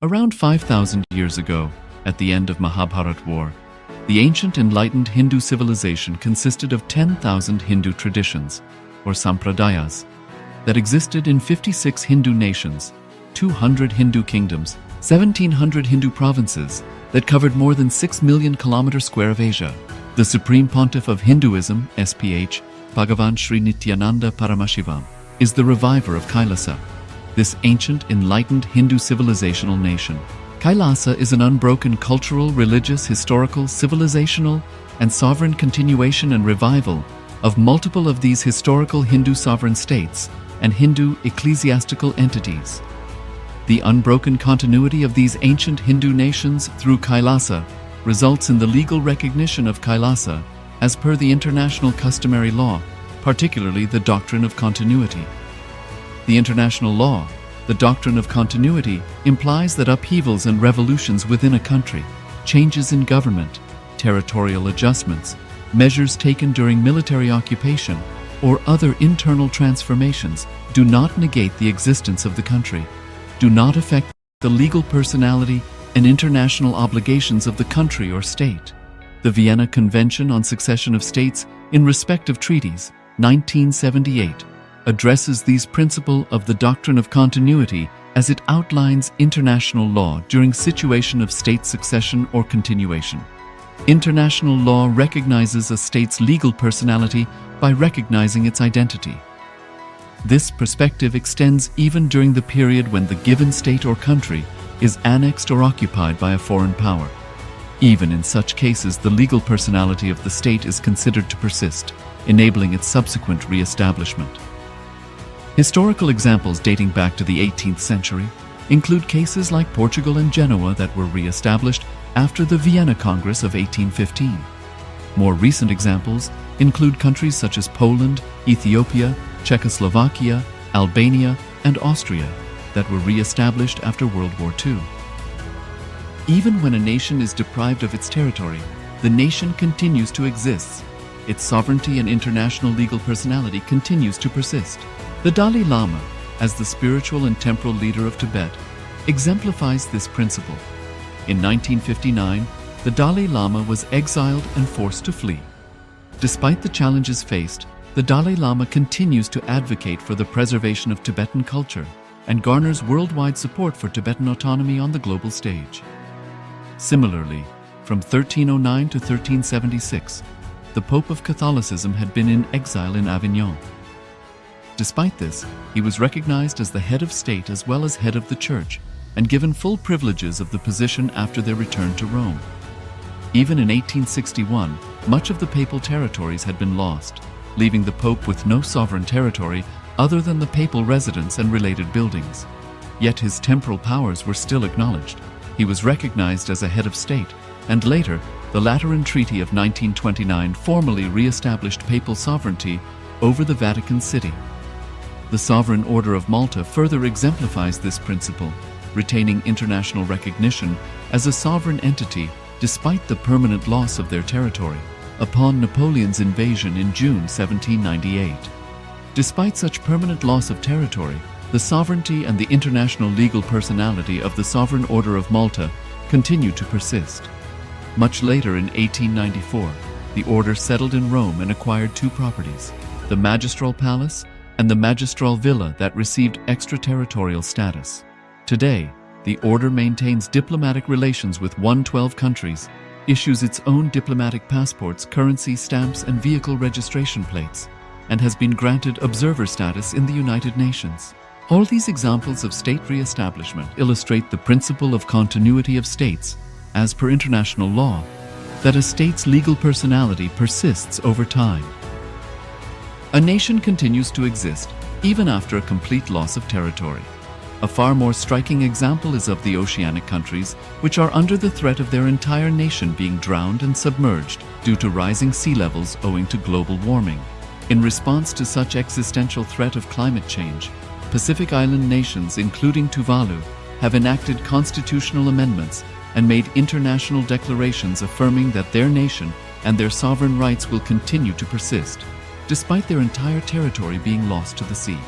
Around 5,000 years ago, at the end of Mahabharat War, the ancient enlightened Hindu civilization consisted of 10,000 Hindu traditions, or sampradayas, that existed in 56 Hindu nations, 200 Hindu kingdoms, 1,700 Hindu provinces that covered more than 6 million kilometers square of Asia. The Supreme Pontiff of Hinduism, SPH, Bhagavan Sri Nityananda Paramashivoham, is the reviver of Kailasa, this ancient, enlightened Hindu civilizational nation. Kailasa is an unbroken cultural, religious, historical, civilizational, and sovereign continuation and revival of multiple of these historical Hindu sovereign states and Hindu ecclesiastical entities. The unbroken continuity of these ancient Hindu nations through Kailasa results in the legal recognition of Kailasa as per the international customary law, particularly the doctrine of continuity. The international law, the doctrine of continuity, implies that upheavals and revolutions within a country, changes in government, territorial adjustments, measures taken during military occupation, or other internal transformations do not negate the existence of the country, do not affect the legal personality and international obligations of the country or state. The Vienna Convention on Succession of States in respect of treaties, 1978, addresses these principles of the doctrine of continuity as it outlines international law during situation of state succession or continuation. International law recognizes a state's legal personality by recognizing its identity. This perspective extends even during the period when the given state or country is annexed or occupied by a foreign power. Even in such cases, the legal personality of the state is considered to persist, enabling its subsequent re-establishment. Historical examples dating back to the 18th century include cases like Portugal and Genoa that were re-established after the Vienna Congress of 1815. More recent examples include countries such as Poland, Ethiopia, Czechoslovakia, Albania, and Austria that were re-established after World War II. Even when a nation is deprived of its territory, the nation continues to exist. Its sovereignty and international legal personality continues to persist. The Dalai Lama, as the spiritual and temporal leader of Tibet, exemplifies this principle. In 1959, the Dalai Lama was exiled and forced to flee. Despite the challenges faced, the Dalai Lama continues to advocate for the preservation of Tibetan culture and garners worldwide support for Tibetan autonomy on the global stage. Similarly, from 1309 to 1376, the Pope of Catholicism had been in exile in Avignon. Despite this, he was recognized as the head of state as well as head of the church and given full privileges of the position after their return to Rome. Even in 1861, much of the papal territories had been lost, leaving the Pope with no sovereign territory other than the papal residence and related buildings. Yet his temporal powers were still acknowledged. He was recognized as a head of state, and later, the Lateran Treaty of 1929 formally re-established papal sovereignty over the Vatican City. The Sovereign Order of Malta further exemplifies this principle, retaining international recognition as a sovereign entity despite the permanent loss of their territory upon Napoleon's invasion in June 1798. Despite such permanent loss of territory, the sovereignty and the international legal personality of the Sovereign Order of Malta continue to persist. Much later in 1894, the order settled in Rome and acquired two properties, the Magistral Palace and the Magistral Villa that received extraterritorial status. Today, the order maintains diplomatic relations with 112 countries, issues its own diplomatic passports, currency, stamps, and vehicle registration plates, and has been granted observer status in the United Nations. All these examples of state re-establishment illustrate the principle of continuity of states, as per international law, that a state's legal personality persists over time. A nation continues to exist even after a complete loss of territory. A far more striking example is of the oceanic countries, which are under the threat of their entire nation being drowned and submerged due to rising sea levels owing to global warming. In response to such existential threat of climate change, Pacific Island nations, including Tuvalu, have enacted constitutional amendments and made international declarations affirming that their nation and their sovereign rights will continue to persist, despite their entire territory being lost to the sea.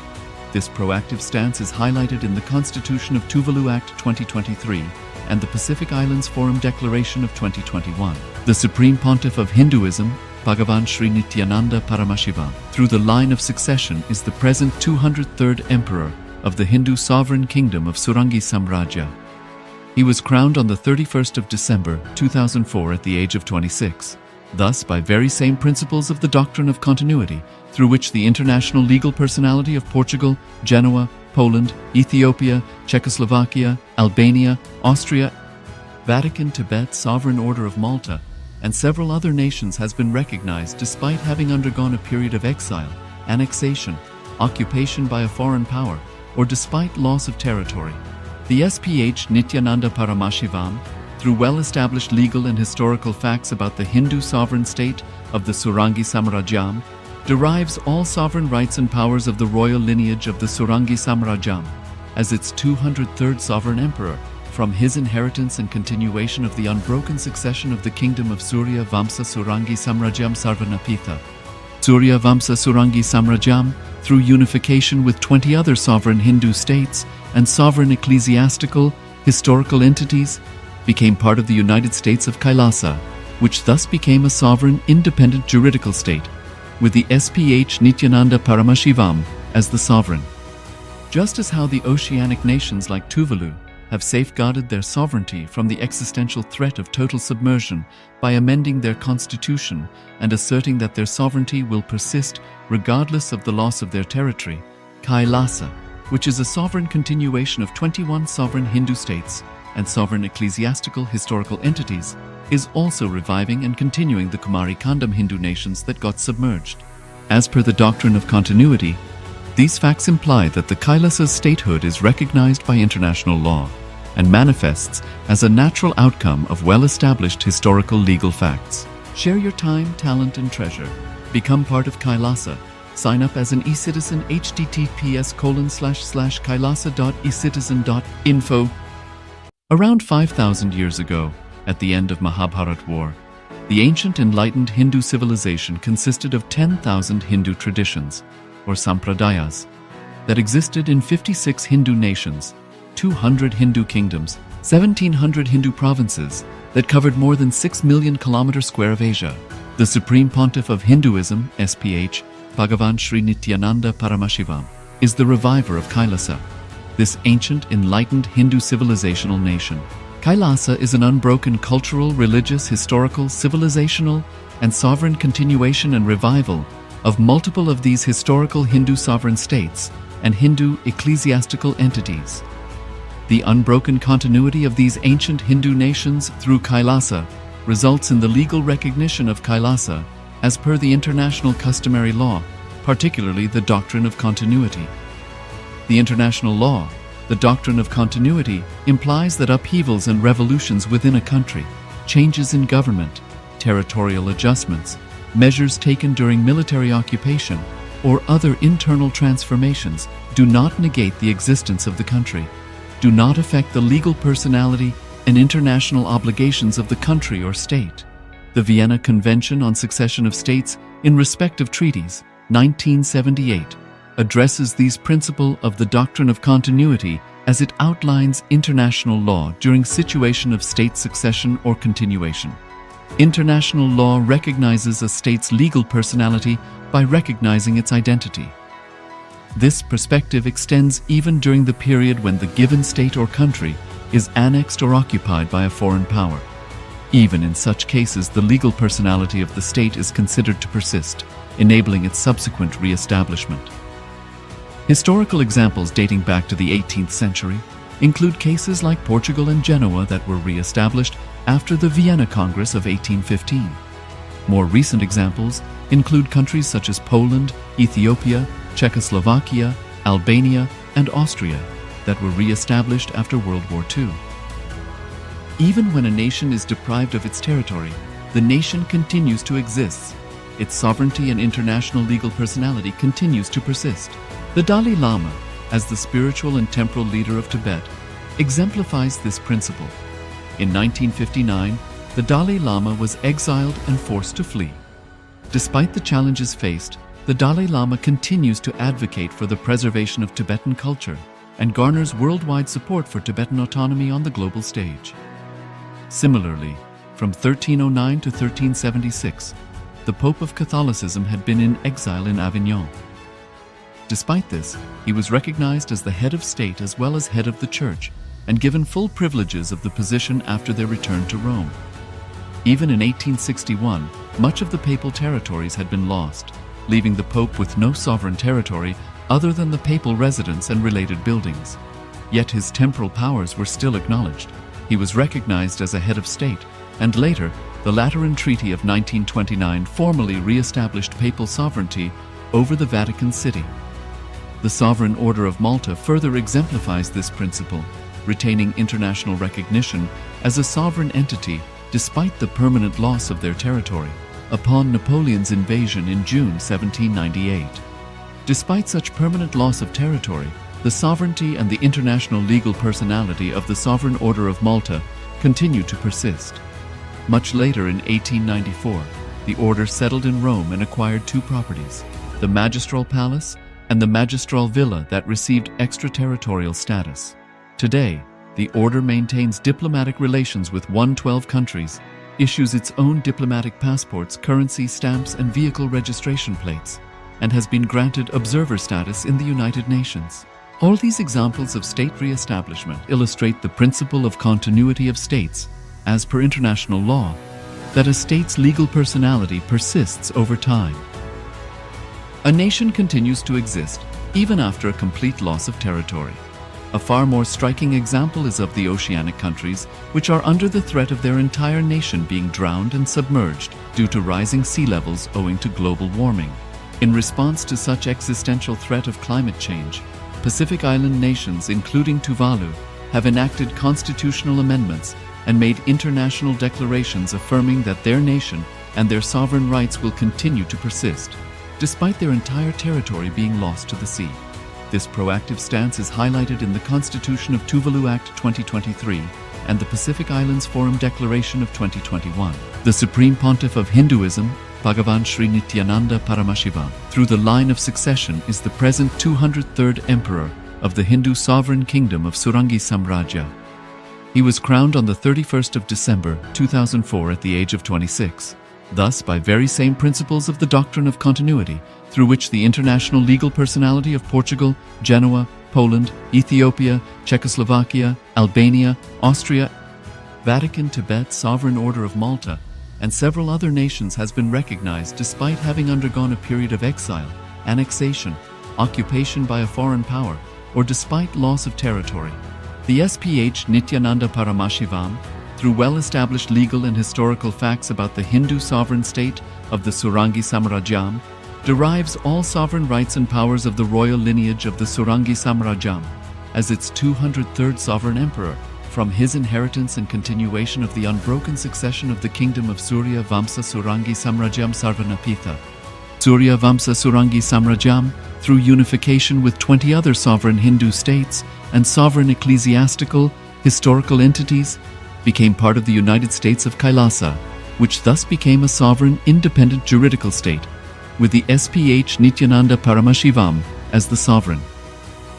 This proactive stance is highlighted in the Constitution of Tuvalu Act 2023 and the Pacific Islands Forum Declaration of 2021. The Supreme Pontiff of Hinduism, Bhagavan Sri Nityananda Paramashivoham, through the line of succession is the present 203rd Emperor of the Hindu Sovereign Kingdom of Surangi Samrajya. He was crowned on the 31st of December 2004 at the age of 26. Thus, by very same principles of the doctrine of continuity, through which the international legal personality of Portugal, Genoa, Poland, Ethiopia, Czechoslovakia, Albania, Austria, Vatican, Tibet, Sovereign Order of Malta, and several other nations has been recognized despite having undergone a period of exile, annexation, occupation by a foreign power, or despite loss of territory. The SPH Nityananda Paramashivoham, through well-established legal and historical facts about the Hindu sovereign state of the Surangi Samrajyam, derives all sovereign rights and powers of the royal lineage of the Surangi Samrajyam as its 203rd sovereign emperor, from his inheritance and continuation of the unbroken succession of the kingdom of Surya Vamsa Surangi Samrajyam Sarvanapitha. Surya Vamsa Surangi Samrajyam, through unification with 20 other sovereign Hindu states and sovereign ecclesiastical, historical entities, became part of the United States of Kailasa, which thus became a sovereign, independent juridical state, with the SPH Nityananda Paramashivoham as the sovereign. Just as how the oceanic nations like Tuvalu have safeguarded their sovereignty from the existential threat of total submersion by amending their constitution and asserting that their sovereignty will persist regardless of the loss of their territory, Kailasa, which is a sovereign continuation of 21 sovereign Hindu states and sovereign ecclesiastical historical entities, is also reviving and continuing the Kumari Kandam Hindu nations that got submerged. As per the doctrine of continuity, these facts imply that the Kailasa's statehood is recognized by international law and manifests as a natural outcome of well-established historical legal facts. Share your time, talent, and treasure. Become part of Kailasa. Sign up as an eCitizen https://kailasa.ecitizen.info. Around 5,000 years ago, at the end of Mahabharat War, the ancient enlightened Hindu civilization consisted of 10,000 Hindu traditions, or sampradayas, that existed in 56 Hindu nations, 200 Hindu kingdoms, 1,700 Hindu provinces that covered more than 6 million kilometers square of Asia. The Supreme Pontiff of Hinduism, SPH, Bhagavan Sri Nityananda Paramashivoham, is the reviver of Kailasa, this ancient, enlightened Hindu civilizational nation. Kailasa is an unbroken cultural, religious, historical, civilizational, and sovereign continuation and revival of multiple of these historical Hindu sovereign states and Hindu ecclesiastical entities. The unbroken continuity of these ancient Hindu nations through Kailasa results in the legal recognition of Kailasa as per the international customary law, particularly the doctrine of continuity. The international law, the doctrine of continuity, implies that upheavals and revolutions within a country, changes in government, territorial adjustments, measures taken during military occupation, or other internal transformations do not negate the existence of the country, do not affect the legal personality and international obligations of the country or state. The Vienna Convention on Succession of States in Respect of Treaties, 1978, addresses these principles of the doctrine of continuity as it outlines international law during situation of state succession or continuation. International law recognizes a state's legal personality by recognizing its identity. This perspective extends even during the period when the given state or country is annexed or occupied by a foreign power. Even in such cases, the legal personality of the state is considered to persist, enabling its subsequent re-establishment. Historical examples dating back to the 18th century include cases like Portugal and Genoa that were re-established after the Vienna Congress of 1815. More recent examples include countries such as Poland, Ethiopia, Czechoslovakia, Albania, and Austria that were re-established after World War II. Even when a nation is deprived of its territory, the nation continues to exist. Its sovereignty and international legal personality continues to persist. The Dalai Lama, as the spiritual and temporal leader of Tibet, exemplifies this principle. In 1959, the Dalai Lama was exiled and forced to flee. Despite the challenges faced, the Dalai Lama continues to advocate for the preservation of Tibetan culture and garners worldwide support for Tibetan autonomy on the global stage. Similarly, from 1309 to 1376, the Pope of Catholicism had been in exile in Avignon. Despite this, he was recognized as the head of state as well as head of the Church, and given full privileges of the position after their return to Rome. Even in 1861, much of the papal territories had been lost, leaving the Pope with no sovereign territory other than the papal residence and related buildings. Yet his temporal powers were still acknowledged. He was recognized as a head of state, and later, the Lateran Treaty of 1929 formally re-established papal sovereignty over the Vatican City. The Sovereign Order of Malta further exemplifies this principle, retaining international recognition as a sovereign entity despite the permanent loss of their territory upon Napoleon's invasion in June 1798. Despite such permanent loss of territory, the sovereignty and the international legal personality of the Sovereign Order of Malta continue to persist. Much later in 1894, the order settled in Rome and acquired two properties, the Magistral Palace and the Magistral Villa that received extraterritorial status. Today, the order maintains diplomatic relations with 112 countries, issues its own diplomatic passports, currency stamps, and vehicle registration plates, and has been granted observer status in the United Nations. All these examples of state re-establishment illustrate the principle of continuity of states, as per international law, that a state's legal personality persists over time. A nation continues to exist even after a complete loss of territory. A far more striking example is of the oceanic countries, which are under the threat of their entire nation being drowned and submerged due to rising sea levels owing to global warming. In response to such existential threat of climate change, Pacific Island nations, including Tuvalu, have enacted constitutional amendments and made international declarations affirming that their nation and their sovereign rights will continue to persist, despite their entire territory being lost to the sea. This proactive stance is highlighted in the Constitution of Tuvalu Act 2023 and the Pacific Islands Forum Declaration of 2021. The Supreme Pontiff of Hinduism, Bhagavan Sri Nityananda Paramashivoham, through the line of succession is the present 203rd Emperor of the Hindu Sovereign Kingdom of Surangi Samrajya. He was crowned on the 31st of December 2004 at the age of 26. Thus, by very same principles of the doctrine of continuity, through which the international legal personality of Portugal, Genoa, Poland, Ethiopia, Czechoslovakia, Albania, Austria, Vatican, Tibet, Sovereign Order of Malta, and several other nations has been recognized despite having undergone a period of exile, annexation, occupation by a foreign power, or despite loss of territory. The SPH Nityananda Paramashivoham, through well-established legal and historical facts about the Hindu sovereign state of the Surangi Samrajyam, derives all sovereign rights and powers of the royal lineage of the Surangi Samrajyam as its 203rd sovereign emperor, from his inheritance and continuation of the unbroken succession of the kingdom of Surya Vamsa Surangi Samrajyam Sarvanapitha. Surya Vamsa Surangi Samrajyam, through unification with 20 other sovereign Hindu states and sovereign ecclesiastical, historical entities, became part of the United States of Kailasa, which thus became a sovereign, independent juridical state, with the SPH Nityananda Paramashivoham as the sovereign.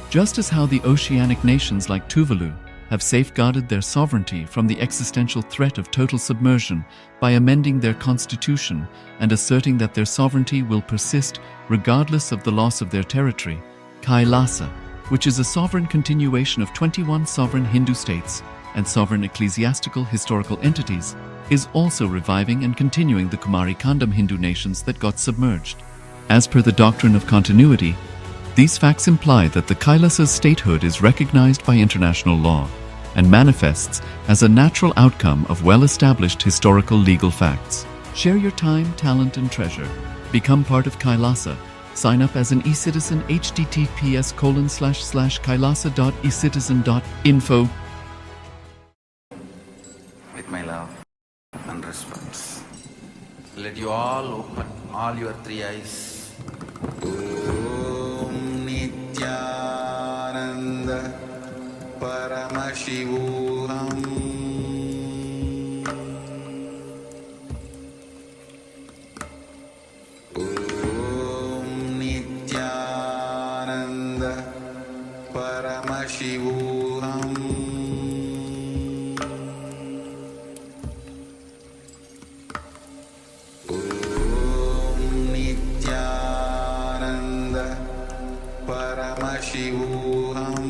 Just as how the oceanic nations like Tuvalu have safeguarded their sovereignty from the existential threat of total submersion by amending their constitution and asserting that their sovereignty will persist regardless of the loss of their territory, Kailasa, which is a sovereign continuation of 21 sovereign Hindu states and sovereign ecclesiastical historical entities, is also reviving and continuing the Kumari Kandam Hindu nations that got submerged. As per the doctrine of continuity, these facts imply that the Kailasa's statehood is recognized by international law and manifests as a natural outcome of well-established historical legal facts. Share your time, talent, and treasure. Become part of Kailasa. Sign up as an eCitizen https://kailasa.ecitizen.info. With my love and respects, let you all open all your three eyes. Om Nityananda Paramashivoham. Om Paramashivoham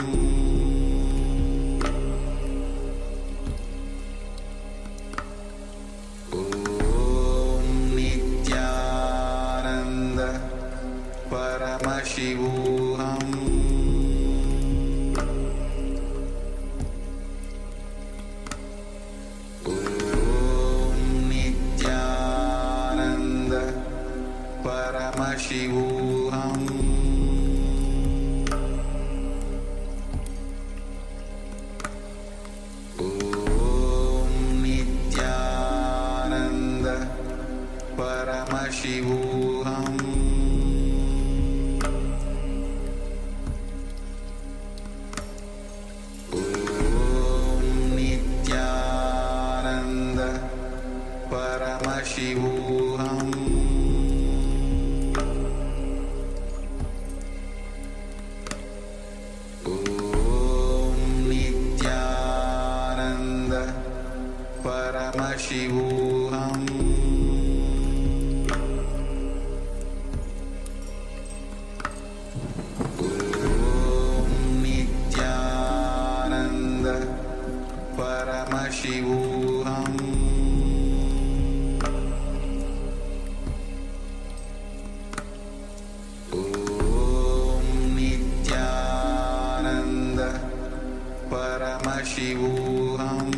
Om Nityananda Paramashivoham Om Nityananda Paramashivoham Om Nityananda Paramashivoham Om Nityananda Paramashivoham Om Nityananda Paramashivoham Om Nityananda Paramashivoham Om Nityananda Paramashivoham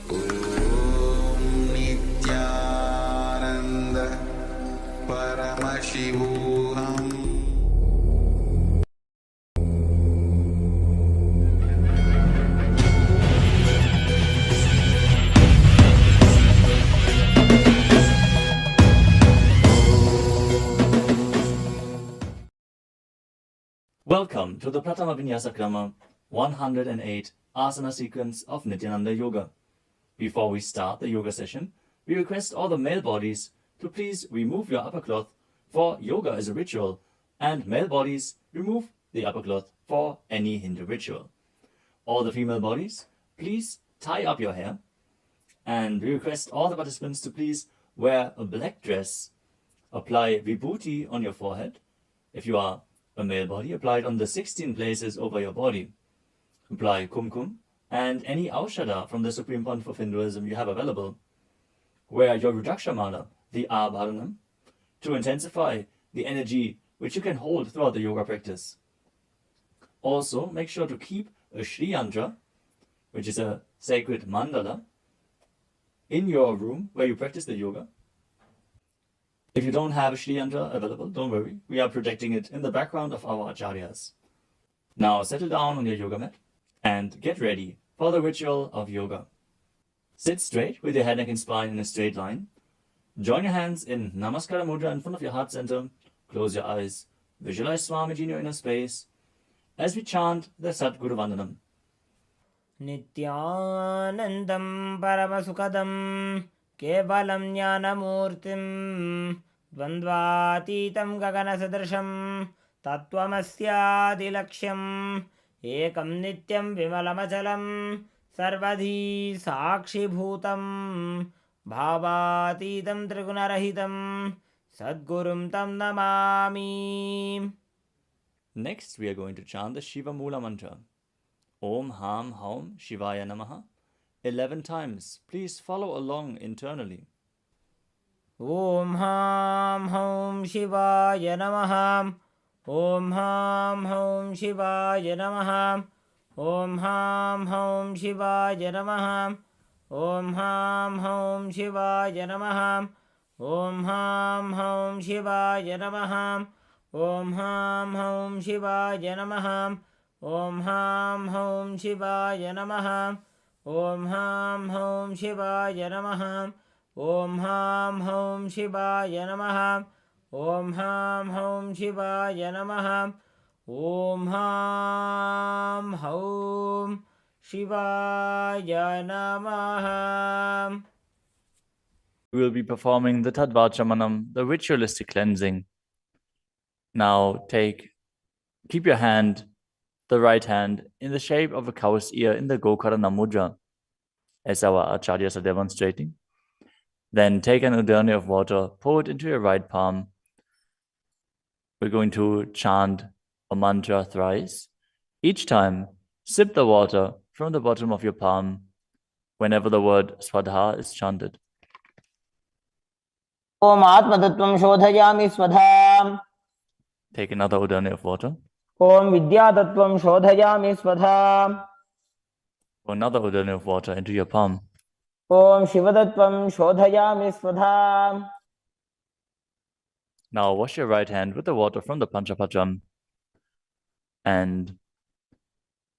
Om Nityananda Paramashivoham Welcome to the Pratama Vinyasa Krama 108 Asana sequence of Nityananda Yoga. Before we start the yoga session, we request all the male bodies to please remove your upper cloth, for yoga is a ritual, and male bodies remove the upper cloth for any Hindu ritual. All the female bodies, please tie up your hair, and we request all the participants to please wear a black dress, apply vibhuti on your forehead. If you are a male body, apply it on the 16 places over your body. Apply kumkum and any aushadha from the Supreme Pontiff of Hinduism you have available. Wear your Rudraksha mala, the Abharanam, to intensify the energy which you can hold throughout the yoga practice. Also, make sure to keep a Shri Yantra, which is a sacred mandala, in your room where you practice the yoga. If you don't have a Shri Yantra available, don't worry, we are projecting it in the background of our acharyas. Now settle down on your yoga mat and get ready for the ritual of yoga. Sit straight with your head, neck and spine in a straight line. Join your hands in Namaskara Mudra in front of your heart center. Close your eyes. Visualize Swamiji in your inner space as we chant the Sadguru Vandanam. Nityanandam Paramasukadam Kevalam Jnanamurtim Dvandvatitam Gaganasadrasham Tattvamasyaadilaksham Ekam Nityam Vimalamachalam Sarvadhi Sakshibhutam Bhavatitam Trigunarahitam Sadgurum Tam Namami. Next, we are going to chant the Shiva Mula mantra. Om Ham Haum Shivaya Namaha 11 times. Please follow along internally. Om Ham Haum Shivaya Namaha. Om Ham Haum Shivaya Namaha. Om Ham Haum Shivaya Namaha. Om Ham Haum Shivaya Namaha. Om Ham Haum Shivaya Namaha. Om Ham Haum Shivaya Namaha. Om Ham Haum Shivaya Namaha. Om Ham Haum Shivaya Namaha. Om Ham Haum Shivaya Namaha. Om Ham Haum Shivaya Namaha. Om Ham Haum Shivaya Namaha. We will be performing the Tadvachamanam, the ritualistic cleansing. Now keep your hand, the right hand, in the shape of a cow's ear in the Gokarna Mudra, as our acharyas are demonstrating. Then take an udani of water, pour it into your right palm. We're going to chant a mantra thrice. Each time, sip the water from the bottom of your palm whenever the word Swadha is chanted. Om Atmattatvam Shodhayami Swadham. Take another udani of water. Om Vidyatatvam Shodhayami Swadham. Pour another udani of water into your palm. Om Shivadatvam Shodhayami Swadham. Now wash your right hand with the water from the Panchapatram and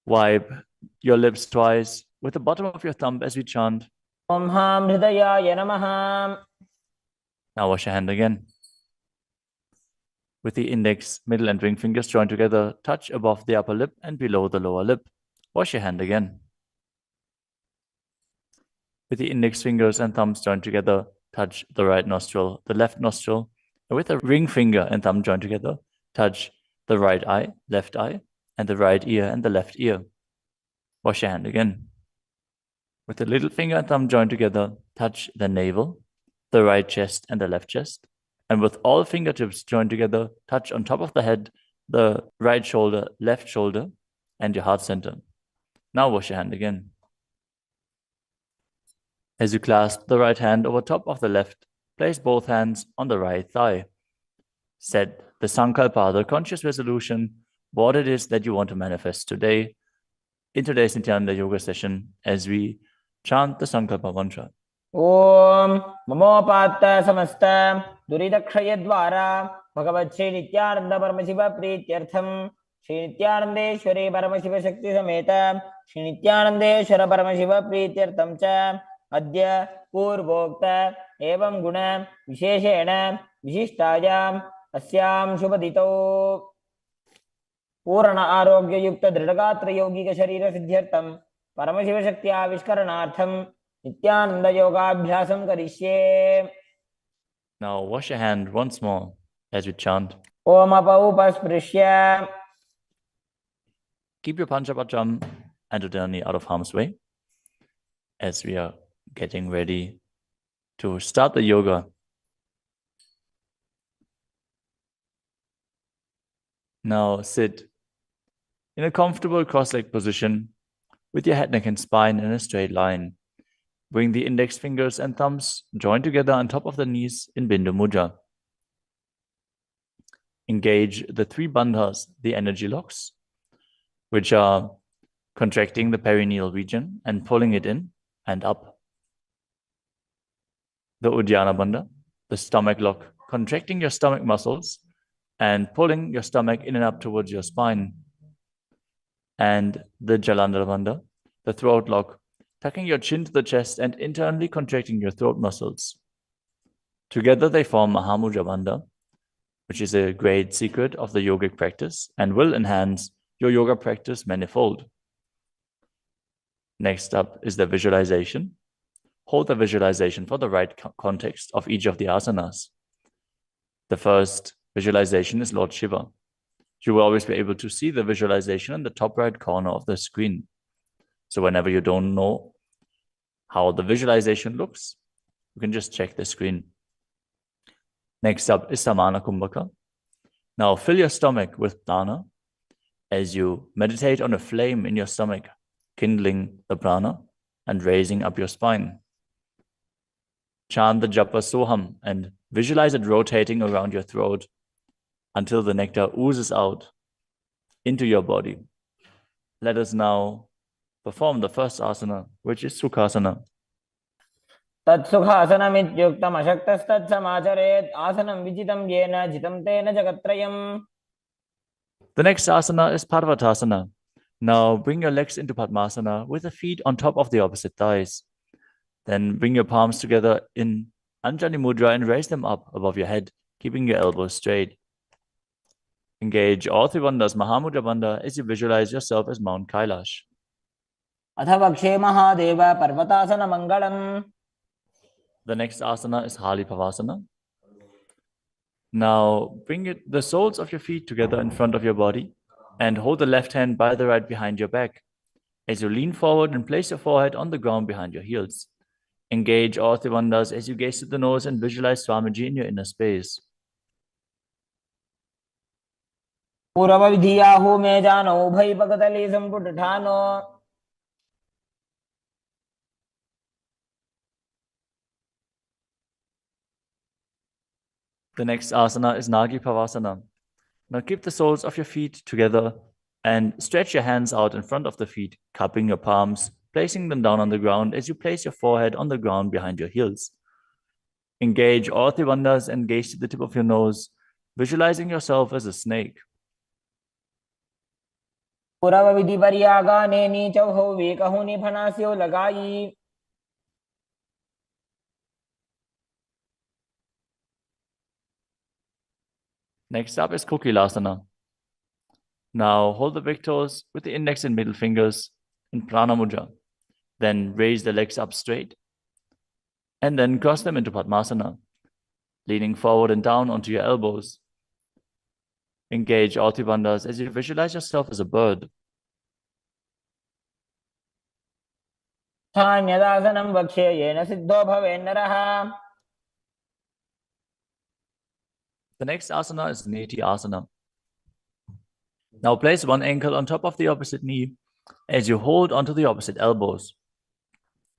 wipe your lips twice with the bottom of your thumb as we chant. Om Ham Hridayaya Namaha. Now wash your hand again. With the index, middle and ring fingers joined together, touch above the upper lip and below the lower lip. Wash your hand again. With the index fingers and thumbs joined together, touch the right nostril, the left nostril. And with the ring finger and thumb joined together, touch the right eye, left eye, and the right ear and the left ear. Wash your hand again. With the little finger and thumb joined together, touch the navel, the right chest and the left chest. And with all fingertips joined together, touch on top of the head, the right shoulder, left shoulder, and your heart center. Now wash your hand again. As you clasp the right hand over top of the left, place both hands on the right thigh. Set the Sankalpa, the conscious resolution, what it is that you want to manifest today in today's Nityananda Yoga session as we chant the Sankalpa mantra. Om Mamopatta Samasta Duridakshayadvara Bhagavat Shri Nityananda Paramashiva Prityartham Shri Nityanandeshwari Paramashiva Shakti Sameta Shri Nityanandeshwara Paramashiva Prityartham Cha Adya Purvokta Evam Guna Visheshena Vishishtayam Asyam Shubhadito Purana Arogya Yukta Dridagatra Yogika Sharira Siddhyartham Paramashiva Shakti Avishkaranartham Nityananda Yogabhyasam Karishye. Now wash your hand once more as we chant. Om Apaupasprisya. Keep your Panchapatram and Udani out of harm's way as we are getting ready to start the yoga. Now sit in a comfortable cross-legged position with your head, neck, and spine in a straight line. Bring the index fingers and thumbs joined together on top of the knees in Bindu Mudra. Engage the three bandhas, the energy locks, which are contracting the perineal region and pulling it in and up. The Uddiyana Bandha, the stomach lock, contracting your stomach muscles and pulling your stomach in and up towards your spine. And the Jalandhara Bandha, the throat lock, tucking your chin to the chest and internally contracting your throat muscles. Together they form Mahamudra Bandha, which is a great secret of the yogic practice and will enhance your yoga practice manifold. Next up is the visualization. Hold the visualization for the right context of each of the asanas. The first visualization is Lord Shiva. You will always be able to see the visualization in the top right corner of the screen. So whenever you don't know how the visualization looks, you can just check the screen. Next up is Samana Kumbhaka. Now fill your stomach with prana as you meditate on a flame in your stomach, kindling the prana and raising up your spine. Chant the japa soham and visualize it rotating around your throat until the nectar oozes out into your body. Let us now perform the first asana, which is Sukhasana. Tatsukhasanam ityuktam ashaktastat samacharet asanam vijitam yena jitam tena jagatrayam. The next asana is Parvatasana. Now bring your legs into Padmasana with the feet on top of the opposite thighs. Then bring your palms together in Anjali Mudra and raise them up above your head, keeping your elbows straight. Engage all three bandhas, Mahamudra Bandha, as you visualize yourself as Mount Kailash. Adhavakshe Mahadeva Parvatasana Mangalam. The next asana is Hali Pavasana. Now bring the soles of your feet together in front of your body and hold the left hand by the right behind your back. As you lean forward and place your forehead on the ground behind your heels. Engage all three wonders as you gaze at the nose and visualize Swamiji in your inner space. पूर्व विधियाहु में जानो उभय पकतली संपुट ठानो The next asana is Nagi Pavasana. Now keep the soles of your feet together and stretch your hands out in front of the feet, cupping your palms, placing them down on the ground as you place your forehead on the ground behind your heels. Engage all three wonders and gaze to the tip of your nose, visualizing yourself as a snake. पूर्व विधि परियागा ने नीचौ हो वे कहूँ नि फनास्यो लगाई Next up is Kokilasana. Now hold the big toes with the index and middle fingers in Prana Mudra. Then raise the legs up straight and then cross them into Padmasana, leaning forward and down onto your elbows. Engage all three bandhas as you visualize yourself as a bird. स्थान्यदासनं वक्ष्ये yen Sidho भवेन्नरः The next asana is Neti Asana. Now place one ankle on top of the opposite knee as you hold onto the opposite elbows.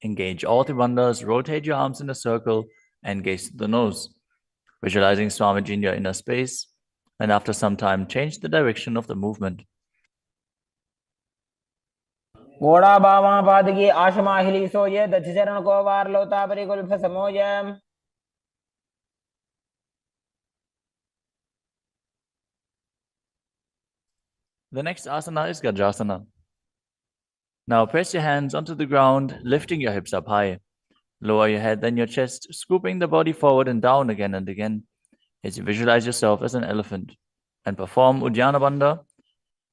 Engage all three bandhas, rotate your arms in a circle and gaze to the nose, visualizing Swamiji in your inner space, and after some time change the direction of the movement. घोड़ा बावा पादगी आशमाहिली सोये दक्ष चरण को वार लोता परिकुल्फ समोय The next asana is Gajrasana. Now press your hands onto the ground, lifting your hips up high. Lower your head, then your chest, scooping the body forward and down again and again as you visualize yourself as an elephant. And perform Uddiyana Bandha,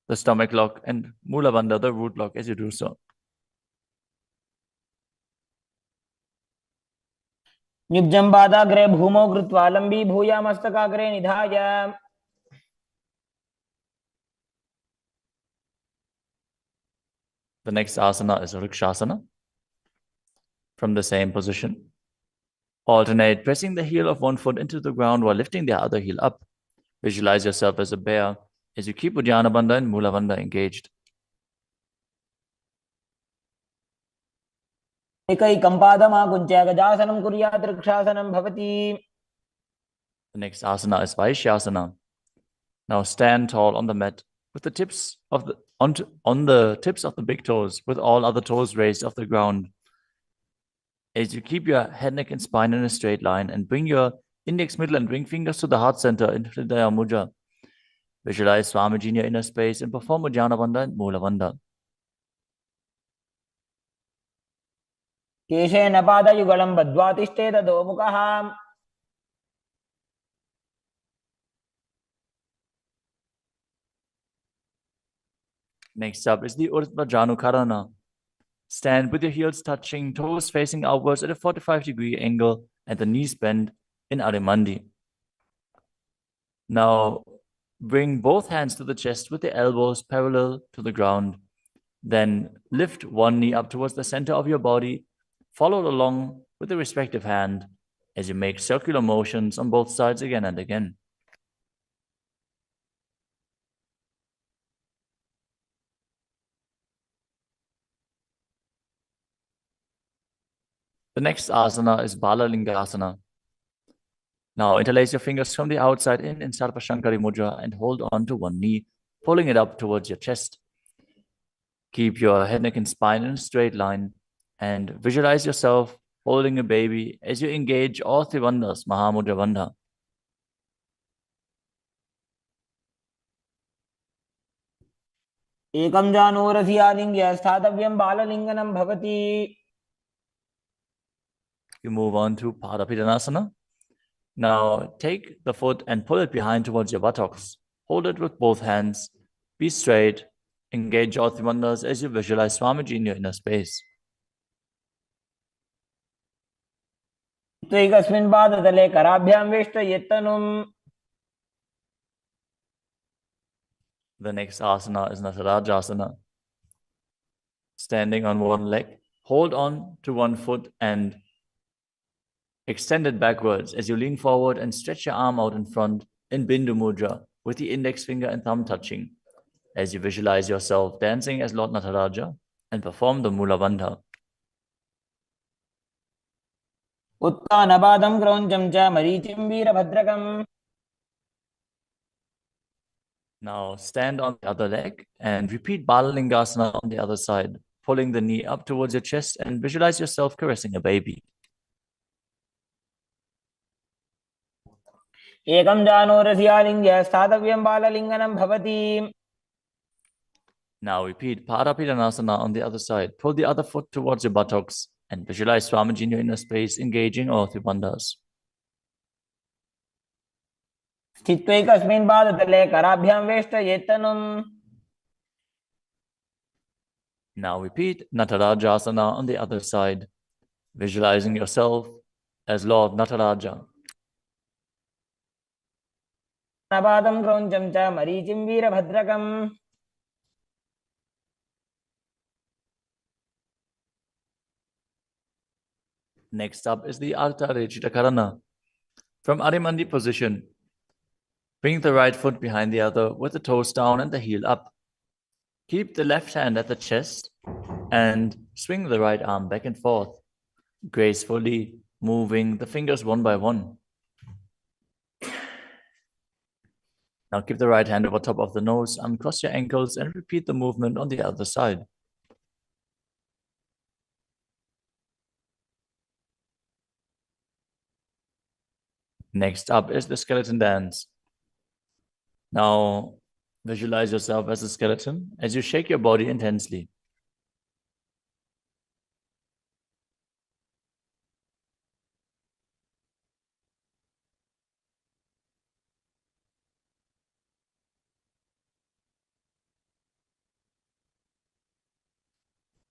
the stomach lock, and Mula Bandha, the root lock, as you do so. निब्जं पादाग्रे भूमौ कृत्वा लम्बी भूया मस्तकाग्रे निधाय The next asana is Vrikshasana. From the same position, alternate pressing the heel of one foot into the ground while lifting the other heel up. Visualize yourself as a bear as you keep Uddiyana Bandha and Mula Bandha engaged. एकैकं पादमाकुञ्च्य गजासनं कुर्यात् वृक्षासनं भवति The next asana is Vaishyasana. Now stand tall on the mat with the tips of the on the tips of the big toes, with all other toes raised off the ground. As you keep your head, neck, and spine in a straight line, and bring your index, middle, and ring fingers to the heart center in Hridaya Mudra. Visualize Swamiji in your inner space and perform Uddiyana Bandha and Mula Bandha. केशेन पादयुगलं बद्ध्वा तिष्ठेत दोमुखः Next up is the Urdhva Janukarana. Stand with your heels touching, toes facing outwards at a 45-degree angle, and the knees bent in Adimandi. Now, bring both hands to the chest with the elbows parallel to the ground. Then lift one knee up towards the center of your body, followed along with the respective hand as you make circular motions on both sides again and again. The next asana is Balalingasana. Now interlace your fingers from the outside in Sarvashankari Mudra and hold on to one knee, pulling it up towards your chest. Keep your head, neck, and spine in a straight line and visualize yourself holding a baby as you engage all three bandhas, Mahamudra Bandha. एकं जानूरधियालिङ्ग्य स्थातव्यं बाललिङ्गनं भवति You move on to Padapidanasana. Now take the foot and pull it behind towards your buttocks. Hold it with both hands. Be straight. Engage all three bandhas as you visualize Swamiji in your inner space. एकस्मिन् पादतले कराभ्यां वेष्टयेत्तनुम् The next asana is Nasarajasana. Standing on one leg, hold on to one foot and Extend it backwards as you lean forward and stretch your arm out in front in Bindu Mudra with the index finger and thumb touching as you visualize yourself dancing as Lord Nataraja and perform the Mula Bandha. उत्तानपादं क्रौञ्चं च मरीचिं वीरभद्रकम्. Now stand on the other leg and repeat Balalingasana on the other side, pulling the knee up towards your chest and visualize yourself caressing a baby. एकं जानोरस्यालिङ्ग्य स्थातव्यं बाललिङ्गनं भवति. Now repeat Parapidanasana on the other side. Pull the other foot towards your buttocks and visualize Swamiji in your inner space, engaging all three bandhas. स्थित्वैकस्मिन् पादतले कराभ्यां वेष्टयेत्तनुम्. Now repeat Natarajasana on the other side, visualizing yourself as Lord Nataraja. पादं क्रौञ्चं च मरीचिं वीरभद्रकम्. Next up is the Ardha Rechita Karana. From Adimandi position, bring the right foot behind the other with the toes down and the heel up. Keep the left hand at the chest and swing the right arm back and forth, gracefully moving the fingers one by one. Now keep the right hand over top of the nose, uncross your ankles and repeat the movement on the other side. Next up is the skeleton dance. Now visualize yourself as a skeleton as you shake your body intensely.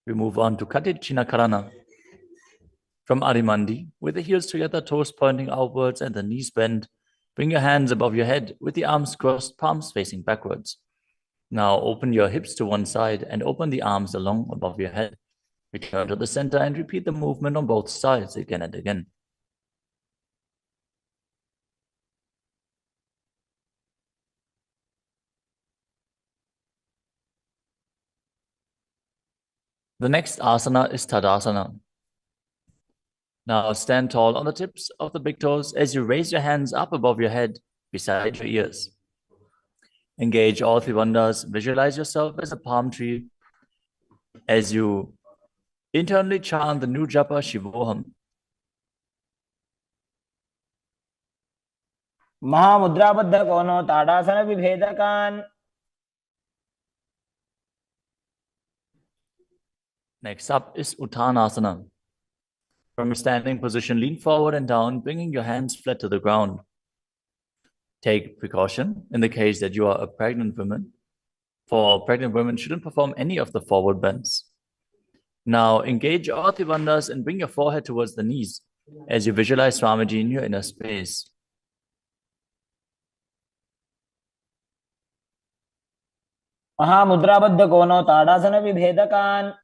We move on to Katichina Karana. From Arimandi, with the heels together, toes pointing outwards and the knees bent, bring your hands above your head with the arms crossed, palms facing backwards. Now open your hips to one side and open the arms along above your head. Return to the center and repeat the movement on both sides again and again. The next asana is Tadasana. Now stand tall on the tips of the big toes as you raise your hands up above your head, beside your ears. Engage all three bandhas. Visualize yourself as a palm tree as you internally chant the new japa Shivoham. महामुद्राबद्ध कोनो ताड़ासन विभेदकान्. Next up is Uttanasana. From a standing position, lean forward and down, bringing your hands flat to the ground. Take precaution in the case that you are a pregnant woman. For pregnant women, shouldn't perform any of the forward bends. Now engage all three bandhas and bring your forehead towards the knees as you visualize Swamiji in your inner space. महामुद्राबद्ध कोनो ताड़ासन विभेदकान्.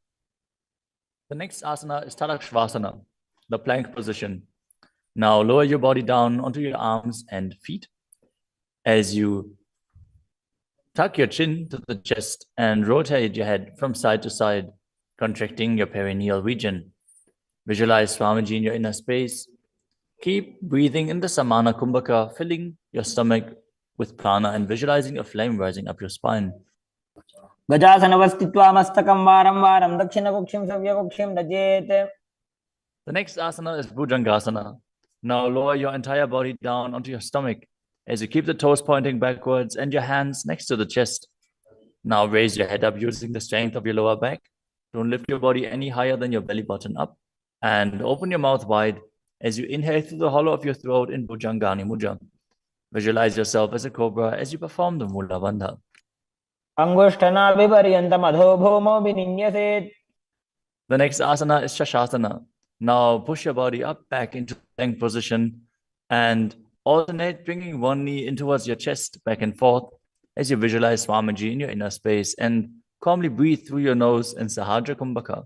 The next asana is Tadakshvasana, the plank position. Now lower your body down onto your arms and feet as you tuck your chin to the chest and rotate your head from side to side, contracting your perineal region. Visualize Swamiji in your inner space. Keep breathing in the Samana Kumbhaka, filling your stomach with prana and visualizing a flame rising up your spine. गजासनवस्थित्वा मस्तकं वारं वारं दक्षिणकुक्षिं सव्यकुक्षिं नजेत्. The next asana is Bhujangasana. Now lower your entire body down onto your stomach as you keep the toes pointing backwards and your hands next to the chest. Now raise your head up using the strength of your lower back. Don't lift your body any higher than your belly button up. And open your mouth wide as you inhale through the hollow of your throat in Bhujangani Mudra. Visualize yourself as a cobra as you perform the Mula Bandha. अंगुष्ठनाभिपर्यन्तम् अधो भूमौ विनिन्यसेत्. The next asana is Shashasana. Now push your body up back into plank position and alternate bringing one knee in towards your chest back and forth as you visualize Swamiji in your inner space and calmly breathe through your nose in Sahajra Kumbhaka.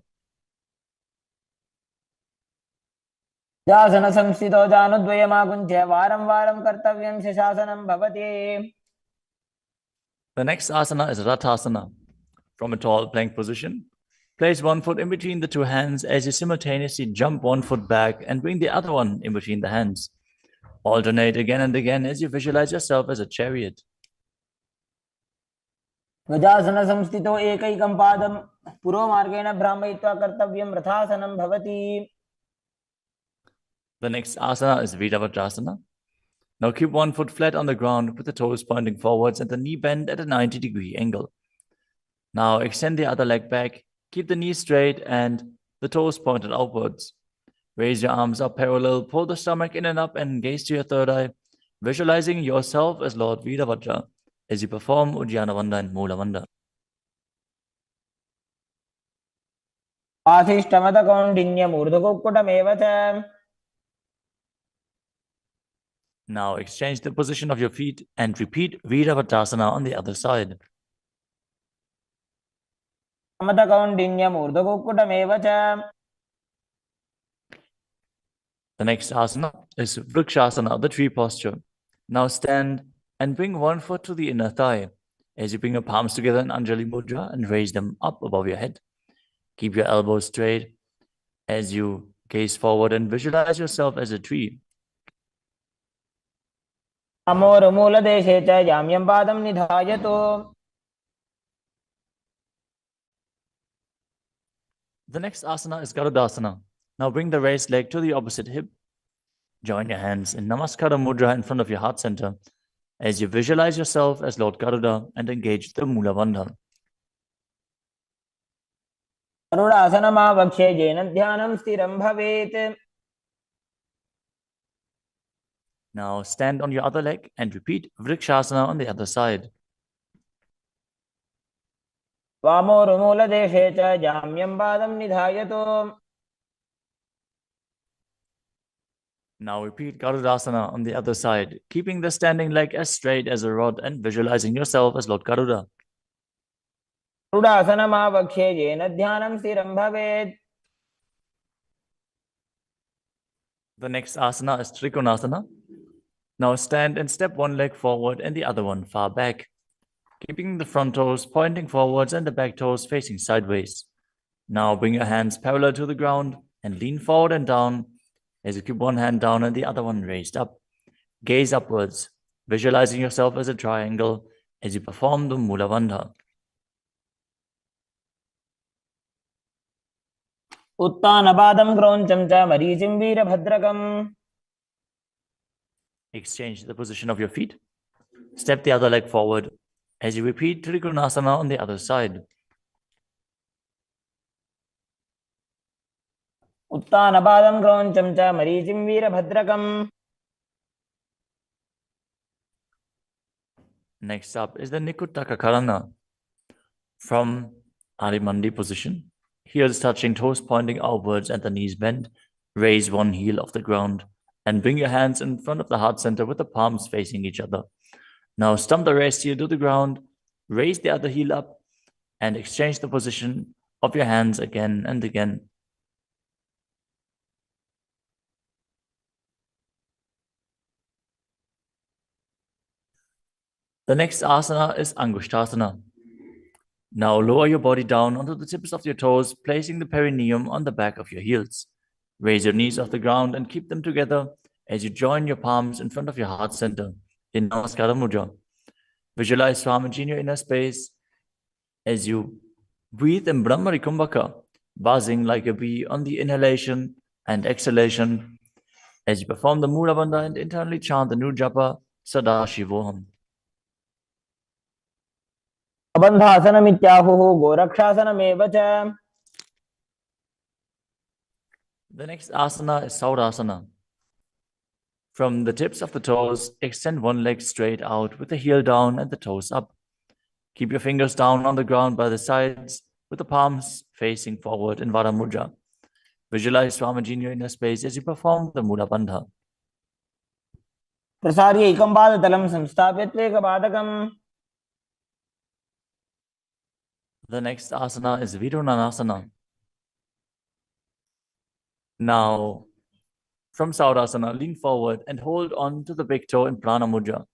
जासन संस्थितो जानुद्वयमाकुञ्च्य वारं वारं कर्तव्यं शशासनं भवति. The next asana is Rathasana. From a tall plank position, place one foot in between the two hands as you simultaneously jump one foot back and bring the other one in between the hands. Alternate again and again as you visualize yourself as a chariot. गजासन संस्थितो एकैकं पादं पुरोमार्गेण भ्रामयित्वा कर्तव्यं रथासनं भवति. The next asana is Viravatrasana. Now keep one foot flat on the ground with the toes pointing forwards and the knee bent at a 90-degree angle. Now extend the other leg back, keep the knee straight and the toes pointed outwards. Raise your arms up parallel, pull the stomach in and up and gaze to your third eye, visualizing yourself as Lord Virabhadra as you perform Udyanavanda and Moolavanda. आशिष्टमदकौण्डिन्यमूर्धकुक्कुटमेव च. Now exchange the position of your feet and repeat Virabhadrasana on the other side. मदकौण्डिन्यमूर्धकुक्कुटमेव च. The next asana is Vrikshasana, the tree posture. Now stand and bring one foot to the inner thigh as you bring your palms together in Anjali Mudra and raise them up above your head. Keep your elbows straight as you gaze forward and visualize yourself as a tree. अमोरमूलदेशे च जाम्यं पादं निधायतु. The next asana is Garudasana. Now bring the raised leg to the opposite hip. Join your hands in Namaskara Mudra in front of your heart center as you visualize yourself as Lord Garuda and engage the Mula Bandha. गरुडासनमावक्ष्ये येन ध्यानं स्थिरं भवेत्. Now stand on your other leg and repeat Vrikshasana on the other side. वामोरुमूलदेशे च जाम्यं पादं निधायतु. Now repeat Garudasana on the other side, keeping the standing leg as straight as a rod and visualizing yourself as Lord Garuda. गरुडासनमावक्ष्ये येन ध्यानं स्थिरं भवेत्. The next asana is Trikonasana. Now stand and step one leg forward and the other one far back, keeping the front toes pointing forwards and the back toes facing sideways. Now bring your hands parallel to the ground and lean forward and down as you keep one hand down and the other one raised up. Gaze upwards, visualizing yourself as a triangle as you perform the Mula Bandha. उत्तानपादं क्रौञ्चं च मरीचिं वीरभद्रकम्. Exchange the position of your feet. Step the other leg forward as you repeat Trikonasana on the other side. उत्तानपादं क्रौञ्चं च मरीचिं वीरभद्रकम्. Next up is the Nikuttaka Karana. From Arimandi position, heels touching, toes pointing outwards and the knees bent, raise one heel off the ground and bring your hands in front of the heart center with the palms facing each other. Now stump the rest heel to the ground, raise the other heel up and exchange the position of your hands again and again. The next asana is Angushtasana. Now lower your body down onto the tips of your toes, placing the perineum on the back of your heels. Raise your knees off the ground and keep them together as you join your palms in front of your heart center in Namaskara Mudra. Visualize Swamiji in your inner space as you breathe in Brahmari Kumbhaka, buzzing like a bee on the inhalation and exhalation as you perform the Mula Bandha and internally chant the new japa Sadashivoham. अबन्धासनमित्याहुः गोरक्षासनमेव च. The next asana is Saurasana. From the tips of the toes, extend one leg straight out with the heel down and the toes up. Keep your fingers down on the ground by the sides with the palms facing forward in Vara Mudra. Visualize Swamiji in your inner space as you perform the Mula Bandha. प्रसार्य एकं पादतलं संस्थाप्य त्वेकपादकम्. The next asana is Vidunanasana. Now, From Saurasana, lean forward and hold on to the big toe in Prana Mudra.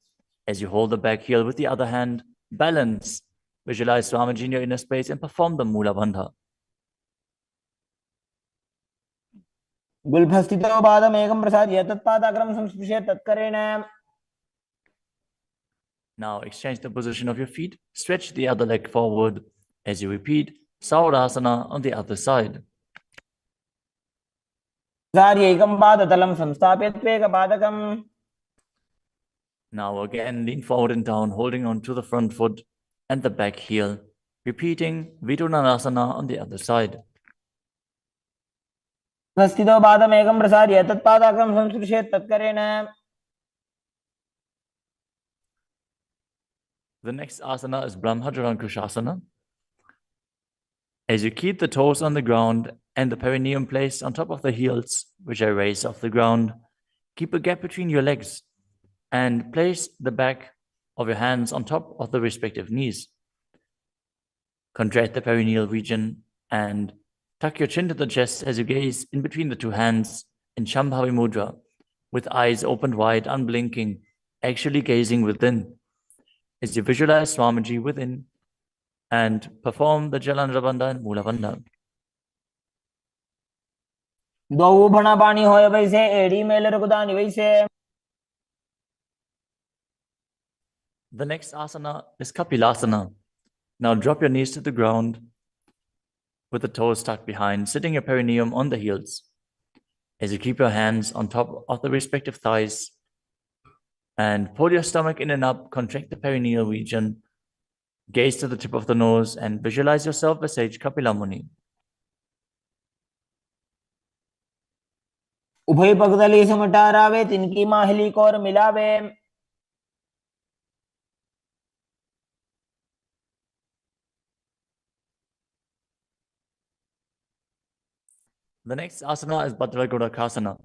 As you hold the back heel with the other hand, balance. Visualize Swamiji in your inner space and perform the Mula Bandha. गुल्फस्थितो पादमेकं प्रसाद्य तत्पादाग्रं संस्पृश्य तत्करेण. Now exchange the position of your feet. Stretch the other leg forward. As you repeat, Saurasana on the other side. एकं पादतलं संस्थाप्य त्वेकपादकम्. Now again, lean forward and down, holding on to the front foot and the back heel. Repeating Vidunanasana on the other side. स्थितो पादमेकं प्रसाद्य तत्पादाग्रं संस्पृश्य तत्करेण. The next asana is Brahmajarankushasana. As you keep the toes on the ground and the perineum placed on top of the heels, which are raised off the ground, keep a gap between your legs and place the back of your hands on top of the respective knees. Contract the perineal region and tuck your chin to the chest as you gaze in between the two hands in Shambhavi Mudra, with eyes opened wide, unblinking, actually gazing within. As you visualize Swamiji within and perform the Jalandhara Bandha and Mula Bandha. दो भणा पानी होय वैसे एड़ी mail रघुदानी वैसे. The next asana is Kapilasana. Now drop your knees to the ground with the toes tucked behind, sitting your perineum on the heels. As you keep your hands on top of the respective thighs and pull your stomach in and up, contract the perineal region, gaze to the tip of the nose and visualize yourself as Sage Kapila Muni. उभय पगदली समटारावे तिनकी Mahuli core मिलावे. The next asana is Bhadragodakasana.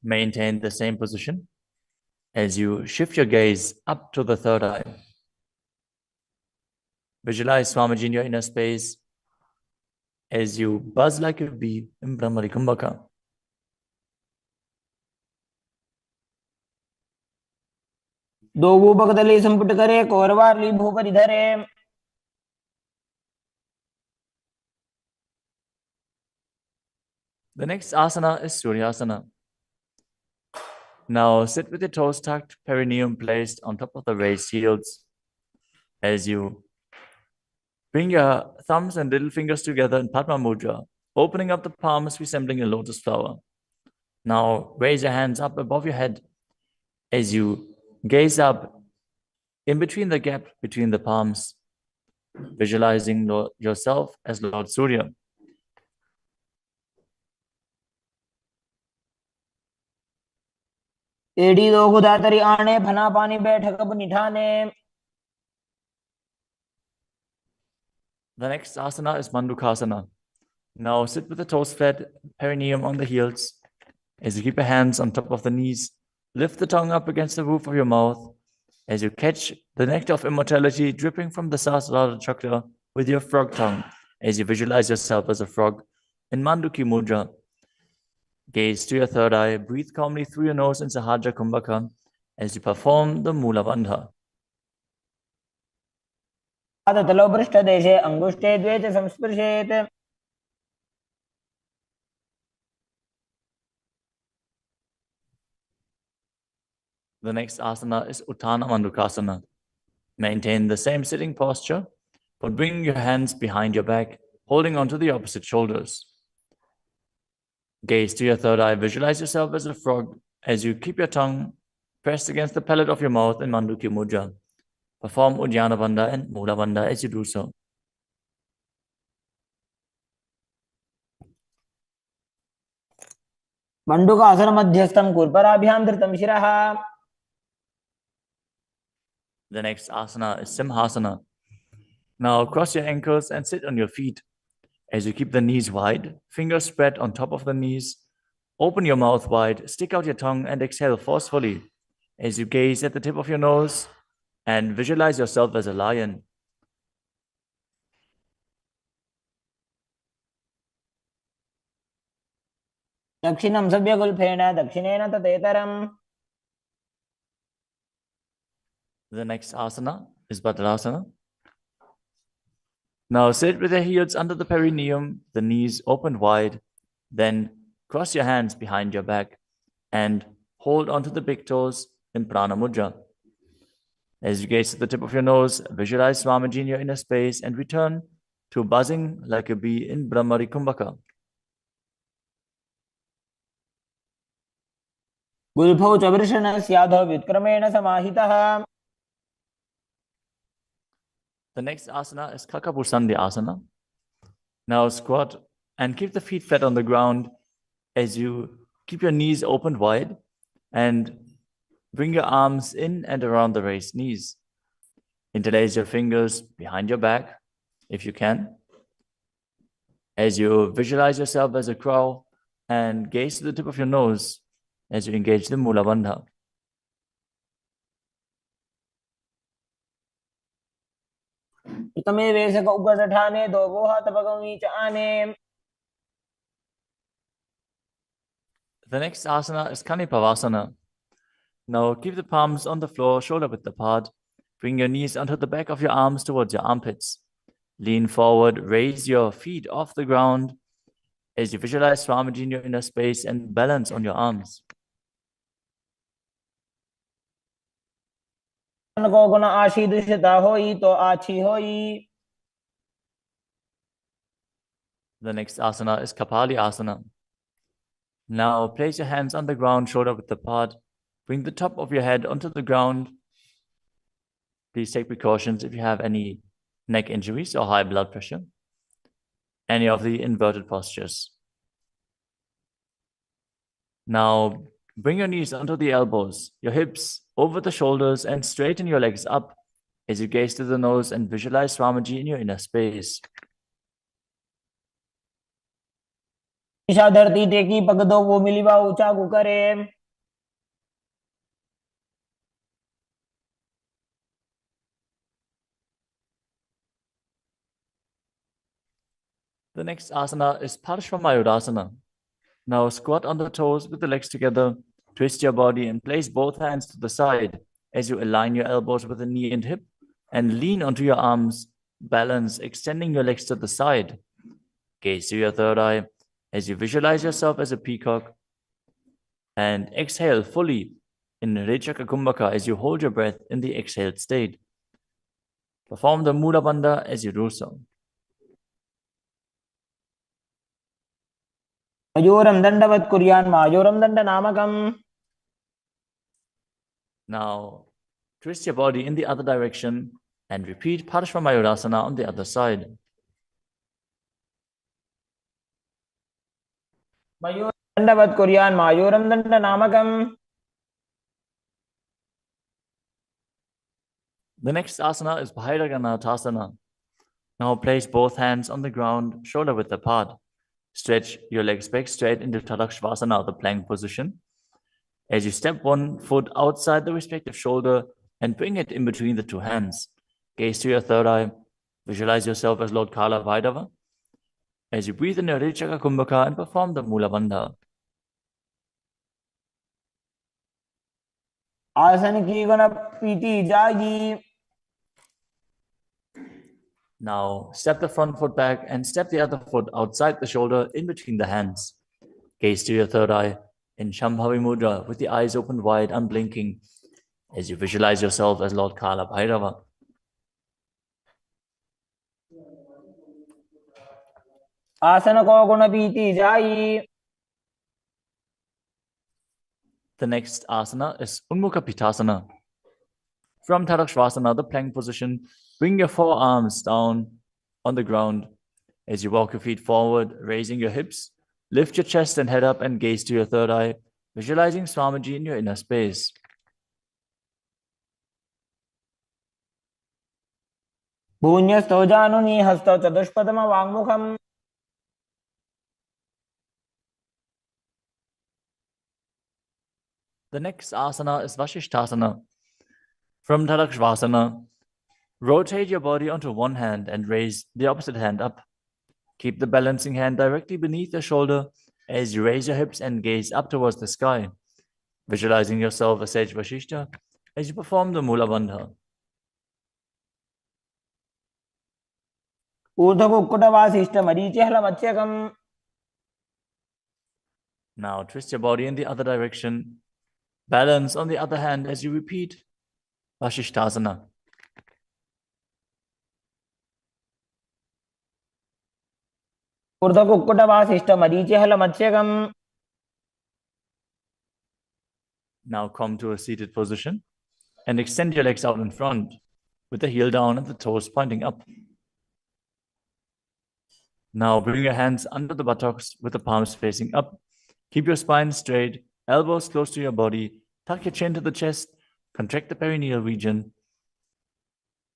Maintain the same position as you shift your gaze up to the third eye. Visualize Swamiji in your inner space as you buzz like a bee in Brahmari Kumbhaka. दो भूपगदली संपुट करे कोरवारली भूपरि धरे. The next asana is Suryasana. Now sit with your toes tucked, perineum placed on top of the raised heels. As you bring your thumbs and little fingers together in Padma Mudra, opening up the palms resembling a lotus flower. Now raise your hands up above your head as you gaze up in between the gap between the palms, visualizing yourself as Lord Surya. एड़ी दो गुदातरी आने फना पानी बैठक अब निठाने. The next asana is Mandukasana. Now sit with the toes flat, perineum on the heels. As you keep your hands on top of the knees, lift the tongue up against the roof of your mouth. As you catch the nectar of immortality dripping from the Sahasrara chakra with your frog tongue. As you visualize yourself as a frog in Manduki Mudra. Gaze to your third eye, breathe calmly through your nose in Sahaja Kumbhaka as you perform the Mula Bandha. तलो पृष्ठ देशे अंगुष्ठे द्वे च संस्पृशेत. The next asana is Uttana Mandukasana. Maintain the same sitting posture, but bring your hands behind your back, holding onto the opposite shoulders. Gaze to your third eye, visualize yourself as a frog as you keep your tongue pressed against the palate of your mouth in Manduki Mudra. Perform Uddiyana Bandha and Mula Bandha as you do so. मंडूकासन मध्यस्थं कुर्पराभ्यां धृतं शिरः. The next asana is Simhasana. Now cross your ankles and sit on your feet. As you keep the knees wide, fingers spread on top of the knees, open your mouth wide, stick out your tongue and exhale forcefully as you gaze at the tip of your nose and visualize yourself as a lion. दक्षिणं सव्यगुल्फेन दक्षिणेन ततेतरम्. The next asana is Bhadrasana. Now sit with your heels under the perineum, the knees open wide. Then cross your hands behind your back and hold onto the big toes in Prana Mudra. As you gaze at the tip of your nose, visualize Swamiji in your inner space and return to buzzing like a bee in Brahmari Kumbhaka. गुल्फौ च वृषणस्याधो व्युत्क्रमेण समाहितः. The next asana is Kakapusandi asana. Now squat and keep the feet flat on the ground as you keep your knees open wide and bring your arms in and around the raised knees. Interlace your fingers behind your back if you can. As you visualize yourself as a crow and gaze to the tip of your nose as you engage the Mula Bandha. प्रथमे वेशक उग्रठाने दो वो हाथ भगवनी च आने. The next asana is Kanipavasana. Now keep the palms on the floor, shoulder width apart. Bring your knees onto the back of your arms towards your armpits. Lean forward, raise your feet off the ground as you visualize Swamiji in your inner space and balance on your arms. को गुण आशी दुष्टता होई तो आछी होई. The next asana is Kapali asana. Now place your hands on the ground, shoulder width apart. Bring the top of your head onto the ground. Please take precautions if you have any neck injuries or high blood pressure. Any of the inverted postures. Now bring your knees onto the elbows, your hips over the shoulders, and straighten your legs up as you gaze to the nose and visualize Swamiji in your inner space. Isha धरती टेकी पग दो वो मिलीवा ऊंचा करे. The next asana is Parshvamayurasana. Now squat on the toes with the legs together, twist your body and place both hands to the side as you align your elbows with the knee and hip and lean onto your arms, balance, extending your legs to the side. Gaze to your third eye as you visualize yourself as a peacock and exhale fully in Rechaka Kumbhaka as you hold your breath in the exhaled state. Perform the Mula Bandha as you do so. मयूरं दंडवत् कुर्यान् मायूरं दंड नामकम्. Now twist your body in the other direction and repeat Parshvamayurasana on the other side. मयूरं दंडवत् कुर्यान् मायूरं दंड नामकम्. The next asana is Bhairaganathasana. Now place both hands on the ground, shoulder width apart. Stretch your legs back straight into Tadakshvasana, the plank position. As you step one foot outside the respective shoulder and bring it in between the two hands. Gaze to your third eye. Visualize yourself as Lord Kala Vaidava. As you breathe in your Rechaka Kumbhaka and perform the Mula Bandha. आसन की गुण पीती जागी. Now step the front foot back and step the other foot outside the shoulder in between the hands. Gaze to your third eye in Shambhavi Mudra with the eyes open wide, unblinking, as you visualize yourself as Lord Kala Bhairava. आसन को गुण पीती जाई. The next asana is Unmukha Pitasana. From Tadakshvasana, the plank position, bring your forearms down on the ground as you walk your feet forward, raising your hips. Lift your chest and head up and gaze to your third eye, visualizing Swamiji in your inner space. भून्यस्थो जानुनी हस्तौ चतुष्पदम वाङ्मुखम्. The next asana is Vashishthasana. From Tadakshvasana, rotate your body onto one hand and raise the opposite hand up. Keep the balancing hand directly beneath your shoulder As you raise your hips and gaze up towards the sky, visualizing yourself as Sage Vashishta as you perform the Mula Bandha. ऊर्ध्वकुक्कुटवासिष्ठमरीचिहलमत्स्यकम्. Now twist your body in the other direction. Balance on the other hand as you repeat Vashishtasana. ऊर्ध्वकुक्कुटवासिष्ठमरीचिहलमत्स्यकम्. Now come to a seated position and extend your legs out in front with the heel down and the toes pointing up. Now bring your hands under the buttocks with the palms facing up. Keep your spine straight, elbows close to your body. Tuck your chin to the chest. Contract the perineal region.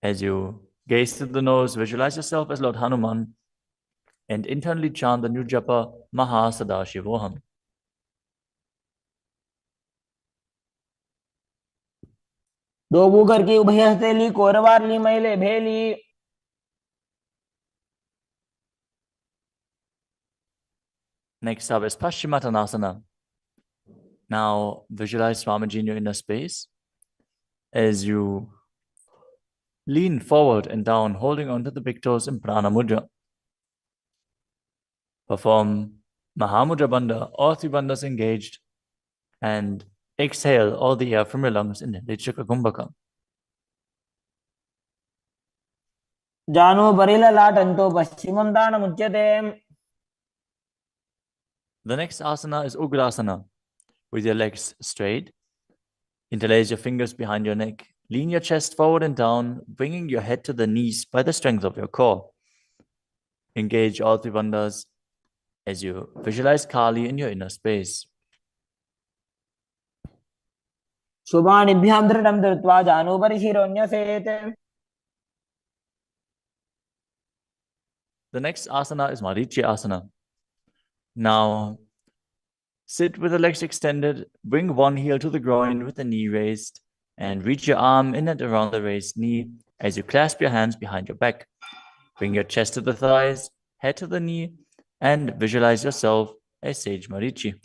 As you gaze to the nose, visualize yourself as Lord Hanuman and internally chant the new japa Mahasadaशिवोहम. दो Booker की उभय हथेली कोरवार ली मैले भेली. Next up is Paschimottanasana. Now visualize Swamiji in your inner space as you lean forward and down, holding onto the big toes in Prana Mudra. Perform Mahamudra Bandha, all three bandhas engaged, and exhale all the air from your lungs in Lichaka Kumbhaka. जानो Burrill लाटंतो पश्चिमं दानमुच्यते. The next asana is Ugrasana. With your legs straight, interlace your fingers behind your neck. Lean your chest forward and down, bringing your head to the knees by the strength of your core. Engage all three bandhas as you visualize Kali in your inner space. शुभानिभ्यां दृढं धृत्वा जानुभरि शिरोन्यसेत्. The next asana is Marichi Asana. Now, sit with the legs extended, bring one heel to the groin with the knee raised, and reach your arm in and around the raised knee as you clasp your hands behind your back. Bring your chest to the thighs, head to the knee, and visualize yourself as Sage Marichi.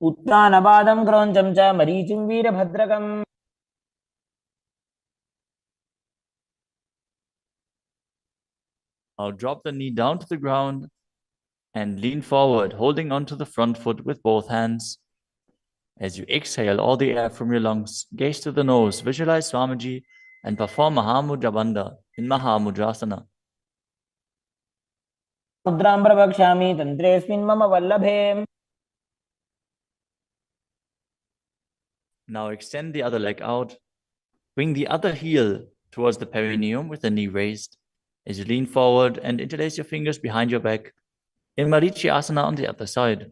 उत्तानपादं क्रौञ्चं च मरीचिं वीरभद्रकम्. Now drop the knee down to the ground and lean forward, holding onto the front foot with both hands. As you exhale all the air from your lungs, gaze to the nose, visualize Swamiji, and perform Mahamudra Bandha in Mahamudrasana. मुद्रां प्रवक्ष्यामि तन्त्रेऽस्मिन् मम वल्लभे. Now extend the other leg out. Bring the other heel towards the perineum with the knee raised. As you lean forward and interlace your fingers behind your back in Marichi Asana on the other side.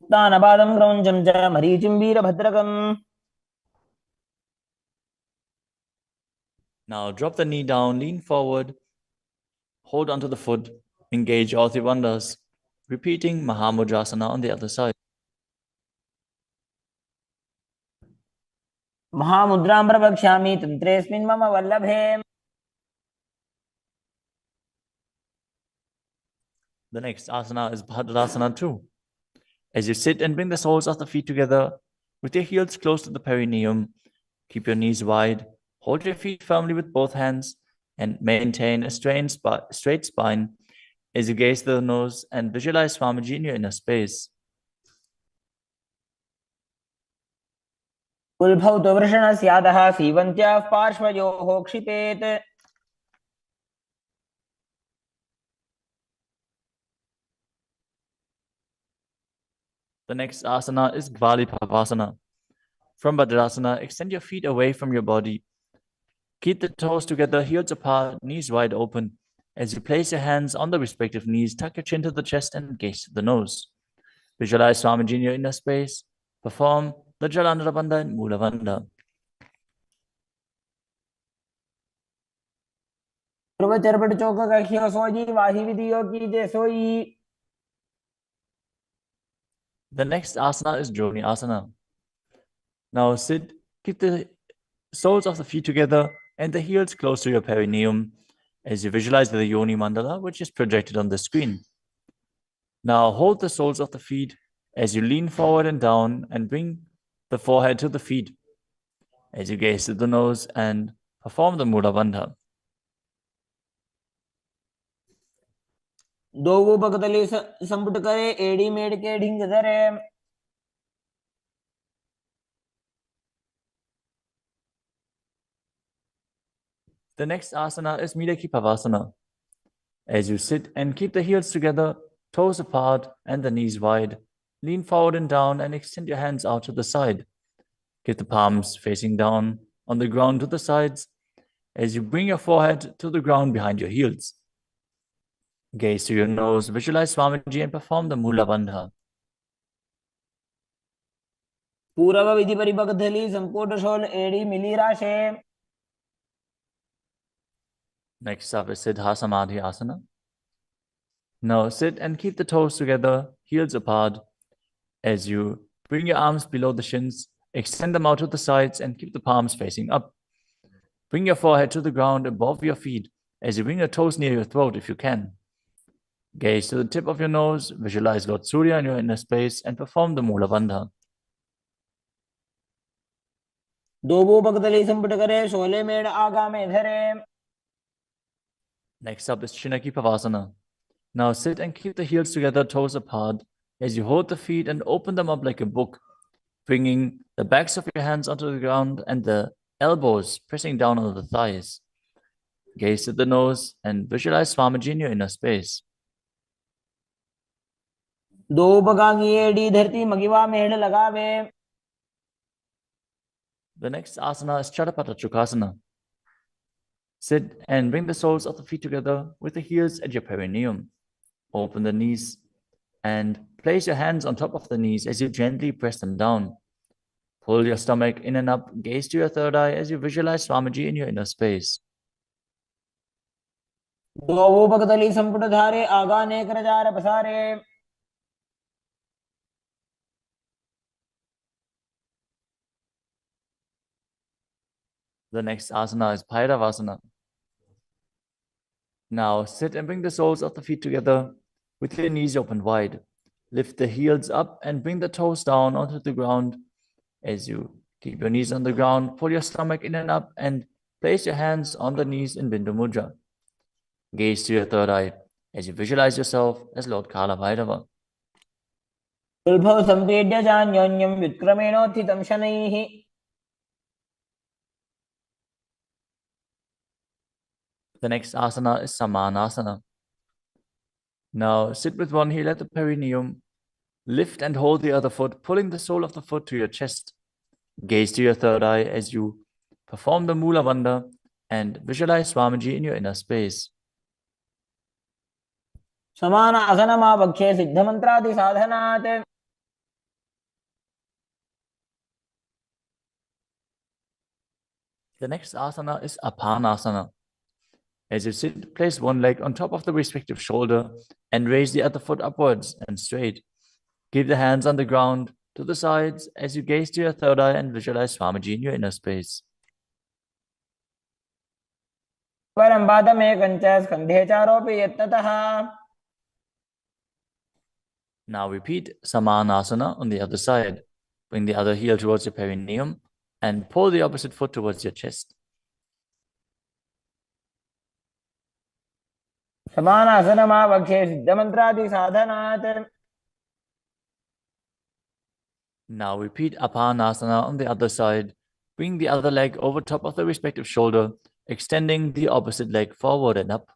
उत्तानपादं क्रौञ्चं च मरीचिं वीरभद्रकम्. Now drop the knee down, lean forward, hold onto the foot, engage all three bandhas, repeating Mahamudrasana on the other side. महामुद्रां प्रवक्ष्यामि तन्त्रेऽस्मिन् मम वल्लभे. The next asana is Bhadrasana 2. As you sit and bring the soles of the feet together with your heels close to the perineum, keep your knees wide, hold your feet firmly with both hands, and maintain a straight spine as you gaze to the nose and visualize Swamiji in your inner space. कुलभौ तु वृषणस्यादः सीवन्त्याः पार्श्वयोः क्षिपेत्. The next asana is Gvalipavasana. From Bhadrasana, extend your feet away from your body. Keep the toes together, heels apart, knees wide open. As you place your hands on the respective knees, tuck your chin to the chest and gaze to the nose. Visualize Swamiji in your inner space. Perform the Jalandhara Bandha and Mula Bandha. पूर्वचरपट चौक कखियो सोजी वाही विधियो की जे सोई. The next asana is Joni Asana. Now sit, keep the soles of the feet together, and the heels close to your perineum as you visualize the yoni mandala, which is projected on the screen. Now hold the soles of the feet as you lean forward and down and bring the forehead to the feet as you gaze to the nose and perform the Mula Bandha. दोवो पकतली संपुट करे एड़ी मेड़ के ढिंग धरे. The next asana is Midaki Pavasana. As you sit and keep the heels together, toes apart and the knees wide, lean forward and down and extend your hands out to the side. Keep the palms facing down on the ground to the sides as you bring your forehead to the ground behind your heels. Gaze to your nose, visualize Swamiji and perform the Mula Bandha. पूर्व विधि परिपकथली संपुट शोल एड़ी मिली राशे. Next up is Siddha Samadhi Asana. Now sit and keep the toes together, heels apart, as you bring your arms below the shins, extend them out to the sides and keep the palms facing up. Bring your forehead to the ground above your feet as you bring your toes near your throat if you can. Gaze to the tip of your nose, visualize Lord Surya in your inner space and perform the Mula Bandha. दोवो पकतली संपुट करे शोले मेड़ आगा में धरे. Next up is Chinaki Pavasana. Now sit and keep the heels together, toes apart, as you hold the feet and open them up like a book, bringing the backs of your hands onto the ground and the elbows pressing down on the thighs. Gaze at the nose and visualize Swamiji in your inner space. दो पकांगी एड़ी धरती मगिवा मेड़ लगावे. The next asana is Chadapata Chukasana. Sit and bring the soles of the feet together with the heels at your perineum. Open the knees and place your hands on top of the knees as you gently press them down. Pull your stomach in and up, gaze to your third eye as you visualize Swamiji in your inner space. दोवो पकतली संपुट धारे आगा ने कर jar पसारे. The next asana is Bhairavasana. Now sit and bring the soles of the feet together with your knees open wide. Lift the heels up and bring the toes down onto the ground as you keep your knees on the ground. Pull your stomach in and up and place your hands on the knees in Bindu Mudra. Gaze to your third eye as you visualize yourself as Lord Kala Bhairava. उल्भव संपेड्य जान्योन्यं व्युत्क्रमेणोत्थितं शनैः. The next asana is Samanasana. Now sit with one heel at the perineum. Lift and hold the other foot, pulling the sole of the foot to your chest. Gaze to your third eye as you perform the Mula Bandha and visualize Swamiji in your inner space. समान आसनमावक्षे सिद्धमन्त्रादि साधनात्. The next asana is Apanasana. As you sit, place one leg on top of the respective shoulder and raise the other foot upwards and straight. Keep the hands on the ground to the sides as you gaze to your third eye and visualize Swamiji in your inner space. परं पादमेकं च स्कन्धे चारोपि यत्नतः. Now repeat Samanasana on the other side. Bring the other heel towards your perineum and pull the opposite foot towards your chest. समान आसनमावक्षे सिद्धमन्त्रादि साधनात्. Now repeat Apanasana on the other side. Bring the other leg over top of the respective shoulder, extending the opposite leg forward and up.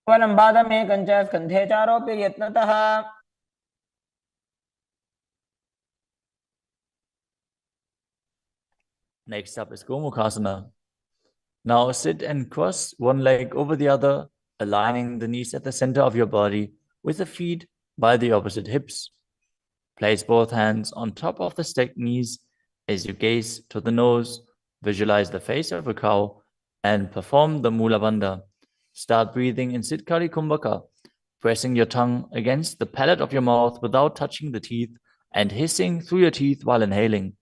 परं पादमेकं च स्कन्धे चारोपि यत्नतः. Next up is Gomukhasana. Now sit and cross one leg over the other, aligning the knees at the center of your body with the feet by the opposite hips. Place both hands on top of the stacked knees as you gaze to the nose, visualize the face of a cow, and perform the Mula Bandha. Start breathing in Siddhkari Kumbhaka, pressing your tongue against the palate of your mouth without touching the teeth and hissing through your teeth while inhaling.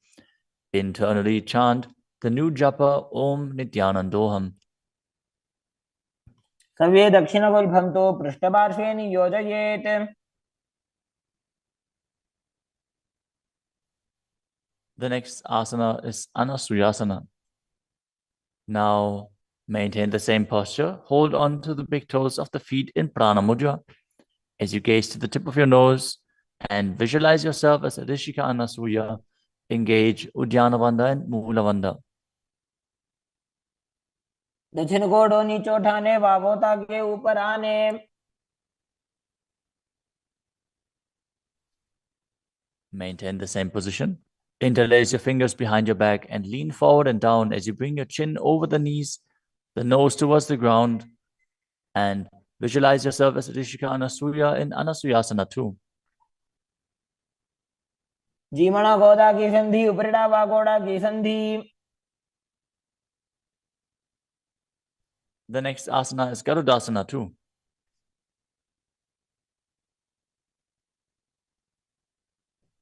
Internally chant the new japa Om Nityanandoham. सर्वे दक्षिणगुल्फं तु पृष्ठपार्श्वे नियोजयेत्. The next asana is Anasuyasana. Now maintain the same posture. Hold on to the big toes of the feet in Prana Mudra as you gaze to the tip of your nose and visualize yourself as Rishika Anasuya. Engage Uddiyana Bandha and Mula Bandha. दक्षिण कोडो नीचे उठाने वावोता के ऊपर आने. Maintain the same position. Interlace your fingers behind your back and lean forward and down as you bring your chin over the knees, the nose towards the ground, and visualize yourself as Rishika Anasuya in Anasuyasana too. जीमणा गोदा की संधि उपरिड़ा वागोड़ा की संधि. The next asana is Garudasana too.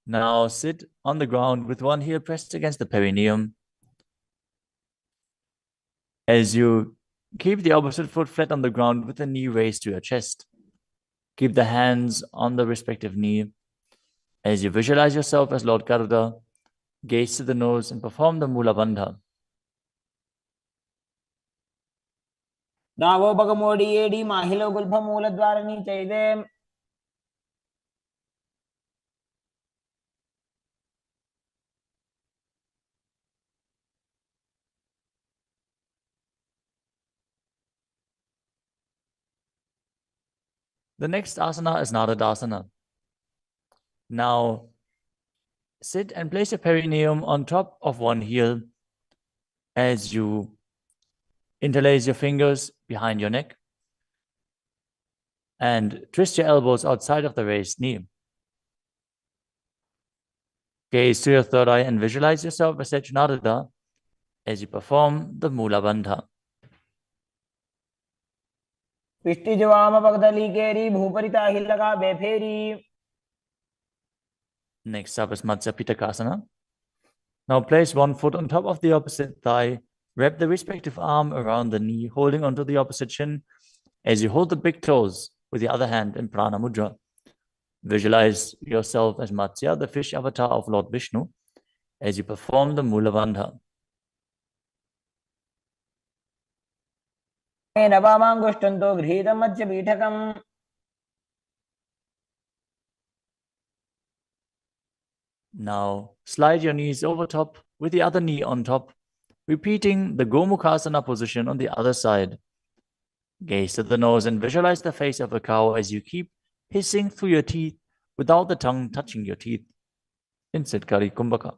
Now sit on the ground with one heel pressed against the perineum. As you keep the opposite foot flat on the ground with the knee raised to your chest. Keep the hands on the respective knee. As you visualize yourself as Lord Garuda, gaze to the nose and perform the Mula Bandha. दावो बगमोडी AD माहिलो Gulf मूलद्वार नीचे. The next asana is Nadadasana. Now, sit and place your perineum on top of one heel as you interlace your fingers behind your neck and twist your elbows outside of the raised knee. Gaze to your third eye and visualize yourself as Secunadada as you perform the Mula Bandha. पिष्टि जवाम पगदली carry भूपरिता हिलगा बेफेरी. Next up is Matsya Pitakasana. Now place one foot on top of the opposite thigh. Wrap the respective arm around the knee, holding onto the opposite shin as you hold the big toes with the other hand in Prana Mudra. Visualize yourself as Matsya, the fish avatar of Lord Vishnu, as you perform the Mula Bandha. नवामांगुष्टंतो गृहीतं Matsya पीठकम्. Now slide your knees over top with the other knee on top, repeating the Gomukhasana position on the other side. Gaze to the nose and visualize the face of a cow as you keep hissing through your teeth without the tongue touching your teeth. In Siddhkari Kumbhaka.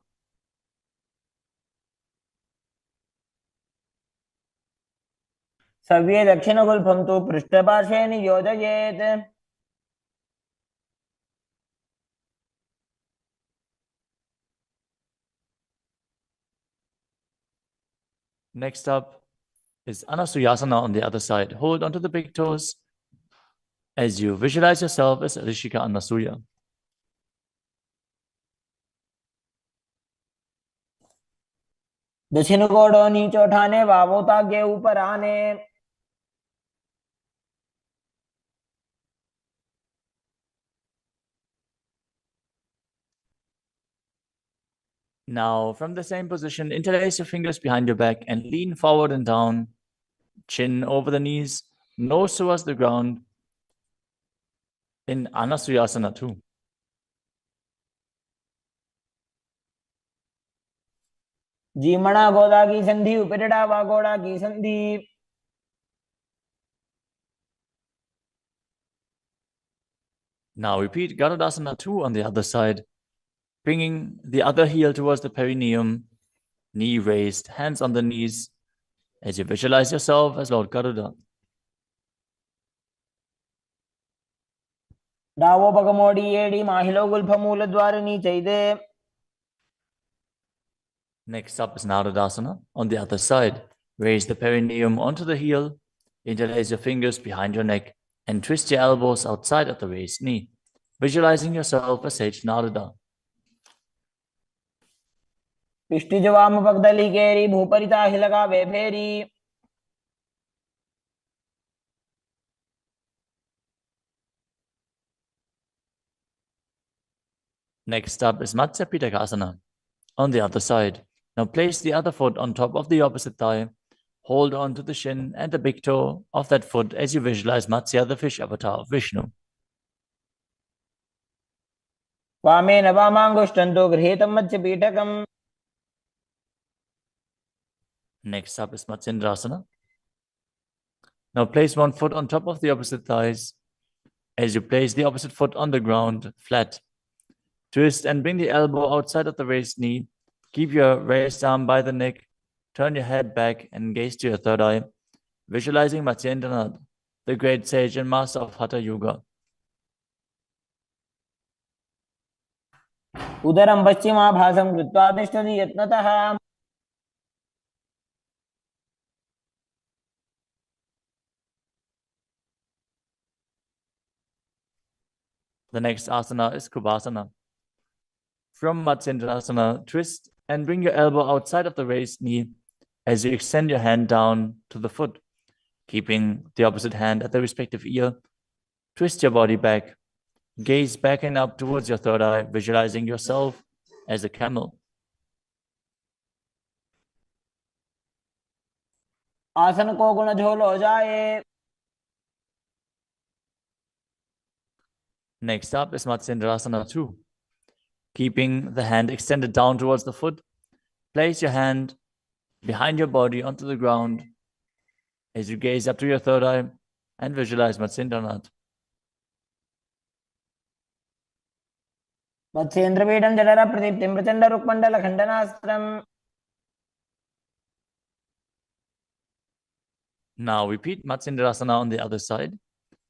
सर्वे दक्षिणगुल्फं तु पृष्ठपार्श्वे नियोजयेत्. Next up is Anasuyasana on the other side. Hold onto the big toes as you visualize yourself as Rishika Anasuya. दक्षिण कोडो नीचे उठाने वावोता के ऊपर आने. Now, from the same position, interlace your fingers behind your back and lean forward and down, chin over the knees, nose towards the ground, in Anasuyasana too. जीमणा गोदा की संधि उपरिड़ा वागोड़ा की संधि. Now repeat Garudasana 2 on the other side, bringing the other heel towards the perineum, knee raised, hands on the knees, as you visualize yourself as Lord Garuda. दावो बगमोडी AD माहिलो Gulf मूलद्वार नीचे. Next up is Narudasana on the other side. Raise the perineum onto the heel, interlace your fingers behind your neck, and twist your elbows outside of the raised knee, visualizing yourself as Sage Narada. पिष्टिज वाम पगदली केरी भूपरिता हिलगा वे फेरी। Next up is Matsya Pitakasana on the other side. Now place the other foot on top of the opposite thigh. Hold on to the shin and the big toe of that foot as you visualize Matsya, the fish avatar of Vishnu. वामेन वामाङ्गुष्ठन्तु गृहीतं मत्स्यपीठकम्। Next up is Matsendrasana. Now place one foot on top of the opposite thighs as you place the opposite foot on the ground, flat. Twist and bring the elbow outside of the raised knee. Keep your raised arm by the neck. Turn your head back and gaze to your third eye, visualizing Matsyendranath, the great sage and master of Hatha Yoga. उदरं पश्चिमाभासं कृत्वा तिष्ठति यत्नतः। The next asana is Kubhasana. From Matsyendrasana, twist and bring your elbow outside of the raised knee as you extend your hand down to the foot, keeping the opposite hand at the respective ear. Twist your body back. Gaze back and up towards your third eye, visualizing yourself as a camel. आसन को गुण झोल हो जाए। Next up is Matsyendrasana 2. Keeping the hand extended down towards the foot, place your hand behind your body onto the ground as you gaze up to your third eye and visualize Matsyendranath. मत्स्येन्द्रपीठं जठर प्रदीप्तिं Prachanda रुक्मण्डल खण्डनास्त्रम्। Now repeat Matsyendrasana on the other side.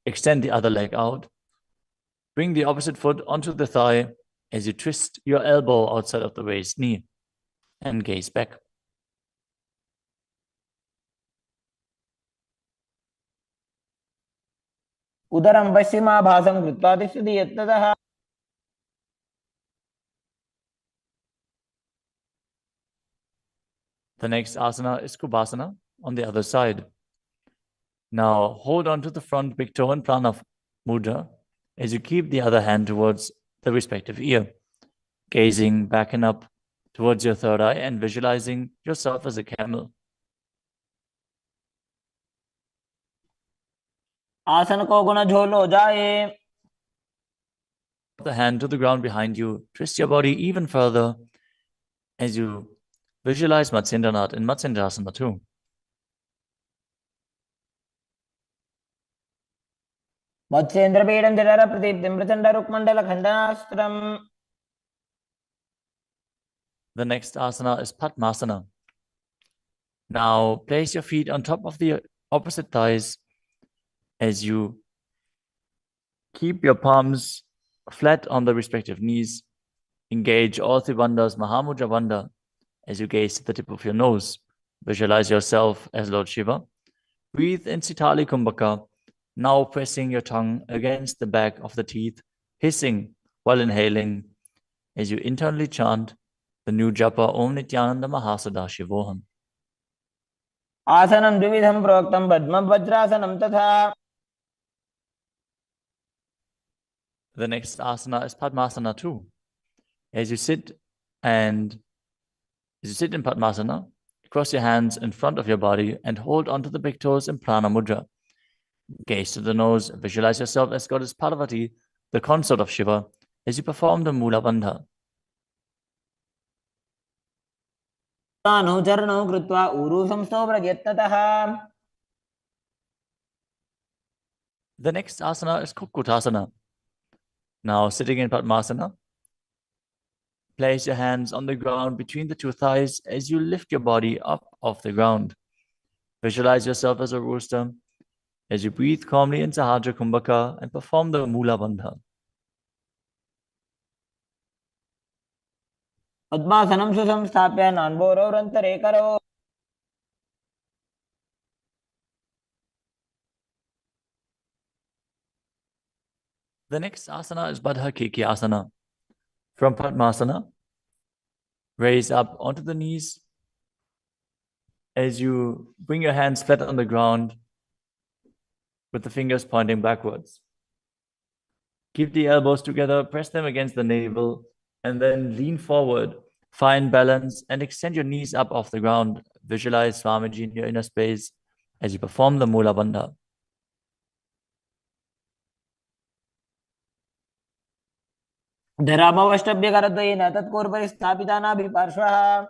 Extend the other leg out. Bring the opposite foot onto the thigh as you twist your elbow outside of the raised knee and gaze back. उदरं पश्चिमाभासं कृत्वा तिष्ठति यत्नतः। The next asana is Kubhasana on the other side. Now hold on to the front big toe and prana mudra as you keep the other hand towards the respective ear, gazing back and up towards your third eye and visualizing yourself as a camel. आसन को गुण झोल हो जाए। The hand to the ground behind you. Twist your body even further as you visualize Matsyendranath in Matsyendrasana 2. मत्स्येन्द्रपीठं जठर प्रदीप्तिं Prachanda रुक्मण्डल खण्डनास्त्रम्। The next asana is Padmasana. Now place your feet on top of the opposite thighs as you keep your palms flat on the respective knees. Engage all three bandhas, Mahamudra Bandha, as you gaze to the tip of your nose. Visualize yourself as Lord Shiva. Breathe in Sitali Kumbhaka, now pressing your tongue against the back of the teeth, hissing while inhaling as you internally chant the new japa Om Nityananda Mahasadaशिवोहम. आसनं द्विविधं प्रोक्तं पद्मं वज्रासनं तथा। The next asana is Padmasana 2. As you sit in Padmasana, cross your hands in front of your body and hold onto the big toes in Prana Mudra. Gaze to the nose, visualize yourself as Goddess Parvati, the consort of Shiva, as you perform the Mula Bandha. चरणौ कृत्वा ऊरू संस्थो प्रयत्नतः। The next asana is Kukutasana. Now sitting in Padmasana, place your hands on the ground between the two thighs as you lift your body up off the ground. Visualize yourself as a rooster as you breathe calmly in Sahajra Kumbhaka and perform the Mula Bandha. पद्मासनं सुसंस्थाप्य नान्बोरोरन्तरे करो। The next asana is Baddha Keki Asana. From Padmasana, Raise up onto the knees as you bring your hands flat on the ground with the fingers pointing backwards. Keep the elbows together, press them against the navel, and then lean forward. Find balance and extend your knees up off the ground. Visualize Swamiji in your inner space as you perform the Mula Bandha. धरामवष्टभ्यकरद्वयेन तत्कोर्परि स्थापितानाभिपार्श्वः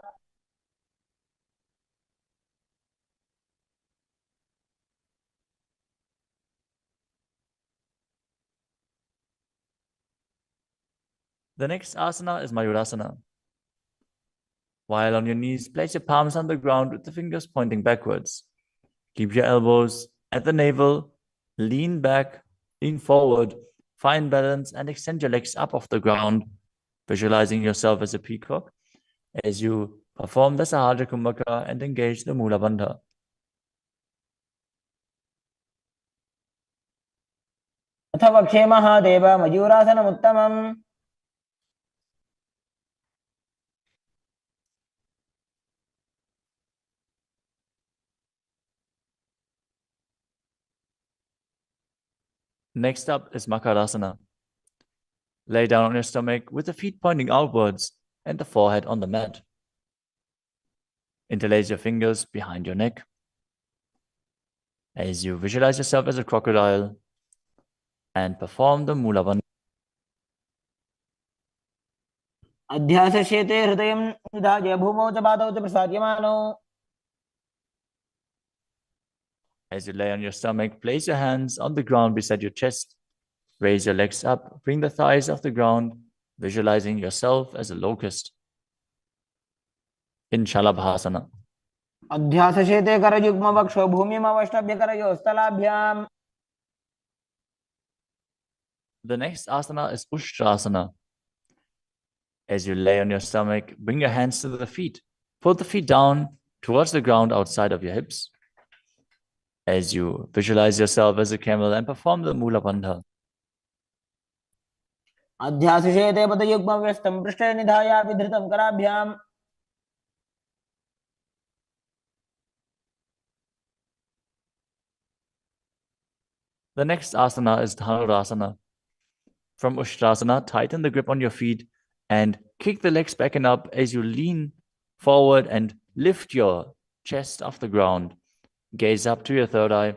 The next asana is Mayurasana. While on your knees, place your palms on the ground with the fingers pointing backwards. Keep your elbows at the navel, lean back, lean forward, find balance, and extend your legs up off the ground, visualizing yourself as a peacock as you perform the Sahaja Kumbhaka and engage the Mula Bandha. अथ वक्षेमः देव मयूरासनमुत्तमम्. Next up is Makarasana. Lay down on your stomach with the feet pointing outwards and the forehead on the mat. Interlace your fingers behind your neck as you visualize yourself as a crocodile and perform the Mula Bandha. अध्यासशेते हृदयं निधाय भूमौ च पादौ च प्रसाद्यमानौ. As you lay on your stomach, place your hands on the ground beside your chest. Raise your legs up, bring the thighs off the ground, visualizing yourself as a locust. In Shalabhasana. अध्यासशेते करयुग्मवक्षौ भूमिमवष्टभ्यकरयोः The next asana is Ushtrasana. As you lay on your stomach, bring your hands to the feet. Pull the feet down towards the ground outside of your hips. As you visualize yourself as a camel and perform the Mula Bandha. अध्यासशेते पदयुग्मव्यस्तं पृष्ठे निधाय विधृतं कराभ्याम्. The next asana is Dhanurasana. From Ushtrasana, tighten the grip on your feet and kick the legs back and up as you lean forward and lift your chest off the ground. Gaze up to your third eye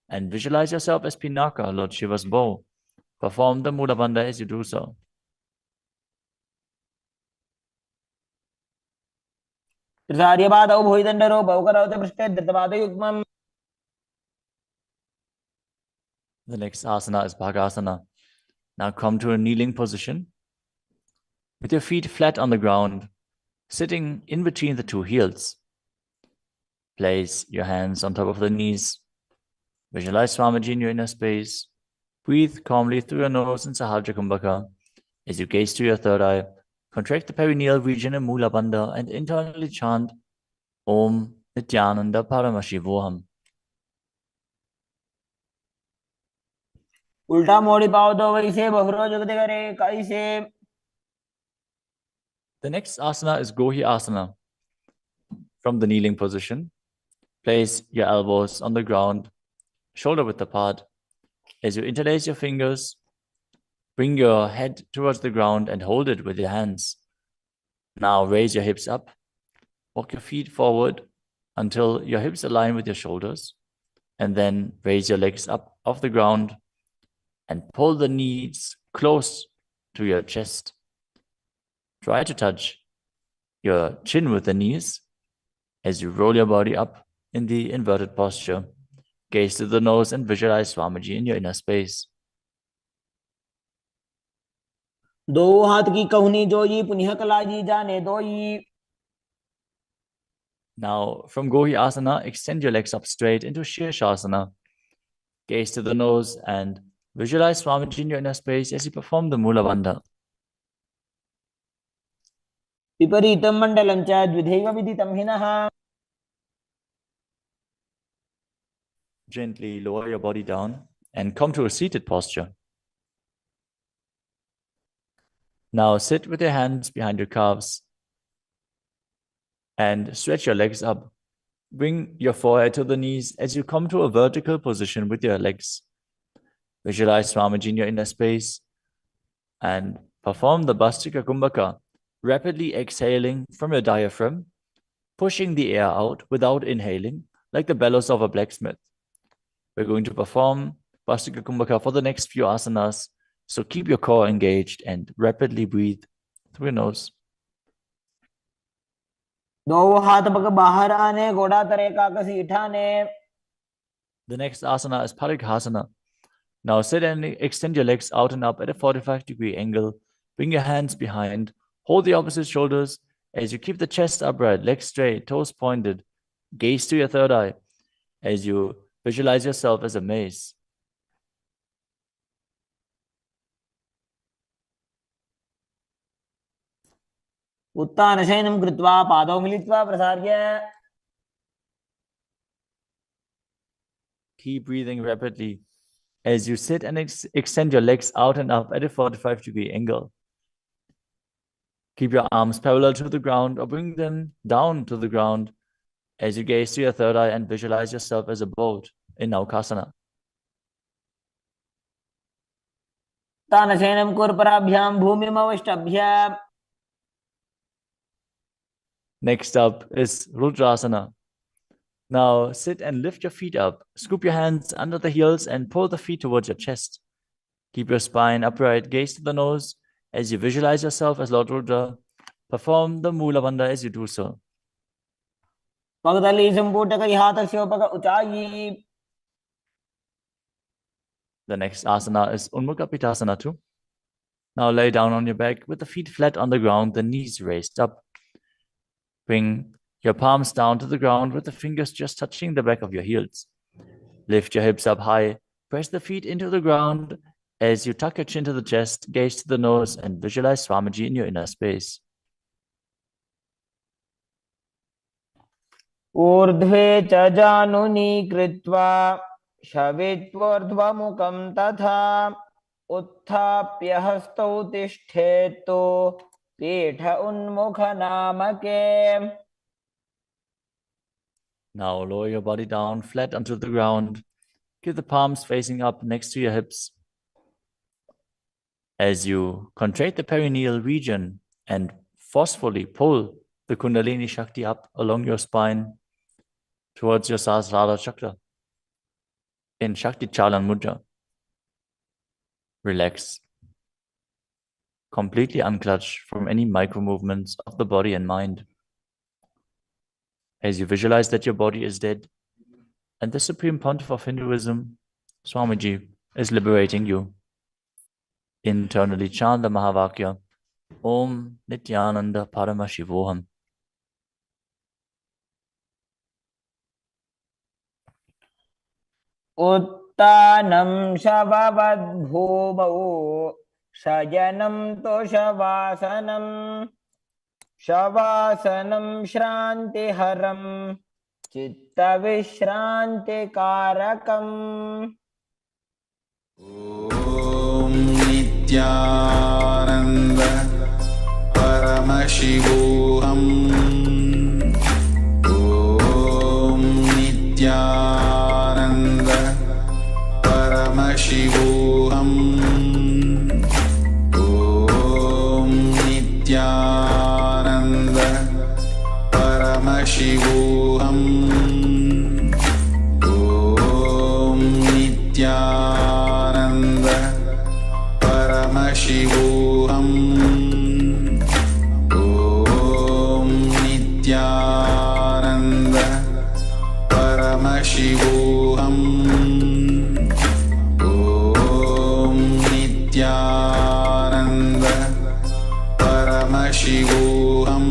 and visualize yourself as Pinaka, Lord Shiva's bow. Perform the Mula Bandha as you do so. त्रिसार्यपादौ भुविदण्डरूपौ करौ च पृष्ठे धृतपादयुग्मम्. The next asana is Bhagasana. Now come to a kneeling position with your feet flat on the ground, sitting in between the two heels. Place your hands on top of the knees. Visualize Swamiji in your inner space. Breathe calmly through your nose in Sahaja Kumbhaka. As you gaze to your third eye, contract the perineal region in Mula Bandha and internally chant Om Nityananda Paramashivoham. उल्टा मोड़ी पाओ तो वैसे बहुरो जुगते करे कैसे. The next asana is Gohi Asana. From the kneeling position, place your elbows on the ground, shoulder width apart. As you interlace your fingers, bring your head towards the ground and hold it with your hands. Now raise your hips up. Walk your feet forward until your hips align with your shoulders. And then raise your legs up off the ground and pull the knees close to your chest. Try to touch your chin with the knees as you roll your body up in the inverted posture. Gaze to the nose and visualize Swamiji in your inner space. दो हाथ की कहुनी जोई पुनिह कलाजी जाने दोई. Now, from Gohi Asana, extend your legs up straight into Shirshasana. Gaze to the nose and visualize Swamiji in your inner space as you perform the Mula Bandha. विपरीतं मण्डलं च द्विधैव विदितं हिनः. Gently lower your body down and come to a seated posture. Now sit with your hands behind your calves. and stretch your legs up. Bring your forehead to the knees as you come to a vertical position with your legs. Visualize Swamiji in your inner space and perform the Bhastika Kumbhaka, rapidly exhaling from your diaphragm, pushing the air out without inhaling, like the bellows of a blacksmith. We're going to perform Bhastika Kumbhaka for the next few asanas, so keep your core engaged and rapidly breathe through your nose. दो हाथ पग बाहर आने, घोड़ा तरे काकसी उठाने. The next asana is Parikhasana. Now sit and extend your legs out and up at a 45-degree angle. Bring your hands behind. Hold the opposite shoulders as you keep the chest upright, legs straight, toes pointed. Gaze to your third eye as you visualize yourself as a mace. उत्तानशयनं कृत्वा पादौ मिलित्वा प्रसार्य. Keep breathing rapidly as you sit and extend your legs out and up at a 45-degree angle. Keep your arms parallel to the ground or bring them down to the ground as you gaze to your third eye and visualize yourself as a boat in Naukasana. उत्तानशयनं कुर्पराभ्यां भूमिमवष्टभ्य. Next up is Rudrasana. Now sit and lift your feet up. Scoop your hands under the heels and pull the feet towards your chest. Keep your spine upright, gaze to the nose as you visualize yourself as Lord Rudra. Perform the Mula Bandha as you do so. पगदली संपुटक हाथस्य पग उचाई. The next asana is Unmukha Pitasana too. Now lay down on your back with the feet flat on the ground, the knees raised up. Bring your palms down to the ground with the fingers just touching the back of your heels. Lift your hips up high. Press the feet into the ground as you tuck your chin to the chest, gaze to the nose, and visualize Swamiji in your inner space. ऊर्ध्वे च जानुनी कृत्वा शवित्वोर्ध्वमुखं तथा उत्थाप्य हस्तौ तिष्ठेत्तु पीठ उन्मुख नामके. Now lower your body down flat onto the ground. Keep the palms facing up next to your hips. As you contract the perineal region and forcefully pull the Kundalini Shakti up along your spine towards your Sahasrara Chakra in Shakti Chalan Mudra. Relax. Completely unclutch from any micro movements of the body and mind. As you visualize that your body is dead and the Supreme Pontiff of Hinduism, Swamiji, is liberating you. Internally chant the Mahavakya, Om Nityananda Paramashivoham. उत्तानं शववद्भूमौ शयनं तोषवासनं शवासनं श्रान्तिहरं चित्तविश्रान्तिकारकम्. ॐ नित्यानन्द परमशिवोऽहम्. ॐ नित्यानन्द परमशिवोऽहम्. ॐ नित्यानन्द परमशिवोऽहम्. ॐ नित्यानन्द परमशिवोऽहम्. ॐ नित्यानन्द परमशिवोऽहम्. ॐ नित्यानन्द परमशिवोऽहम्.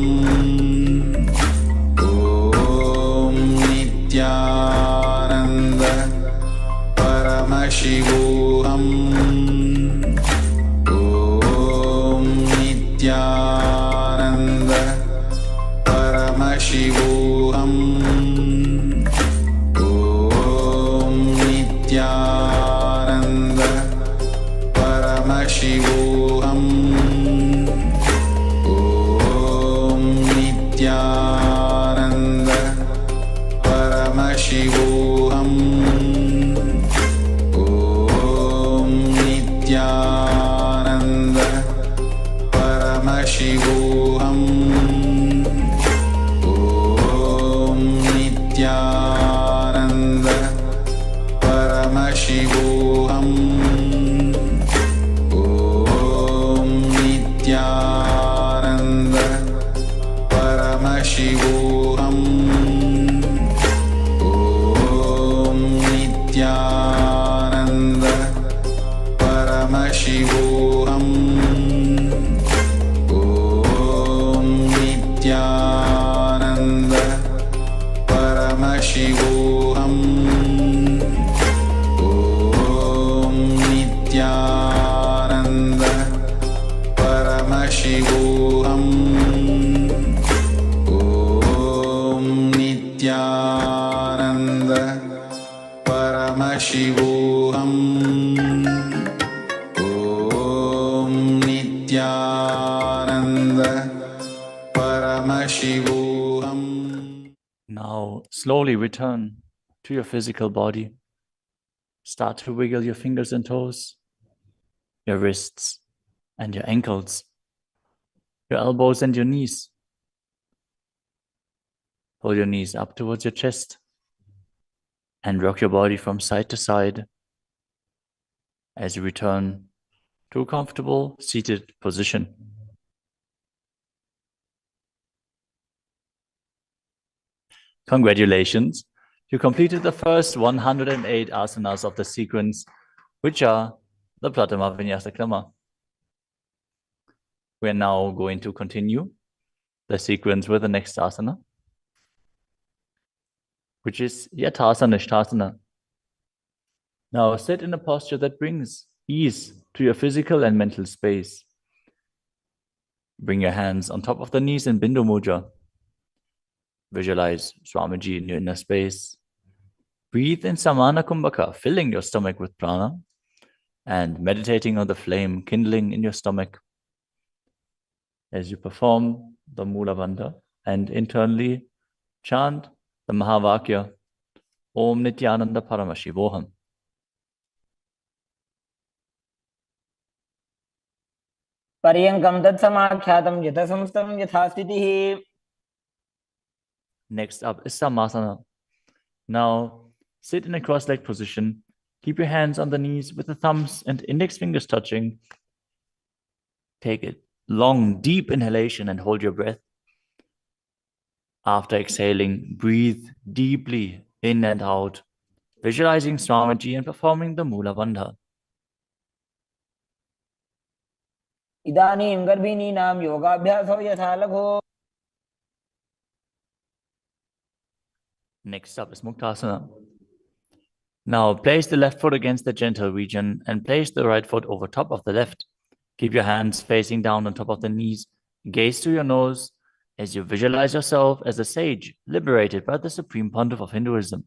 ॐ नित्यानन्द परमशिवोऽहम्. ॐ नित्यानन्द परमशिवोऽहम्. ॐ नित्यानन्द परमशिवोऽहम्. ॐ Nityanand Nityananda Paramashivoham Om Nityananda Paramashivoham Om Nityananda Paramashivoham Om Nityananda Paramashivoham Om Nityananda Paramashivoham Om Nityananda Paramashivoham Om Nityananda Paramashivoham Om Nityananda Paramashivoham. Now, slowly return to your physical body. Start to wiggle your fingers and toes, your wrists and your ankles, your elbows and your knees. Pull your knees up towards your chest and rock your body from side to side as you return to a comfortable seated position. Congratulations! You completed the first 108 asanas of the sequence, which are the Pratama Vinyasa Krama. We are now going to continue the sequence with the next asana, which is Yathasana Nishthasana. Now sit in a posture that brings ease to your physical and mental space. Bring your hands on top of the knees in Bindu Mudra. Visualize Swamiji in your inner space. Breathe in Samana Kumbhaka, filling your stomach with prana and meditating on the flame kindling in your stomach as you perform the Mula Bandha and internally chant the Mahavakya Om Nityananda Paramashivoham. पर्यङ्कं तत्समाख्यातं यथासंस्थं यथास्थितिः. Next up is Samasana. Now sit in a cross-legged position. Keep your hands on the knees with the thumbs and index fingers touching. Take a long, deep inhalation and hold your breath. After exhaling, breathe deeply in and out, visualizing Swamiji and performing the Mula Bandha. इदानीं गर्भिणीनां योगाभ्यासो यथा लघो. Next up is Muktasana. Now place the left foot against the genital region and place the right foot over top of the left. Keep your hands facing down on top of the knees. Gaze to your nose as you visualize yourself as a sage liberated by the Supreme Pontiff of Hinduism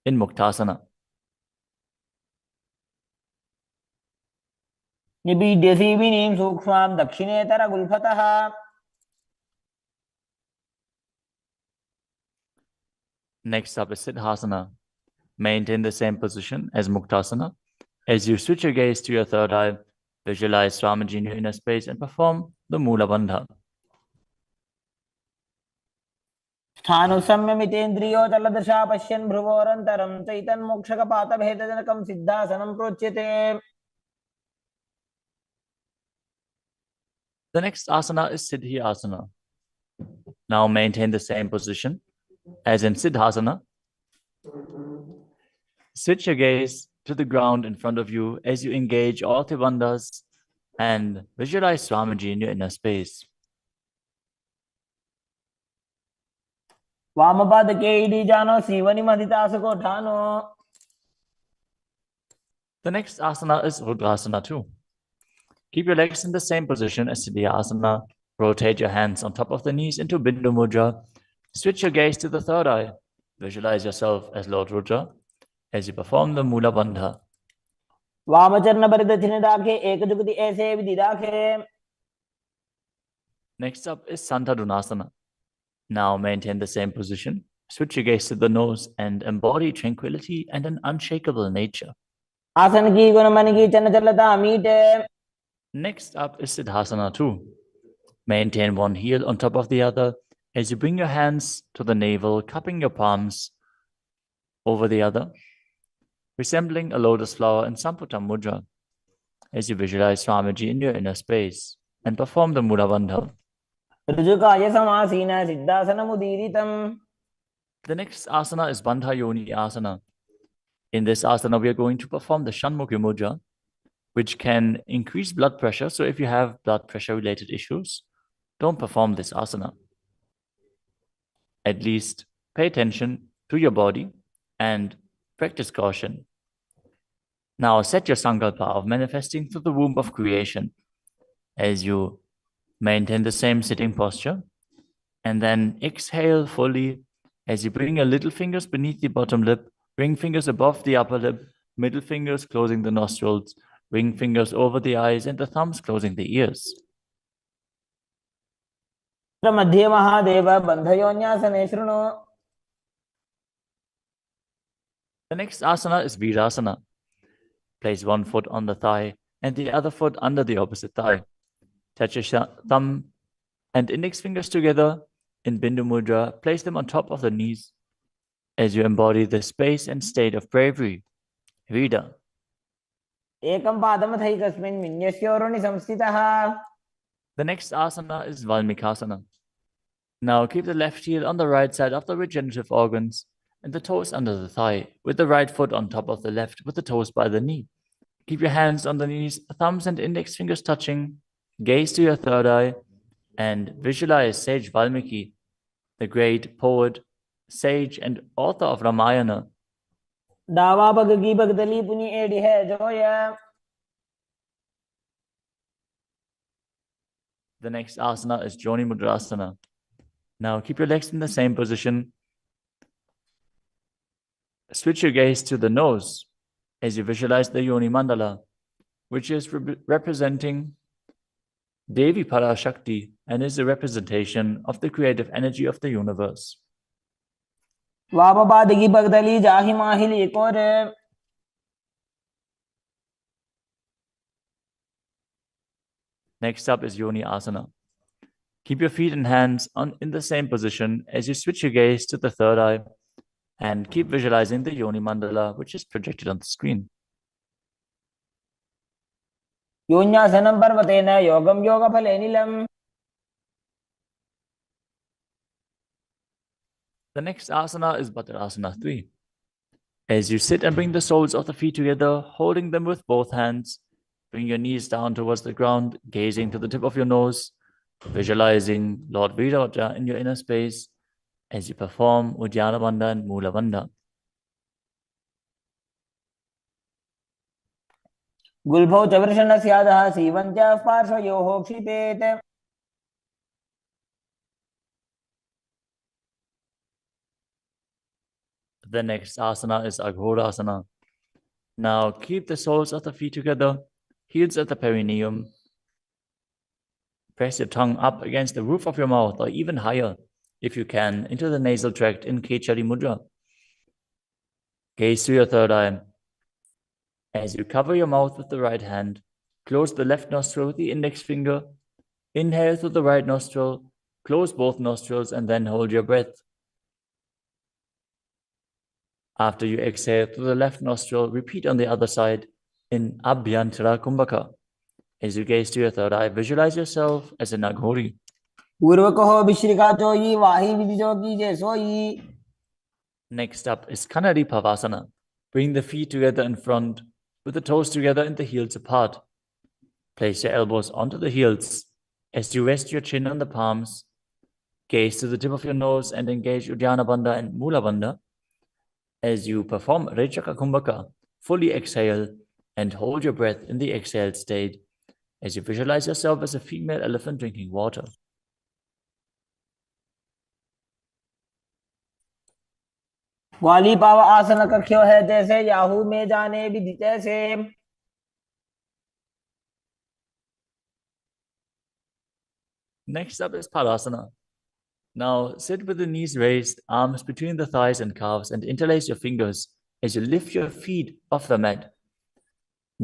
in Muktasana. निबीड्यसीविनीं सूक्ष्मां दक्षिणेतरगुल्फतः. Next up is Siddhasana. Maintain the same position as Muktasana. As you switch your gaze to your third eye, visualize Swamiji in your inner space and perform the Mula Bandha. स्थानुसंयमितेन्द्रियो तलदृशा पश्यन् भ्रुवोरन्तरं चैतन्मोक्षकपातभेदजनकं सिद्धासनं प्रोच्यते. The next asana is Siddhi Asana. Now maintain the same position as in Siddhasana. Switch your gaze to the ground in front of you as you engage all Tribandhas and visualize Swamiji in your inner space. वामपादके इडीजानो सीवनिमधितासुकोठानो. The next asana is Rudrasana too. Keep your legs in the same position as Siddhi Asana. Rotate your hands on top of the knees into Bindu Mudra. Switch your gaze to the third eye. Visualize yourself as Lord Rudra as you perform the Mula Bandha. वामचरण परिदक्षिणे दाखे एकजुगति ऐसे विधि दाखे. Next up is Santadunasana. Now maintain the same position. Switch your gaze to the nose and embody tranquility and an unshakable nature. आसन की गुण मन की चन चलता मीटे. Next up is Siddhasana 2. Maintain one heel on top of the other as you bring your hands to the navel, cupping your palms over the other, resembling a lotus flower in Samputa Mudra as you visualize Swamiji in your inner space and perform the Mudra Bandha. ऋजुकाय समासीन सिद्धासनमुदीरितम्. The next asana is Bandha Yoni Asana. In this asana, we are going to perform the Shanmukhi Mudra, which can increase blood pressure. So if you have blood pressure related issues, don't perform this asana. At least pay attention to your body and practice caution. Now set your sankalpa of manifesting through the womb of creation as you maintain the same sitting posture, and then exhale fully as you bring your little fingers beneath the bottom lip, ring fingers above the upper lip, middle fingers closing the nostrils, ring fingers over the eyes, and the thumbs closing the ears. मध्ये महादेव बन्धयोन्यासने शृणु. The next asana is Virasana. Place one foot on the thigh and the other foot under the opposite thigh. Touch your thumb and index fingers together in Bindu Mudra. Place them on top of the knees as you embody the space and state of bravery. Vida. एकं पादमथैकस्मिन् विन्यस्योरुणि संस्थितः. The next asana is Valmikasana. Now keep the left heel on the right side of the regenerative organs and the toes under the thigh, with the right foot on top of the left, with the toes by the knee. Keep your hands on the knees, thumbs and index fingers touching. Gaze to your third eye and visualize Sage Valmiki, the great poet, sage, and author of Ramayana. डावा पग की भगदली पुनि एड़ी है Zoya. The next asana is Joni Mudrasana. Now keep your legs in the same position. Switch your gaze to the nose as you visualize the Yoni Mandala, which is representing Devi Parashakti and is a representation of the creative energy of the universe. वामपाद की भगदली जाहि माहिली कोरे. Next up is Yoni Asana. Keep your feet and hands in the same position as you switch your gaze to the third eye and keep visualizing the Yoni Mandala, which is projected on the screen. योन्यासनं पर्वतेन योगं योगफलेनिलम्. The next asana is Bhadrasana 3. As you sit and bring the soles of the feet together, holding them with both hands, bring your knees down towards the ground, gazing to the tip of your nose, visualizing Lord Viravaja in your inner space as you perform Uddiyana Bandha and Mula Bandha. गुल्भौ च वृषणस्यादः सीवं च पार्श्वयोः क्षिपेत्. The next asana is Aghodasana. Now keep the soles of the feet together, heels at the perineum. Press your tongue up against the roof of your mouth or even higher, if you can, into the nasal tract in Kechari Mudra. Gaze to your third eye. As you cover your mouth with the right hand, close the left nostril with the index finger. Inhale through the right nostril, close both nostrils, and then hold your breath. After you exhale through the left nostril, repeat on the other side in Abhyantara Kumbhaka. As you gaze to your third eye, visualize yourself as a Naghori. Next up is Kanadi Pavasana. Bring the feet together in front, with the toes together and the heels apart. Place your elbows onto the heels as you rest your chin on the palms. Gaze to the tip of your nose and engage Uddiyana Bandha and Mula Bandha. As you perform Rechaka Kumbhaka, fully exhale and hold your breath in the exhaled state as you visualize yourself as a female elephant drinking water. वाली पाव आसन कख्यो है जैसे Yahoo में जाने विधि जैसे. Next up is Padasana. Now sit with the knees raised, arms between the thighs and calves, and interlace your fingers as you lift your feet off the mat.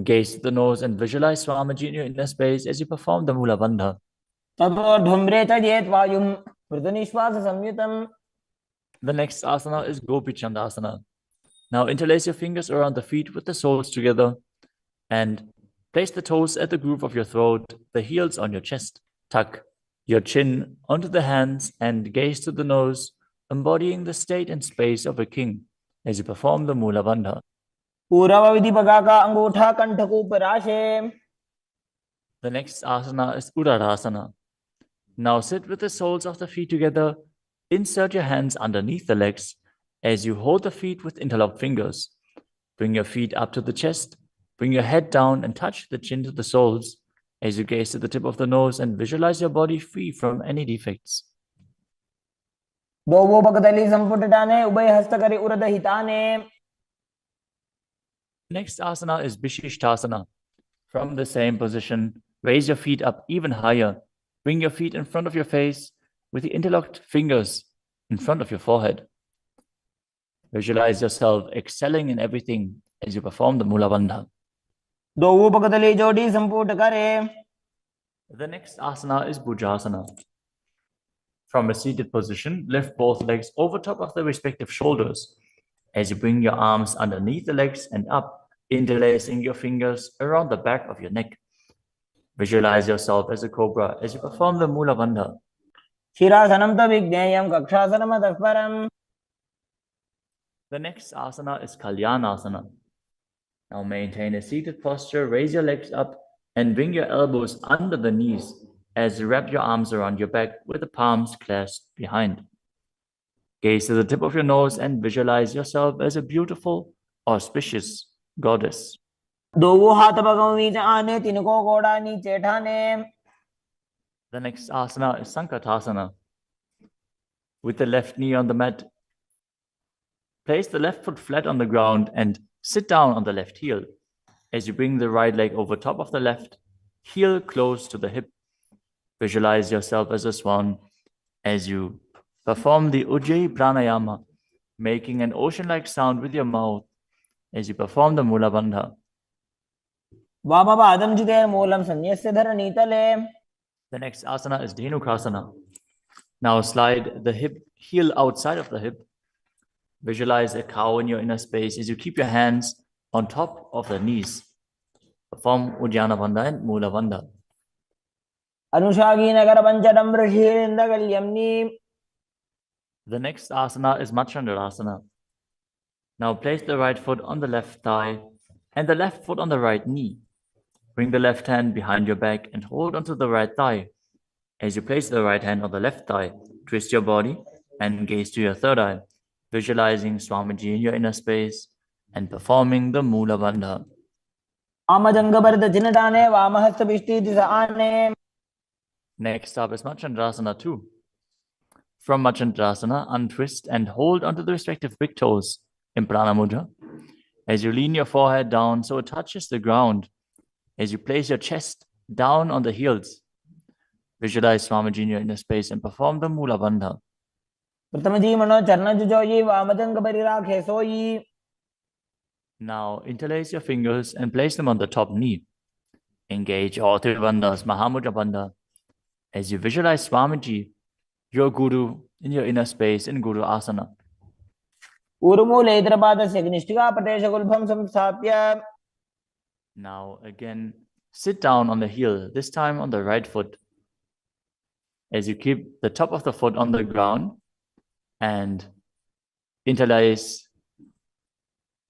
Gaze to the nose and visualize Swamiji in your inner space as you perform the Mula Bandha. ततोर्ध्वम्रे च येत् वायुं मृदुनिश्वास संयुतम्. The next asana is Gopi Chandasana. Now interlace your fingers around the feet with the soles together and place the toes at the groove of your throat, the heels on your chest. Tuck your chin onto the hands and gaze to the nose, embodying the state and space of a king as you perform the Mula Bandha. पूरव विधि बगा का अंगूठा कंठकूप राशे. The next asana is Uddarasana. Now sit with the soles of the feet together. Insert your hands underneath the legs as you hold the feet with interlocked fingers. Bring your feet up to the chest. Bring your head down and touch the chin to the soles as you gaze to the tip of the nose and visualize your body free from any defects. दोवो भगदली संपुटटाने उभय हस्तकरी उरद हिताने. Next asana is Vishishtasana. From the same position, raise your feet up even higher. Bring your feet in front of your face with the interlocked fingers in front of your forehead. Visualize yourself excelling in everything as you perform the Mula Bandha. दोवो भगदली जोड़ी संपुट करे. The next asana is Bhujasana. From a seated position, lift both legs over top of the respective shoulders as you bring your arms underneath the legs and up, interlacing your fingers around the back of your neck. Visualize yourself as a cobra as you perform the Mula Bandha. शिरासनं तविज्ञेयं कक्षासनं तत्परम्. The next asana is Kalyanasana. Now maintain a seated posture, raise your legs up and bring your elbows under the knees as you wrap your arms around your back with the palms clasped behind. Gaze to the tip of your nose and visualize yourself as a beautiful, auspicious goddess. दोवो हाथ भगों बीच आने तिनको गोड़ा नीचे ठाने. The next asana is Sankatasana. With the left knee on the mat, place the left foot flat on the ground and sit down on the left heel as you bring the right leg over top of the left, heel close to the hip. Visualize yourself as a swan as you perform the Ujjayi Pranayama, making an ocean-like sound with your mouth as you perform the Mula Bandha. वामपादं चितेन मूलं संन्यस्य धरणीतले. The next asana is Dhenukasana. Now slide the heel outside of the hip. Visualize a cow in your inner space as you keep your hands on top of the knees. Perform Uddiyana Bandha and Mula Bandha. अनुषागी Nagar पंचडं ऋषिरिन्दगल्यम्नि. The next asana is Machandrasana. Now place the right foot on the left thigh and the left foot on the right knee. Bring the left hand behind your back and hold onto the right thigh. As you place the right hand on the left thigh, twist your body and gaze to your third eye, visualizing Swamiji in your inner space and performing the Mula Bandha. आमजंगभरत जिनटाने वामहस्त बिष्टि दिशा आने. Next up is Machandrasana 2. From Machandrasana, untwist and hold onto the respective big toes in Prana Mudra. As you lean your forehead down so it touches the ground, as you place your chest down on the heels, visualize Swamiji in your inner space and perform the Mula Bandha. प्रथम जी मनो चरण जोई वामजंग परिराखे सोई. Now interlace your fingers and place them on the top knee. Engage all three bandhas, Mahamudra Bandha, as you visualize Swamiji, your Guru, in your inner space in Guru Asana. ऊर्मूले इतरपादस्य निष्ठिका प्रदेशगुल्भं संस्थाप्य. Now again, sit down on the heel, this time on the right foot, as you keep the top of the foot on the ground and interlace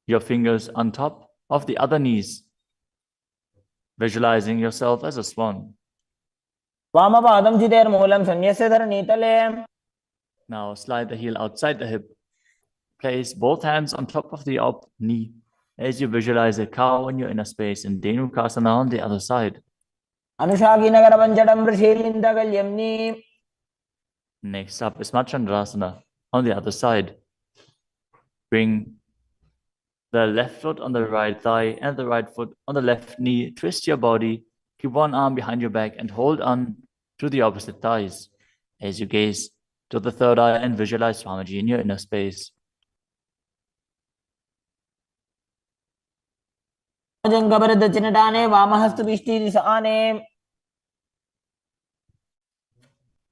your fingers on top of the other knees, visualizing yourself as a swan. वामपादं चितेन मूलं संन्यस्य धरणीतले. Now slide the heel outside the hip. Place both hands on top of the up knee as you visualize a cow in your inner space and Dhenukasana on the other side. अनुषागी Nagar पंचडं ऋषिरिन्दगल्यम्नि. Next up is Machandrasana on the other side. Bring the left foot on the right thigh and the right foot on the left knee. Twist your body. Keep one arm behind your back and hold on to the opposite thighs as you gaze to the third eye and visualize Swamiji in your inner space. जंगबरदचिनटाने वामहस्तपिष्टि दिशाने.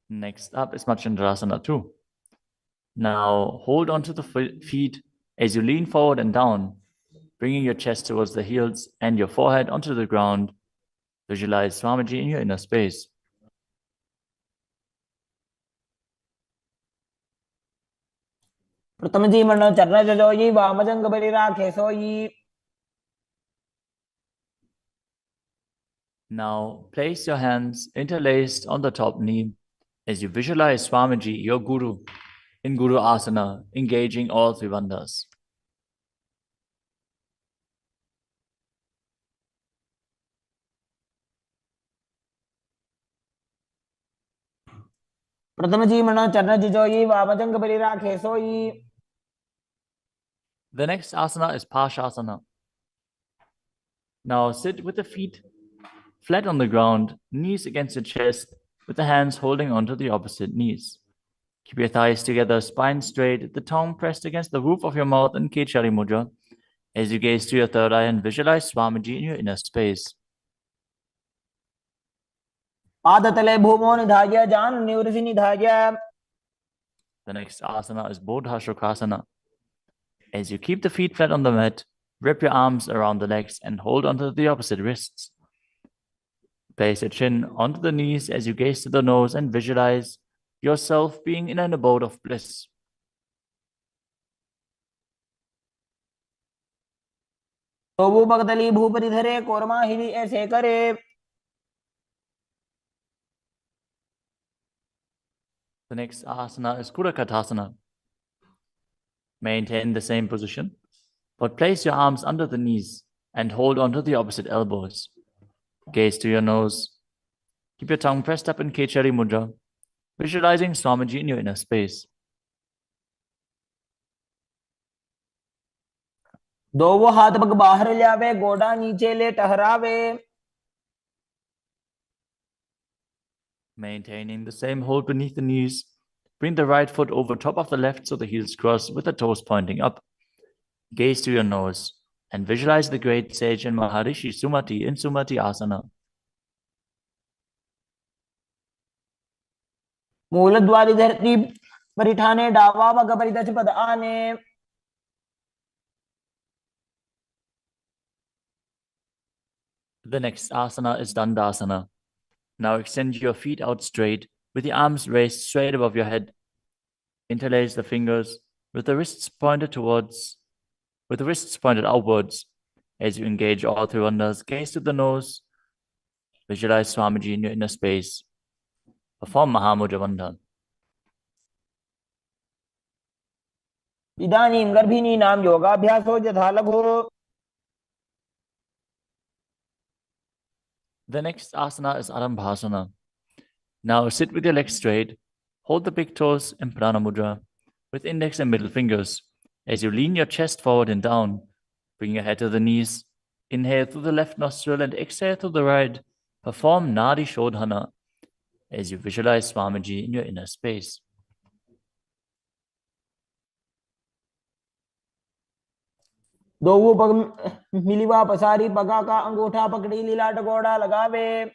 Next up is Machandrasana 2. Now hold onto the feet as you lean forward and down, bringing your chest towards the heels and your forehead onto the ground. Visualize Swamiji in your inner space. प्रथम जी मनो चरण जोई वामजंग बलि राखे सोई. Now place your hands interlaced on the top knee as you visualize Swamiji, your Guru, in Guru Asana, engaging all three bandhas. प्रथम जी मनो चरण जोई वामजंग बलि राखे सोई. The next asana is Pashasana. Now sit with the feet flat on the ground, knees against your chest, with the hands holding onto the opposite knees. Keep your thighs together, spine straight, the tongue pressed against the roof of your mouth in Kechari Mudra as you gaze to your third eye and visualize Swamiji in your inner space. पादतले भूमो निधाय जान निवृषि निधाय. The next asana is Bodha Shukasana. As you keep the feet flat on the mat, wrap your arms around the legs and hold onto the opposite wrists. Place your chin onto the knees as you gaze to the nose and visualize yourself being in an abode of bliss. तो वो भगतली भूपति धरे कोरमा हिली ऐसे करे. The next asana is Kurakatasana. Maintain the same position, but place your arms under the knees and hold onto the opposite elbows. Gaze to your nose. Keep your tongue pressed up in Kechari Mudra, visualizing Swamiji in your inner space. दो वो हाथ पग बाहर लावे गोड़ा नीचे ले टहरावे. Maintaining the same hold beneath the knees, bring the right foot over top of the left so the heels cross with the toes pointing up. Gaze to your nose and visualize the great sage and Maharishi Sumati in Sumati Asana. मूलद्वारी धरती परिठाने डावा पग परिदच पद आने. The next asana is Dandasana. Now extend your feet out straight with the arms raised straight above your head. Interlace the fingers with the wrists pointed outwards. As you engage all three bandhas, gaze to the nose. Visualize Swamiji in your inner space. Perform Mahamudra Bandha. इदानीं गर्भिणीनां योगाभ्यासो यथा लघु. The next asana is Arambhasana. Now sit with your legs straight. Hold the big toes in Prana Mudra with index and middle fingers. As you lean your chest forward and down, bring your head to the knees. Inhale through the left nostril and exhale through the right. Perform Nadi Shodhana as you visualize Swamiji in your inner space. दो वो पग मिलीवा पसारी पगा का अंगूठा पकड़ी लीला टकोड़ा लगावे.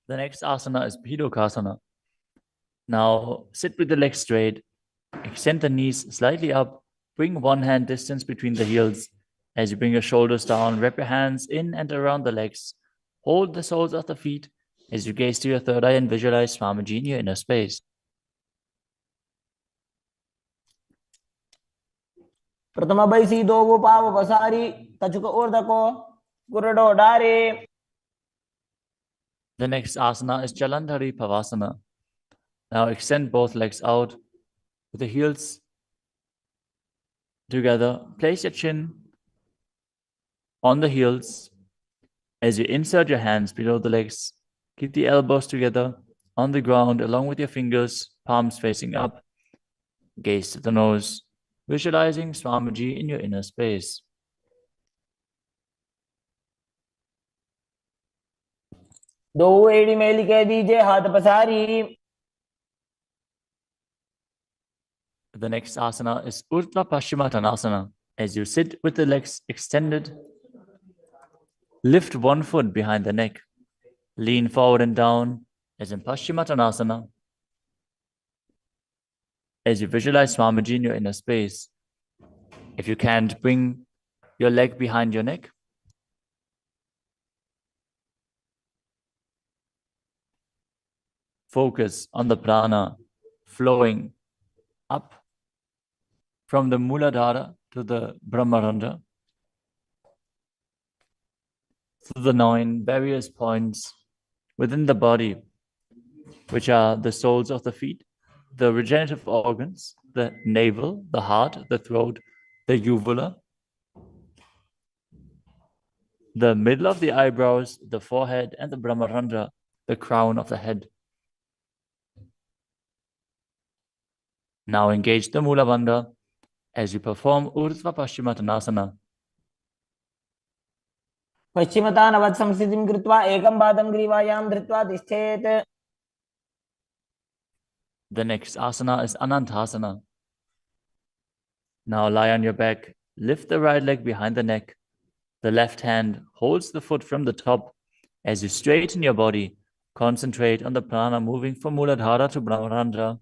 The next asana is Bhidokasana. Now sit with the legs straight. Extend the knees slightly up. Bring one hand distance between the heels. As you bring your shoulders down, wrap your hands in and around the legs. Hold the soles of the feet as you gaze to your third eye and visualize Swamiji in your inner space. प्रथम बैसी दो वो पाव पसारी तचुक ऊर्धको गुरडो डारे. The next asana is Jalandhari Pavasana. Now extend both legs out with the heels together. Place your chin on the heels as you insert your hands below the legs. Keep the elbows together on the ground along with your fingers, palms facing up. Gaze to the nose, visualizing Swamiji in your inner space. दो एड़ी mail के दीजे हाथ पसारी. The next asana is Urdhva Paschimottanasana. As you sit with the legs extended, lift one foot behind the neck. Lean forward and down as in Paschimottanasana. As you visualize Swamiji in your inner space, if you can't bring your leg behind your neck, focus on the prana flowing up from the Muladhara to the Brahmarandha, through the 9 various points within the body, which are the soles of the feet, the regenerative organs, the navel, the heart, the throat, the uvula, the middle of the eyebrows, the forehead, and the Brahmarandha, the crown of the head. Now engage the Mula Bandha as you perform Urdhva Paschimottanasana. पश्चिमतानवत् संस्थितिं कृत्वा एकं पादं ग्रीवायां धृत्वा तिष्ठेत्. The next asana is Anantasana. Now lie on your back, lift the right leg behind the neck. The left hand holds the foot from the top. As you straighten your body, concentrate on the prana moving from Muladhara to Brahmarandha.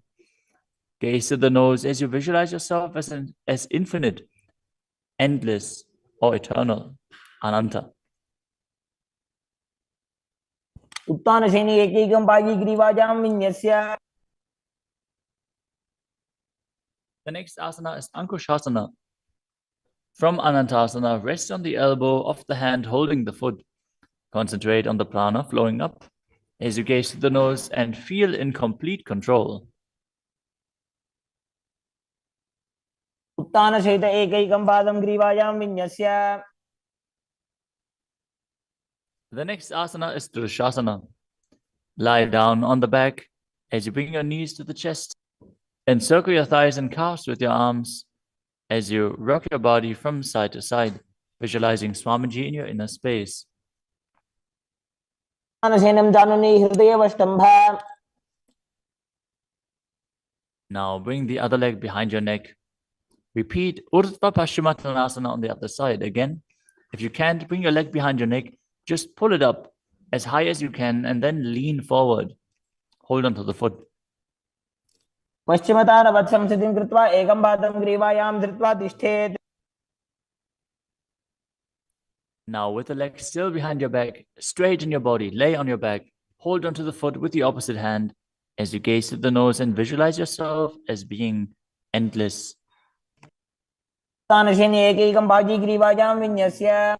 Gaze to the nose as you visualize yourself as infinite, endless, or eternal, Ananta. उत्तानशयनि एकैकं पायी ग्रीवायां विन्यस्य. The next asana is Ankushasana. From Anantasana, rest on the elbow of the hand holding the foot. Concentrate on the prana flowing up as you gaze to the nose and feel in complete control. उत्तानशयित एकैकं पादं ग्रीवायां विन्यस्य. The next asana is Drishasana. Lie down on the back as you bring your knees to the chest. Encircle your thighs and calves with your arms as you rock your body from side to side, visualizing Swamiji in your inner space. उत्तानशयनं जाननि हृदयवष्टम्भ. Now bring the other leg behind your neck. Repeat Urdhva Paschimottanasana on the other side. Again, if you can't bring your leg behind your neck, just pull it up as high as you can and then lean forward. Hold on to the foot. पश्चिमतानवत् संस्थितिं कृत्वा एकं पादं ग्रीवायां धृत्वा तिष्ठेत्. Now with the leg still behind your back, straighten your body, lay on your back, hold onto the foot with the opposite hand as you gaze to the nose and visualize yourself as being endless. उत्तानशयनि एकैकं पायी ग्रीवायां विन्यस्य.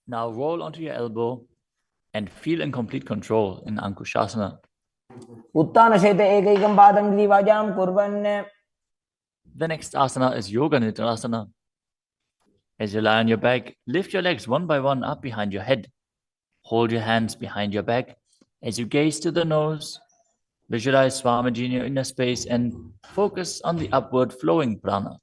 Now roll onto your elbow and feel in complete control in Ankushasana. उत्तानशयित एकैकं पादं ग्रीवायां कुर्वन्. The next asana is Yoga Nidrasana. As you lie on your back, lift your legs one by one up behind your head. Hold your hands behind your back as you gaze to the nose. Visualize Swamiji in your inner space and focus on the upward flowing prana.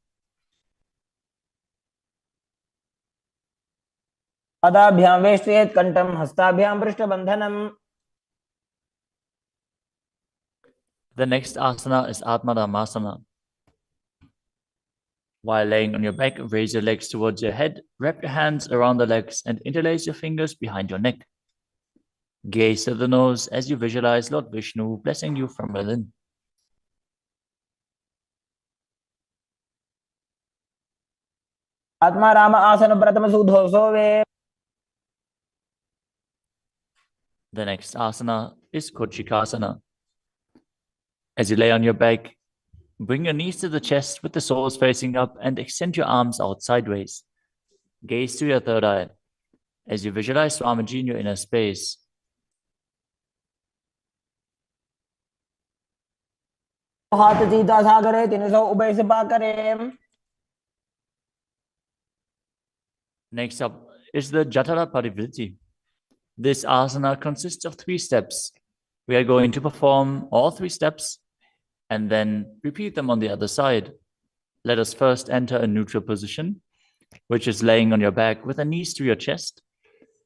पादाभ्यां वेष्टयेत् कण्ठं हस्ताभ्यां पृष्ठबन्धनम्. The next asana is Atmadhammasana. While laying on your back, raise your legs towards your head, wrap your hands around the legs and interlace your fingers behind your neck. Gaze to the nose as you visualize Lord Vishnu blessing you from within. आत्मा राम आसन प्रथम सुधो सोवे. The next asana is Kochikasana. As you lay on your back, bring your knees to the chest with the soles facing up and extend your arms out sideways. Gaze to your third eye as you visualize Swamiji in your inner space. हाथ सीधा सागरे 300 उभय सभा करे. Next up is the Jatara Parivritti. This asana consists of 3 steps. We are going to perform all 3 steps and then repeat them on the other side. Let us first enter a neutral position, which is laying on your back with the knees to your chest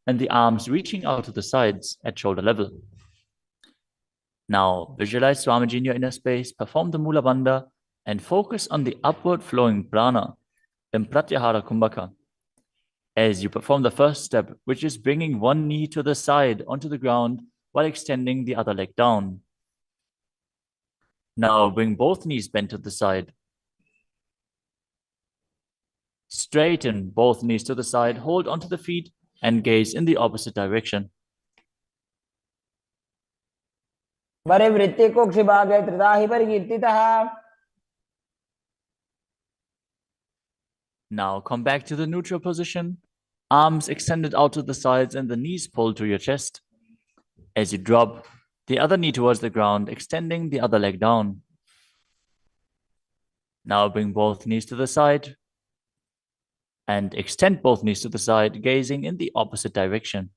and the arms reaching out to the sides at shoulder level. Now visualize Swamiji in your inner space, perform the Mula Bandha and focus on the upward flowing prana in Pratyahara Kumbhaka. As you perform the first step, which is bringing one knee to the side onto the ground while extending the other leg down. Now bring both knees bent to the side. Straighten both knees to the side, hold onto the feet, and gaze in the opposite direction. परिवृत्ति कुक्षिभागे त्रिदाहि परिकीर्तितः. Now come back to the neutral position, arms extended out to the sides and the knees pulled to your chest. As you drop the other knee towards the ground, extending the other leg down. Now bring both knees to the side and extend both knees to the side, gazing in the opposite direction.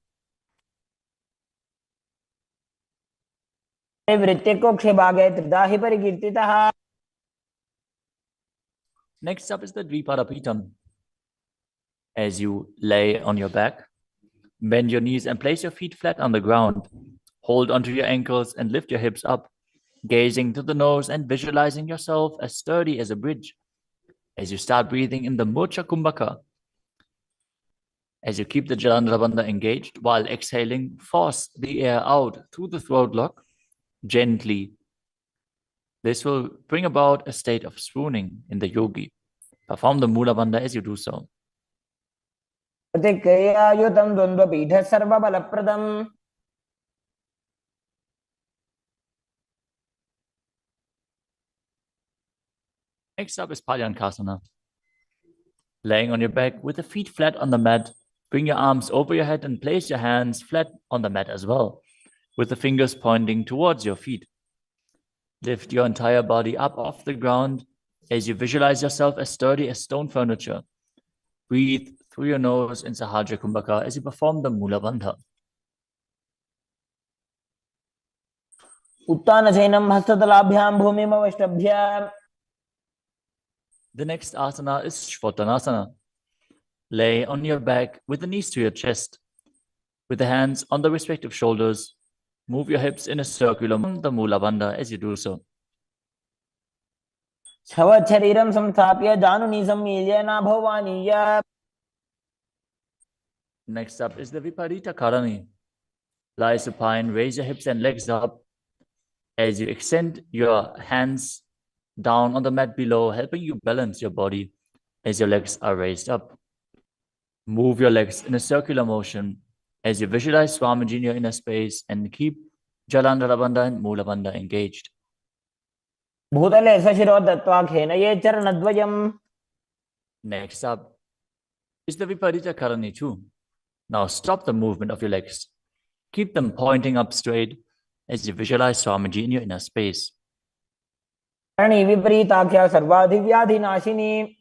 परिवृत्ति कुक्षिभागे त्रिदाहि परिकीर्तितः. Next up is the Dvipadapitam. As you lay on your back, bend your knees and place your feet flat on the ground. Hold onto your ankles and lift your hips up, gazing to the nose and visualizing yourself as sturdy as a bridge. As you start breathing in the Mocha Kumbhaka, as you keep the Jalandhara Bandha engaged while exhaling, force the air out through the throat lock gently. This will bring about a state of swooning in the yogi. Perform the Mula Bandha as you do so. प्रतिक्रियायुतं द्वन्द्वपीठः सर्वबलप्रदम्. Next up is Palyankasana. Laying on your back with the feet flat on the mat, bring your arms over your head and place your hands flat on the mat as well, with the fingers pointing towards your feet. Lift your entire body up off the ground as you visualize yourself as sturdy as stone furniture. Breathe through your nose in Sahajra Kumbhaka as you perform the Mula Bandha. उत्तानशयनं हस्ततलाभ्यां भूमिमवष्टभ्य. The next asana is Shvatanasana. Lay on your back with the knees to your chest. With the hands on the respective shoulders, move your hips in a circular motion, the Mula Bandha as you do so. शरीरं संस्थाप्य जानुनी सम्मील्य नाभो वाणीय. Next up is the Viparita Karani. Lie supine, raise your hips and legs up as you extend your hands down on the mat below, helping you balance your body as your legs are raised up. Move your legs in a circular motion as you visualize Swamiji in your inner space and keep Jalandhara Bandha and Mula Bandha engaged. भूतले सशिरो दत्त्वा खेनये चरणद्वयम्. Next up is the Viparita Karani too. Now stop the movement of your legs. Keep them pointing up straight as you visualize Swamiji in your inner space. Karni विपरीताख्या सर्वाधिव्याधिनाशिनी.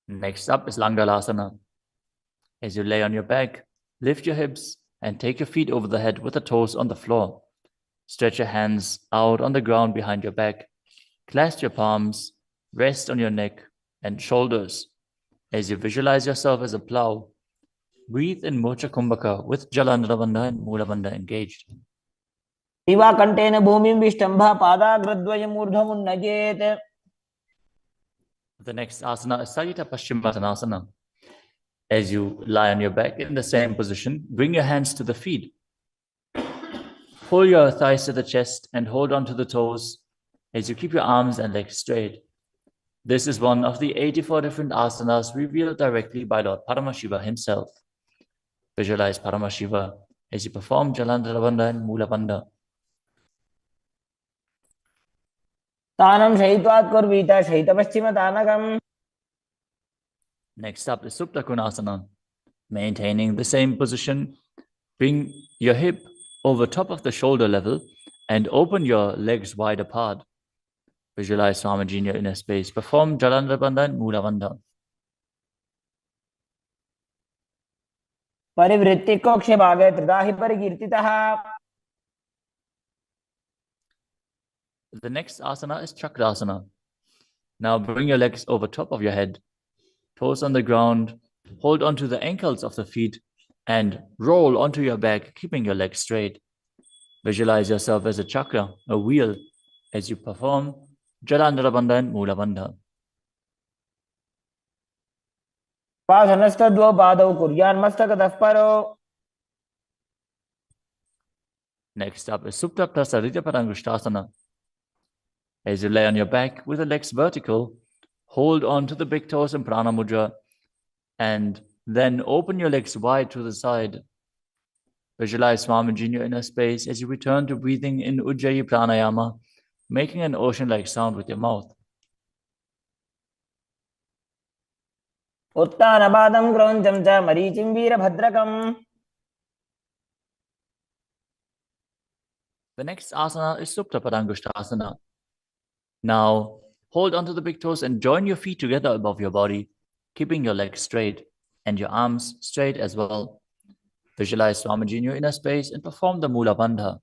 Next up is Langalasana. As you lay on your back, lift your hips and take your feet over the head with the toes on the floor. Stretch your hands out on the ground behind your back. Clasp your palms, rest on your neck and shoulders as you visualize yourself as a plow. Breathe in Mocha Kumbhaka with Jalandhara Bandha and Mula Bandha engaged. दिवाकण्ठेन भूमिं विष्टम्भा पादाग्रद्वयम् ऊर्ध्वमुन्नयेत्. The next asana is Sajita Paschimottanasana. As you lie on your back in the same position, bring your hands to the feet. Pull your thighs to the chest and hold on to the toes as you keep your arms and legs straight. This is one of the 84 different asanas revealed directly by Lord Paramashiva himself. Visualize Paramashiva as you perform Jalandhara Bandha and Mula Bandha. तानं शयित्वात् कुर्वीत शयितपश्चिमतानकम्. Next up is Supta Konasana. Maintaining the same position, bring your hip over top of the shoulder level and open your legs wide apart. Visualize Swamiji in your inner space. Perform Jalandhara Bandha and Mula Bandha. परिवृत्ति कोक्षभागे त्रिदाहि परिकीर्तितः. The next asana is Chakrasana. Now bring your legs over top of your head, toes on the ground, hold onto the ankles of the feet, and roll onto your back, keeping your legs straight. Visualize yourself as a chakra, a wheel, as you perform Jalandhara Bandha and Mula Bandha. उपासनस्तद्वौ पादौ कुर्यान्मस्तकतः परो. Next up is Suptapta Sarita Parangushtasana. As you lay on your back with the legs vertical, hold on to the big toes in Prana Mudra and then open your legs wide to the side. Visualize Swamiji in your inner space as you return to breathing in Ujjayi Pranayama, making an ocean-like sound with your mouth. उत्तानपादं क्रौञ्चं च मरीचिं वीरभद्रकम्. The next asana is Supta Padangushtasana. Now, hold onto the big toes and join your feet together above your body, keeping your legs straight and your arms straight as well. Visualize Swamiji in your inner space and perform the Mula Bandha.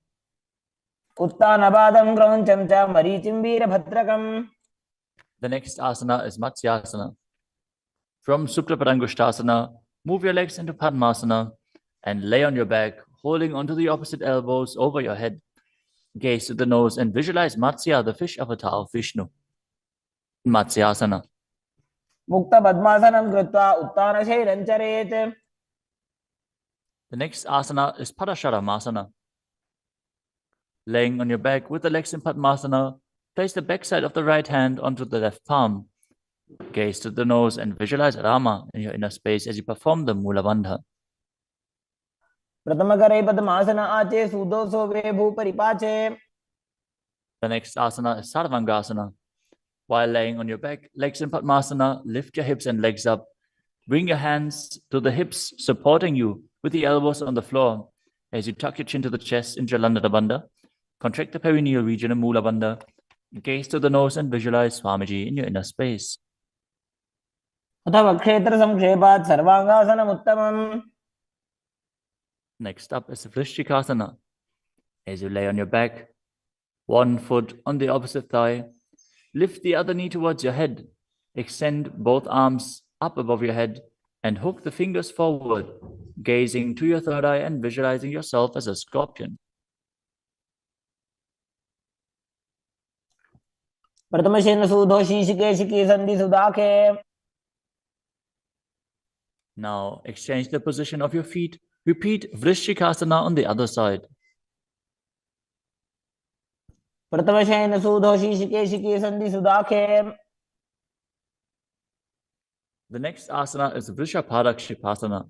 उत्तानपादं क्रौञ्चं च मरीचिं वीरभद्रकम्. The next asana is Matsyasana. From Supta Padangushtasana, move your legs into Padmasana and lay on your back, holding onto the opposite elbows over your head. Gaze to the nose and visualize Matsya, the fish avatar of Vishnu. Matsyasana. मुक्तपद्मासनं कृत्वा उत्तानशैलं चरेत्. The next asana is Padasharamasana. Laying on your back with the legs in Padmasana, place the backside of the right hand onto the left palm. Gaze to the nose and visualize Rama in your inner space as you perform the Mula Bandha. प्रथमकरे पद्मासन आचे सुदोषो वे भूपरिपाचे. The next asana is Sarvangasana. While laying on your back, legs in Padmasana, lift your hips and legs up. Bring your hands to the hips, supporting you with the elbows on the floor. As you tuck your chin to the chest in Jalandhara Bandha, contract the perineal region in Mula Bandha. Gaze to the nose and visualize Swamiji in your inner space. अथवा क्षेत्र संक्षेपात् सर्वांगासनम् उत्तमम्. Next up is Vrishchikasana. As you lay on your back, one foot on the opposite thigh, lift the other knee towards your head, extend both arms up above your head, and hook the fingers forward, gazing to your third eye and visualizing yourself as a scorpion. प्रथमशेन सूधो शीशिके संधि सुदाखे. Now exchange the position of your feet. Repeat Vrishchikasana on the other side. प्रथमशेन सूधो शीशिके संधि सुदाखे. The next asana is Vrishapadakshipasana.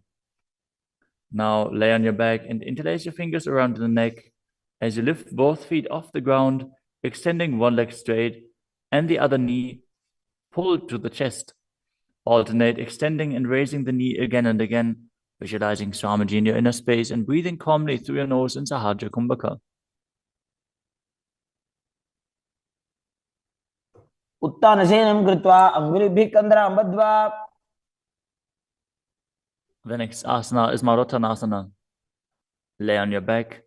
Now lay on your back and interlace your fingers around the neck as you lift both feet off the ground, extending one leg straight and the other knee pulled to the chest. Alternate extending and raising the knee again and again, visualizing Swamiji in your inner space and breathing calmly through your nose in Sahaja Kumbhaka. उत्तानशयनं कृत्वा अङ्गुलिभिः कन्दरां बद्ध्वा. The next asana is Marottanasana. Lay on your back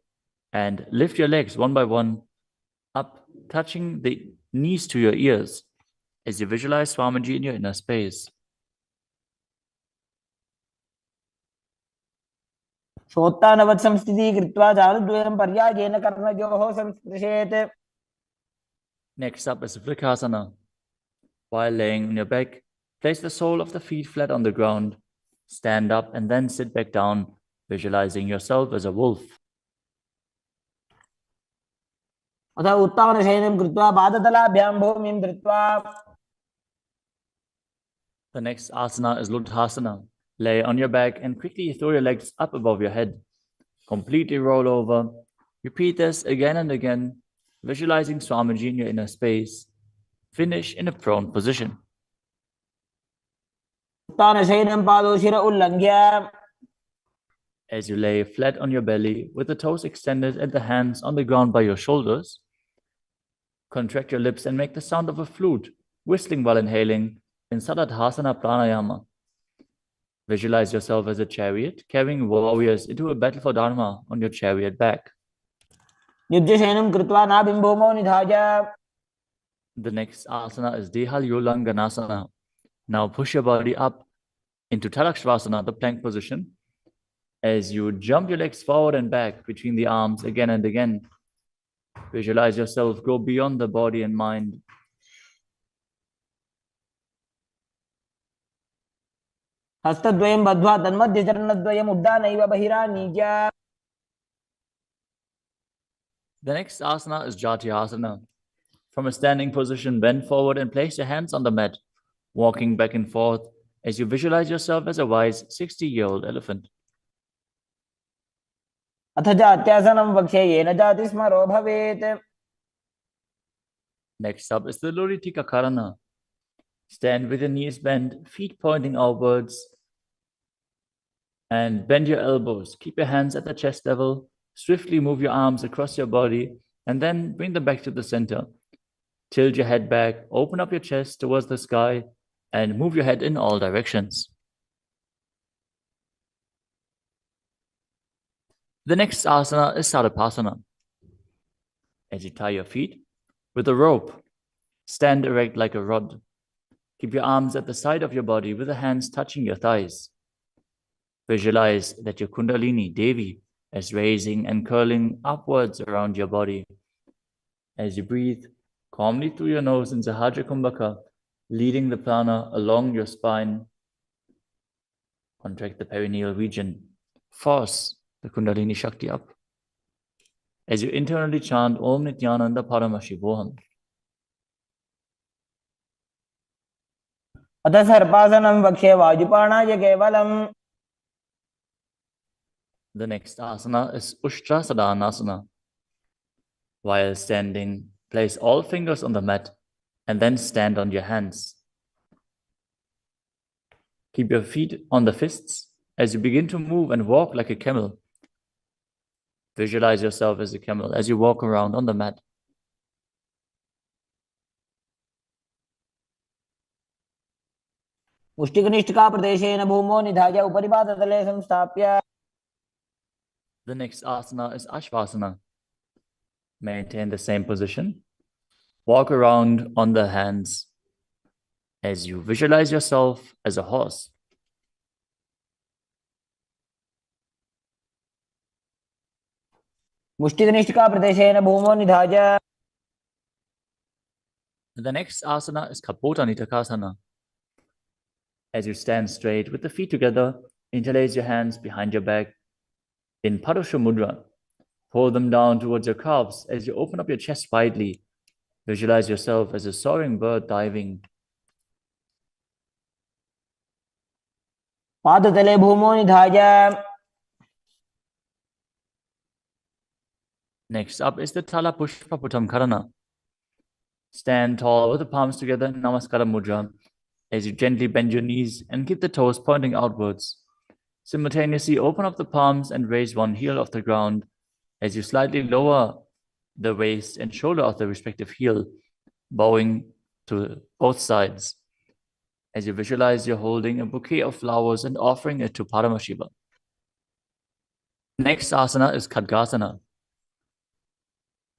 and lift your legs one by one up, touching the knees to your ears as you visualize Swamiji in your inner space. शोत्तानवत् संस्थितिः कृत्वा जानुद्वयं पर्यायेन कर्णयोः संस्पृशेत्. Next up is Vrikasana. While laying on your back, place the sole of the feet flat on the ground. Stand up and then sit back down, visualizing yourself as a wolf. अथ उत्तानशयनं कृत्वा पादतलाभ्यां भूमिं धृत्वा. The next asana is Luddhasana. Lay on your back and quickly throw your legs up above your head. Completely roll over. Repeat this again and again, visualizing Swamiji in your inner space. Finish in a prone position. उत्तानशयनं पादौ शिर उल्लङ्घ्य. As you lay flat on your belly with the toes extended and the hands on the ground by your shoulders, contract your lips and make the sound of a flute, whistling while inhaling in Saradhasana Pranayama. Visualize yourself as a chariot, carrying warriors into a battle for Dharma on your chariot back. युज्यशयनं कृत्वा नाभिं भूमौ निधाय. The next asana is Dehalyolanganasana. Now push your body up into Tadakshvasana, the plank position, as you jump your legs forward and back between the arms again and again. Visualize yourself go beyond the body and mind, हस्तद्वयं बद्ध्वा तन्मध्यचरणद्वयम् उड्डानैव बहिरानीय. The next asana is Jatyasana. From a standing position, bend forward and place your hands on the mat, walking back and forth as you visualize yourself as a wise 60-year-old elephant. अथ जात्यासनं वक्ष्ये येन जाति स्मरो भवेत्. Next up is the Luritika Karana. Stand with your knees bent, feet pointing outwards, and bend your elbows. Keep your hands at the chest level. Swiftly move your arms across your body and then bring them back to the center. Tilt your head back, open up your chest towards the sky, and move your head in all directions. The next asana is Sarapasana. As you tie your feet with a rope, stand erect like a rod. Keep your arms at the side of your body with the hands touching your thighs. Visualize that your Kundalini, Devi, is raising and curling upwards around your body. As you breathe calmly through your nose in Sahaja Kumbhaka, leading the prana along your spine, contract the perineal region. Force the Kundalini Shakti up. As you internally chant Om Nityananda Paramashivoham. अथ सर्पासनं वक्ष्ये वायुपाणाय केवलम्. The next asana is Ushtrasadhanasana. While standing, place all fingers on the mat and then stand on your hands. Keep your feet on the fists as you begin to move and walk like a camel. Visualize yourself as a camel as you walk around on the mat. मुष्टिकनिष्ठिकाप्रदेशेन भूमौ निधाय उपरि पादतले संस्थाप्य. The next asana is Ashvasana. Maintain the same position. Walk around on the hands as you visualize yourself as a horse. मुष्टिकनिष्ठिकाप्रदेशेन भूमौ निधाय. The next asana is Kapota Nitakasana. As you stand straight with the feet together, interlace your hands behind your back in Padusha Mudra. Pull them down towards your calves as you open up your chest widely. Visualize yourself as a soaring bird diving. पादतले भूमौ निधाय. Next up is the Tala Pushpaputam Karana. Stand tall with the palms together in Namaskara Mudra as you gently bend your knees and keep the toes pointing outwards. Simultaneously open up the palms and raise one heel off the ground as you slightly lower the waist and shoulder of the respective heel, bowing to both sides. As you visualize you're holding a bouquet of flowers and offering it to Paramashiva. Next asana is Khadgasana.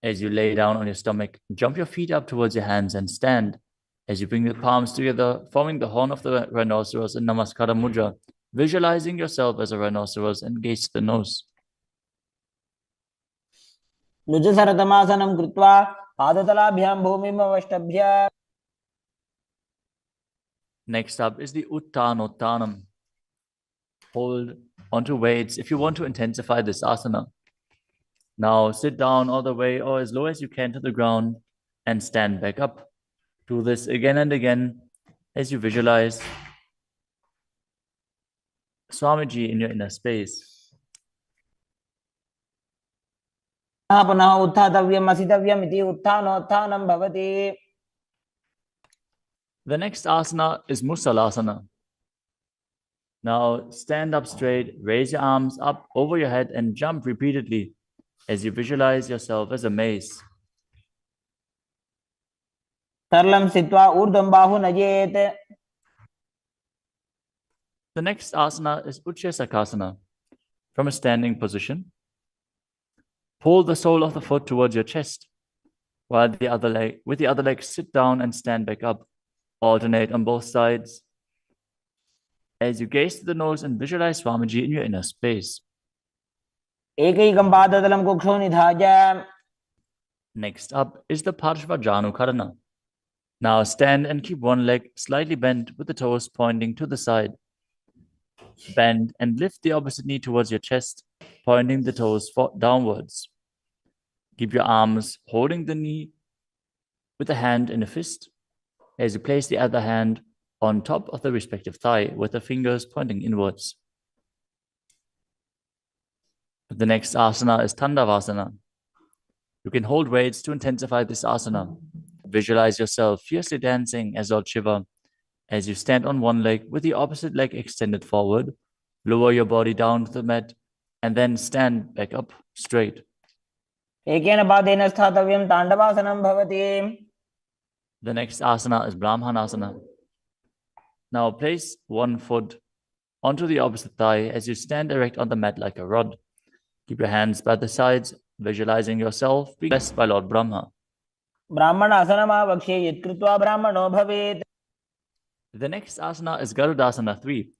As you lay down on your stomach, jump your feet up towards your hands and stand. As you bring the palms together, forming the horn of the rhinoceros in Namaskara Mudra, visualizing yourself as a rhinoceros and gaze to the nose. लुजसरतमासनं कृत्वा पादतलाभ्यां भूमिम् अवष्टभ्य. Next up is the Uttanottanam. Hold onto weights if you want to intensify this asana. Now sit down all the way or as low as you can to the ground and stand back up. Do this again and again as you visualize Swamiji in your inner space. पुनः उत्थातव्यम् असितव्यम् इति उत्थानोत्थानं भवति. The next asana is Musalasana. Now stand up straight, raise your arms up over your head and jump repeatedly as you visualize yourself as a mace. सरलं स्थित्वा ऊर्ध्वं बाहु नयेत्. The next asana is Utshesakasana. From a standing position, pull the sole of the foot towards your chest, while with the other leg sit down and stand back up. Alternate on both sides as you gaze to the nose and visualize Swamiji in your inner space. एकैकं पादतलं कुक्षौ निधाय. Next up is the Parshvajanu Karana. Now stand and keep one leg slightly bent with the toes pointing to the side. Bend and lift the opposite knee towards your chest, pointing the toes downwards. Keep your arms holding the knee with a hand in a fist as you place the other hand on top of the respective thigh with the fingers pointing inwards. The next asana is Tandavasana. You can hold weights to intensify this asana. Visualize yourself fiercely dancing as Lord Shiva as you stand on one leg with the opposite leg extended forward. Lower your body down to the mat and then stand back up straight. एकेन पादेन स्थातव्यं ताण्डवासनं भवति. The next asana is Brahmanasana. Now place one foot onto the opposite thigh as you stand erect on the mat like a rod. Keep your hands by the sides, visualizing yourself being blessed by Lord Brahma. ब्राह्मणासनमावक्ष्ये यत्कृत्वा ब्राह्मणो भवेत्. The next asana is Garudasana 3.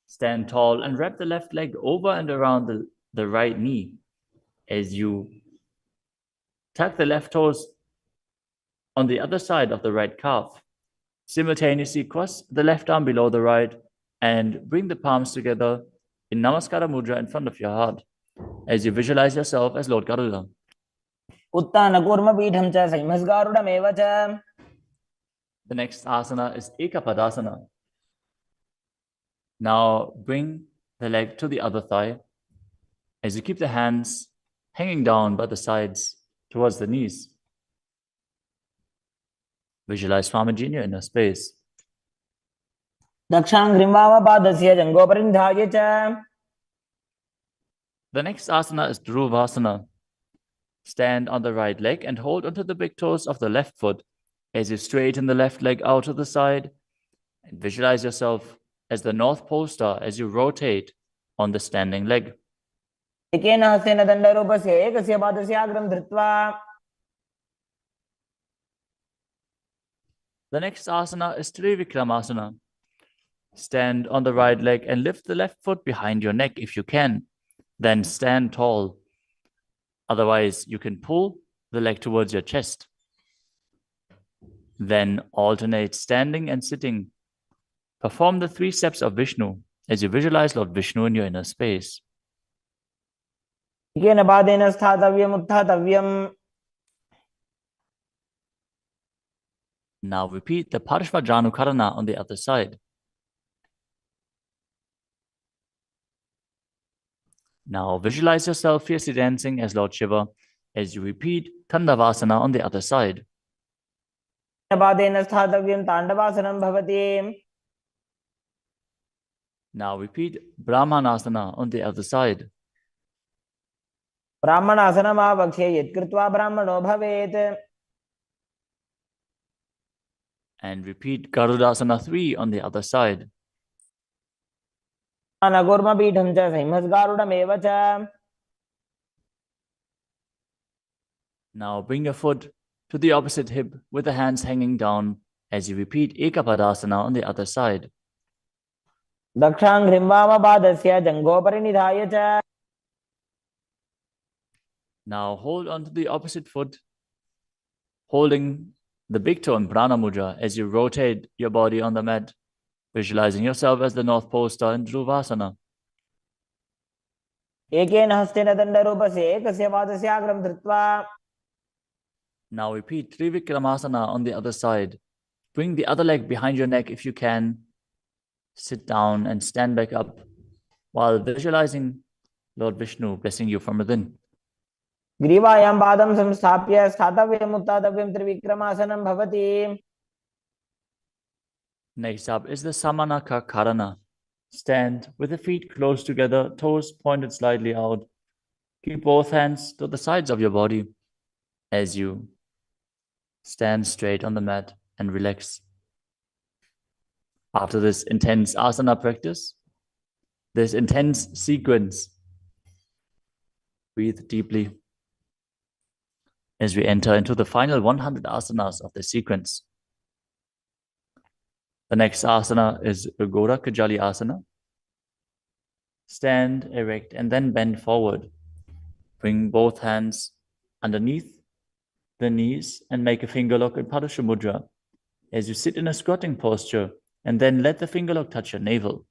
Stand tall and wrap the left leg over and around the right knee as you tuck the left toes on the other side of the right calf. Simultaneously cross the left arm below the right and bring the palms together in Namaskara Mudra in front of your heart as you visualize yourself as Lord Garuda. उत्तानकूर्मपीठं च संहिमस्गारुडमेव च. The next asana is Ekapadasana. Now bring the leg to the other thigh as you keep the hands hanging down by the sides towards the knees. Visualize Swamiji in your inner space. दक्षाङ्घ्रिं वामपादस्य जङ्घोपरिनिधाय च. The next asana is Dhruvasana. Stand on the right leg and hold onto the big toes of the left foot as you straighten the left leg out to the side and visualize yourself as the North Pole star as you rotate on the standing leg. एकेन हस्तेन दण्डरूपस्य एकस्य पादस्य अग्रं धृत्वा. The next asana is Trivikramasana. Stand on the right leg and lift the left foot behind your neck if you can. Then stand tall. Otherwise, you can pull the leg towards your chest. Then alternate standing and sitting. Perform the 3 steps of Vishnu as you visualize Lord Vishnu in your inner space. एकेन पादेन स्थातव्यम् उत्थातव्यम्. Now repeat the Parshvajanukarana on the other side. Now visualize yourself fiercely dancing as Lord Shiva as you repeat Tandavasana on the other side. पादेन स्थातव्यं ताण्डवासनं भवति. Now repeat Brahmanasana on the other side. ब्राह्मणासनमावक्ष्ये यत्कृत्वा ब्राह्मणो भवेत्. And repeat Garudasana 3 on the other side. उत्तानकूर्मपीठं च संहिमस्गारुडमेव च. Now bring your foot to the opposite hip with the hands hanging down as you repeat Ekapadasana on the other side. दक्षाङ्घ्रिं वामपादस्य जङ्घोपरिनिधाय च. Now hold on to the opposite foot, holding the big toe in Prana Mudra as you rotate your body on the mat, visualizing yourself as the North Pole star in Dhruvasana. एकेन हस्तेन दण्डरूपस्य एकस्य पादस्य अग्रं धृत्वा. Now repeat Trivikramasana on the other side. Bring the other leg behind your neck if you can. Sit down and stand back up while visualizing Lord Vishnu blessing you from within. ग्रीवायां पादं संस्थाप्य स्थातव्यम् उत्थातव्यं त्रिविक्रमासनं भवति. Next up is the Samanaka Karana. Stand with the feet close together, toes pointed slightly out. Keep both hands to the sides of your body as you stand straight on the mat and relax. After this intense asana practice, this intense sequence, breathe deeply as we enter into the final 100 asanas of the sequence. The next asana is Ugora Kajali Asana. Stand erect and then bend forward. Bring both hands underneath the knees and make a finger lock in Padasha Mudra as you sit in a squatting posture, and then let the finger lock touch your navel.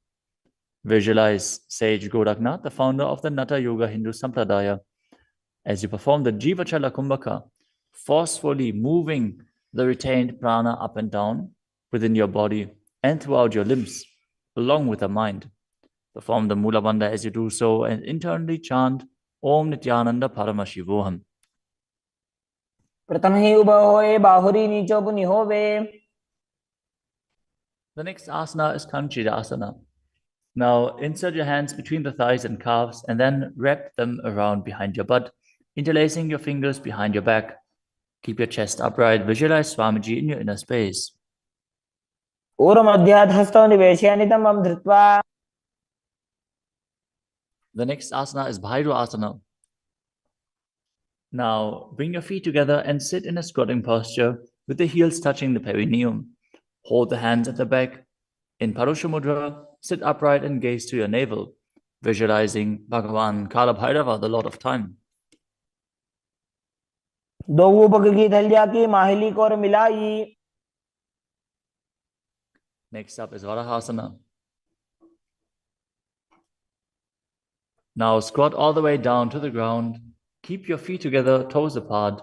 Visualize sage Goraknath, the founder of the Natha Yoga Hindu Sampradaya, as you perform the Jivachala Kumbhaka, forcefully moving the retained prana up and down within your body and throughout your limbs, along with the mind. Perform the Mula Bandha as you do so and internally chant Om Nityananda Paramashivoham. प्रथम ही उभं होय बाहुरी नीचो पुनि होवे. The next asana is Kanchira asana. Now insert your hands between the thighs and calves and then wrap them around behind your butt, interlacing your fingers behind your back. Keep your chest upright. Visualize Swamiji in your inner space. ऊर्ध्वमध्यात् हस्तौ निवेशयानितं वं धृत्वा. The next asana is Bhairu asana. Now bring your feet together and sit in a squatting posture with the heels touching the perineum. Hold the hands at the back. In Parusha Mudra, sit upright and gaze to your navel, visualizing Bhagavan Kala Bhairava, the Lord of Time. दो पग की धैर्या की माहिली को और मिलाई. Next up is Varahasana. Now squat all the way down to the ground. Keep your feet together, toes apart.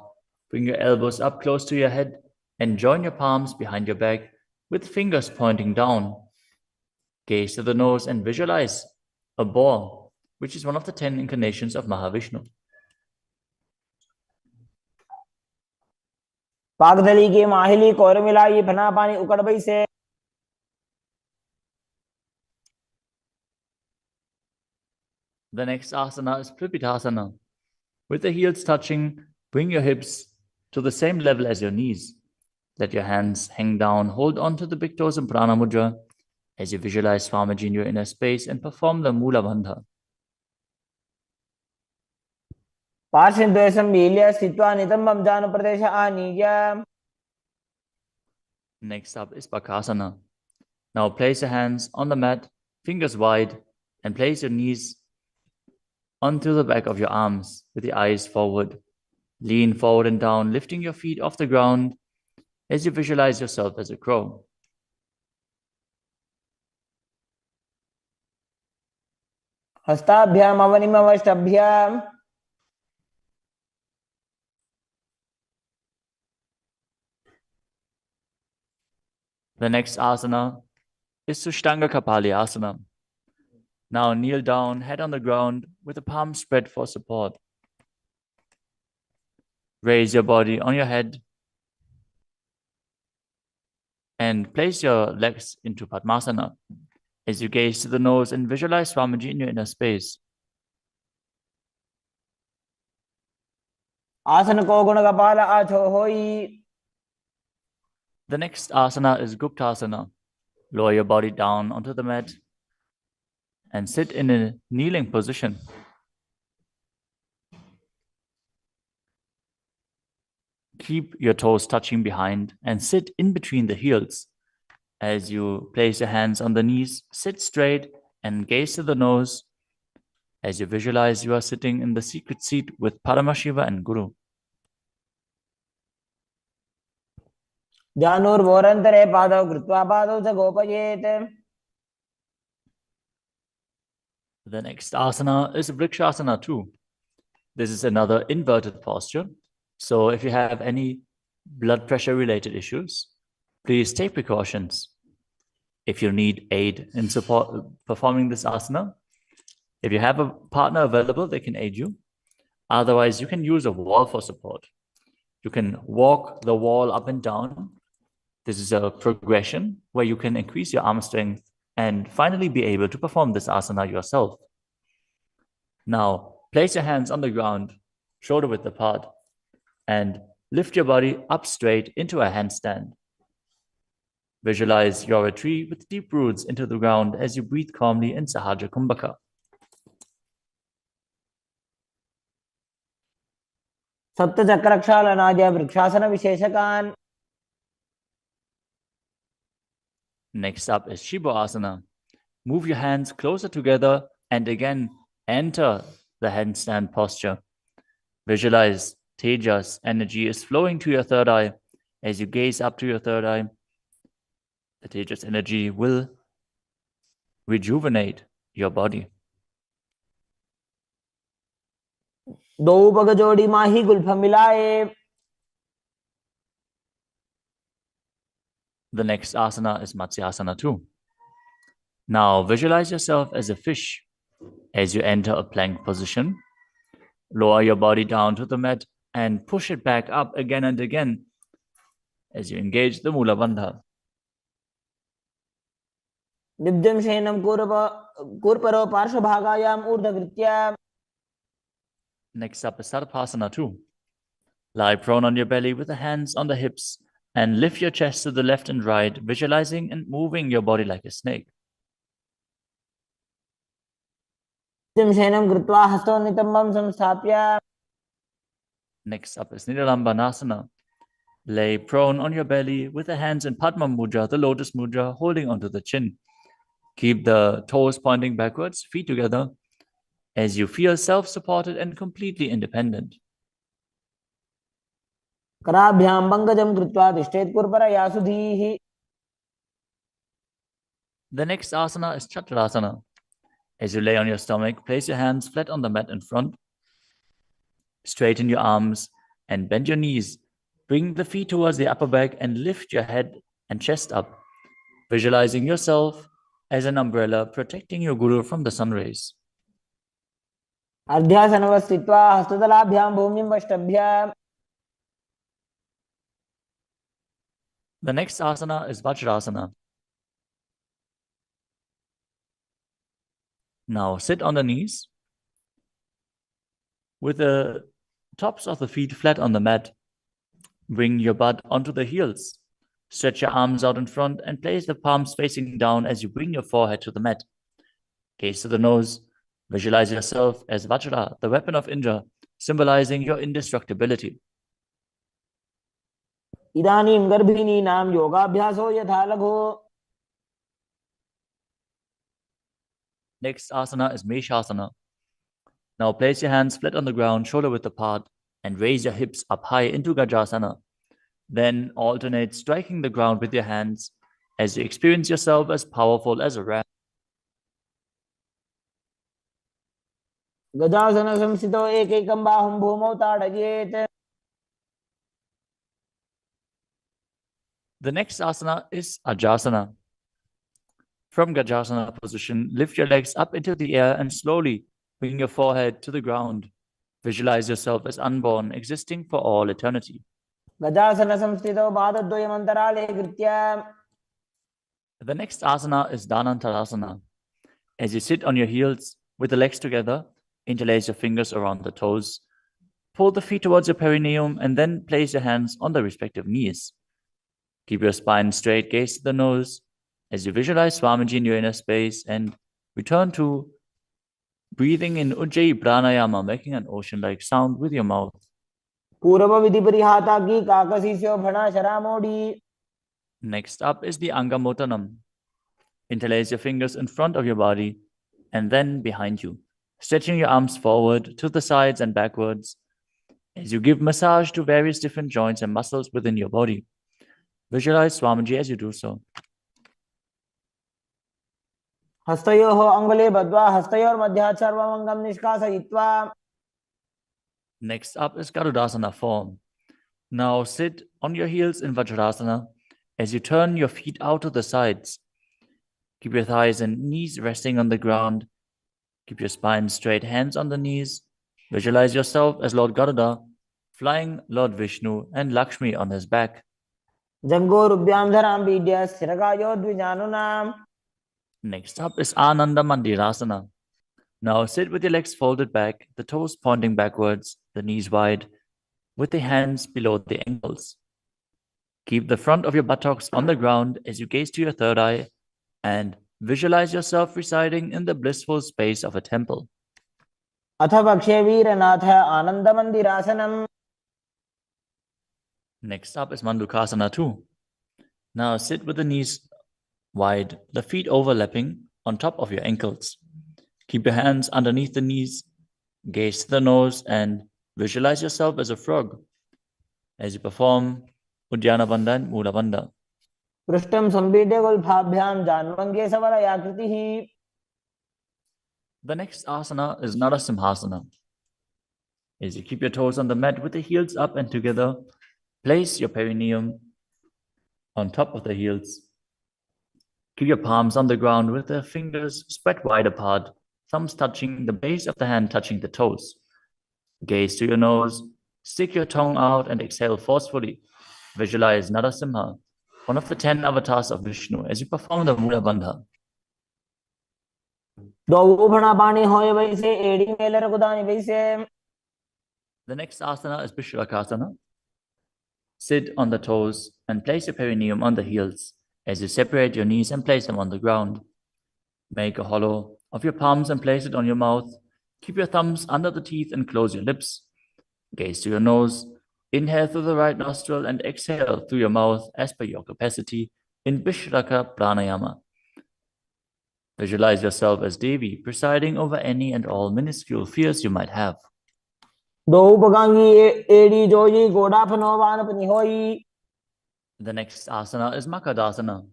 Bring your elbows up close to your head and join your palms behind your back with fingers pointing down. Gaze to the nose and visualize a boar, which is one of the 10 incarnations of Mahavishnu. पागदली की माहिली को और मिलाई फना पानी उकड़बई से. The next asana is Pripitasana. With the heels touching, bring your hips to the same level as your knees. Let your hands hang down. Hold on to the big toes in Prana Mudra as you visualize Swamiji in your inner space and perform the Mula Bandha. पार्श्वद्वयं मील्य स्थित्वा नितम्बं जानुप्रदेश आनीय. Next up is Bakasana. Now place your hands on the mat, fingers wide, and place your knees onto the back of your arms with the eyes forward. Lean forward and down, lifting your feet off the ground as you visualize yourself as a crow. हस्ताभ्याम अवनिमवष्टभ्याम. The next asana is Sushtanga Kapali Asana. Now kneel down, head on the ground with the palms spread for support. Raise your body on your head and place your legs into Padmasana as you gaze to the nose and visualize Swamiji in your inner space. आसन को गुण कपाल आछो होई. The next asana is Guptasana. Lower your body down onto the mat and sit in a kneeling position. Keep your toes touching behind and sit in between the heels. As you place your hands on the knees, sit straight and gaze to the nose as you visualize you are sitting in the secret seat with Paramashiva and Guru. ध्यानोर्वोरन्तरे पादौ कृत्वा पादौ च गोपयेत्. The next asana is Vrikshasana too. This is another inverted posture. So if you have any blood pressure related issues, please take precautions. If you need aid in support performing this asana, if you have a partner available, they can aid you. Otherwise, you can use a wall for support. You can walk the wall up and down. This is a progression where you can increase your arm strength and finally be able to perform this asana yourself. Now, place your hands on the ground, shoulder width apart, and lift your body up straight into a handstand. Visualize you're a tree with deep roots into the ground as you breathe calmly in Sahaja Kumbhaka. सप्तचक्रक्षालनाद्य vrikshasana विशेषकान्. Next up is Shiva Asana. Move your hands closer together and again enter the handstand posture. Visualize Tejas energy is flowing to your third eye. As you gaze up to your third eye, the Tejas energy will rejuvenate your body. दो पग जोड़ी माही Gulf मिलाए. The next asana is Matsyasana 2. Now visualize yourself as a fish as you enter a plank position. Lower your body down to the mat and push it back up again and again as you engage the Mula Bandha. निब्जं शयनं कूर्परो पार्श्वभागायाम् ऊर्ध्वकृत्य. Next up is Sarpasana 2. Lie prone on your belly with the hands on the hips and lift your chest to the left and right, visualizing and moving your body like a snake. शयनं कृत्वा हस्तोन्नितम्बं संस्थाप्य. Next up is Nidalambanasana. Lay prone on your belly with the hands in Padma Mudra, the lotus mudra, holding onto the chin. Keep the toes pointing backwards, feet together, as you feel self-supported and completely independent. कराभ्यां भङ्गजं कृत्वा तिष्ठेत् कूर्परया सुधीः. The next asana is Chakrasana. As you lay on your stomach, place your hands flat on the mat in front. Straighten your arms and bend your knees. Bring the feet towards the upper back and lift your head and chest up, visualizing yourself as an umbrella protecting your guru from the sun rays. अर्ध्यासनवस्थित्वा हस्ततलाभ्यां भूमिं वष्टभ्य. The next asana is Vajrasana. Now sit on the knees with the tops of the feet flat on the mat. Bring your butt onto the heels. Stretch your arms out in front and place the palms facing down as you bring your forehead to the mat. Gaze to the nose. Visualize yourself as Vajra, the weapon of Indra, symbolizing your indestructibility. इदानीं गर्भिणीनां योगाभ्यासो यथा लघु. Next asana is Meshasana. Now place your hands flat on the ground, shoulder width apart, and raise your hips up high into Gajasana. Then alternate striking the ground with your hands as you experience yourself as powerful as a ram. गजासन संस्थितो एकैकं बाहुं भूमौ ताडयेत्. The next asana is Ajasana. From Gajasana position, lift your legs up into the air and slowly bring your forehead to the ground. Visualize yourself as unborn, existing for all eternity. गजासन संस्थितो पादद्वयम् अन्तराले कृत्य. The next asana is Dhanantarasana. As you sit on your heels with the legs together, interlace your fingers around the toes. Pull the feet towards your perineum and then place your hands on the respective knees. Keep your spine straight, gaze to the nose as you visualize Swamiji in your inner space and return to breathing in Ujjayi Pranayama, making an ocean-like sound with your mouth. पूर्व विधि परिहाता की काकसीस्यो भणा शरामोडी. Next up is the Angamotanam. Interlace your fingers in front of your body and then behind you, stretching your arms forward to the sides and backwards as you give massage to various different joints and muscles within your body. Visualize Swamiji as you do so. हस्तयोः अङ्गुले बद्ध्वा हस्तयोर्मध्यात् सर्वमङ्गं निष्कासयित्वा. Next up is Garudasana form. Now sit on your heels in Vajrasana as you turn your feet out to the sides. Keep your thighs and knees resting on the ground. Keep your spine straight, hands on the knees. Visualize yourself as Lord Garuda, flying Lord Vishnu and Lakshmi on his back. जङ्गोरुभ्यां धरां पीड्य स्थिरकायो द्विजानुनाम्. Next up is Ananda Mandirasana. Now sit with your legs folded back, the toes pointing backwards, the knees wide, with the hands below the ankles. Keep the front of your buttocks on the ground as you gaze to your third eye and visualize yourself residing in the blissful space of a temple. अथ वक्षे वीरनाथ आनन्दमन्दिरासनम्. Next up is Mandukasana 2. Now sit with the knees wide, the feet overlapping on top of your ankles. Keep your hands underneath the knees, gaze to the nose, and visualize yourself as a frog as you perform Uddiyana Bandha and Mula Bandha. पृष्ठं सम्पीड्य गुल्फाभ्यां जान्वङ्गे सवलयाकृतिः. The next asana is Narasimhasana. As you keep your toes on the mat with the heels up and together, place your perineum on top of the heels. Keep your palms on the ground with the fingers spread wide apart, thumbs touching the base of the hand, touching the toes. Gaze to your nose, stick your tongue out and exhale forcefully. Visualize Narasimha, one of the 10 avatars of Vishnu, as you perform the Mula Bandha. The next asana is Vishrakasana. Sit on the toes and place your perineum on the heels as you separate your knees and place them on the ground. Make a hollow of your palms and place it on your mouth. Keep your thumbs under the teeth and close your lips. Gaze to your nose. Inhale through the right nostril and exhale through your mouth as per your capacity in Vishraka Pranayama. Visualize yourself as Devi, presiding over any and all minuscule fears you might have. The next asana is Makadasana.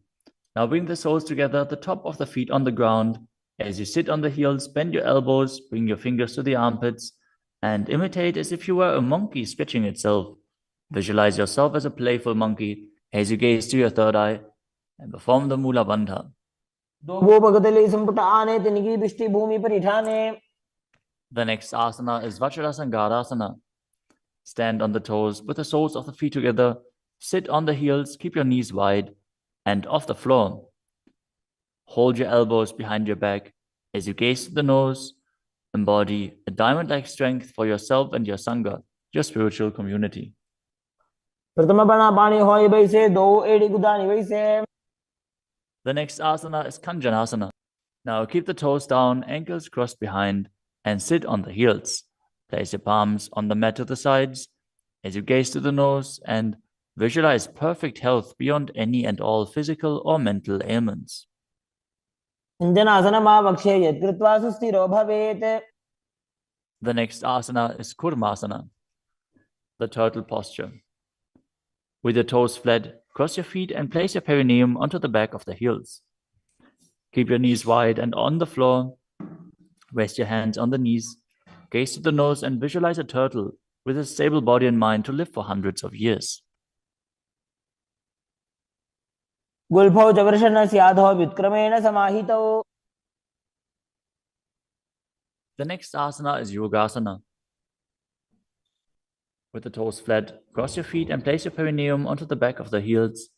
Now bring the soles together at the top of the feet on the ground. As you sit on the heels, bend your elbows, bring your fingers to the armpits, and imitate as if you were a monkey stretching itself. Visualize yourself as a playful monkey as you gaze to your third eye and perform the Mula Bandha. The next asana is Vajrasangarasana. Stand on the toes with the soles of the feet together. Sit on the heels, keep your knees wide and off the floor. Hold your elbows behind your back as you gaze to the nose. Embody a diamond-like strength for yourself and your Sangha, your spiritual community. The next asana is Kanjanasana. Now keep the toes down, ankles crossed behind, and sit on the heels. Place your palms on the mat to the sides as you gaze to the nose and visualize perfect health beyond any and all physical or mental ailments. The next asana is Kurmasana, the turtle posture. With your toes flat, cross your feet and place your perineum onto the back of the heels. Keep your knees wide and on the floor. Rest your hands on the knees. Gaze to the nose and visualize a turtle with a stable body and mind to live for hundreds of years. The next asana is Yogasana. With the toes flat, cross your feet and place your perineum onto the back of the heels.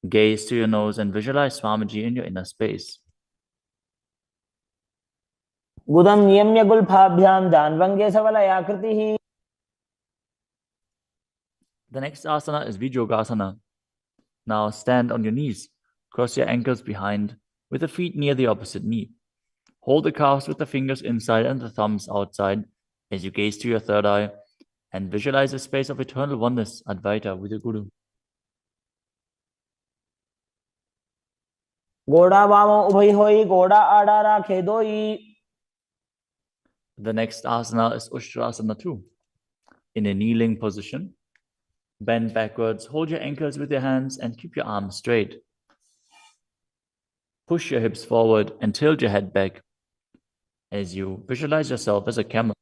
Gaze to your nose and visualize Swamiji in your inner space. The next asana is Vijogasana. Now stand on your knees. Cross your ankles behind with the feet near the opposite knee. Hold the calves with the fingers inside and the thumbs outside as you gaze to your third eye and visualize a space of eternal oneness, Advaita, with your Guru. The next asana is Ushtrasana 2. In a kneeling position, bend backwards, hold your ankles with your hands and keep your arms straight. Push your hips forward and tilt your head back as you visualize yourself as a camel.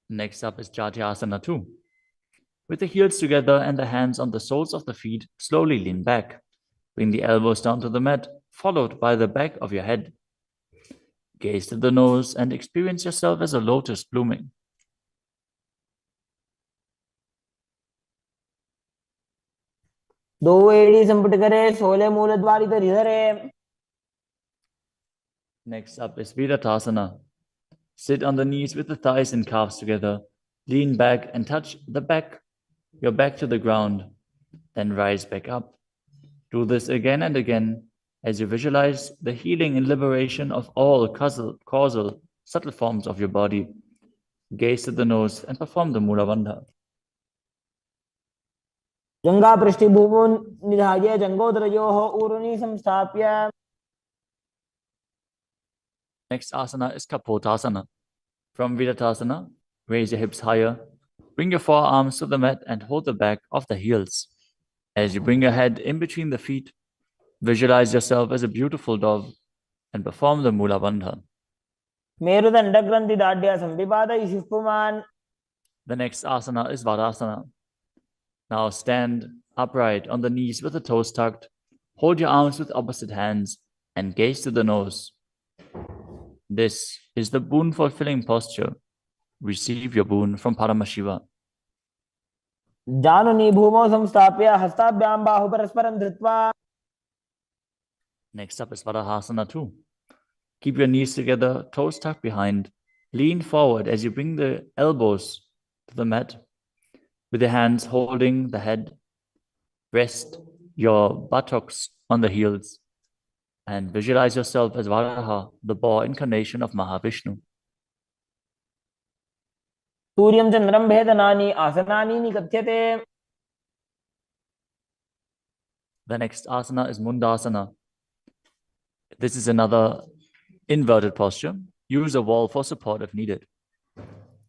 Next up is Jatyasana 2. With the heels together and the hands on the soles of the feet, slowly lean back. Bring the elbows down to the mat, followed by the back of your head. Gaze to the nose and experience yourself as a lotus blooming. Next up is Viratasana. Sit on the knees with the thighs and calves together. Lean back and touch your back to the ground. Then rise back up. Do this again and again as you visualize the healing and liberation of all causal, subtle forms of your body. Gaze to the nose and perform the Mula Bandha. Next asana is Kapotasana. From Viratasana, raise your hips higher, Bring your forearms to the mat and hold the back of the heels. As you bring your head in between the feet, visualize yourself as a beautiful dove and perform the Mula Bandha. मेरुदण्डग्रन्थिदाढ्य संविपादयिषुः पुमान्. The next asana is Vadasana. Now stand upright on the knees with the toes tucked. Hold your arms with opposite hands and gaze to the nose. This is the boon fulfilling posture. Receive your boon from Paramashiva. जानुनी भूमौ संस्थाप्य हस्ताभ्यां बाहुपरस्परं धृत्वा. Next up is Vadahasana 2. Keep your knees together, toes tucked behind. Lean forward as you bring the elbows to the mat. With your hands holding the head, rest your buttocks on the heels and visualize yourself as Varaha, the boar incarnation of Mahavishnu. सूर्यं चन्द्रं भेदनानि आसनानि निकथ्यते. The next asana is Mundasana. This is another inverted posture. Use a wall for support if needed.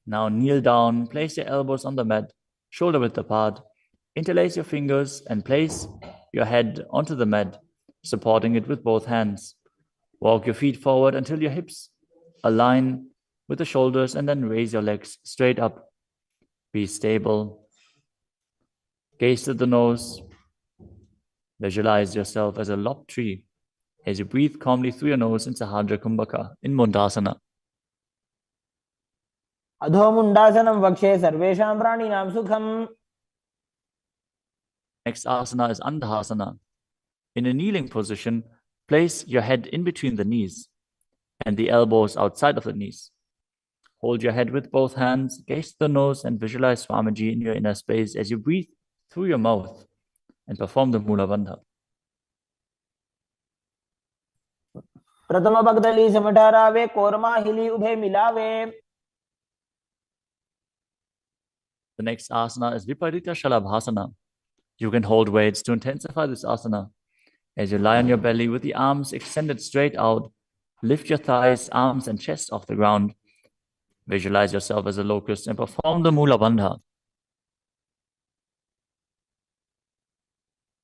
Now kneel down, place your elbows on the mat, shoulder width apart. Interlace your fingers and place your head onto the mat, supporting it with both hands. Walk your feet forward until your hips align with the shoulders and then raise your legs straight up. Be stable. Gaze to the nose. Visualize yourself as a lopped tree as you breathe calmly through your nose in Sahadra Kumbhaka in Mundasana. अधो मुण्डासनं वक्षे सर्वेषां प्राणिनां सुखम्. Next asana is Andhasana. In a kneeling position, place your head in between the knees and the elbows outside of the knees. Hold your head with both hands, gaze to the nose, and visualize Swamiji in your inner space as you breathe through your mouth and perform the Mula Bandha. प्रथम भगदली समठारावे कोरमा हिली उभे मिलावे. The next asana is Viparita Shalabhasana. You can hold weights to intensify this asana. As you lie on your belly with the arms extended straight out, lift your thighs, arms, and chest off the ground. Visualize yourself as a locust and perform the Mula Bandha.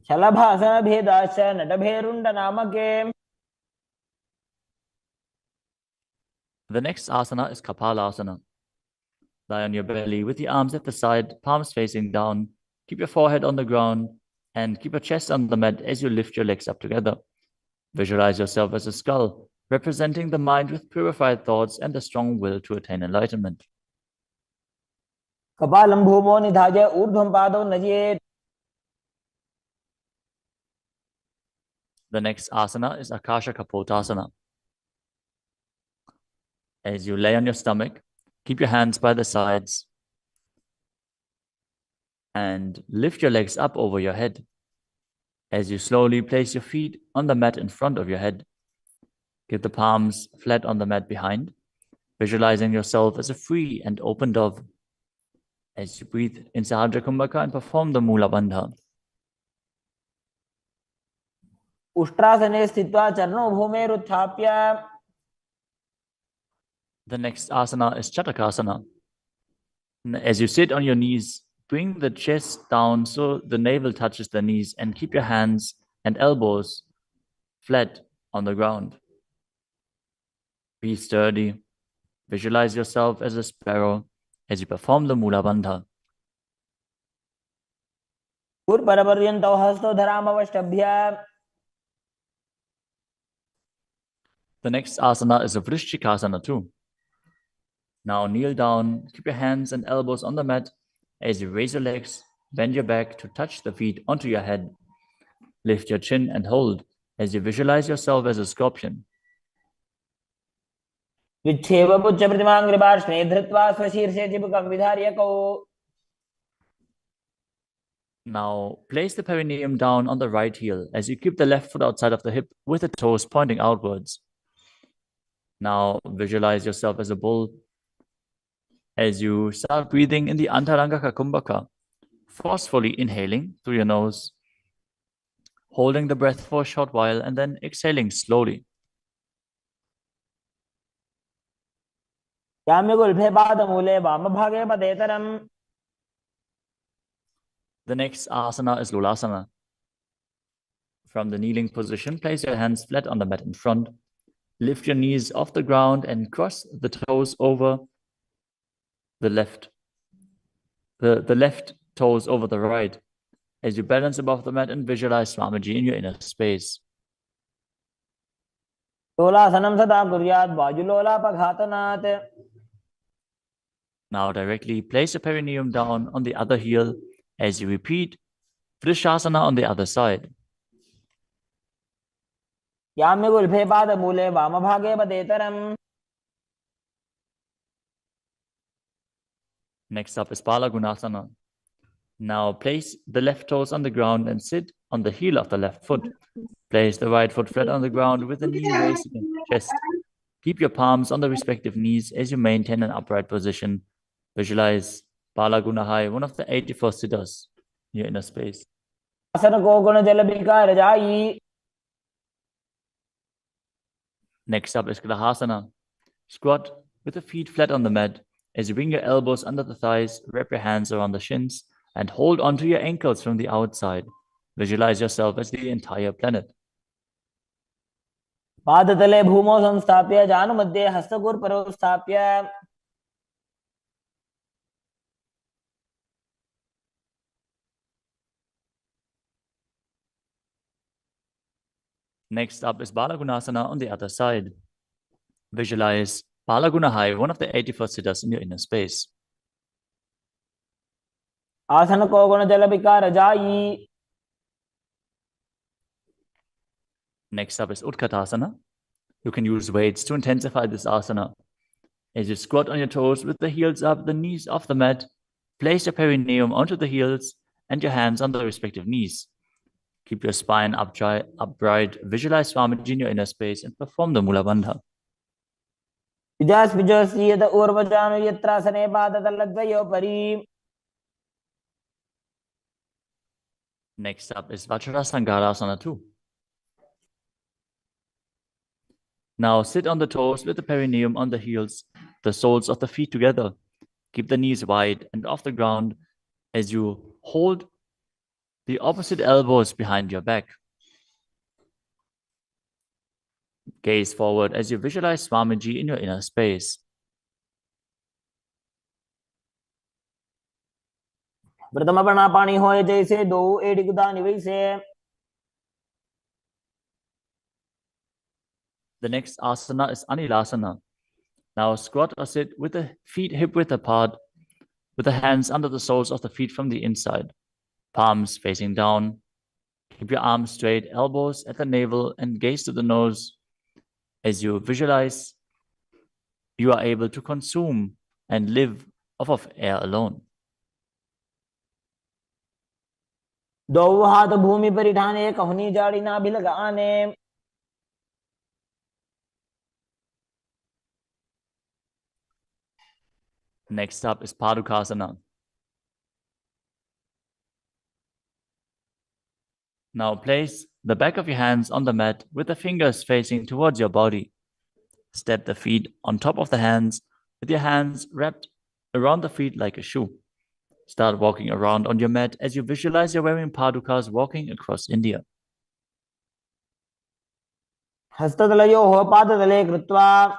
शलभासन भेदाश्च नटभेरुण्ड नामके. The next asana is Kapalasana. Lie on your belly with the arms at the side, palms facing down. Keep your forehead on the ground and keep your chest on the mat as you lift your legs up together. Visualize yourself as a skull, representing the mind with purified thoughts and the strong will to attain enlightenment. कपालं भूमो निधाय ऊर्ध्वं पादौ नयेत्. The next asana is Akasha Kapotasana. As you lay on your stomach, keep your hands by the sides and lift your legs up over your head. As you slowly place your feet on the mat in front of your head, keep the palms flat on the mat behind, visualizing yourself as a free and open dove. As you breathe in Sahadra Kumbhaka and perform the Mula Bandha. उष्ट्रासने स्थित्वा चरणौ भूमेरुत्थाप्य. The next asana is Chatakasana. As you sit on your knees, bring the chest down so the navel touches the knees and keep your hands and elbows flat on the ground. Be sturdy. Visualize yourself as a sparrow as you perform the Mula Bandha. पूर्वपर्यन्तौ हस्तौ धरामवष्टभ्य. The next asana is a Vrishchikasana too. Now kneel down, keep your hands and elbows on the mat. As you raise your legs, bend your back to touch the feet onto your head. Lift your chin and hold as you visualize yourself as a scorpion. विच्छेव पुच्छ प्रतिमाङ्घ्रिपार्ष्णे धृत्वा स्वशीर्षे चिबुकं विधार्यकौ. Now place the perineum down on the right heel as you keep the left foot outside of the hip with the toes pointing outwards. Now visualize yourself as a bull. As you start breathing in the Antarangaka Kumbhaka, forcefully inhaling through your nose, holding the breath for a short while and then exhaling slowly. याम्यगुल्फे पादमूले वामभागे पदेतरम्. The next asana is Lulasana. From the kneeling position, place your hands flat on the mat in front. Lift your knees off the ground and cross the toes over the left. The left toes over the right. As you balance above the mat and visualize Swamiji in your inner space. लोलासनं सदा कुर्यात् बाजुलोलापघातनात्. Now directly place your perineum down on the other heel as you repeat Vrishasana on the other side. याम्यगुल्फे पादमूले वामभागे पदेतरम्. Next up is Balagunasana. Now place the left toes on the ground and sit on the heel of the left foot. Place the right foot flat on the ground with the knee raised against the chest. Keep your palms on the respective knees as you maintain an upright position. Visualize Balagunahai, one of the 84 siddhas in your inner space. आसन को गुण जल बिकार जाई. Next up is Grahasana. Squat with the feet flat on the mat. As you bring your elbows under the thighs, wrap your hands around the shins and hold onto your ankles from the outside. Visualize yourself as the entire planet. पादतले भूमौ संस्थाप्य जानुमध्ये हस्तगुर्परौ स्थाप्य. Next up is Balagunasana on the other side. Visualize Balagunahai, one of the 84 siddhas in your inner space. आसन को गुण जल बिकार जाई. Next up is Utkatasana. You can use weights to intensify this asana. As you squat on your toes with the heels up, the knees off the mat, place your perineum onto the heels and your hands on the respective knees. Keep your spine upright, visualize Swamiji in your inner space and perform the Mula Bandha. विजास्पिजोस्येत ऊर्वजानु यत्रासने पादतलद्वयोपरि. Next up is Vajrasangarasana 2. Now sit on the toes with the perineum on the heels, the soles of the feet together. Keep the knees wide and off the ground as you hold the opposite elbows behind your back. Gaze forward as you visualize Swamiji in your inner space. प्रथम प्राणापानी होए जैसे दो एड़ी गुदानी वैसे. The next asana is Anilasana. Now squat or sit with the feet hip-width apart, with the hands under the soles of the feet from the inside. Palms facing down. Keep your arms straight, elbows at the navel, and gaze to the nose as you visualize you are able to consume and live off of air alone. दो हाथ भूमि पर ठाने कहनी जाड़ी ना भी लगाने. Next up is Padukasana. Now place the back of your hands on the mat with the fingers facing towards your body. Step the feet on top of the hands with your hands wrapped around the feet like a shoe. Start walking around on your mat as you visualize you're wearing padukas walking across India. हस्ततलयोः पादतले कृत्वा.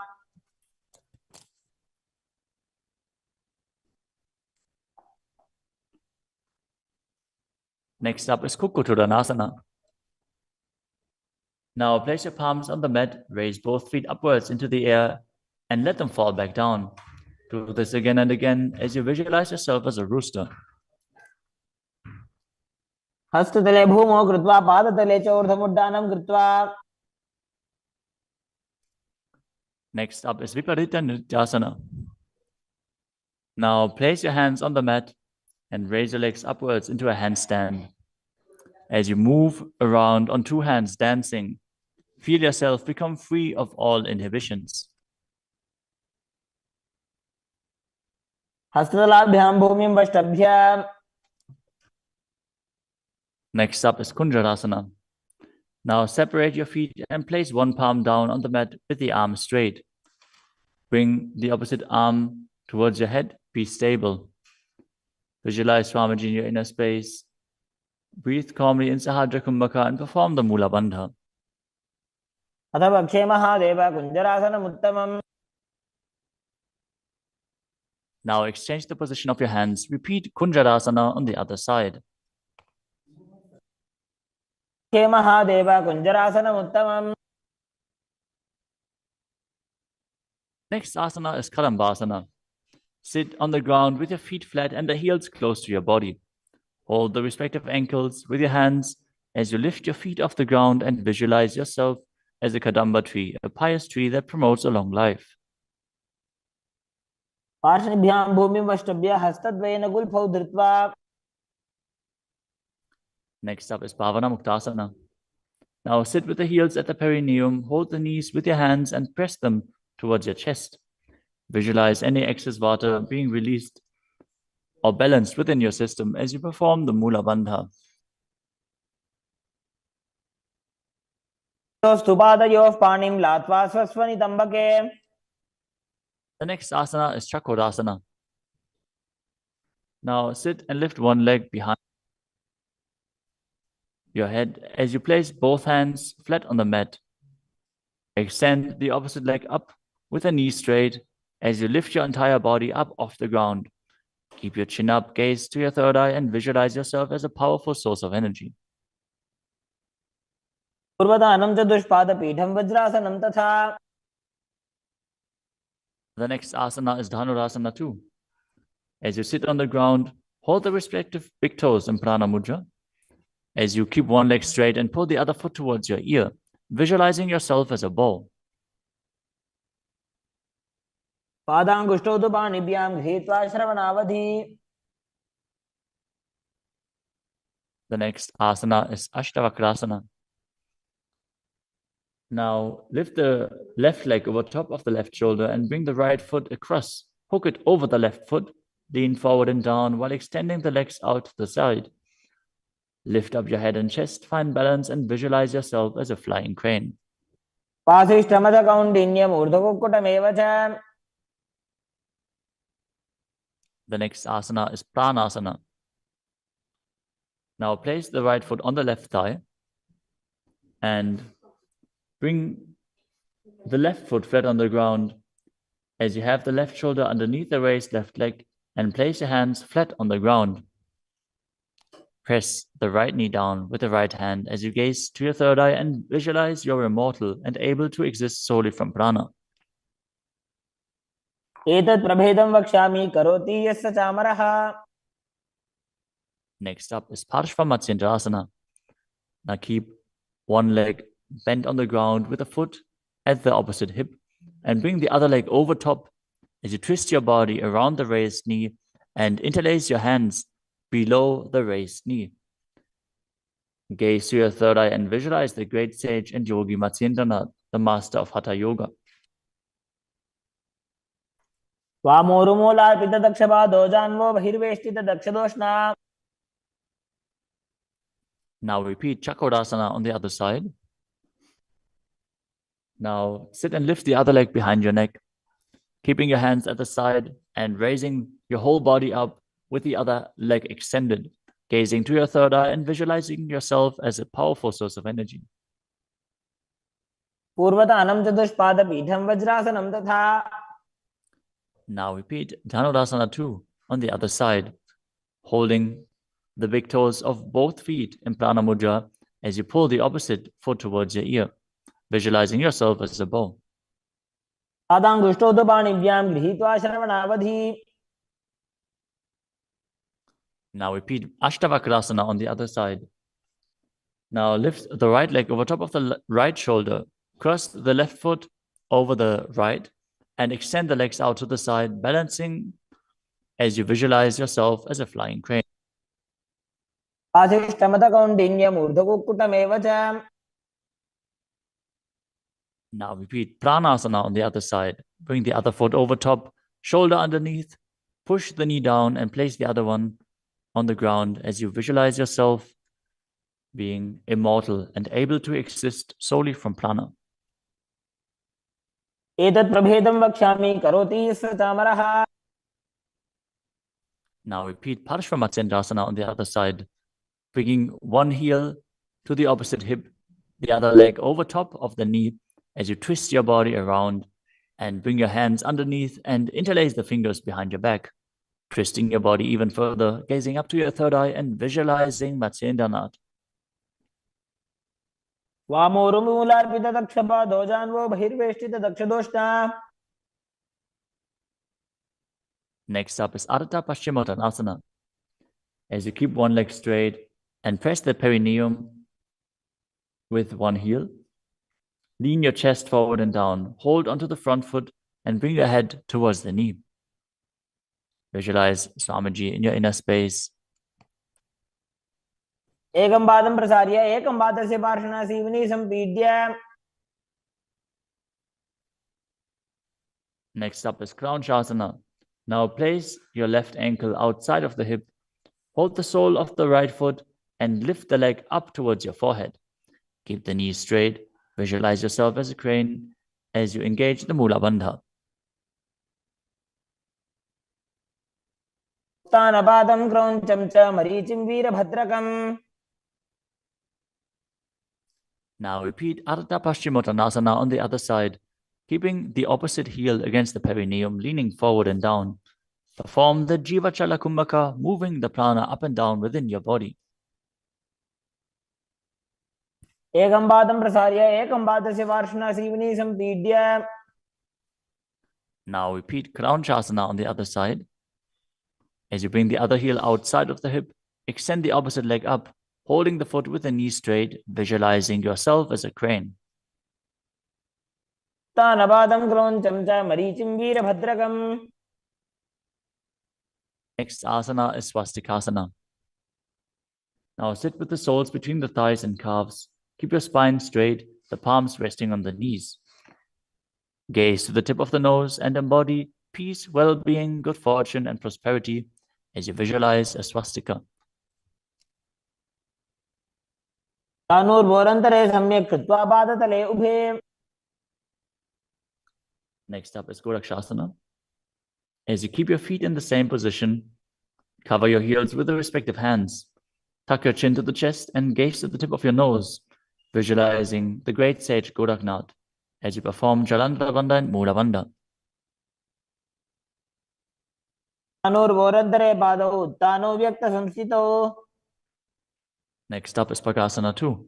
Next up is Kukkuttanasana. Now place your palms on the mat, raise both feet upwards into the air, and let them fall back down. Do this again and again as you visualize yourself as a rooster. हस्ततले भूमौ कृत्वा पादतले च ऊर्ध्वमुड्डानं कृत्वा. Next up is Viparita Nrityasana. Now place your hands on the mat and raise your legs upwards into a handstand. As you move around on two hands dancing, feel yourself become free of all inhibitions. हस्ततलाभ्यां भूमिं वष्टभ्य. Next up is Kunjarasana. Now separate your feet and place one palm down on the mat with the arm straight. Bring the opposite arm towards your head. Be stable. Visualize Swamiji in your inner space Breathe calmly in Sahadra Kumbhaka and perform the Mula Bandha. अथ वक्षे Mahadev कुञ्जरासनमुत्तमम्. Now exchange the position of your hands. Repeat Kunjarasana on the other side. वक्षे Mahadev कुञ्जरासनमुत्तमम्. Next asana is Kadambasana. Sit on the ground with your feet flat and the heels close to your body. Hold the respective ankles with your hands as you lift your feet off the ground and visualize yourself as a Kadamba tree, a pious tree that promotes a long life. पार्श्वभ्यां भूमिमष्टभ्य हस्तद्वयेन गुल्फौ धृत्वा. Next up is Bhavana Muktasana. Now sit with the heels at the perineum, hold the knees with your hands and press them towards your chest. Visualize any excess vata being released or balanced within your system as you perform the Mula Bandha. स्तुपादयोः पाणिं लात्वा स्वस्वनितम्बके. The next asana is Chakodasana. Now sit and lift one leg behind your head as you place both hands flat on the mat. Extend the opposite leg up with the knee straight as you lift your entire body up off the ground. Keep your chin up, gaze to your third eye and visualize yourself as a powerful source of energy. पूर्वदानं चतुष्पादपीठं वज्रासनं तथा. The next asana is Dhanurasana too. As you sit on the ground, hold the respective big toes in Prana Mudra. As you keep one leg straight and pull the other foot towards your ear, visualizing yourself as a bow. पादाङ्गुष्ठौ तु पाणिभ्यां गृहीत्वा श्रवणावधि. The next asana is Ashtavakrasana. Now lift the left leg over top of the left shoulder and bring the right foot across. Hook it over the left foot. Lean forward and down while extending the legs out to the side. Lift up your head and chest, find balance and visualize yourself as a flying crane. पाशिष्ठमदकौण्डिन्यम् ऊर्ध्वकुक्कुटमेव च. The next asana is Pranasana. Now place the right foot on the left thigh and bring the left foot flat on the ground as you have the left shoulder underneath the raised left leg and place your hands flat on the ground. Press the right knee down with the right hand as you gaze to your third eye and visualize you're immortal and able to exist solely from prana. एतत् प्रभेदं वक्ष्यामि करोति यस्य चामरः. Next up is Parshva-Matsyendrasana. Now keep one leg bent on the ground with a foot at the opposite hip and bring the other leg over top as you twist your body around the raised knee and interlace your hands below the raised knee. Gaze to your third eye and visualize the great sage and yogi Matsyendranath, the master of Hatha Yoga. वामोरुमूलार्पितदक्षपादो जान्वो बहिर्वेष्टितदक्षदोष्णा. Now repeat Chakodasana on the other side. Now sit and lift the other leg behind your neck, keeping your hands at the side and raising your whole body up with the other leg extended, gazing to your third eye and visualizing yourself as a powerful source of energy. पूर्वदानं चतुष्पादपीठं वज्रासनं तथा. Now repeat Dhanurasana 2 on the other side, holding the big toes of both feet in Prana Mudra as you pull the opposite foot towards your ear, visualizing yourself as a bow. पादाङ्गुष्ठौ तु पाणिभ्यां गृहीत्वा श्रवणावधि. Now repeat Ashtavakrasana on the other side. Now lift the right leg over top of the right shoulder, cross the left foot over the right, and extend the legs out to the side, balancing as you visualize yourself as a flying crane. पाशिष्ठमदकौण्डिन्यम् ऊर्ध्वकुक्कुटमेव च. Now repeat Pranasana on the other side. Bring the other foot over top, shoulder underneath, push the knee down and place the other one on the ground as you visualize yourself being immortal and able to exist solely from prana. एतत् प्रभेदं वक्ष्यामि करोति यस्य चामरः. Now repeat Parshva-Matsyendrasana on the other side. bringing one heel to the opposite hip, the other leg over top of the knee as you twist your body around and bring your hands underneath and interlace the fingers behind your back, twisting your body even further, gazing up to your third eye and visualizing Matsyendranath. वामोरुमूलार्पित दक्षपादो जान्वो बहिर्वेष्टित दक्षदोष्टा. Next up is Ardha Paschimottanasana. As you keep one leg straight and press the perineum with one heel, lean your chest forward and down, hold onto the front foot and bring your head towards the knee. Visualize Swamiji in your inner space. एकं पादं प्रसार्य एकं पादस्य पार्श्वनासीवनी सम्पीड्य. Next up is Kranchasana. Now place your left ankle outside of the hip, hold the sole of the right foot and lift the leg up towards your forehead. Keep the knees straight. Visualize yourself as a crane as you engage the Mula Bandha. उत्तानपादं क्रौञ्चं च मरीचिं वीरभद्रकम्. Now repeat Ardha Paschimottanasana on the other side, keeping the opposite heel against the perineum, leaning forward and down. Perform the Jivachala Kumbhaka, moving the prana up and down within your body. एकं पादं प्रसार्य एकं पादस्य पार्श्वनासीवनी सम्पीड्य. Now repeat Kranchasana on the other side. As you bring the other heel outside of the hip, extend the opposite leg up, holding the foot with the knee straight, visualizing yourself as a crane. उत्तानपादं क्रौञ्चं च मरीचिं वीरभद्रकम्. Next asana is Swastikasana. Now sit with the soles between the thighs and calves. Keep your spine straight, the palms resting on the knees. Gaze to the tip of the nose and embody peace, well-being, good fortune, and prosperity as you visualize a swastika. तानूर्भोरन्तरे सम्यक् कृत्वा पादतले उभे. Next up is Gorakshasana. As you keep your feet in the same position, cover your heels with the respective hands. Tuck your chin to the chest and gaze to the tip of your nose, visualizing the great sage Goraknath as you perform Jalandhara Bandha and Mula Bandha. तानूर्भोरन्तरे पादौ उत्तानो व्यक्तसंस्थितौ. Next up is Pakasana 2.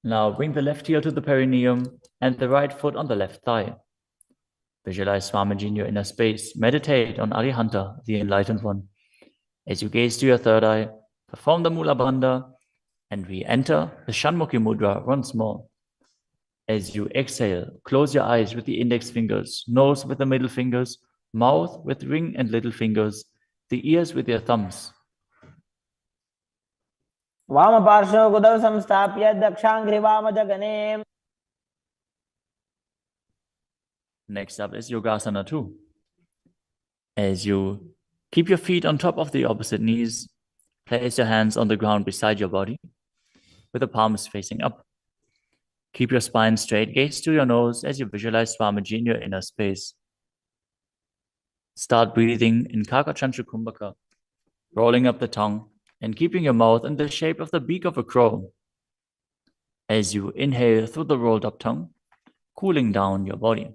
Now bring the left heel to the perineum and the right foot on the left thigh. Visualize Swamiji in your inner space. Meditate on Arihanta, the Enlightened One. As you gaze to your third eye, perform the Mula Bandha and re-enter the Shanmukhi Mudra once more. As you exhale, close your eyes with the index fingers, nose with the middle fingers, mouth with ring and little fingers, the ears with your thumbs. वामपार्श्वौ गुदौ संस्थाप्य दक्षाङ्घ्रिवामजगने. Next up is Yogasana 2. As you keep your feet on top of the opposite knees, place your hands on the ground beside your body with the palms facing up. Keep your spine straight, gaze to your nose as you visualize Swamiji in your inner space. Start breathing in Kakachantra Kumbhaka, rolling up the tongue and keeping your mouth in the shape of the beak of a crow. As you inhale through the rolled up tongue, cooling down your body.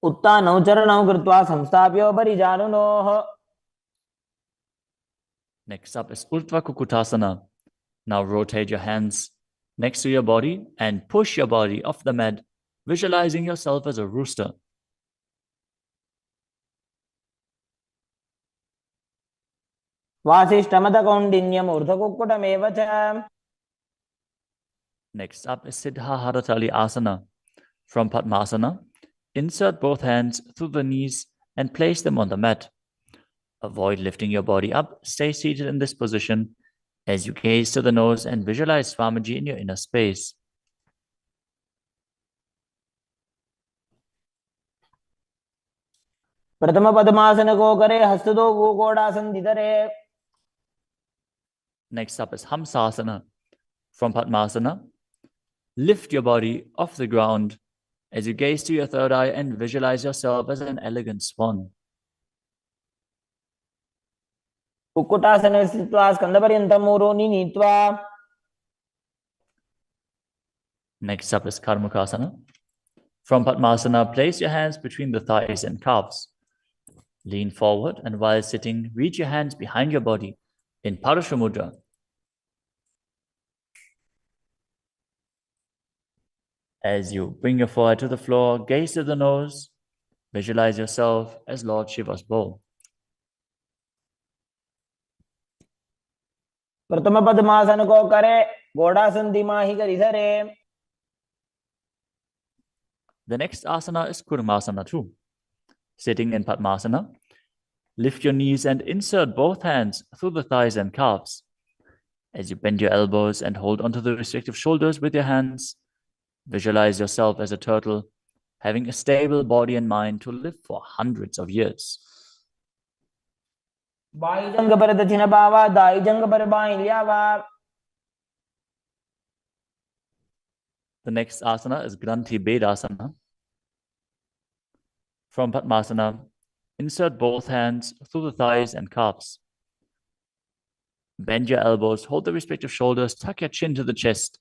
उत्तानौ चरणौ कृत्वा संस्थाप्योपरि जानुनोः. Next up is Urdhva Kukutasana. Now rotate your hands next to your body and push your body off the mat, visualizing yourself as a rooster. वासिष्ठमदकौण्डिन्यम् ऊर्ध्वकुक्कुटमेव च. Next up is Siddha Haratali Asana. From Padmasana, insert both hands through the knees and place them on the mat. Avoid lifting your body up. Stay seated in this position as you gaze to the nose and visualize Swamiji in your inner space. प्रथम पद्मासन को करे हस्तदो गोकोडासन दिधरे. Next up is Hamsasana. From Padmasana, lift your body off the ground as you gaze to your third eye and visualize yourself as an elegant swan. कुक्कुटासने स्थित्वा स्कन्धपर्यन्तं ऊरोनि नीत्वा. Next up is Karmukasana. From Padmasana, place your hands between the thighs and calves. Lean forward, and while sitting, reach your hands behind your body in Parasha Mudra. As you bring your forehead to the floor, gaze to the nose, visualize yourself as Lord Shiva's bowl. प्रथम पद्मासन को करे, घोड़ासन दिमाही कर इधरे. The next asana is Kurmasana too. Sitting in Padmasana, lift your knees and insert both hands through the thighs and calves. As you bend your elbows and hold onto the respective shoulders with your hands, visualize yourself as a turtle, having a stable body and mind to live for hundreds of years. By जंग पर दक्षिण बावा, दाई जंग पर by लियावा. The next asana is Granthi Bedasana. From Padmasana, insert both hands through the thighs and calves. Bend your elbows, hold the respective shoulders, tuck your chin to the chest,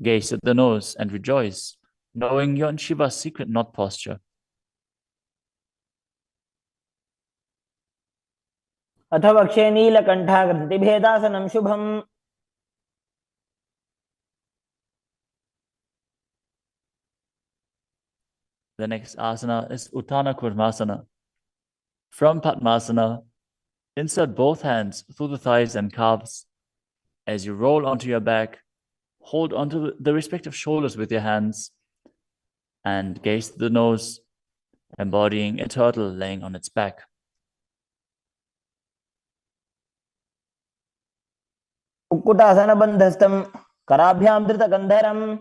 gaze at the nose and rejoice, knowing you're in Shiva's secret knot posture. अथ वक्षे नीलकण्ठा ग्रन्थिभेदासनं शुभम्. The next asana is Uttana Kurmasana. From Padmasana, insert both hands through the thighs and calves. As you roll onto your back, hold onto the respective shoulders with your hands and gaze to the nose, embodying a turtle laying on its back. Kukkutasana बन्धस्थं कराभ्यां धृतगन्धरम्.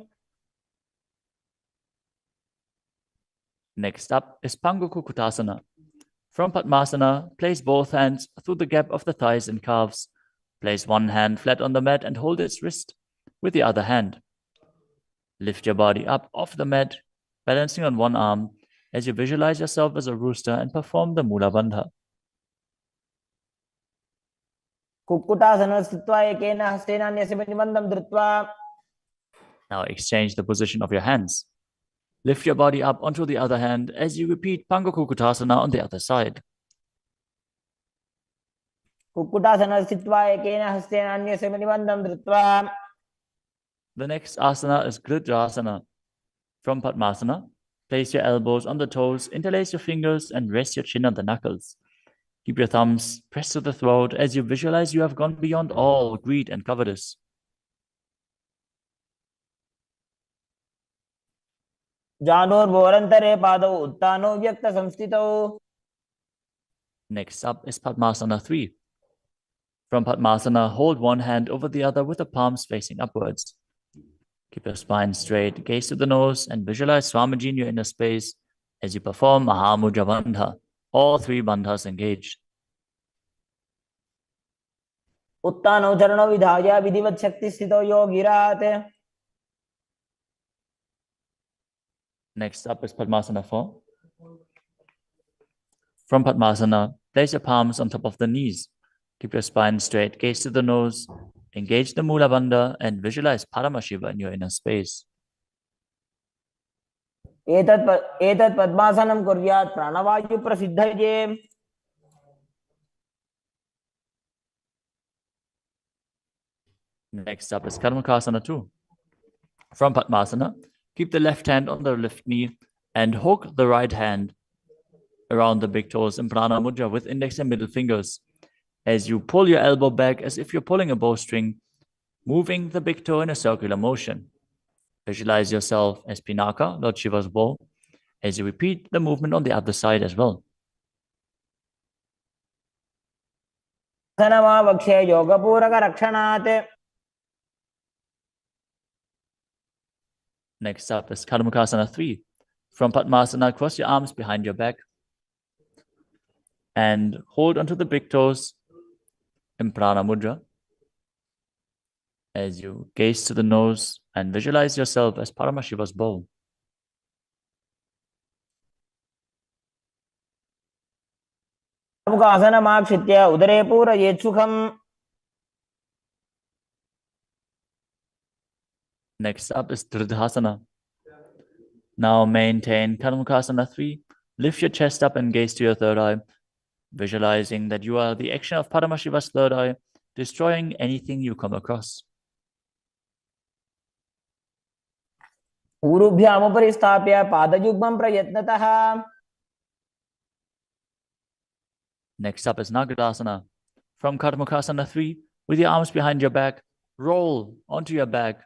Next up is Pangukukutasana. From Padmasana, place both hands through the gap of the thighs and calves. Place one hand flat on the mat and hold its wrist with the other hand. Lift your body up off the mat, balancing on one arm as you visualize yourself as a rooster and perform the Mula Bandha. Kukkutasana स्थित्वा एकेन हस्तेन अन्यस्य प्रतिबन्धं धृत्वा. Now exchange the position of your hands. Lift your body up onto the other hand as you repeat Pangukukutasana on the other side. Kukkutasana स्थित्वा एकेन हस्तेन अन्यस्य प्रतिबन्धं धृत्वा. The next asana is Gridrasana. From Padmasana, place your elbows on the toes, interlace your fingers, and rest your chin on the knuckles. Keep your thumbs pressed to the throat as you visualize you have gone beyond all greed and covetous. जानोर्भोरन्तरे पादौ उत्तानो व्यक्तसंस्थितौ. Next up is Padmasana 3. From Padmasana, hold one hand over the other with the palms facing upwards. Keep your spine straight, gaze to the nose, and visualize Swamiji in your inner space as you perform Mahamudra Bandha. All three bandhas engaged. उत्तानौ चरणौ विधाय विधिवत् शक्तिस्थितौ योगिरात्. Next up is Padmasana 4. From Padmasana, place your palms on top of the knees. Keep your spine straight, gaze to the nose, engage the Mula Bandha, and visualize Paramashiva in your inner space. एतत् पद्मासनं कुर्यात् प्राणवायु प्रसिद्धये. Next up is Karmakasana 2. From Padmasana, keep the left hand on the left knee and hook the right hand around the big toes in Prana Mudra with index and middle fingers. As you pull your elbow back as if you're pulling a bowstring, moving the big toe in a circular motion. Visualize yourself as Pinaka, Lord Shiva's bowl, as you repeat the movement on the other side as well. वक्षे योगपूरक रक्षणात्. Next up is Karmakasana 3. From Padmasana, cross your arms behind your back and hold onto the big toes in Prana Mudra as you gaze to the nose and visualize yourself as Paramashiva's bowl. मुखासनमाक्षित्य उदरे पूरयेत् सुखम्. Next up is Dridhasana. Now maintain Karmukasana 3. Lift your chest up and gaze to your third eye, visualizing that you are the action of Paramashiva's third eye, destroying anything you come across. ऊरुभ्यामुपरि स्थाप्य पादयुग्मं प्रयत्नतः. Next up is Nagadasana. From Karmukasana 3, with your arms behind your back, roll onto your back.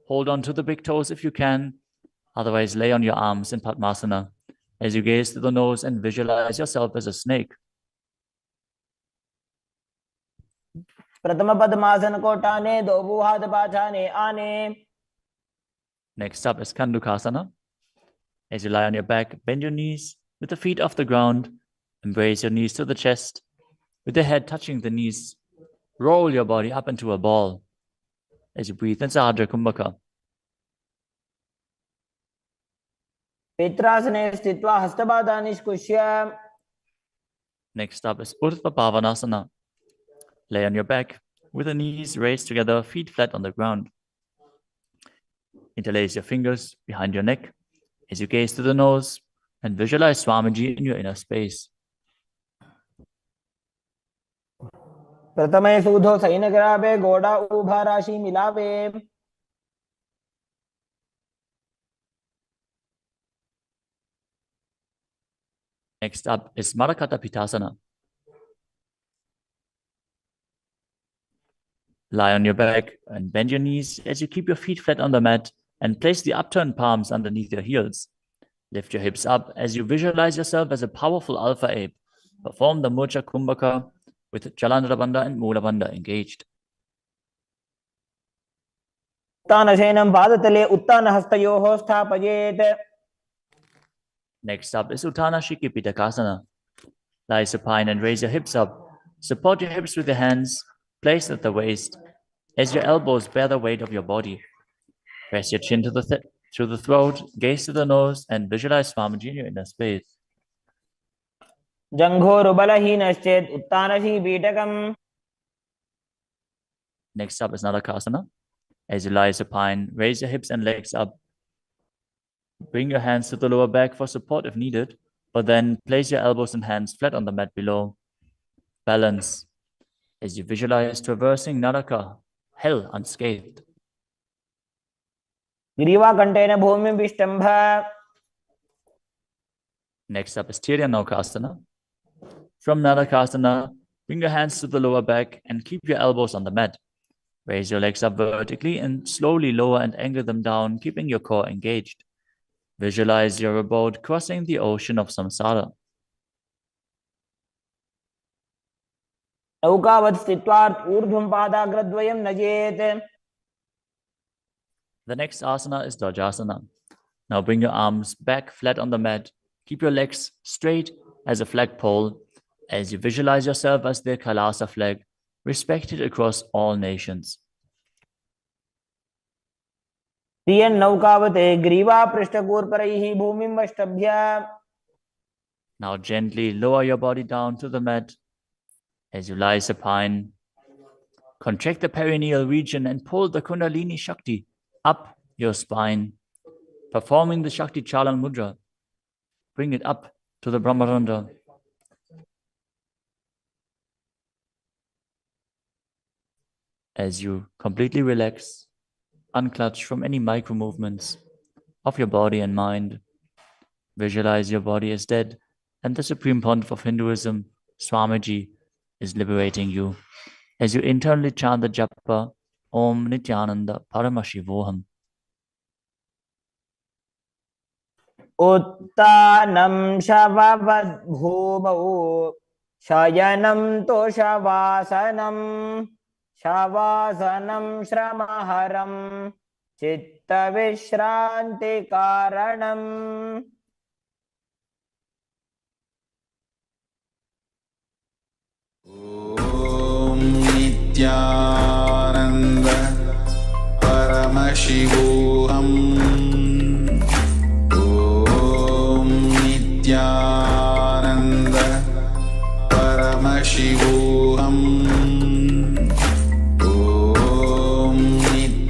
Hold on to the big toes if you can. Otherwise, lay on your arms in Padmasana as you gaze to the nose and visualize yourself as a snake. प्रथम पद्मासन को टाने, दो हाथ पाछाने आने. Next up is Kandukasana. As you lie on your back, bend your knees with the feet off the ground. Embrace your knees to the chest, with the head touching the knees. Roll your body up into a ball as you breathe in Sahadra Kumbhaka. Petrasane sthitva hastabada nishkushya. Next up is Urdhva Pavanasana. Lay on your back with the knees raised together, feet flat on the ground. Interlace your fingers behind your neck as you gaze to the nose and visualize Swamiji in your inner space. प्रथमे सूधो सैनग्राभे गोड़ा उभा राशि मिलावे. Next up is Marakata Pitasana. Lie on your back and bend your knees as you keep your feet flat on the mat and place the upturned palms underneath your heels. Lift your hips up as you visualize yourself as a powerful alpha ape. Perform the Murcha Kumbhaka with Jalandhara Bandha and Mula Bandha engaged. उत्तानशयनं पादतले उत्तानहस्तयोः स्थापयेत्. Next up is Uttana Shiki Pitakasana. Lie supine and raise your hips up. Support your hips with your hands, placed at the waist, as your elbows bear the weight of your body. Press your chin to the throat, gaze to the nose, and visualize Swamiji in your inner space. जंघोरुबलहीनश्चेत् उत्तानशी पीठकम्. Next up is Nadakasana. As you lie supine, raise your hips and legs up. Bring your hands to the lower back for support if needed, but then place your elbows and hands flat on the mat below. Balance as you visualize traversing Naraka, hell unscathed. ग्रीवाकण्ठेन भूमिं विष्टम्भ. Next up is Tiryanokasana. From Nadakasana, bring your hands to the lower back and keep your elbows on the mat. Raise your legs up vertically and slowly lower and angle them down, keeping your core engaged. Visualize your abode crossing the ocean of samsara. नौकावत् स्थित्वा ऊर्ध्वं पादाग्रद्वयं नजेत्. The next asana is Dvajasana. Now bring your arms back flat on the mat. Keep your legs straight as a flagpole as you visualize yourself as the Kailasa flag, respected across all nations. प्रियन् नौकावत् ग्रीवा पृष्ठकूर्परैः भूमिं वष्टभ्य. Now gently lower your body down to the mat as you lie supine. Contract the perineal region and pull the Kundalini Shakti up your spine, performing the Shakti Chalan Mudra. Bring it up to the Brahmarandha. As you completely relax, unclutch from any micro movements of your body and mind, visualize your body as dead and the Supreme Pontiff of Hinduism, Swamiji, is liberating you as you internally chant the japa Om Nityananda Paramashivoham. उत्तानं शववद्भूमौ शयनं तोषवासनं शवासनं श्रमहरं चित्तविश्रान्तिकारणम्. ॐ नित्यानन्द परमशिवोऽहम्. ॐ Nityanand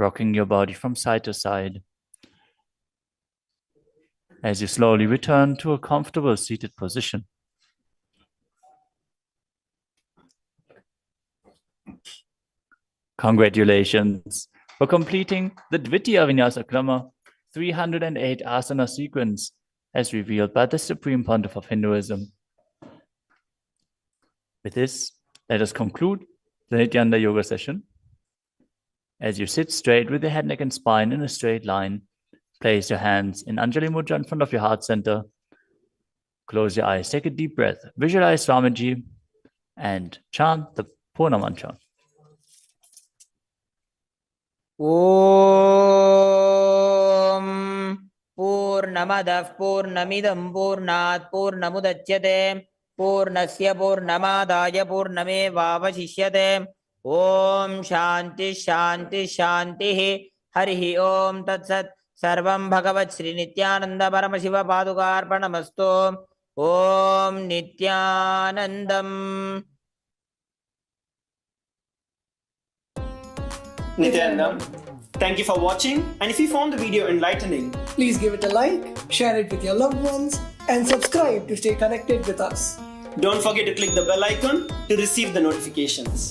rocking your body from side to side. As you slowly return to a comfortable seated position. Congratulations for completing the Dvitiya Vinyasa Krama 308 asana sequence as revealed by the Supreme Pontiff of Hinduism. With this, let us conclude the Nityananda Yoga session. As you sit straight with your head, neck, and spine in a straight line, place your hands in Anjali Mudra in front of your heart center. Close your eyes, take a deep breath, visualize Swamiji, and chant the Purna Mantra. ॐ पूर्णमदः पूर्णमिदं पूर्णात् पूर्णमुदच्यते पूर्णस्य पूर्णमादाय पूर्णमेवावशिष्यते ॐ शान्तिः शान्तिः शान्तिः हरिः ॐ तत्सत् सर्वं भगवत् श्रीनित्यानन्द परमशिवपादुकार्पणमस्तु ॐ नित्यानन्दम् Nityanandam, thank you for watching, and if you found the video enlightening, please give it a like, share it with your loved ones, and subscribe to stay connected with us. don't forget to click the bell icon to receive the notifications.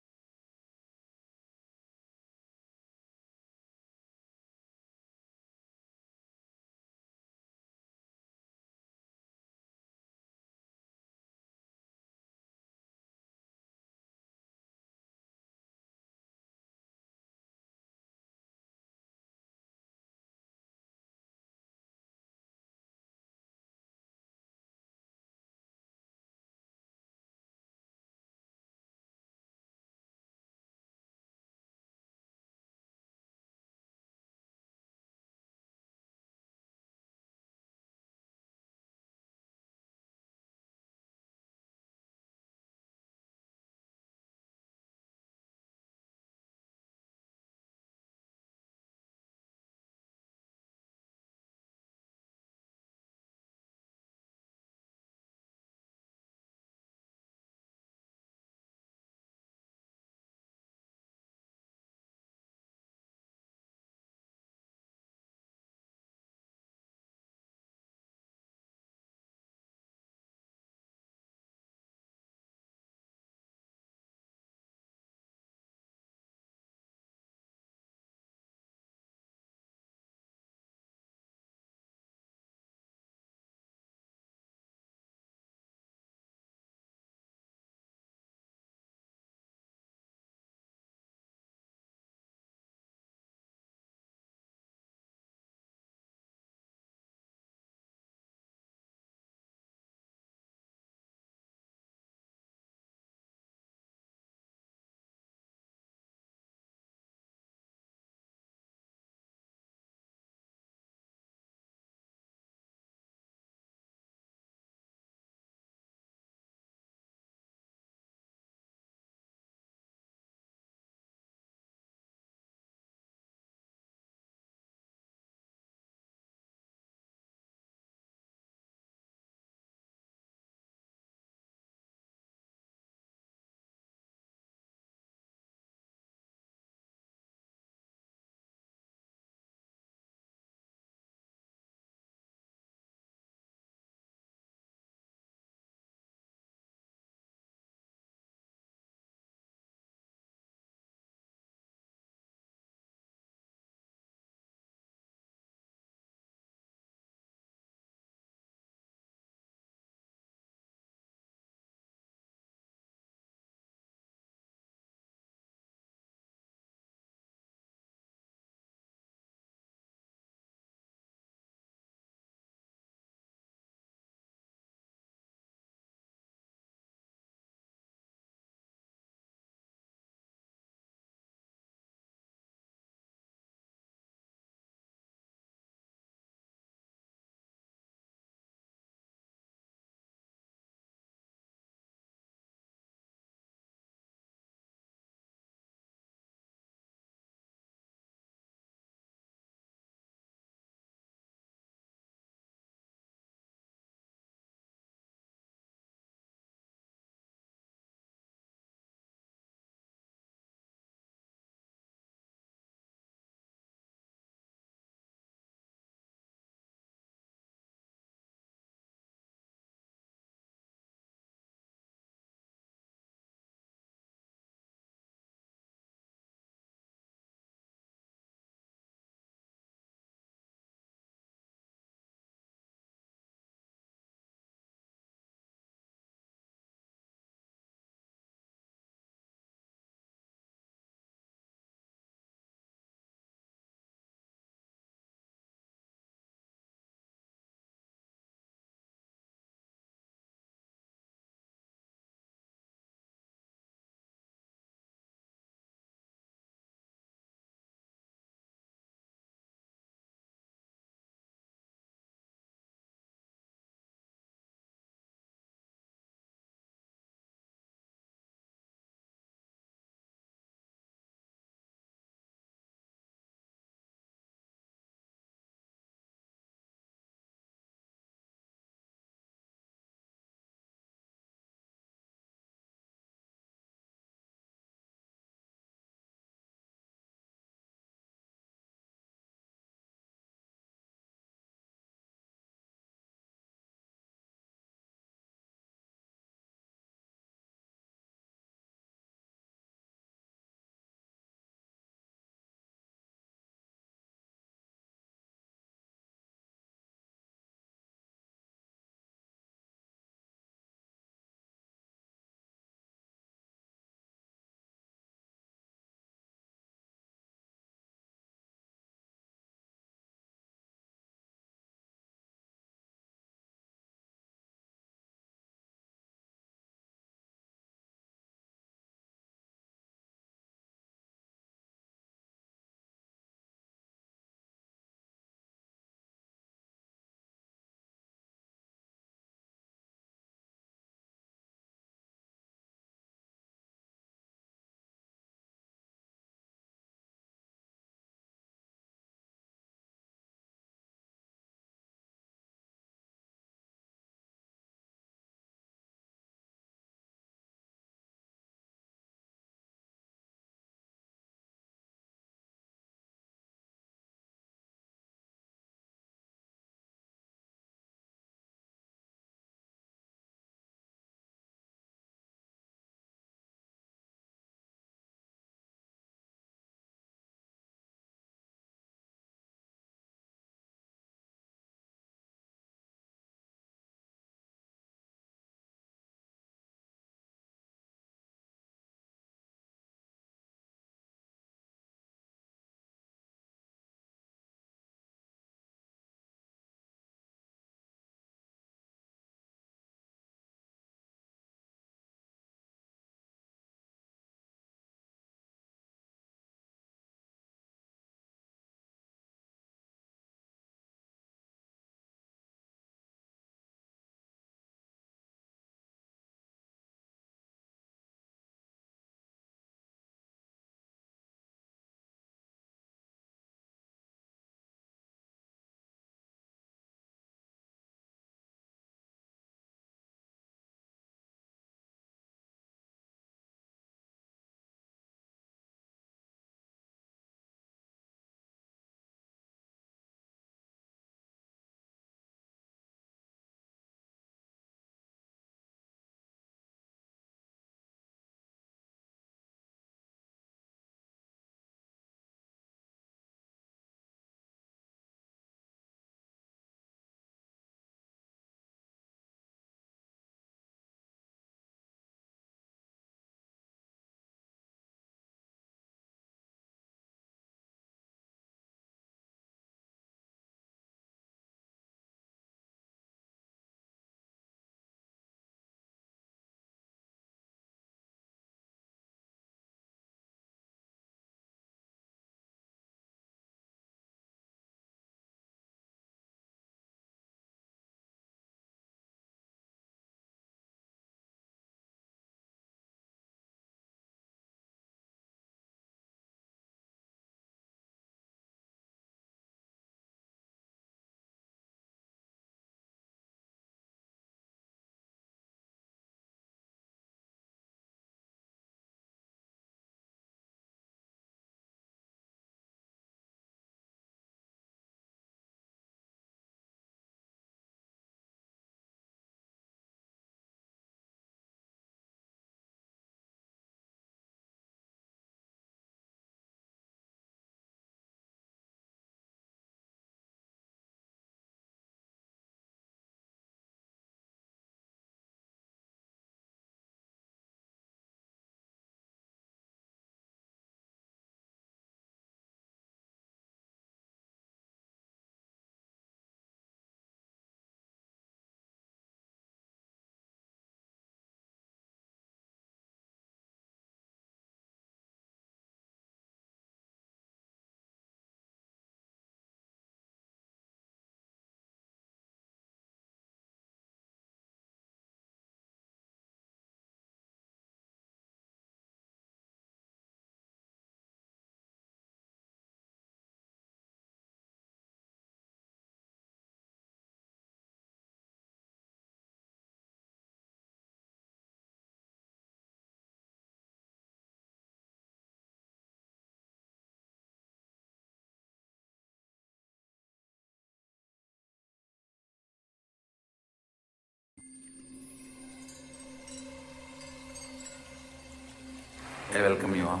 I welcome you all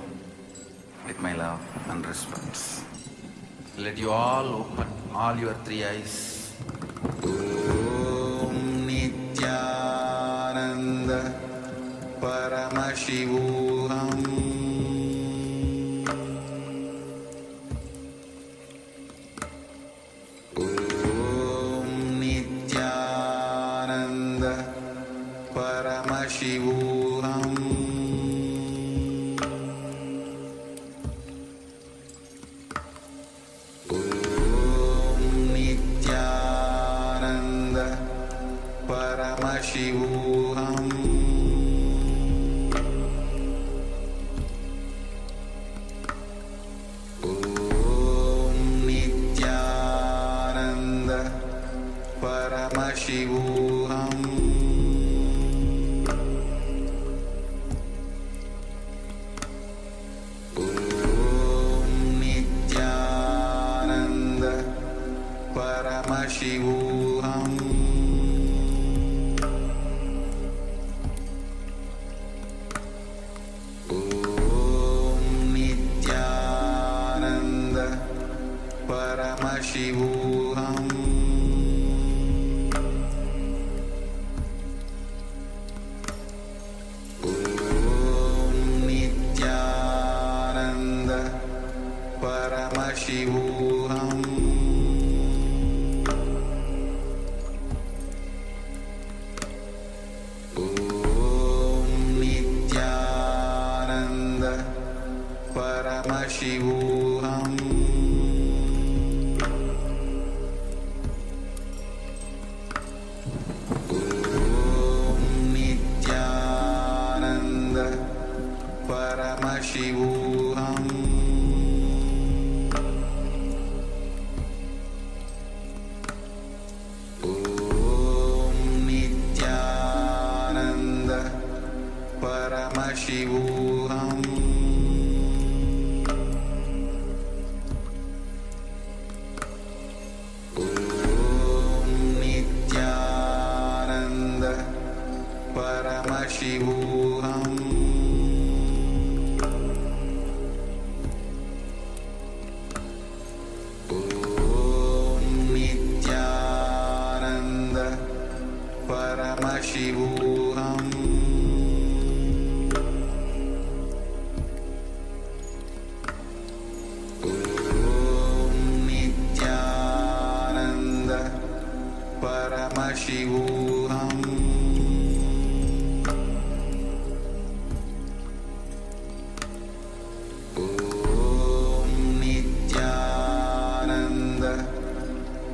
with my love and respects. Let you all open all your three eyes. Om Nityananda Paramashivoham. Om Nityananda Paramashivoham. Paramashivoham. Om Nityananda Paramashivoham. Om Nityananda Paramashivoham. Paramashivoham. Om Nityananda Paramashivoham. Om Nityananda Paramashivoham. Paramashivoham. Om Nityananda Paramashivoham. Om Nityananda Paramashivoham. Paramashivoham. Om Nityananda Paramashivoham. Om Nityananda Paramashivoham. Paramashivoham. Om Nityananda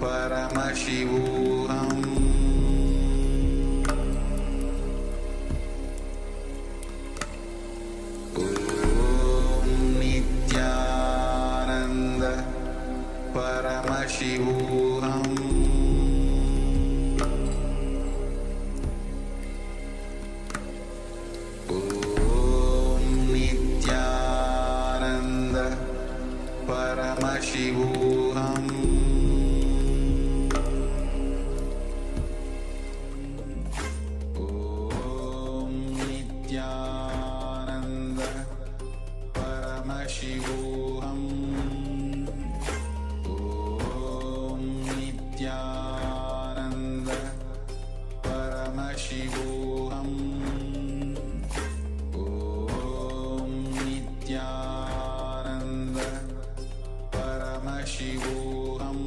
Paramashivoham. Om Nityananda Paramashivoham. Nityananda Paramashivoham. Om Nityananda Paramashivoham.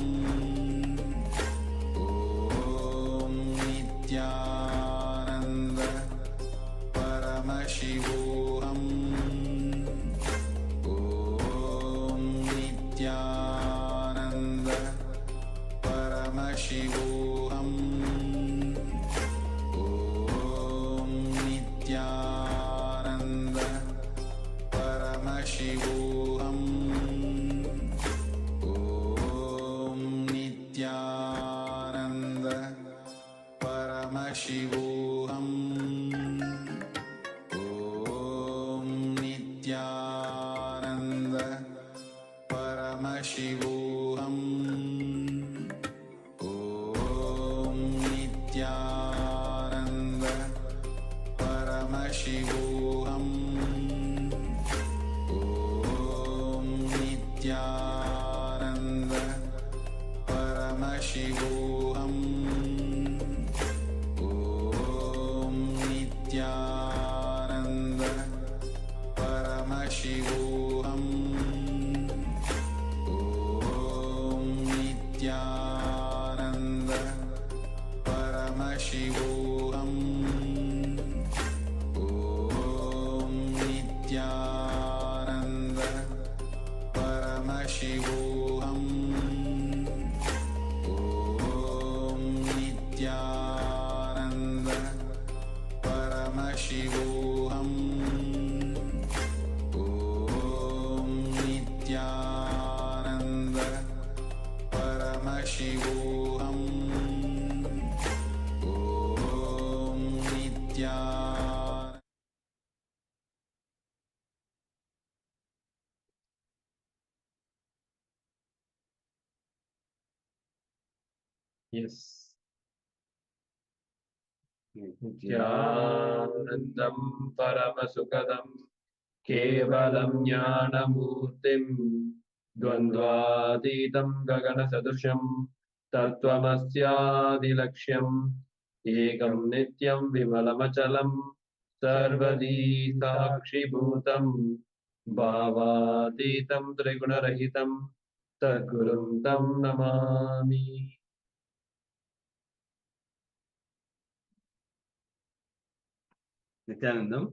Om Nityananda Paramashivoham. Om Nityananda Paramashivoham. Om Nityananda Paramashivoham. Om Nityananda Paramashivoham. Om Nityananda Paramashivoham. Om Paramashivoham Om Nityananda Paramashivoham Om Nityananda Paramashivoham Om Nityananda Paramashivoham Om Nityananda Paramashivoham Om Nityananda Paramashivoham Om Nityananda. Yes. Nityanandam Paramasukadam Kevalam Jnanamurtim Dvandvaditam Gagana Sadusham Tattvamasyadilaksham Ekam Nityam Vimalamachalam Sarvadi Sakshi Bhutam Bhavaditam Trigunarahitam Sadgurum Tam Namami. Nityanandam.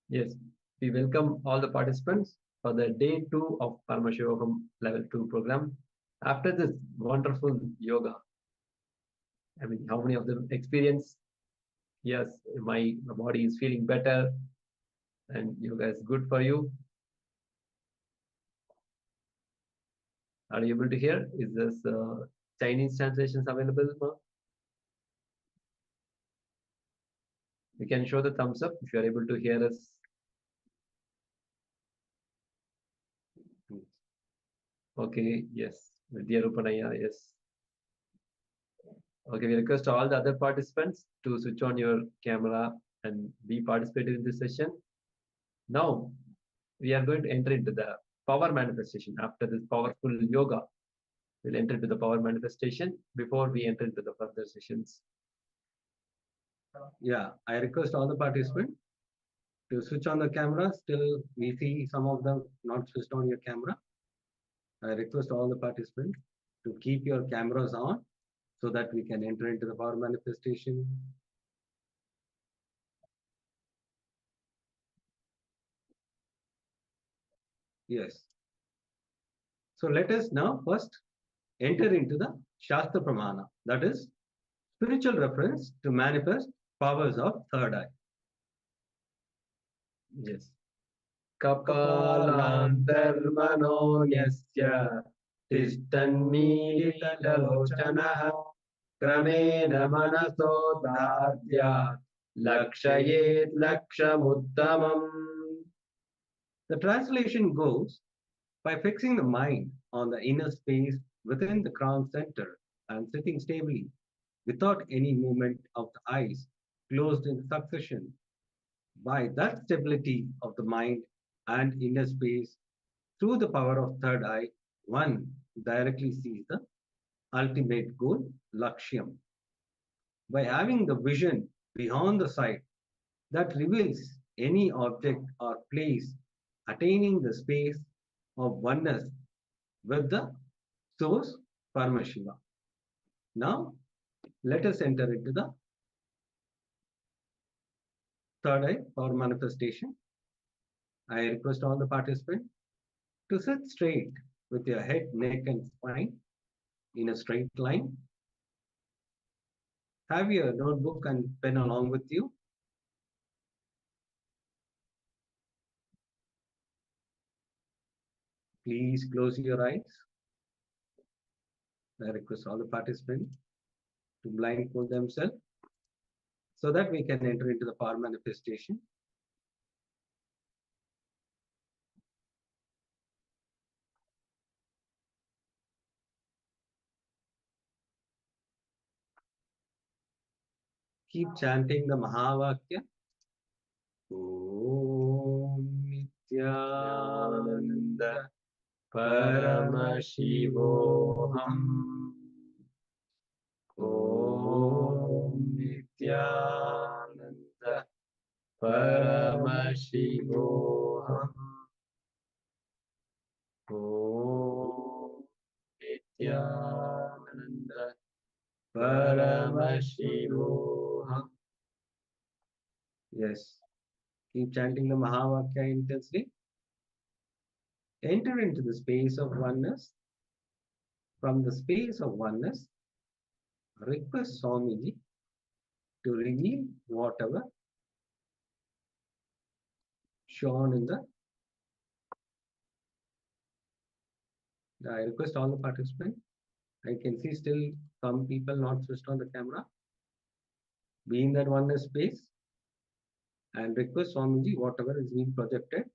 Yes, we welcome all the participants for the day 2 of Paramashivoham Level 2 program. After this wonderful yoga, I mean, how many of them experience? Yes, my body is feeling better and yoga is good for you. Are you able to hear? Is this Chinese translations available? You can show the thumbs up if you are able to hear us. Okay, yes. Vidya Rupanaya, yes. Okay, we request all the other participants to switch on your camera and be participating in this session. Now, we are going to enter into the power manifestation. After this powerful yoga, we'll enter into the power manifestation before we enter into the further sessions. Yeah, I request all the participants to switch on the camera. Still, we see some of them not switched on your camera. I request all the participants to keep your cameras on so that we can enter into the power manifestation. Yes. So let us now first enter into the Shastra Pramana, that is spiritual reference to manifest powers of third eye. Yes. Kapalantarmano yasya tishtannilitalochanaha kramena manaso dadhyat lakshayet lakshamuttamam. The translation goes, by fixing the mind on the inner space within the crown center and sitting stably without any movement of the eyes closed in succession, by that stability of the mind and inner space through the power of third eye, one directly sees the ultimate goal, Lakshyam. By having the vision beyond the sight that reveals any object or place, attaining the space of oneness with the source Paramashiva. Now, let us enter into the third eye power manifestation. I request all the participants to sit straight with your head, neck, and spine in a straight line. Have your notebook and pen along with you. Please close your eyes. I request all the participants to blindfold themselves so that we can enter into the power manifestation. Keep chanting the Mahavakya. Om Nityananda Paramashivoham. Om Nityananda Paramashivoham. Om Nityananda Paramashivoham. Yes. Keep chanting the Mahavakya intensely. Enter into the space of oneness. From the space of oneness, request Swamiji to reveal whatever shown in the. I request all the participants. I can see still some people not switched on the camera. Be in that oneness space and request Swamiji whatever is being projected,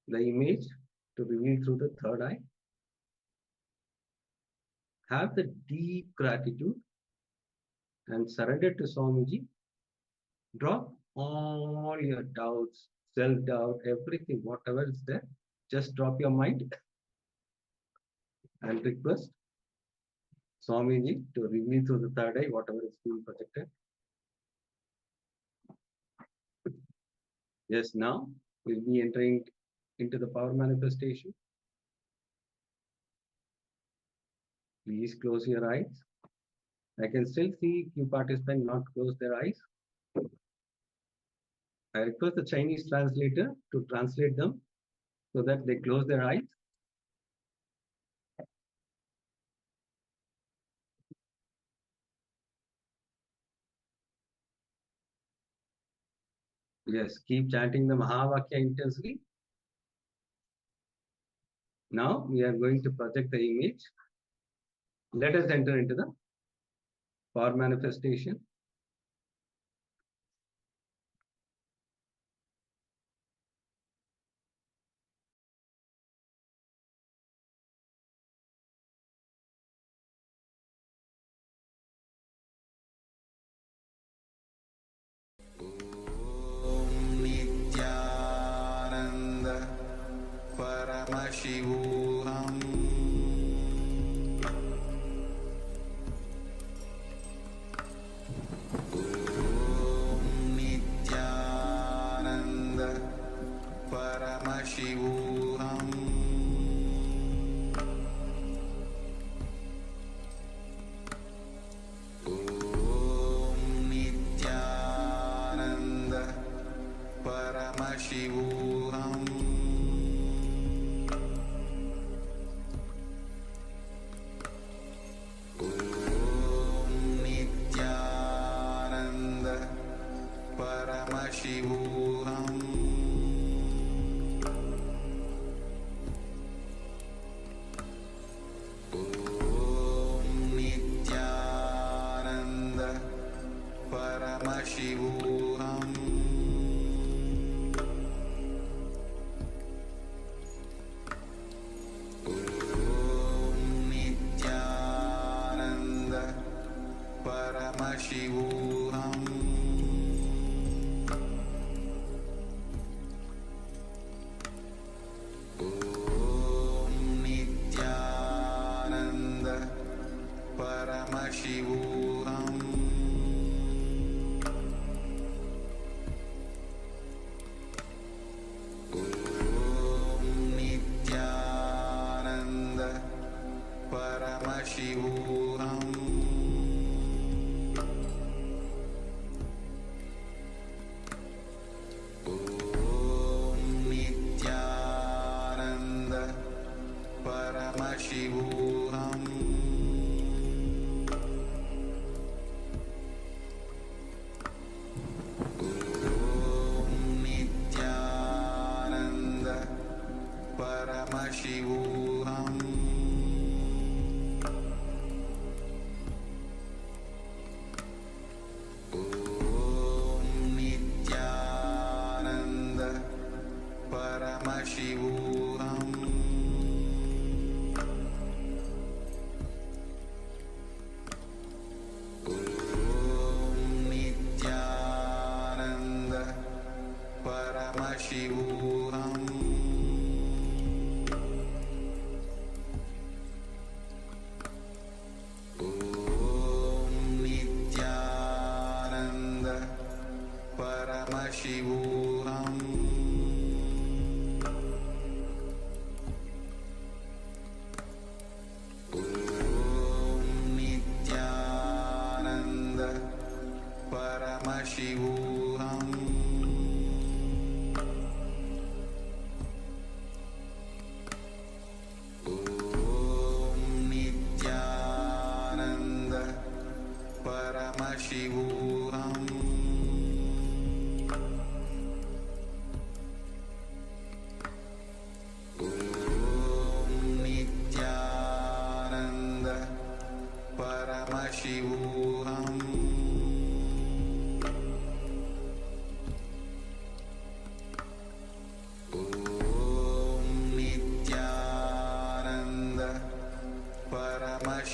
the image to reveal through the third eye. Have the deep gratitude and surrender to Swamiji. Drop all your doubts, self-doubt, everything, whatever is there. Just drop your mind and request Swamiji to reveal through the third eye whatever is being projected. Yes, now we'll be entering into the power manifestation. Please close your eyes. I can still see few participants not close their eyes. I request the Chinese translator to translate them so that they close their eyes. Yes, keep chanting the Mahavakya intensely. Now we are going to project the image. Let us enter into the power manifestation. Nityananda Paramashivoham. Om Nityananda Paramashivoham. Om Nityananda Paramashivoham. Om Nityananda Paramashivoham. Om Nityananda Paramashivoham. Om Nityananda Paramashivoham. Om Nityananda Paramashivoham. Om Nityananda Paramashivoham. Om Nityananda Paramashivoham. Om Nityananda Paramashivoham. Om Nityananda Paramashivoham. Om Nityananda Paramashivoham.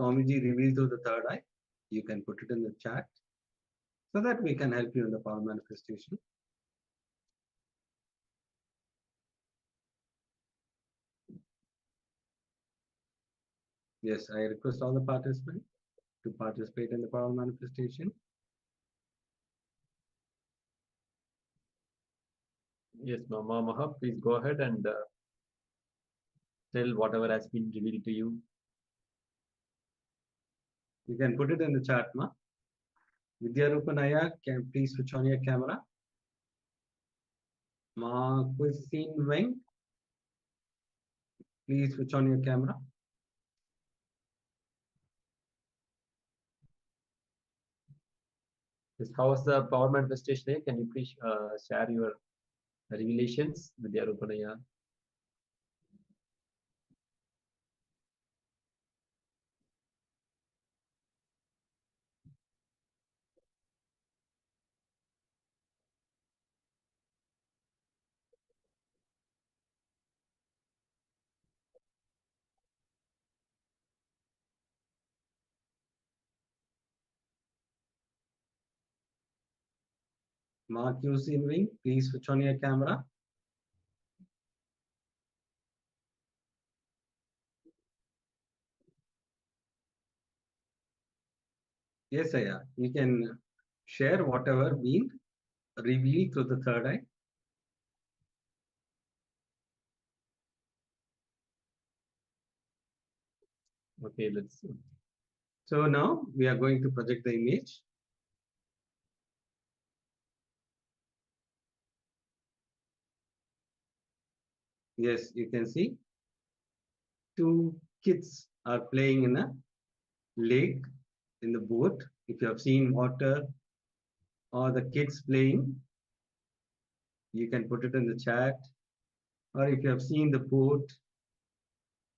Swamiji revealed through the third eye, you can put it in the chat so that we can help you in the power manifestation. Yes, I request all the participants to participate in the power manifestation. Yes, Mama Maha, please go ahead and tell whatever has been revealed to you. You can put it in the chat, Ma. Vidyarupanaya, can please switch on your camera. Ma Cuisine Weng, please switch on your camera. Yes, how was the power manifestation day? Can you please share your revelations with your Rupanaya? Ma Cuisine Weng, please switch on your camera. Yes, Aya, you can share whatever been revealed through the third eye. Okay, let's see. So now we are going to project the image. Yes, you can see two kids are playing in a lake in the boat. If you have seen water or the kids playing, you can put it in the chat. Or if you have seen the boat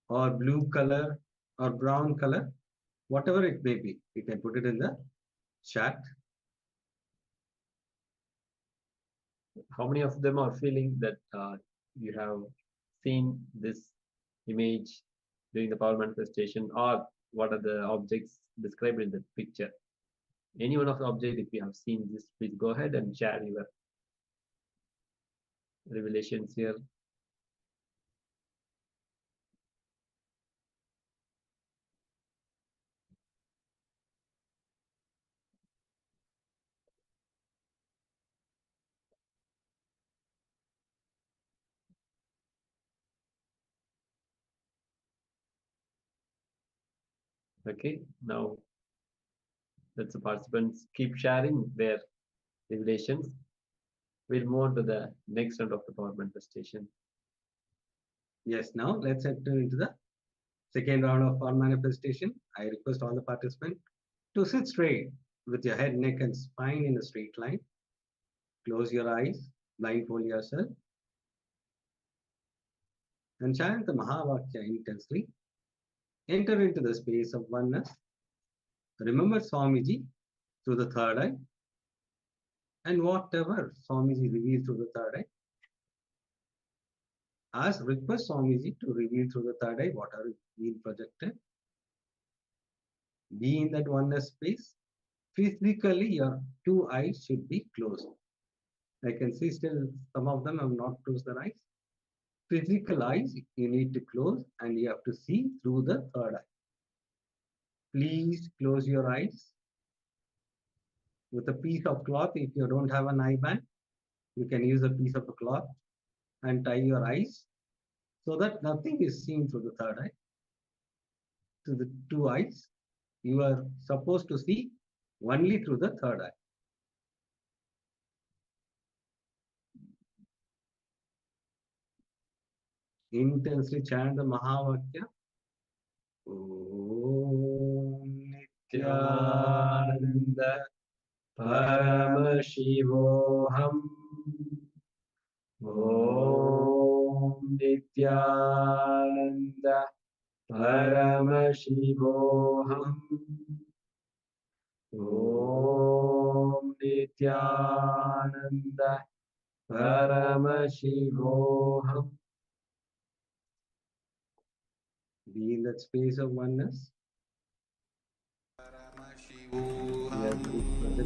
or blue color or brown color, whatever it may be, you can put it in the chat. How many of them are feeling that you have seen this image during the power manifestation, or what are the objects described in the picture? Any one of the objects, if you have seen this, please go ahead and share your revelations here. Okay, now let the participants keep sharing their revelations. We'll move on to the next round of the power manifestation. Yes, now let's enter into the second round of power manifestation. I request all the participants to sit straight with your head, neck, and spine in a straight line. Close your eyes, blindfold yourself, and chant the Mahavakya intensely. Enter into the space of oneness. Remember Swamiji through the third eye, and whatever Swamiji reveals through the third eye, request Swamiji to reveal through the third eye whatever is being projected. Be in that oneness space. Physically, your two eyes should be closed. I can see still some of them have not closed their eyes. Physical eyes you need to close, and you have to see through the third eye. Please close your eyes. With a piece of cloth, if you don't have an eye band, you can use a piece of a cloth and tie your eyes so that nothing is seen through the third eye. To the two eyes, you are supposed to see only through the third eye. Intensely chant the Mahavakya. Om Nityananda Paramashivoham. Om Nityananda Paramashivoham. Om Nityananda Paramashivoham. Be in that space of oneness.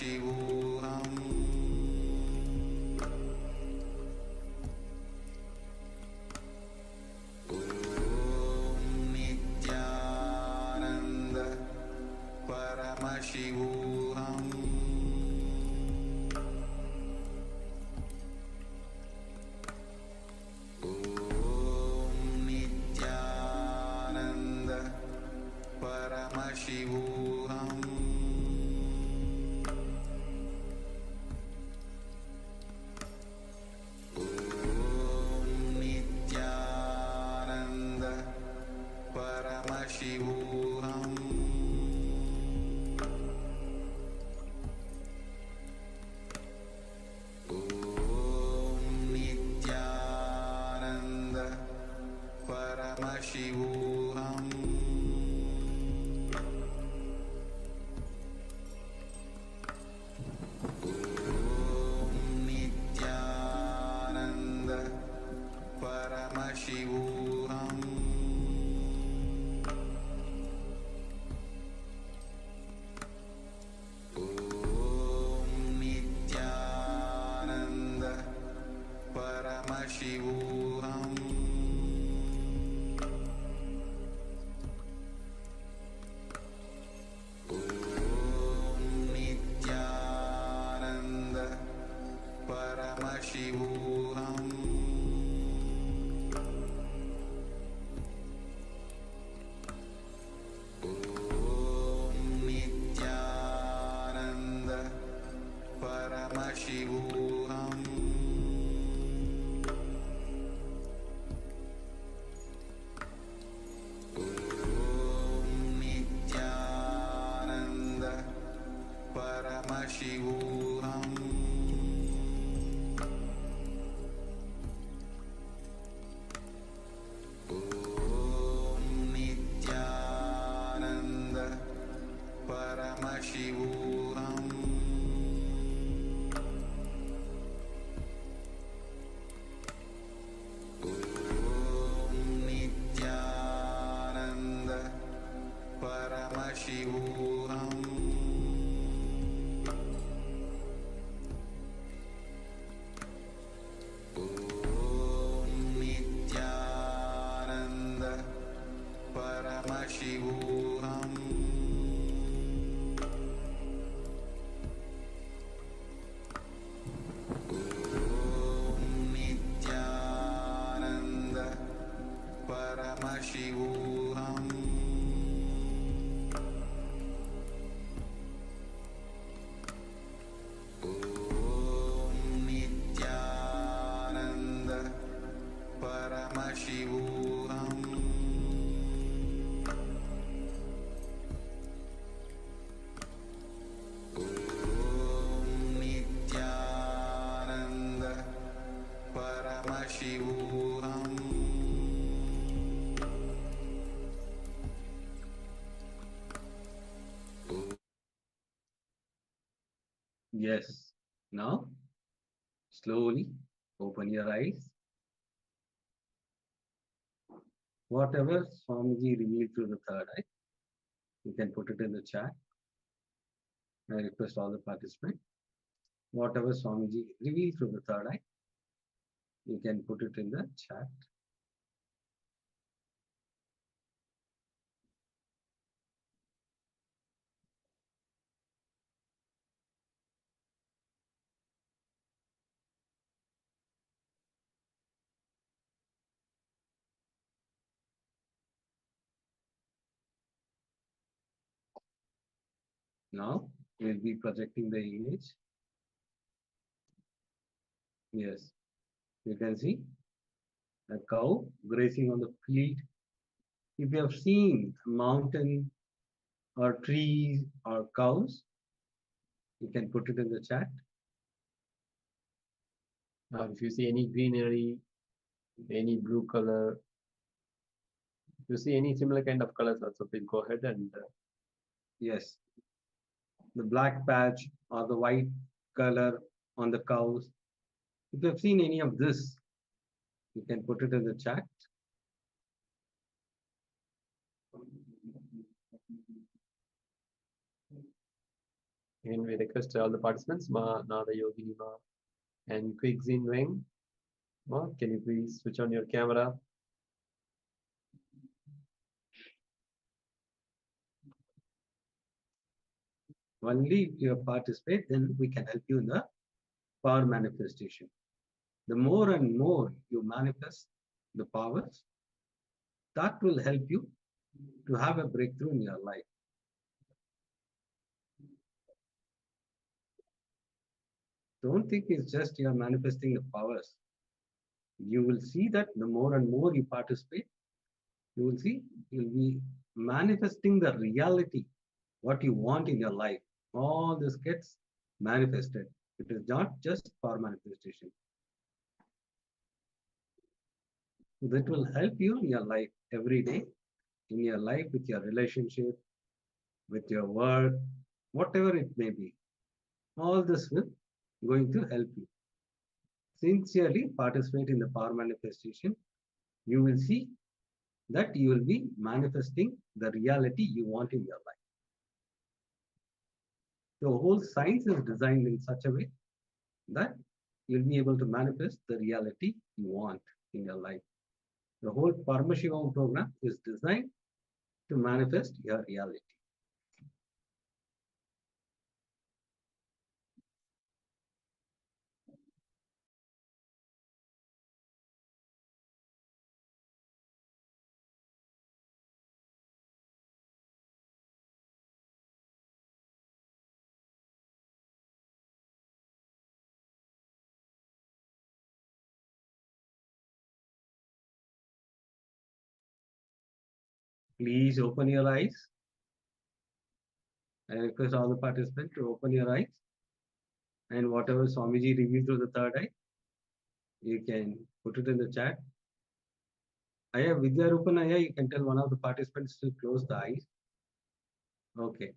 Paramashivoham Nityananda Paramashivoham Nityananda Paramashivoham Nityananda Paramashivoham Nityananda Paramashivoham Nityananda Paramashivoham Nityananda Paramashivoham Nityananda Paramashivoham Nityananda Paramashivoham Nityananda Paramashivoham Nityananda Paramashivoham Nityananda Paramashivoham Nityananda Paramashivoham Nityananda Paramashivoham Nityananda Paramashivoham Nityananda Paramashivoham Yes. Now, slowly open your eyes. Whatever Swamiji revealed through the third eye, you can put it in the chat. I request all the participants. Whatever Swamiji revealed through the third eye, you can put it in the chat. Now, we'll be projecting the image. Yes, you can see a cow grazing on the field. If you have seen a mountain or trees or cows, you can put it in the chat. If you see any greenery, any blue color, if you see any similar kind of colors also, please go ahead and yes, the black patch or the white color on the cows. If you have seen any of this, you can put it in the chat. And we request all the participants, Ma, Nada Yogini Ma, and Quick Zin Weng. Ma, can you please switch on your camera? Only if you participate, then we can help you in the power manifestation. The more and more you manifest the powers, that will help you to have a breakthrough in your life. Don't think it's just you're manifesting the powers. You will see that the more and more you participate, you will see you'll be manifesting the reality, what you want in your life. All this gets manifested. It is not just power manifestation. That will help you in your life every day, in your life, with your relationship, with your work, whatever it may be. All this will going to help you. Sincerely participate in the power manifestation. You will see that you will be manifesting the reality you want in your life. The whole science is designed in such a way that you'll be able to manifest the reality you want in your life. The whole Paramashivoham program is designed to manifest your reality. Please open your eyes. I request all the participants to open your eyes, and whatever Swamiji revealed through the third eye, you can put it in the chat. Aya Vidyarupanaya, you can tell one of the participants to close the eyes. Okay.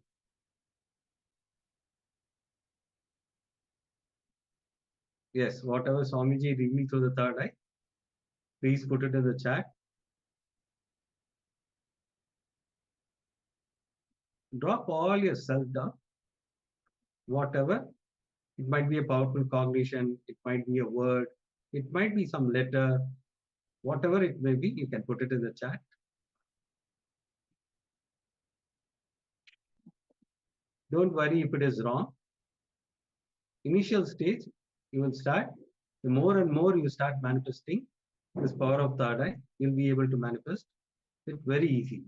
Yes, whatever Swamiji revealed through the third eye, please put it in the chat. Drop all your self down. Whatever, it might be a powerful cognition, it might be a word, it might be some letter, whatever it may be, you can put it in the chat. Don't worry if it is wrong. Initial stage, you will start. The more and more you start manifesting this power of third eye, you'll be able to manifest it very easy.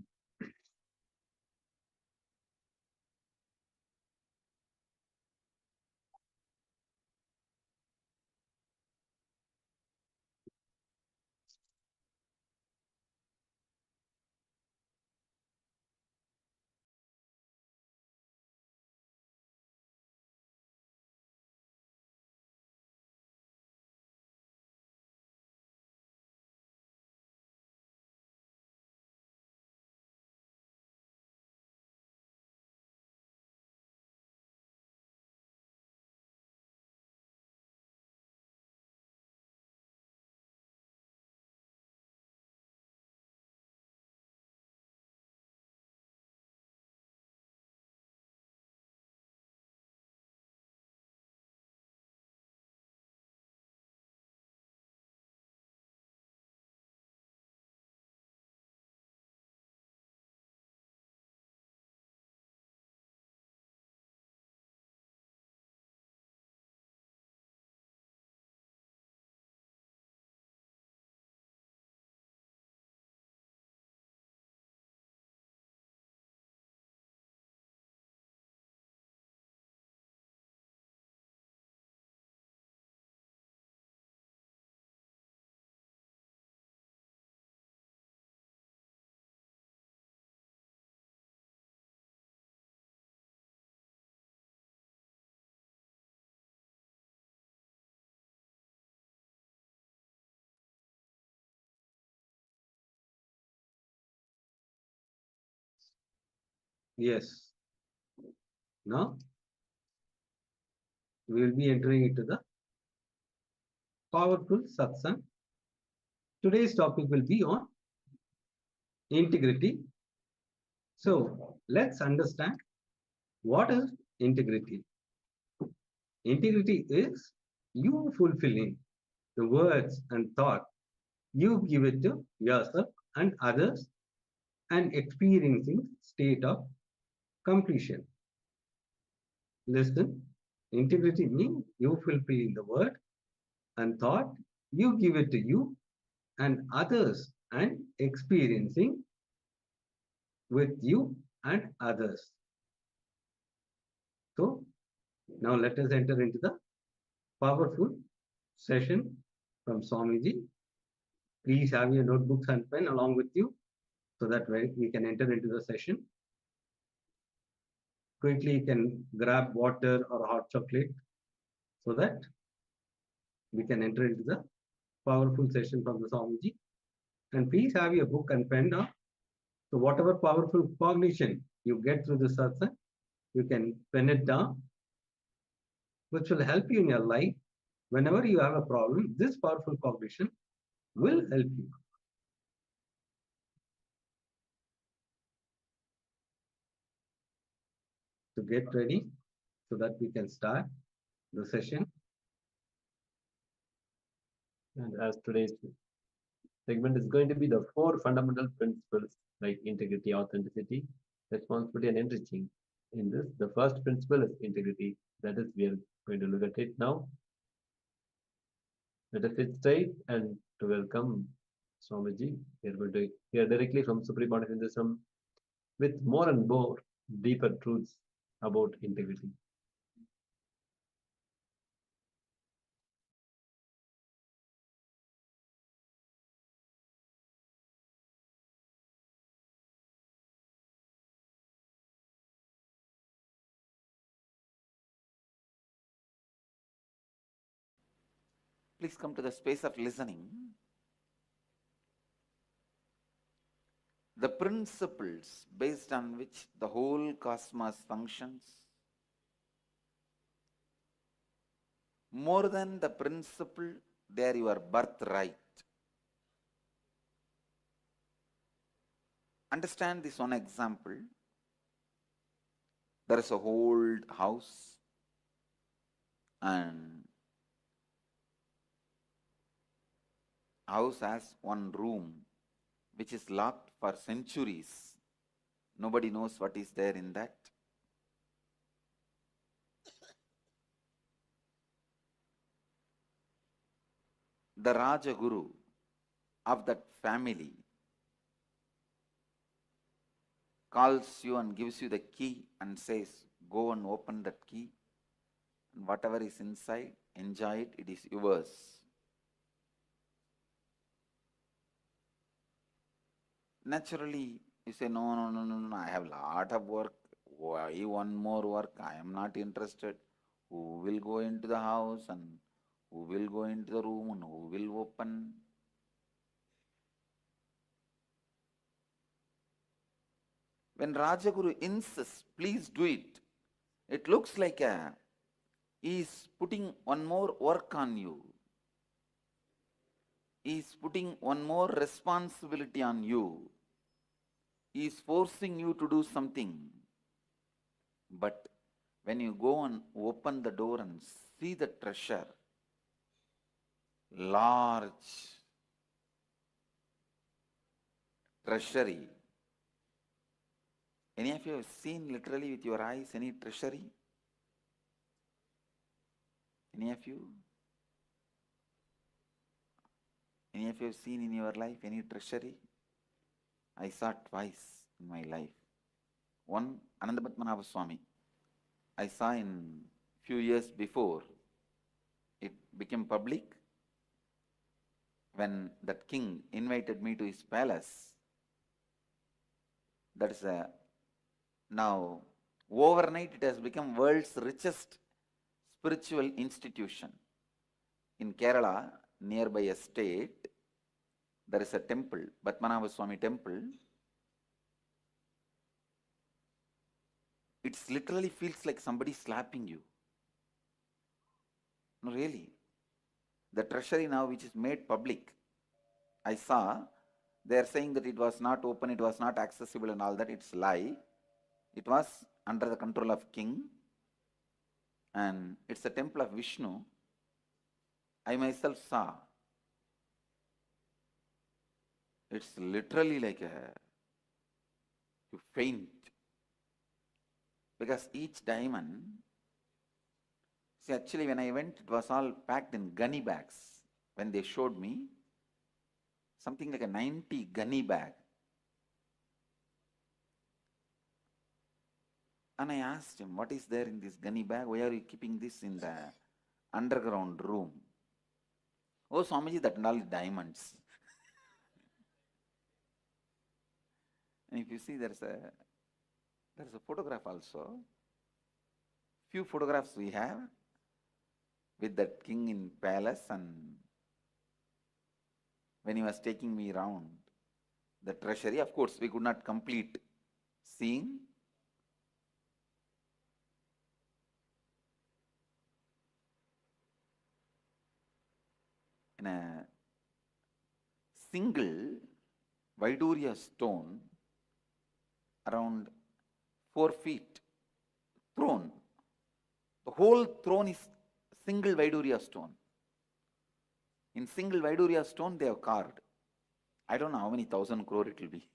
Yes. Now, we will be entering into the powerful satsang. Today's topic will be on integrity. So, let's understand what is integrity. Integrity is you fulfilling the words and thought you give it to yourself and others and experiencing state of completion. Listen, integrity means you fulfilling the word and thought you give it to you and others and experiencing with you and others. So now let us enter into the powerful session from Swamiji. Please have your notebooks and pen along with you so that we can enter into the session. Quickly you can grab water or hot chocolate so that we can enter into the powerful session from the Swamiji. And please have your book and pen now. So whatever powerful cognition you get through the satsang, you can pen it down, which will help you in your life. Whenever you have a problem, this powerful cognition will help you. To get ready so that we can start the session. And as today's segment is going to be the 4 fundamental principles like integrity, authenticity, responsibility, and enriching. In this, the first principle is integrity. That is, we are going to look at it now. Let us sit straight and to welcome Swamiji. We are going to hear directly from Supreme Pontiff Hinduism with more and more deeper truths about integrity. Please come to the space of listening. The principles based on which the whole cosmos functions, more than the principle, they are your birthright. Understand this one example. There is a old house and house has one room which is locked for centuries. Nobody knows what is there in that. The Rajaguru of that family calls you and gives you the key and says, go and open that key, and whatever is inside, enjoy it, it is yours. Naturally, you say, no, I have a lot of work. Why one more work? I am not interested. Who will go into the house and who will go into the room and who will open? When Rajaguru insists, please do it, it looks like he is putting one more work on you. He is putting one more responsibility on you. He is forcing you to do something. But when you go and open the door and see the treasure, large treasury. Any of you have seen literally with your eyes any treasury? Any of you? Any of you have seen in your life any treasury? I saw twice in my life. One, Anandapadmanabha Swami. I saw in few years before it became public when that king invited me to his palace. That is now overnight it has become world's richest spiritual institution. In Kerala, nearby a state, there is a temple, Padmanabha Swami temple. It literally feels like somebody slapping you. No, really. The treasury now which is made public, I saw, they are saying that it was not open, it was not accessible and all that. It's lie. It was under the control of king. and it's a temple of Vishnu. I myself saw. It's literally like you faint. Because each diamond, see, actually when I went, it was all packed in gunny bags. When they showed me, something like a 90 gunny bag. And I asked him, what is there in this gunny bag? Why are you keeping this in the underground room? Oh, Swamiji, that and all diamonds. And if you see, there's a photograph also. Few photographs we have with that king in palace, and when he was taking me around the treasury, of course, we could not complete seeing. In a single Vaidurya stone, around 4 feet, throne. The whole throne is single Vaidurya stone. In single Vaidurya stone, they have carved. I don't know how many 1,000 crore it will be.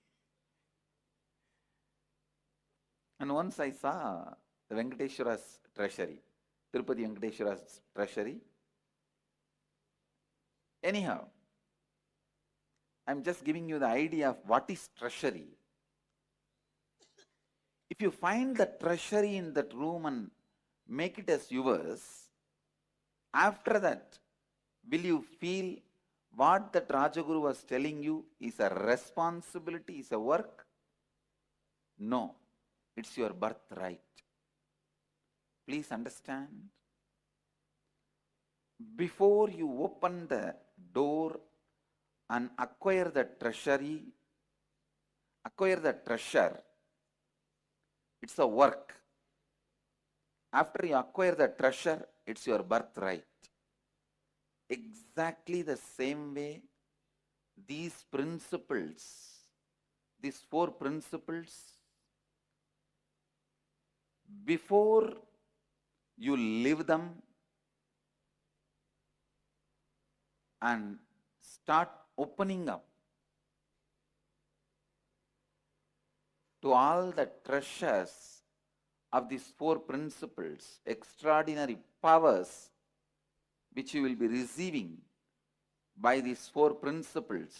And once I saw the Venkateshwara's treasury, Tirupati Venkateshwara's treasury. Anyhow, I'm just giving you the idea of what is treasury. If you find the treasury in that room and make it as yours, after that, will you feel what that Rajaguru was telling you is a responsibility, is a work? No, it's your birthright. Please understand. Before you open the door and acquire the treasury, acquire the treasure, it's a work. After you acquire the treasure, it's your birthright. Exactly the same way, these principles, these 4 principles, before you live them and start opening up to all the treasures of these 4 principles, extraordinary powers which you will be receiving by these 4 principles.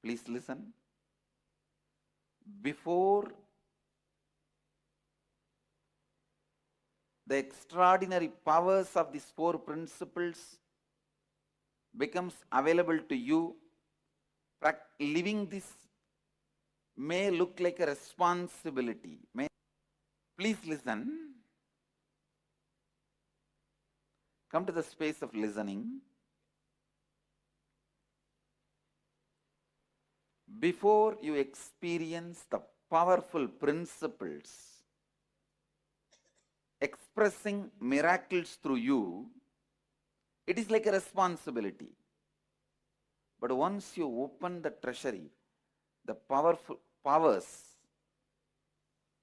Please listen. Before the extraordinary powers of these 4 principles becomes available to you, living this may look like a responsibility. Please listen. Come to the space of listening. Before you experience the powerful principles expressing miracles through you, it is like a responsibility. But once you open the treasury, the powerful powers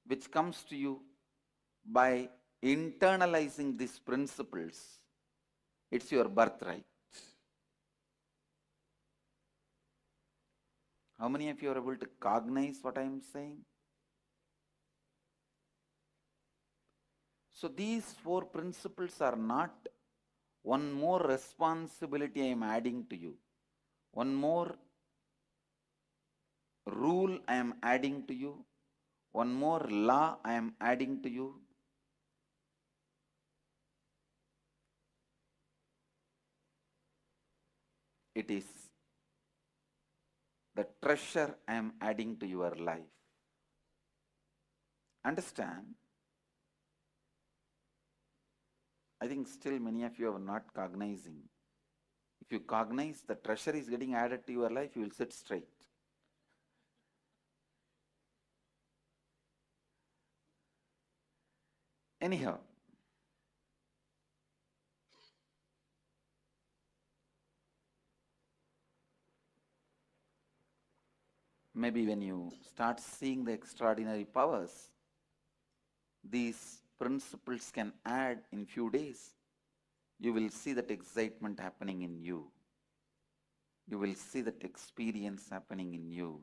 which comes to you by internalizing these principles, it's your birthright. How many of you are able to cognize what I am saying? So these 4 principles are not one more responsibility I am adding to you, one more rule I am adding to you, one more law I am adding to you. It is the treasure I am adding to your life. Understand? I think still many of you are not cognizing. If you cognize the treasure is getting added to your life, you will sit straight. Anyhow, maybe when you start seeing the extraordinary powers, these principles can add in few days, you will see that excitement happening in you. You will see that experience happening in you.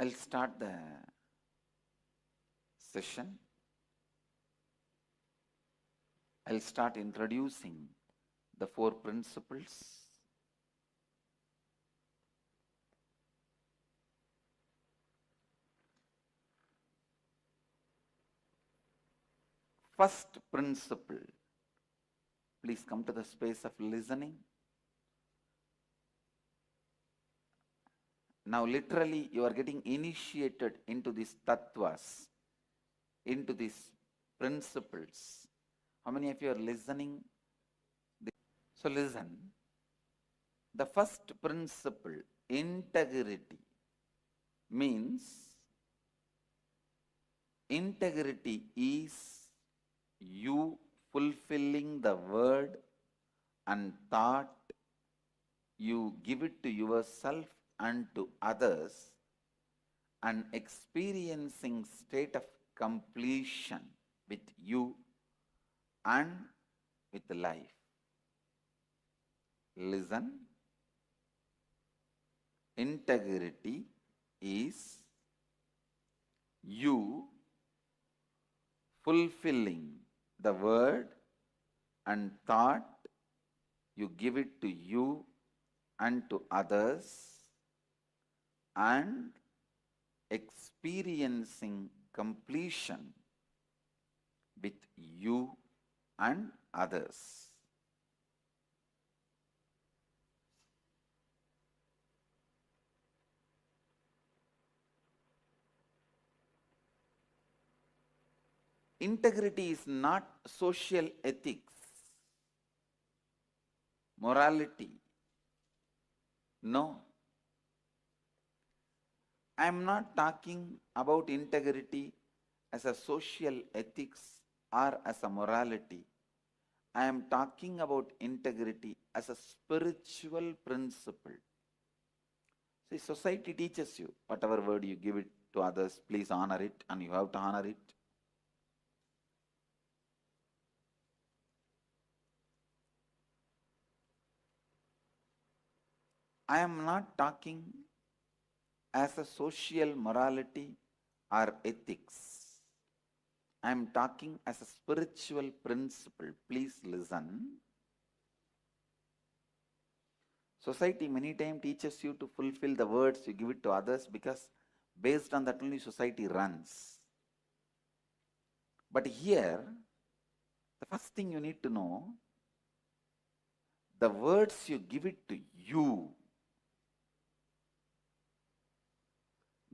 I'll start the session. I'll start introducing the 4 principles. First principle, please come to the space of listening. Now literally you are getting initiated into these tattvas, into these principles. How many of you are listening? So listen. The first principle, integrity, means integrity is you fulfilling the word and thought you give it to yourself and to others, and experiencing state of completion with you and with life. Listen. Integrity is you fulfilling the word and thought you give it to you and to others, and experiencing completion with you and others. Integrity is not social ethics, morality. No. I am not talking about integrity as a social ethics or as a morality. I am talking about integrity as a spiritual principle. See, society teaches you, whatever word you give it to others, please honor it, and you have to honor it. I am not talking as a social morality or ethics. I am talking as a spiritual principle. Please listen. Society many times teaches you to fulfill the words you give it to others, because based on that only society runs. But here, the first thing you need to know, the words you give it to you,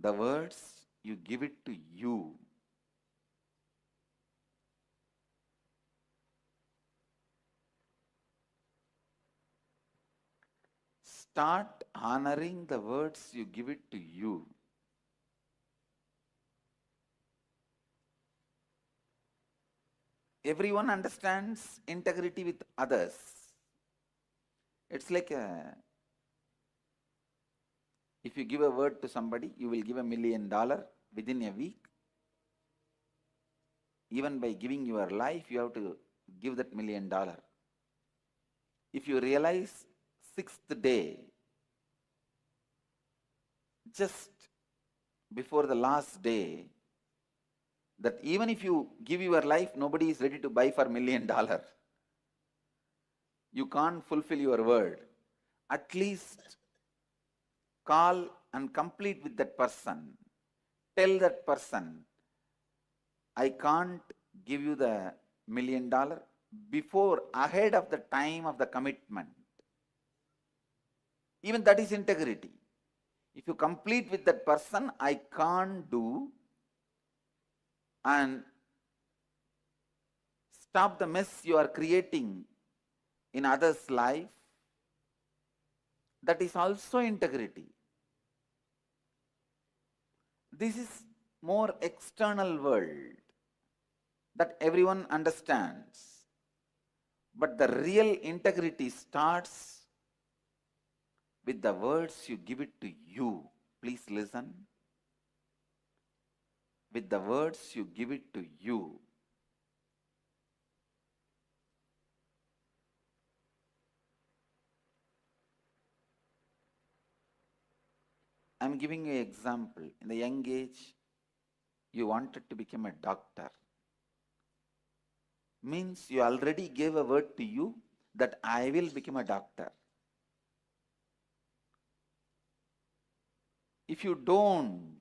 the words you give it to you, start honoring the words you give it to you. Everyone understands integrity with others. It's like if you give a word to somebody, you will give $1 million within a week. Even by giving your life, you have to give that $1 million. If you realize 6th day, just before the last day, that even if you give your life, nobody is ready to buy for $1 million. You can't fulfill your word. At least call and complete with that person. Tell that person, I can't give you the $1 million before, ahead of the time of the commitment. Even that is integrity. If you complete with that person, I can't do, and stop the mess you are creating in others' life, that is also integrity. This is more external world that everyone understands. But the real integrity starts with the words you give it to you. Please listen. With the words you give it to you. I'm giving you an example. In the young age, you wanted to become a doctor. Means you already gave a word to you that I will become a doctor. If you don't,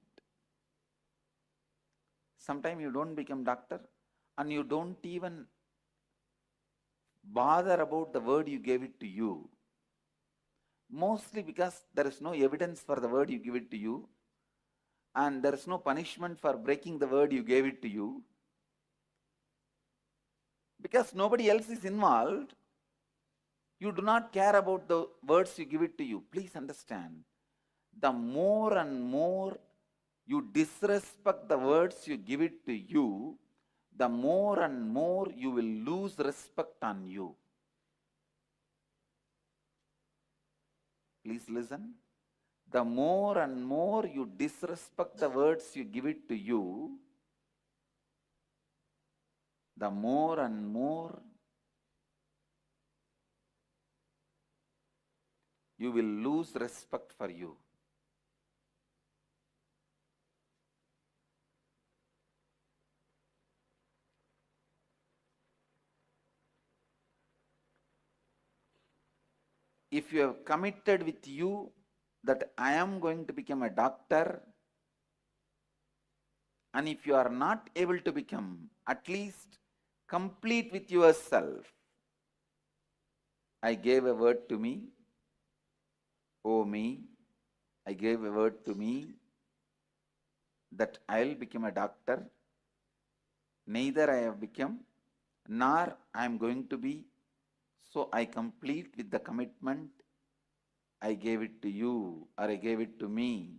sometimes you don't become doctor and you don't even bother about the word you gave it to you. Mostly because there is no evidence for the word you give it to you and there is no punishment for breaking the word you gave it to you. Because nobody else is involved, you do not care about the words you give it to you. Please understand, the more and more you disrespect the words you give it to you, the more and more you will lose respect on you. Please listen. The more and more you disrespect the words you give it to you, the more and more you will lose respect for you. If you have committed with you that I am going to become a doctor, and if you are not able to become, at least complete with yourself. I gave a word to me, oh me, I gave a word to me that I will become a doctor. Neither I have become, nor I am going to be. So I complete with the commitment. I gave it to you or I gave it to me.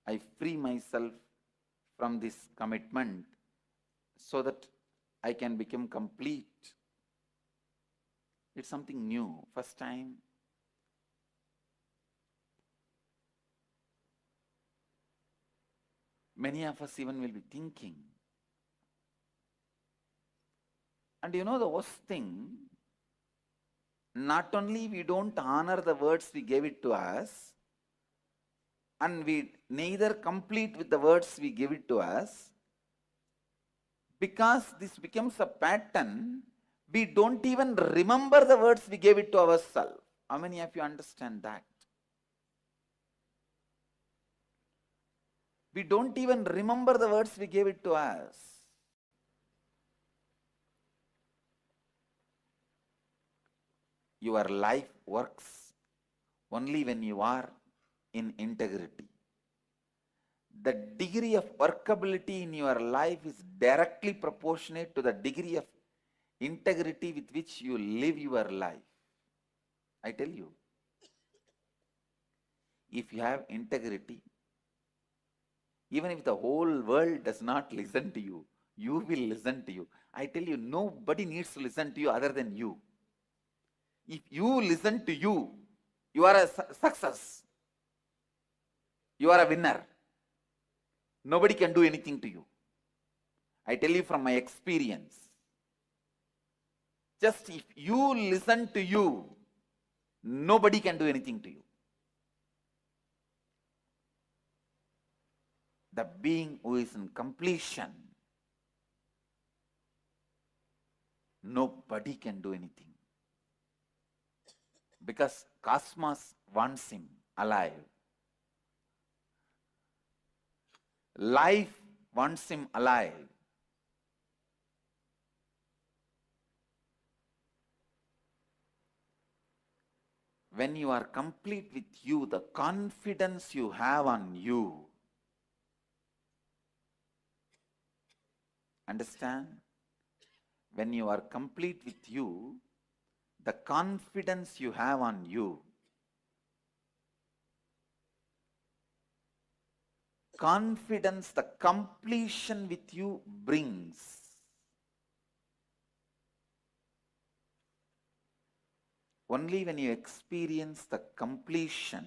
I free myself from this commitment so that I can become complete. It's something new, first time. Many of us even will be thinking. And you know the worst thing, not only we don't honor the words we gave it to us, and we neither complete with the words we give it to us, because this becomes a pattern, we don't even remember the words we gave it to ourselves. How many of you understand that? We don't even remember the words we gave it to us. Your life works only when you are in integrity. The degree of workability in your life is directly proportionate to the degree of integrity with which you live your life. I tell you, if you have integrity, even if the whole world does not listen to you, you will listen to you. I tell you, nobody needs to listen to you other than you. If you listen to you, you are a success. You are a winner. Nobody can do anything to you. I tell you from my experience. Just if you listen to you, nobody can do anything to you. The being who is in completion, nobody can do anything. Because cosmos wants him alive. Life wants him alive. When you are complete with you, the confidence you have on you, understand? When you are complete with you, the confidence you have on you confidence the completion with you brings. Only when you experience the completion,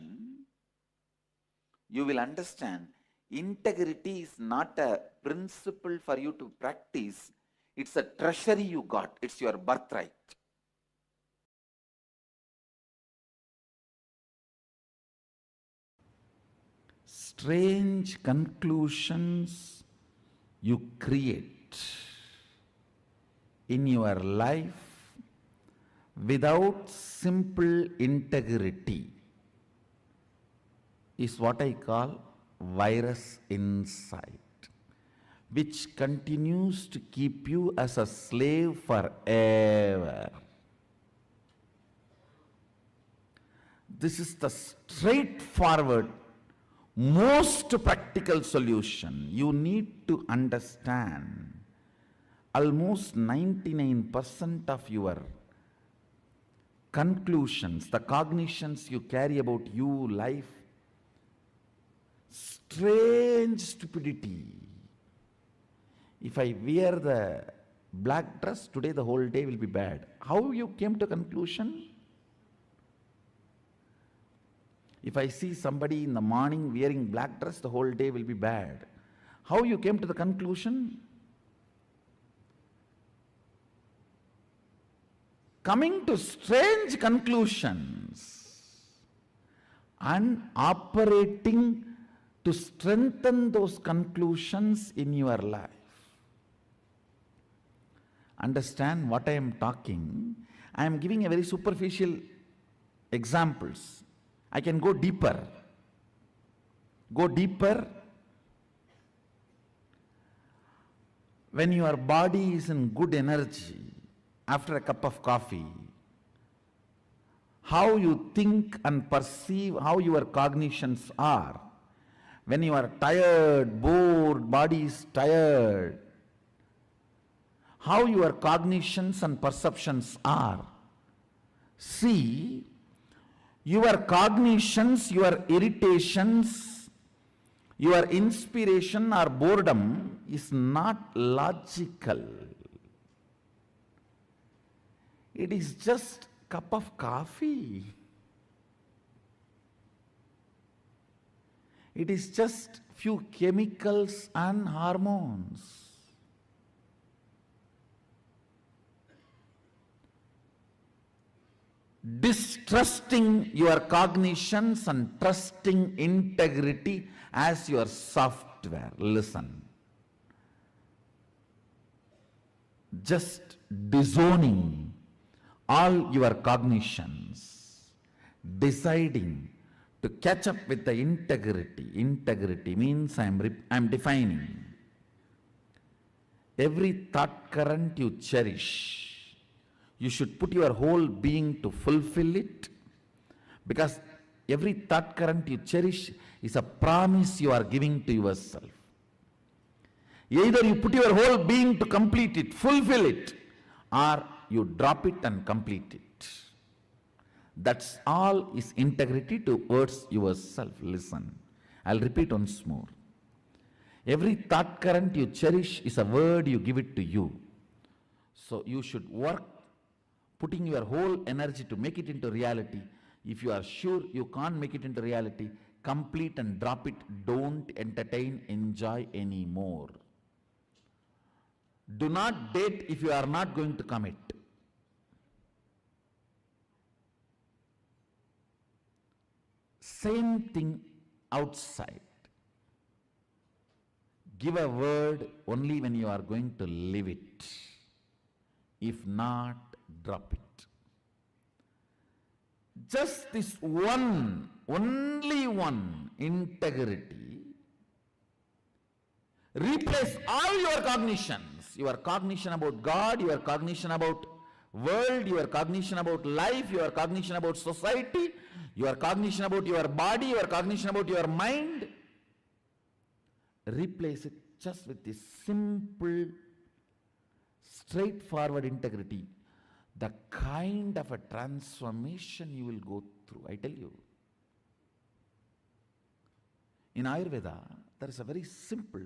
you will understand integrity is not a principle for you to practice. It's a treasury you got. It's your birthright. Strange conclusions you create in your life without simple integrity is what I call virus inside, which continues to keep you as a slave forever. This is the straightforward, most practical solution. You need to understand almost 99% of your conclusions, the cognitions you carry about you, life, strange stupidity. If I wear the black dress today, the whole day will be bad. How you came to conclusion? If I see somebody in the morning wearing black dress, the whole day will be bad. How you came to the conclusion? Coming to strange conclusions and operating to strengthen those conclusions in your life. Understand what I am talking. I am giving a very superficial examples. I can go deeper. Go deeper. When your body is in good energy, after a cup of coffee, how you think and perceive, how your cognitions are. When you are tired, bored, body is tired, how your cognitions and perceptions are. See, your cognitions, your irritations, your inspiration or boredom is not logical. It is just a cup of coffee. It is just few chemicals and hormones. Distrusting your cognitions and trusting integrity as your software. Listen. Just disowning all your cognitions, deciding to catch up with the integrity. Integrity means I am defining. Every thought current you cherish, you should put your whole being to fulfill it, because every thought current you cherish is a promise you are giving to yourself. Either you put your whole being to complete it, fulfill it, or you drop it and complete it. That's all is integrity towards yourself. Listen, I'll repeat once more. Every thought current you cherish is a word you give it to you. So you should work putting your whole energy to make it into reality. If you are sure you can't make it into reality, complete and drop it. Don't entertain, enjoy anymore. Do not date if you are not going to commit. Same thing outside. Give a word only when you are going to live it. If not, drop it. Just this one, only one, integrity, replace all your cognitions. Your cognition about God, your cognition about world, your cognition about life, your cognition about society, your cognition about your body, your cognition about your mind. Replace it just with this simple, straightforward integrity. The kind of a transformation you will go through, I tell you. In Ayurveda, There is a very simple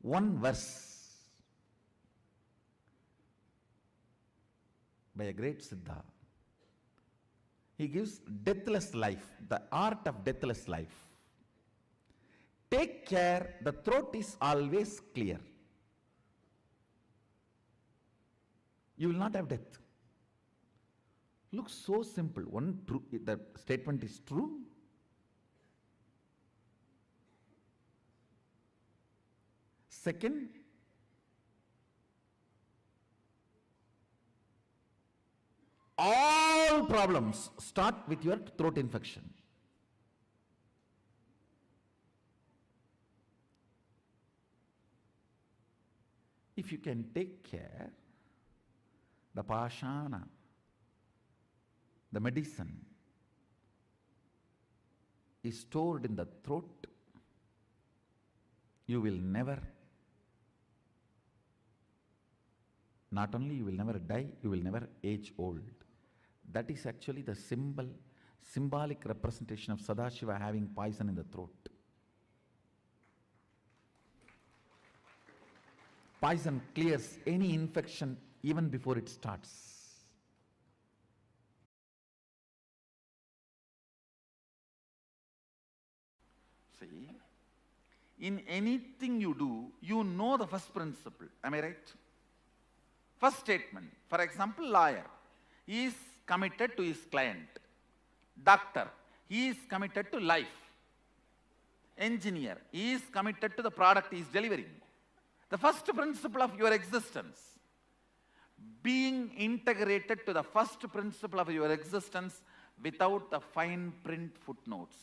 one verse by a great Siddha. He gives deathless life, the art of deathless life. Take care, the throat is always clear. You will not have death. Looks so simple. One, true, the statement is true. Second, all problems start with your throat infection. If you can take care, the pashana, the medicine, is stored in the throat, you will never, not only you will never die, you will never age old. That is actually the symbolic representation of Sadashiva having poison in the throat. Poison clears any infection even before it starts. See, in anything you do, you know the first principle. Am I right? First statement. For example, lawyer. He is committed to his client. Doctor. He is committed to life. Engineer. He is committed to the product he is delivering. The first principle of your existence. Being integrated to the first principle of your existence without the fine print footnotes.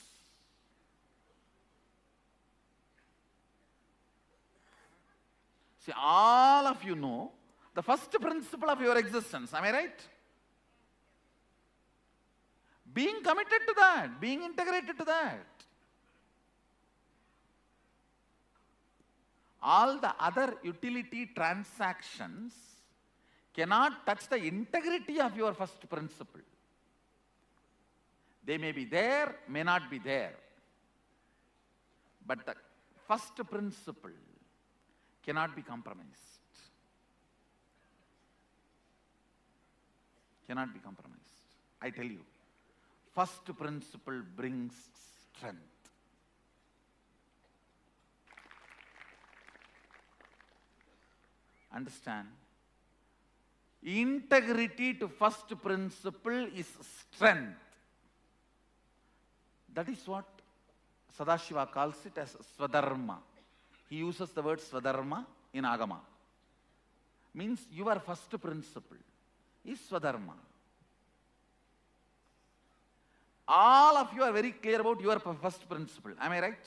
See, all of you know the first principle of your existence. Am I right? Being committed to that, being integrated to that. All the other utility transactions cannot touch the integrity of your first principle. They may be there, may not be there. But the first principle cannot be compromised. Cannot be compromised. I tell you, first principle brings strength. Understand? Integrity to first principle is strength. That is what Sadashiva calls it as Swadharma. He uses the word Swadharma in Agama. Means your first principle is Swadharma. All of you are very clear about your first principle. Am I right?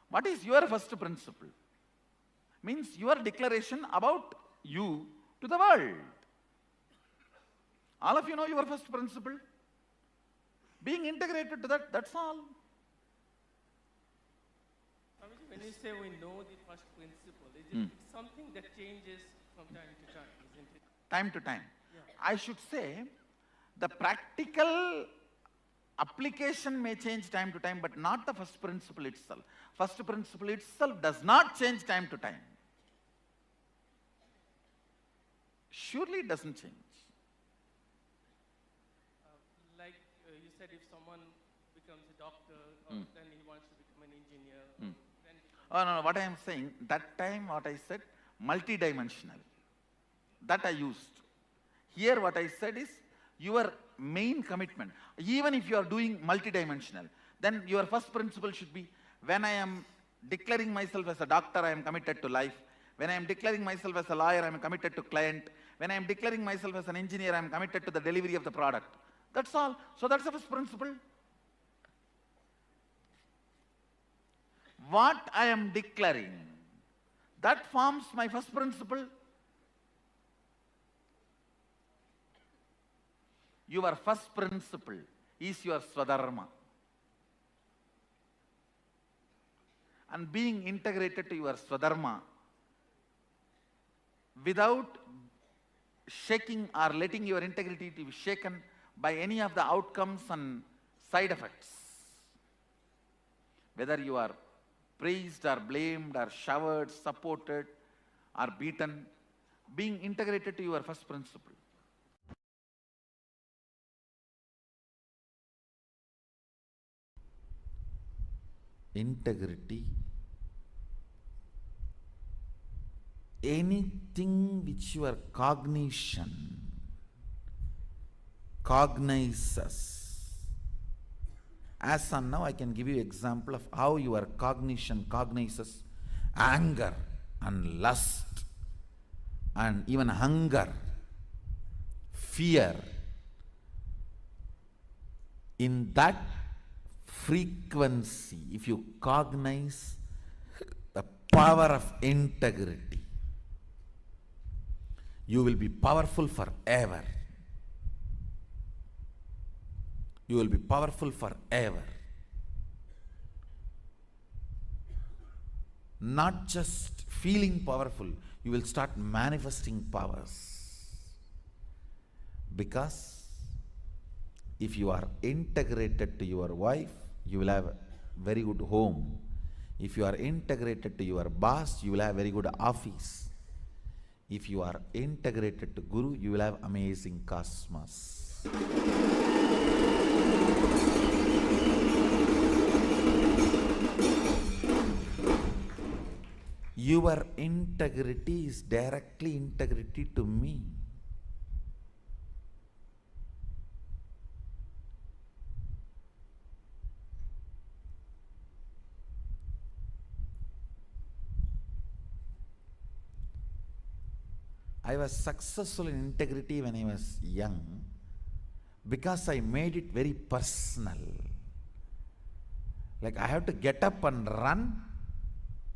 What is your first principle? Means your declaration about you to the world. All of you know your first principle. Being integrated to that, that's all. When you say we know the first principle, is it something that changes from time to time, isn't it? Time to time. Yeah. I should say, the practical application may change time to time, but not the first principle itself. First principle itself does not change time to time. Surely it doesn't change. Like you said, if someone becomes a doctor, then he wants to become an engineer. Then Oh, no, what I am saying, that time what I said, multidimensional. That I used. Here what I said is, your main commitment. Even if you are doing multidimensional, then your first principle should be, when I am declaring myself as a doctor, I am committed to life. When I am declaring myself as a lawyer, I am committed to client. When I am declaring myself as an engineer, I am committed to the delivery of the product. That's all. So that's the first principle. What I am declaring, that forms my first principle. Your first principle is your Swadharma. And being integrated to your Swadharma without shaking or letting your integrity to be shaken by any of the outcomes and side effects. Whether you are praised or blamed or showered, supported or beaten, being integrated to your first principle. Integrity, anything which your cognition cognizes. As on now, I can give you example of how your cognition cognizes anger and lust and even hunger, fear. In that frequency, if you cognize the power of integrity, you will be powerful forever. You will be powerful forever. Not just feeling powerful, you will start manifesting powers. Because if you are integrated to your wife, you will have a very good home. If you are integrated to your boss, you will have very good office. If you are integrated to Guru, you will have amazing cosmos. Your integrity is directly integrity to me. I was successful in integrity when I was young because I made it very personal. Like I have to get up and run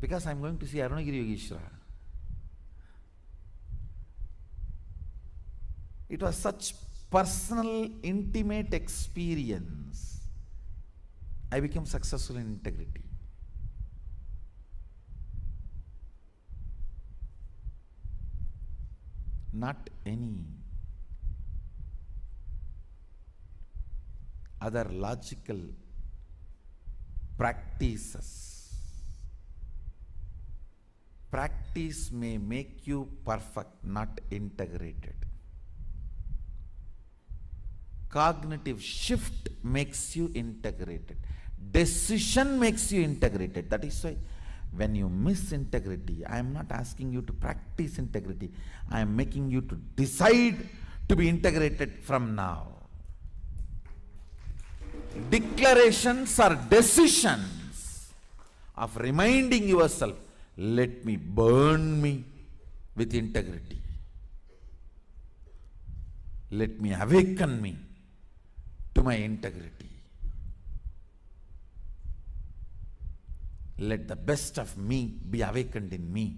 because I'm going to see Arunagiri Yogeshwara. It was such personal, intimate experience. I became successful in integrity. Not any other logical practices. Practice may make you perfect, not integrated. Cognitive shift makes you integrated. Decision makes you integrated. That is why when you miss integrity, I am not asking you to practice integrity. I am making you to decide to be integrated from now. Declarations are decisions of reminding yourself, let me burn me with integrity. Let me awaken me to my integrity. Let the best of me be awakened in me.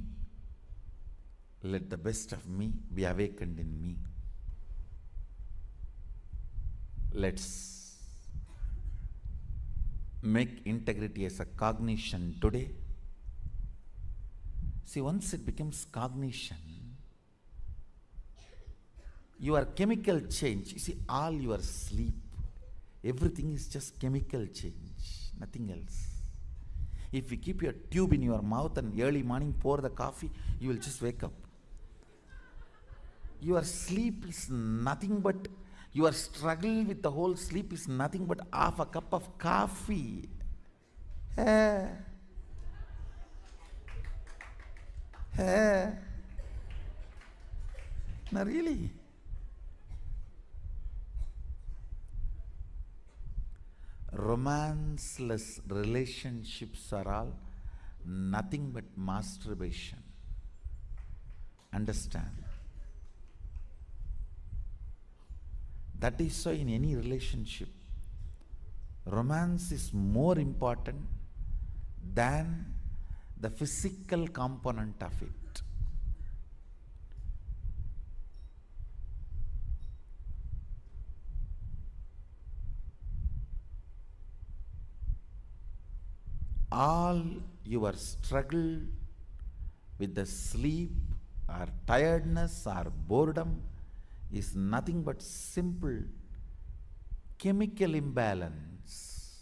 Let the best of me be awakened in me. Let's make integrity as a cognition today. See, once it becomes cognition, your chemical change, you see, all your sleep, everything is just chemical change, nothing else. If you keep your tube in your mouth and early morning pour the coffee, you will just wake up. Your sleep is nothing but, your struggle with the whole sleep is nothing but half a cup of coffee. No, really. Romanceless relationships are all nothing but masturbation. Understand? That is why in any relationship, romance is more important than the physical component of it. All your struggle with the sleep or tiredness or boredom is nothing but simple chemical imbalance.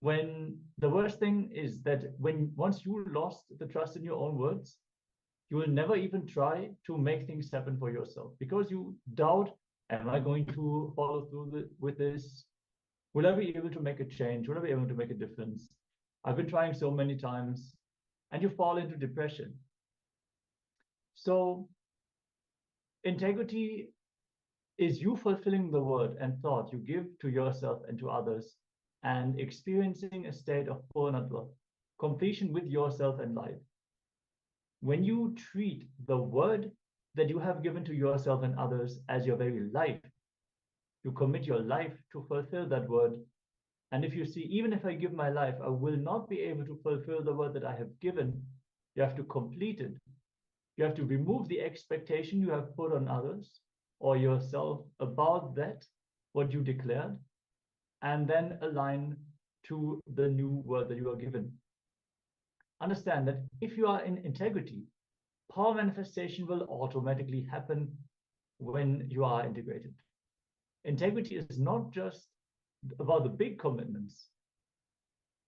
when the worst thing is that once you lost the trust in your own words, you will never even try to make things happen for yourself, because you doubt, am I going to follow through with this? Will I be able to make a change? Will I be able to make a difference? I've been trying so many times, and you fall into depression. So integrity is you fulfilling the word and thought you give to yourself and to others, and experiencing a state of purnatva, completion with yourself and life. When you treat the word that you have given to yourself and others as your very life, you commit your life to fulfill that word. And if you see, even if I give my life, I will not be able to fulfill the word that I have given, you have to complete it. You have to remove the expectation you have put on others or yourself about that, what you declared, and then align to the new word that you are given. Understand that if you are in integrity, power manifestation will automatically happen when you are integrated. Integrity is not just about the big commitments.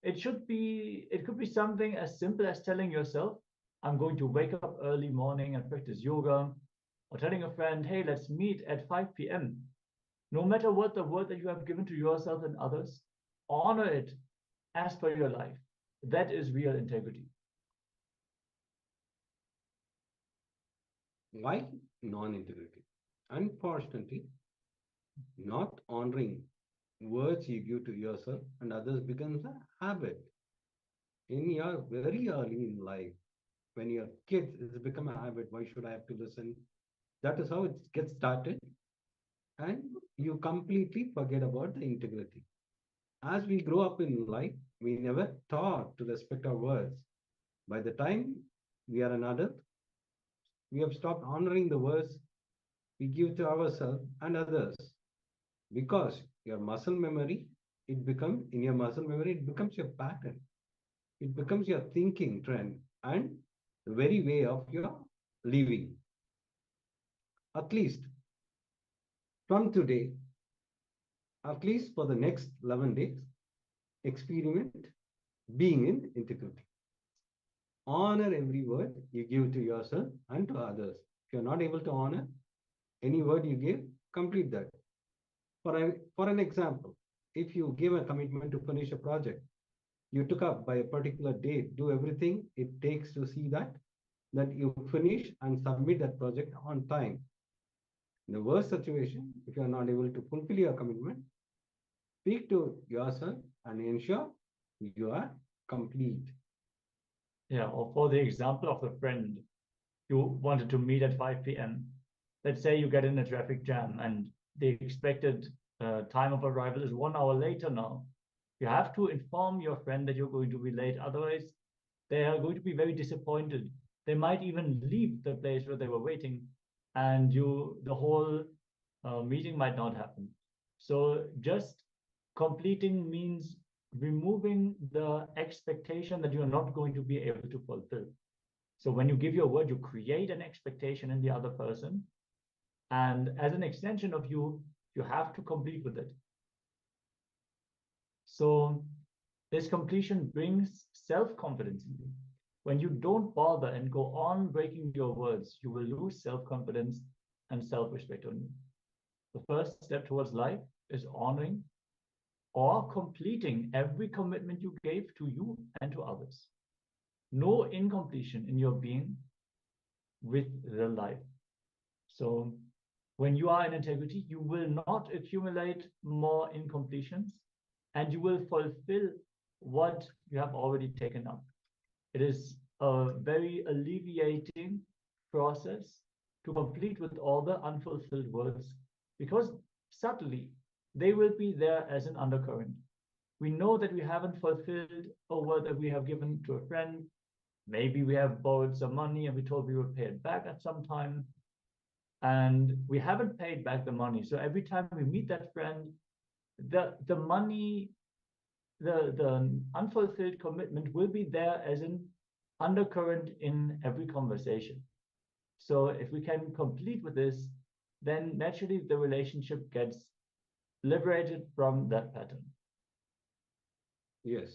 It could be something as simple as telling yourself, I'm going to wake up early morning and practice yoga, or telling a friend, hey, let's meet at 5 p.m. No matter what the word that you have given to yourself and others, honor it as per your life. That is real integrity. Why non-integrity? Unfortunately, not honoring words you give to yourself and others becomes a habit. In your very early in life, when you're kids, it's become a habit. Why should I have to listen? That is how it gets started. And you completely forget about the integrity. As we grow up in life, we never taught to respect our words. By the time we are an adult, we have stopped honoring the words we give to ourselves and others. Because your muscle memory, it becomes your pattern. It becomes your thinking trend and the very way of your living. At least from today, at least for the next 11 days, experiment being in integrity. Honor every word you give to yourself and to others. If you're not able to honor any word you give, complete that. For an example, if you give a commitment to finish a project, you took up by a particular date, do everything it takes to see that you finish and submit that project on time. In the worst situation, if you are not able to fulfill your commitment, speak to yourself and ensure you are complete. Yeah, or for the example of the friend, you wanted to meet at 5 p.m. Let's say you get in a traffic jam and the expected time of arrival is 1 hour later now. You have to inform your friend that you're going to be late. Otherwise, they are going to be very disappointed. They might even leave the place where they were waiting, and the whole meeting might not happen. So just completing means removing the expectation that you're not going to be able to fulfill. So when you give your word, you create an expectation in the other person. And as an extension of you, you have to complete with it. So this completion brings self-confidence in you. When you don't bother and go on breaking your words, you will lose self-confidence and self-respect on you. The first step towards life is honoring or completing every commitment you gave to you and to others. No incompletion in your being with the life. So when you are in integrity, you will not accumulate more incompletions, and you will fulfill what you have already taken up. It is a very alleviating process to complete with all the unfulfilled words, because subtly they will be there as an undercurrent. We know that we haven't fulfilled a word that we have given to a friend. Maybe we have borrowed some money and we told we would pay it back at some time, and we haven't paid back the money. So every time we meet that friend, the money, the unfulfilled commitment will be there as an undercurrent in every conversation. So if we can complete with this, then naturally the relationship gets liberated from that pattern. Yes.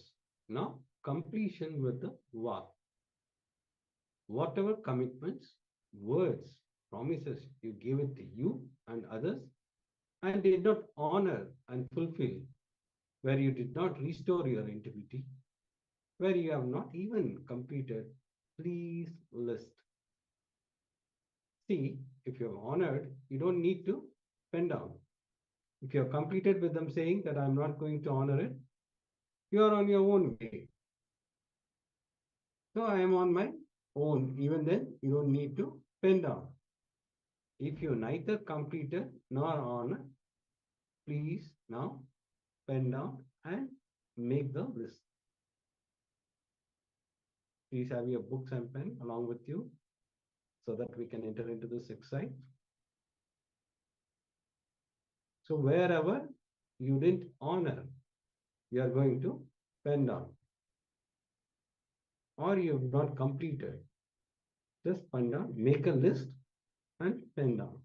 Now, completion with the va. Whatever commitments, words, promises you gave it to you and others and did not honor and fulfill, where you did not restore your integrity, where you have not even completed, please list. See, if you have honored, you don't need to pen down. If you have completed with them saying that I'm not going to honor it, you are on your own way. So I am on my own. Even then, you don't need to pen down. If you neither completed nor honor, please now pen down and make the list. Please have your books and pen along with you so that we can enter into this exercise. So wherever you didn't honor, you are going to pen down. Or you have not completed, just pen down, make a list and pen down.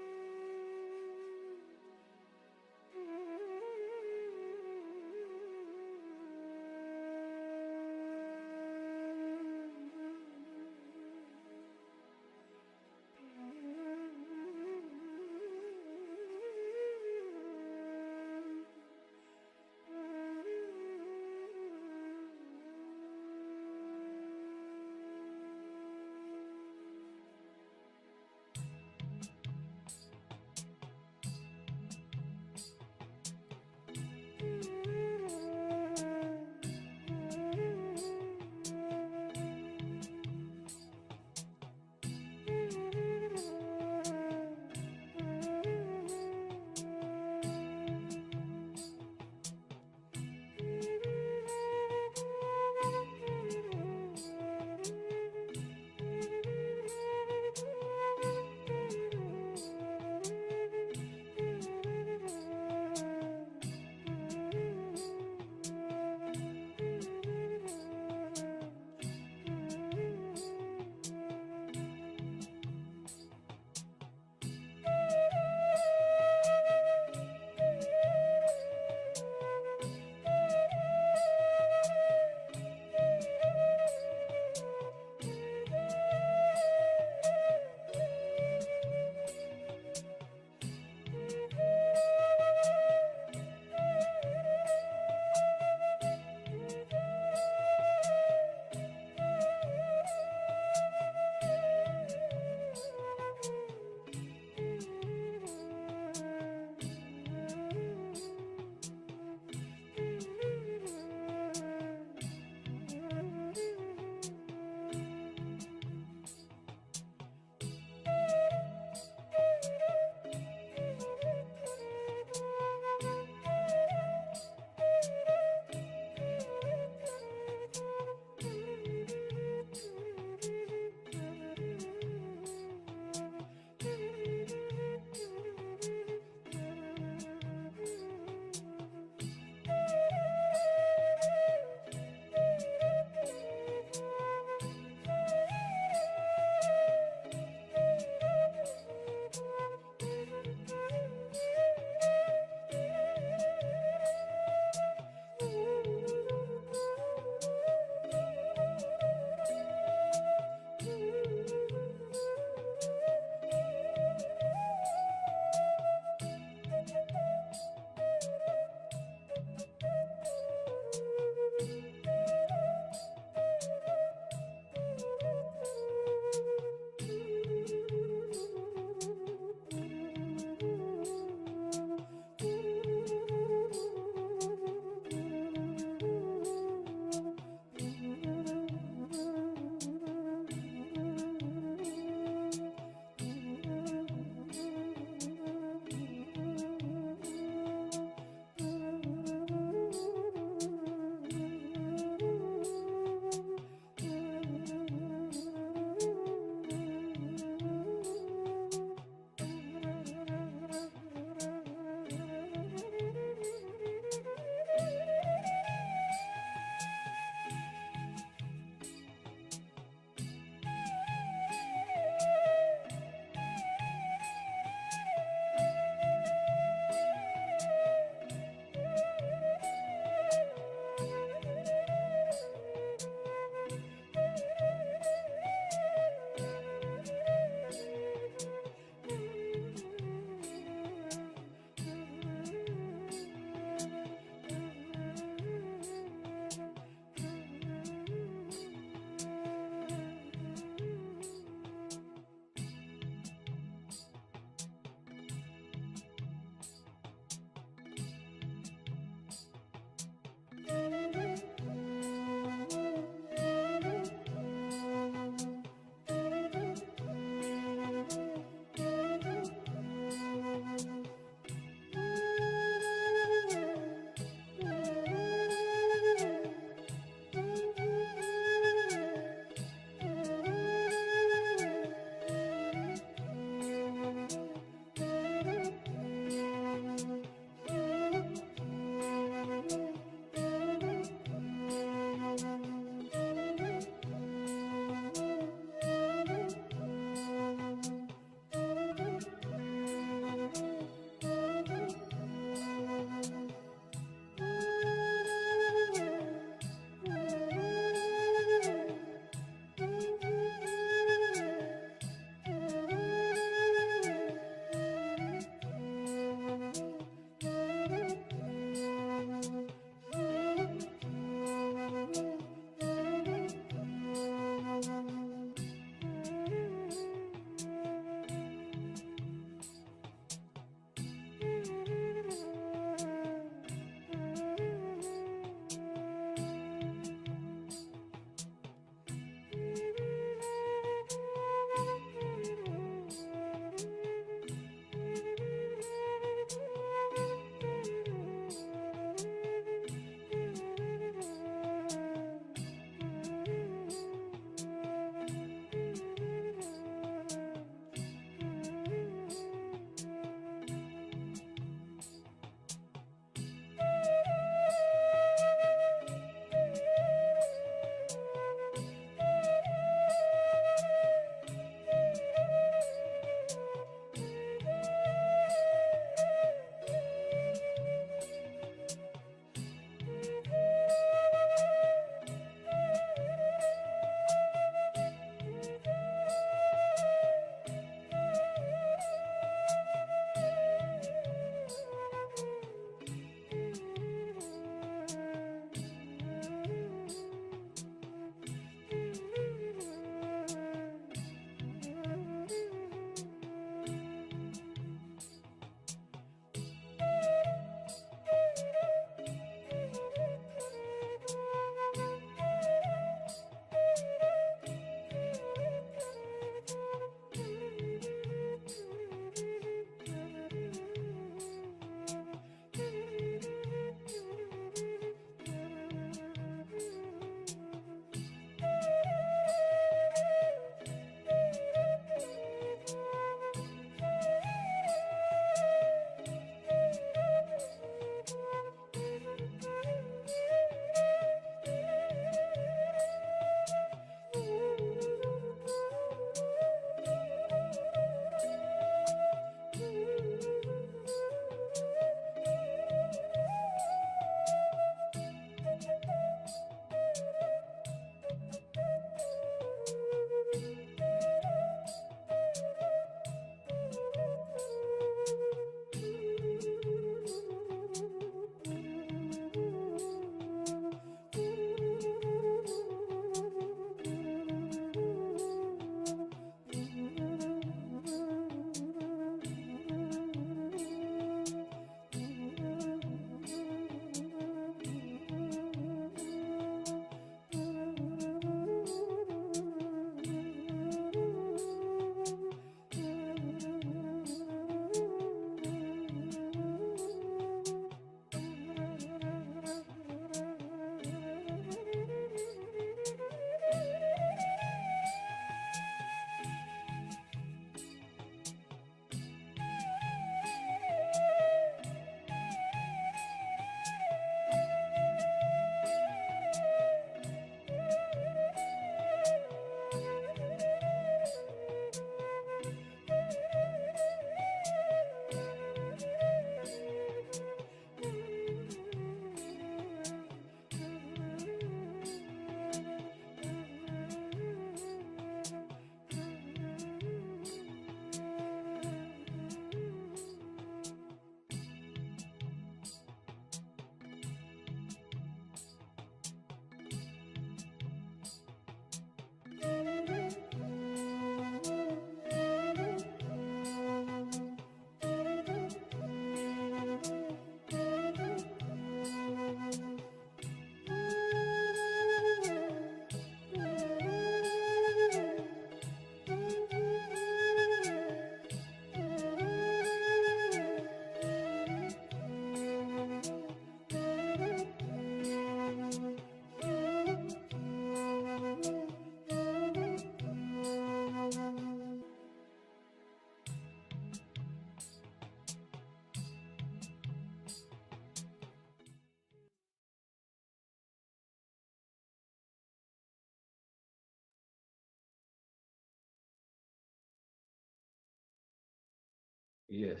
Yes.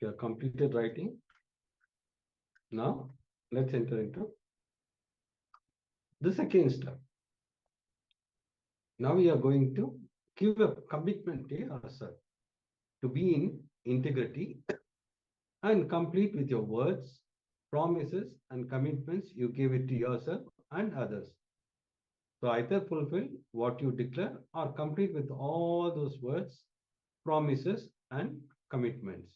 You have completed writing. Now, let's enter into the second step. Now we are going to give a commitment to yourself to be in integrity and complete with your words, promises, and commitments you give it to yourself and others. So either fulfill what you declare or complete with all those words, promises, and commitments.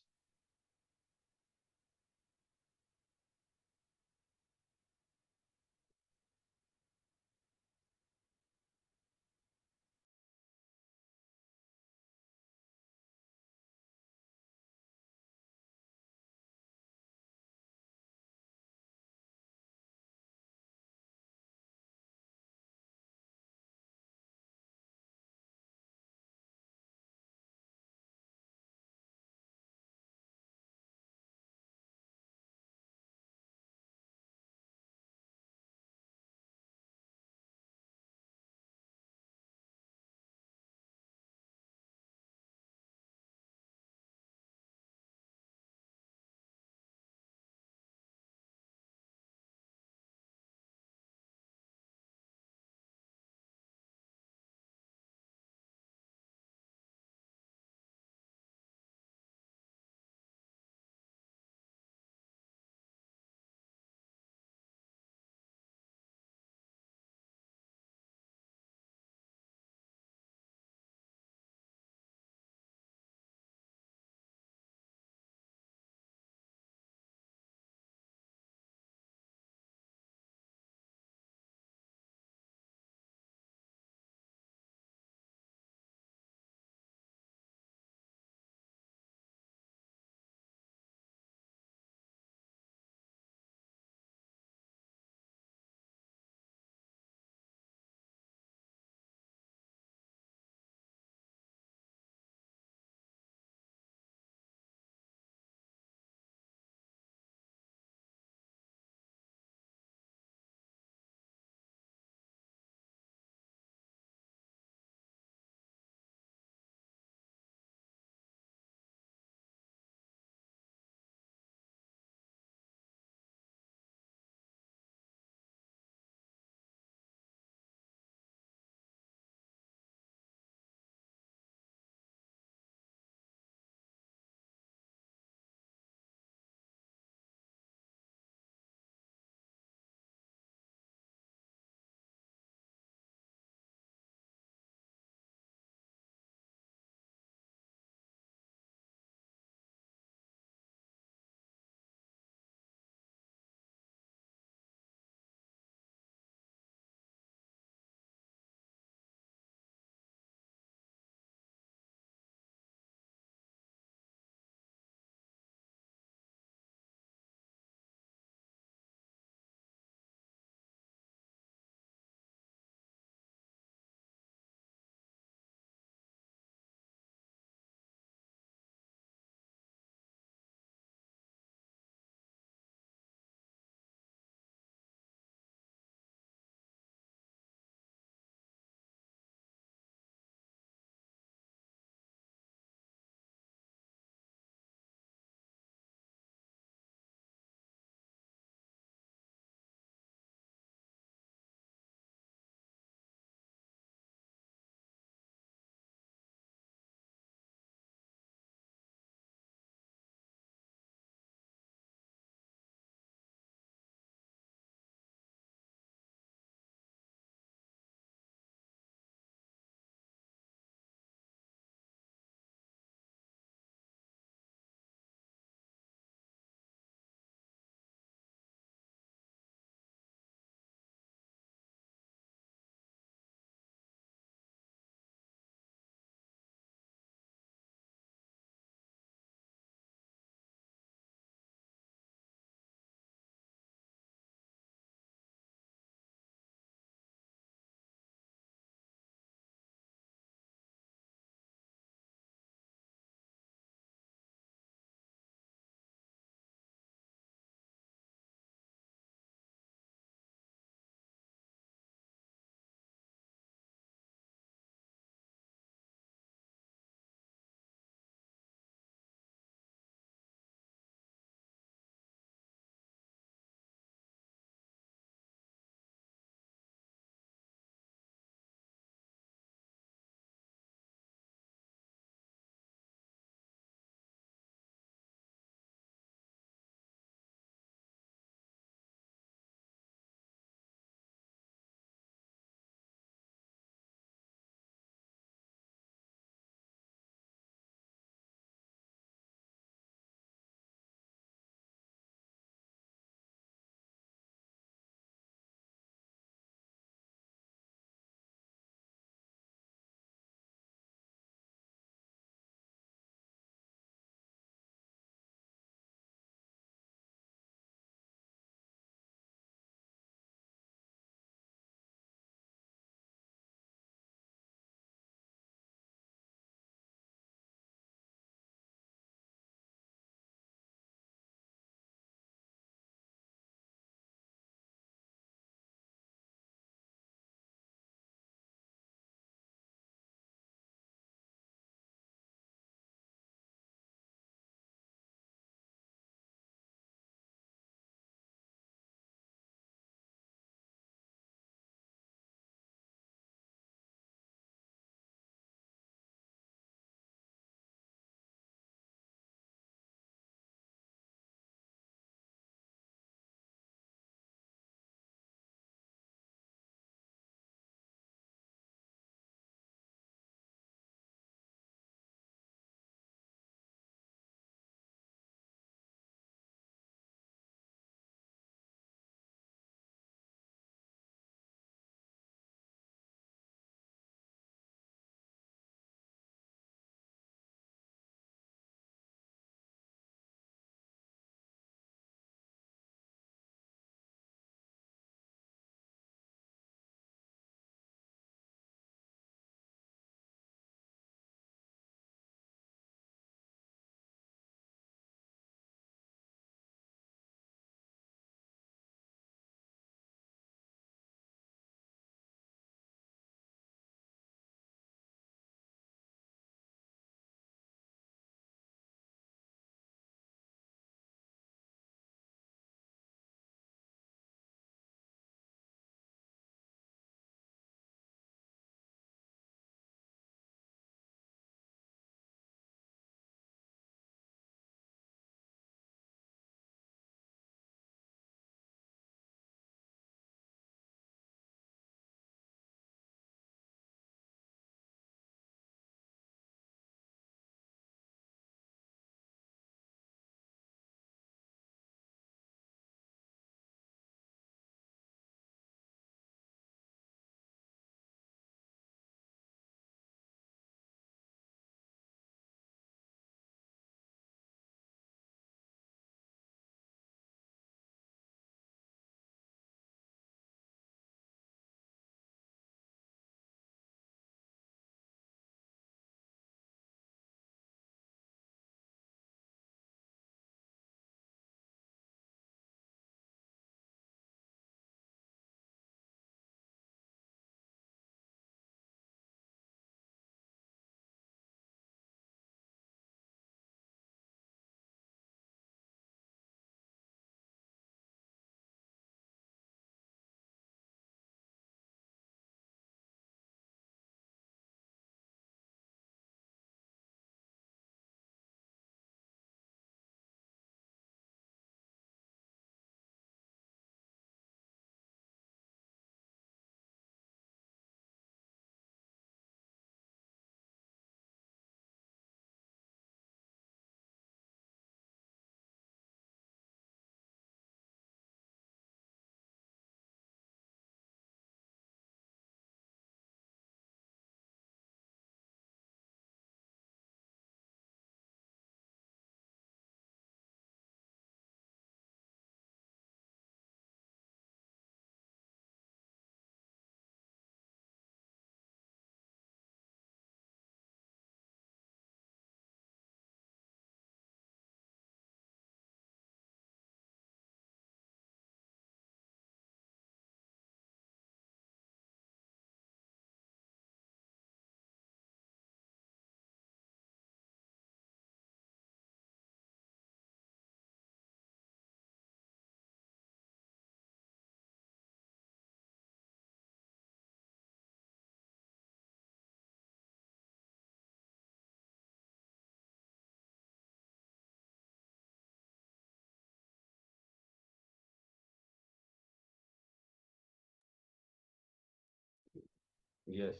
Yes.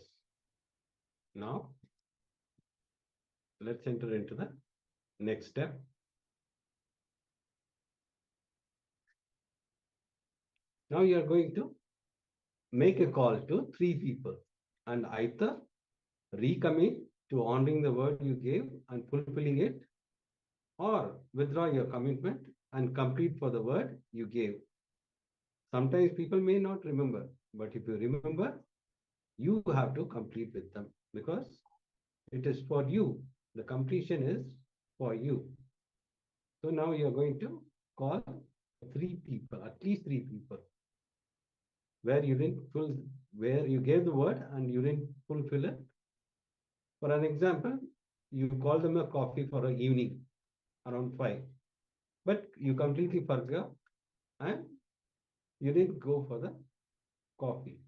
Now, let's enter into the next step. Now you are going to make a call to 3 people and either recommit to honoring the word you gave and fulfilling it, or withdraw your commitment and complete for the word you gave. Sometimes people may not remember, but if you remember, you have to complete with them because it is for you. The completion is for you. So now you are going to call 3 people, at least 3 people, where you didn't full, where you gave the word and you didn't fulfill it. For an example, you call them a coffee for an evening around 5, but you completely forgot and you didn't go for the coffee.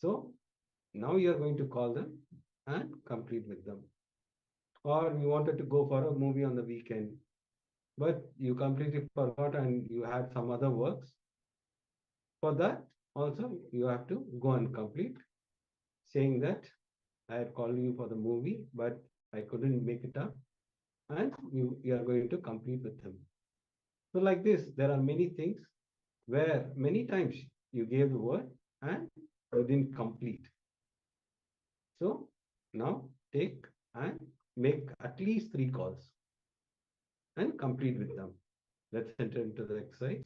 So now you are going to call them and complete with them. Or you wanted to go for a movie on the weekend, but you completely forgot and you had some other works. For that, also you have to go and complete, saying that I had called you for the movie, but I couldn't make it up, and you are going to complete with them. So like this, there are many things where many times you gave the word and you didn't complete. So now take and make at least 3 calls and complete with them. Let's enter into the exercise.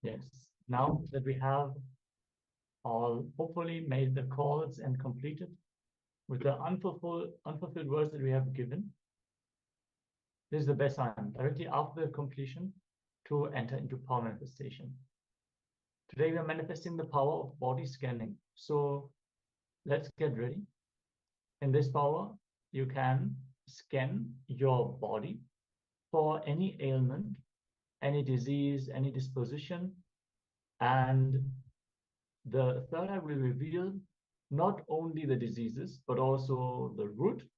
Yes. Now that we have all hopefully made the calls and completed with the unfulfilled words that we have given, this is the best time, directly after the completion, to enter into power manifestation. Today we are manifesting the power of body scanning. So let's get ready. In this power, you can scan your body for any ailment, any disease, any disposition, and the third eye will reveal not only the diseases, but also the root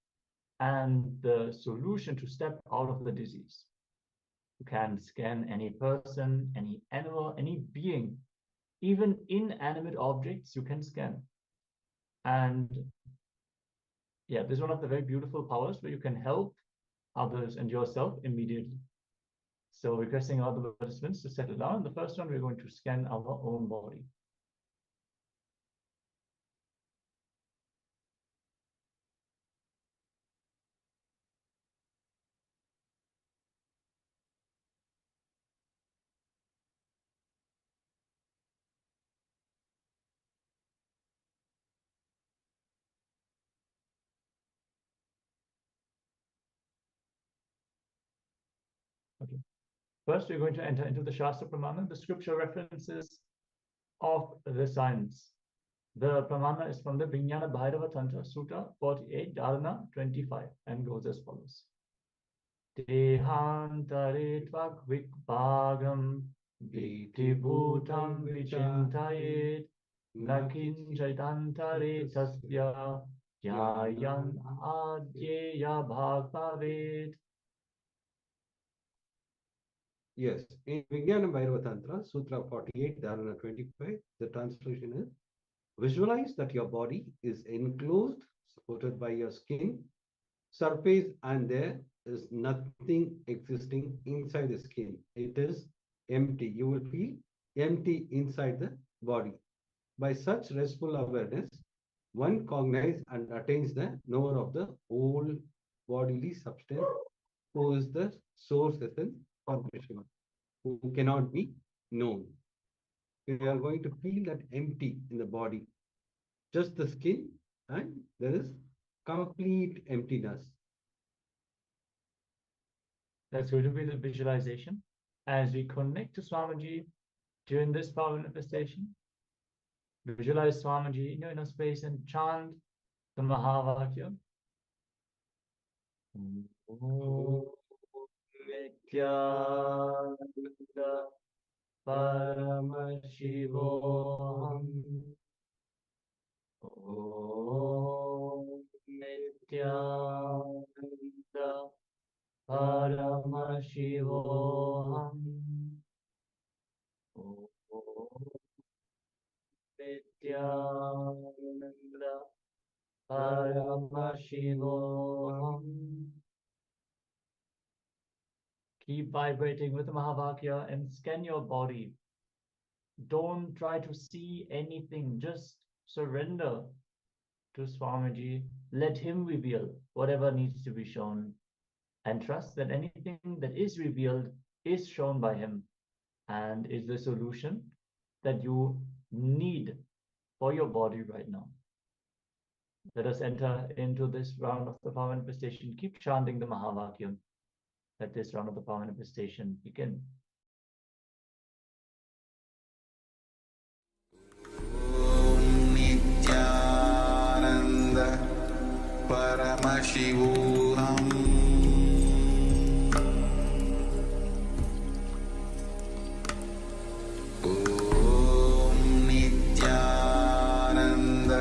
and the solution to step out of the disease. You can scan any person, any animal, any being, even inanimate objects you can scan. And yeah, this is one of the very beautiful powers where you can help others and yourself immediately. So requesting all the participants to settle down. The first one, we're going to scan our own body. Okay. First, we're going to enter into the Shastra Pramana, the scripture references of the science. The Pramana is from the Vijnana Bhairava Tantra, Sutta 48, Dharana 25, and goes as follows. Dehantare tvak vikbhagam vitibhutam vichintayet nakin chaitantare tasya yayan adyeya bhagavavet. Yes, in Vijnana Bhairava Tantra, Sutra 48, Dharana 25, the translation is: visualize that your body is enclosed, supported by your skin, surface, and there is nothing existing inside the skin. It is empty. You will feel empty inside the body. By such restful awareness, one cognizes and attains the knower of the whole bodily substance, who is the source essence or Shiva, who cannot be known. We are going to feel that empty in the body, just the skin, and there is complete emptiness. That's going to be the visualization. As we connect to Swamiji during this power manifestation, visualize Swamiji in your inner space and chant the Mahavakya. Nityananda Paramashivoham Nityananda Paramashivoham Nityananda Paramashivoham. Keep vibrating with the Mahavakya and scan your body. Don't try to see anything. Just surrender to Swamiji. Let him reveal whatever needs to be shown. And trust that anything that is revealed is shown by him and is the solution that you need for your body right now. Let us enter into this round of the power manifestation. Keep chanting the Mahavakya. Let this round of the power manifestation begin. Nityananda Paramashivoham Om Nityananda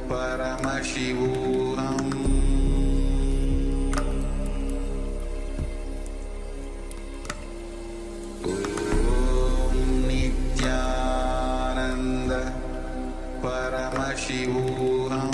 Paramashivoham Paramashivoham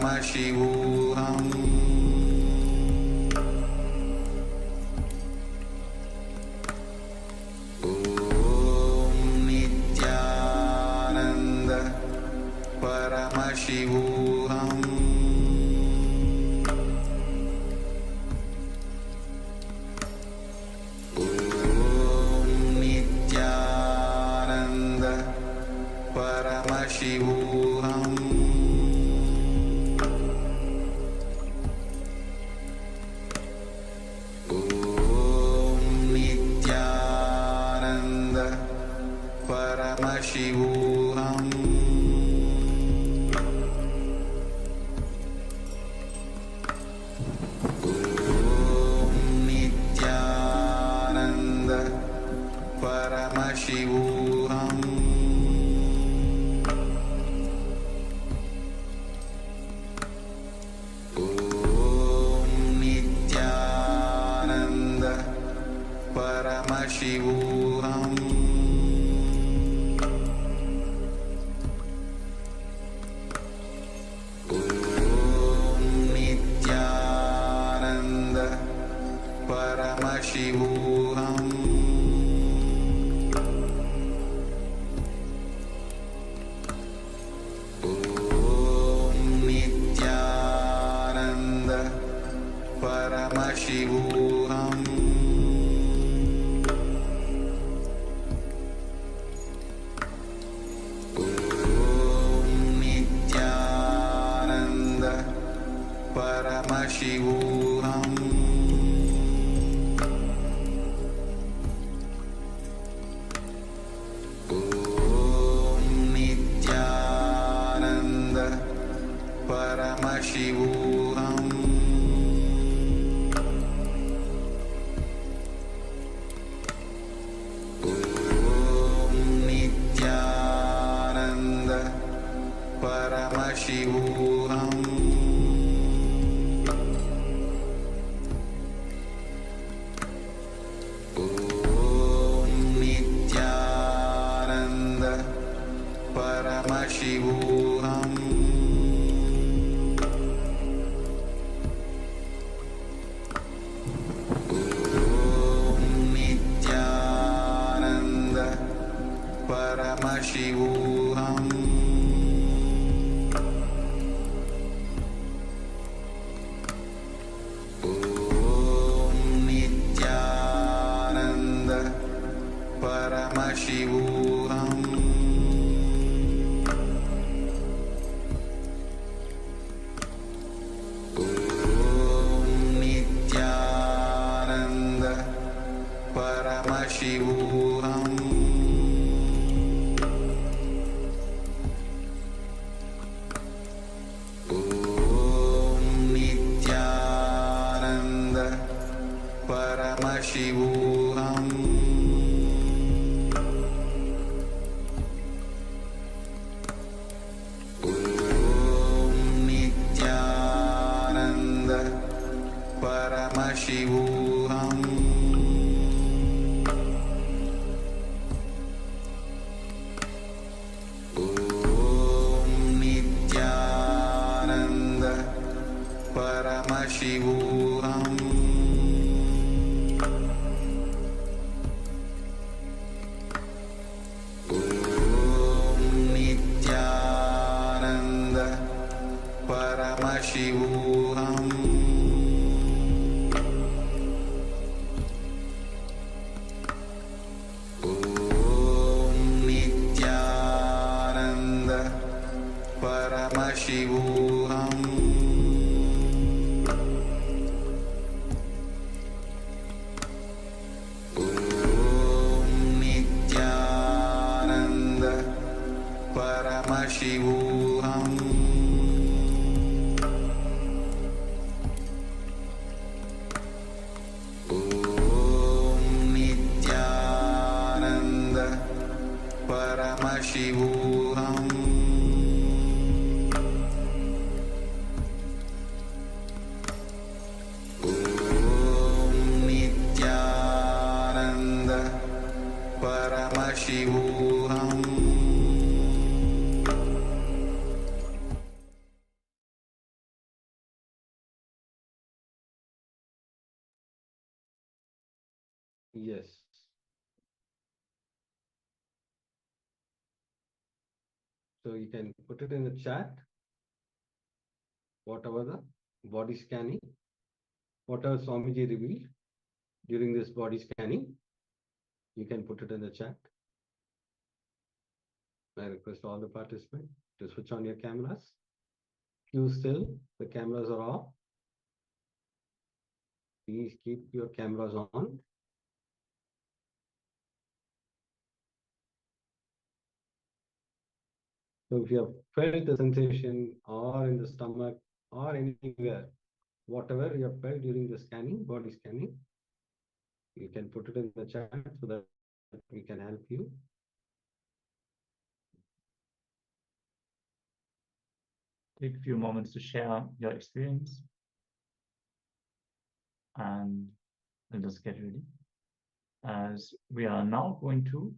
Paramashivoham Om Nityananda Paramashivoham Paramashivoham Om Nityananda Paramashivoham Om Nityananda Paramashivoham Paramashivoham Om Nityananda Paramashivoham Om Nityananda Paramashivoham Paramashivoham Om Nityananda Paramashivoham Om Nityananda Paramashivoham Paramashivoham Om Nityananda Paramashivoham Om Nityananda Paramashivoham Paramashivoham Om Nityananda Paramashivoham Om Nityananda Paramashivoham Paramashivoham Om Nityananda Paramashivoham Om Nityananda Paramashivoham Paramashivoham Om Nityananda Paramashivoham Yes. So you can put it in the chat, whatever the body scanning, whatever Swamiji revealed during this body scanning, you can put it in the chat. I request all the participants to switch on your cameras. Queue still, the cameras are off. Please keep your cameras on. So if you have felt the sensation or in the stomach or anywhere, whatever you have felt during the scanning, body scanning, you can put it in the chat so that we can help you. Take a few moments to share your experience, and we'll just get ready, as we are now going to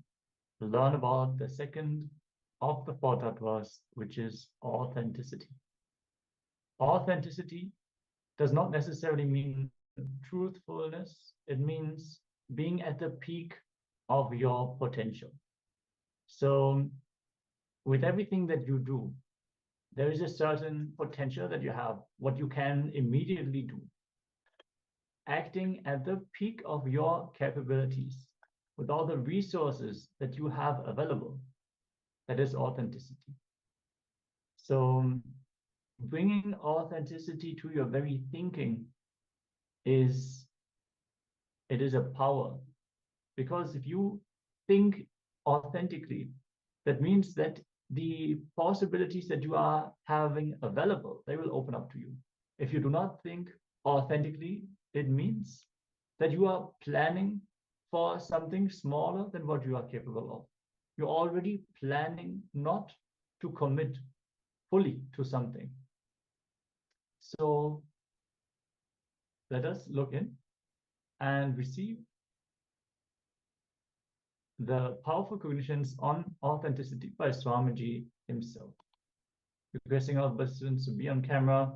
learn about the second of the four tattvas, which is authenticity. Authenticity does not necessarily mean truthfulness. It means being at the peak of your potential. So with everything that you do, there is a certain potential that you have, what you can immediately do. Acting at the peak of your capabilities, with all the resources that you have available, that is authenticity. So bringing authenticity to your very thinking is a power, because if you think authentically, that means that the possibilities that you are having available, they will open up to you. If you do not think authentically, it means that you are planning for something smaller than what you are capable of. You're already planning not to commit fully to something. So let us look in and receive the powerful cognitions on authenticity by Swamiji himself. Requesting all participants to be on camera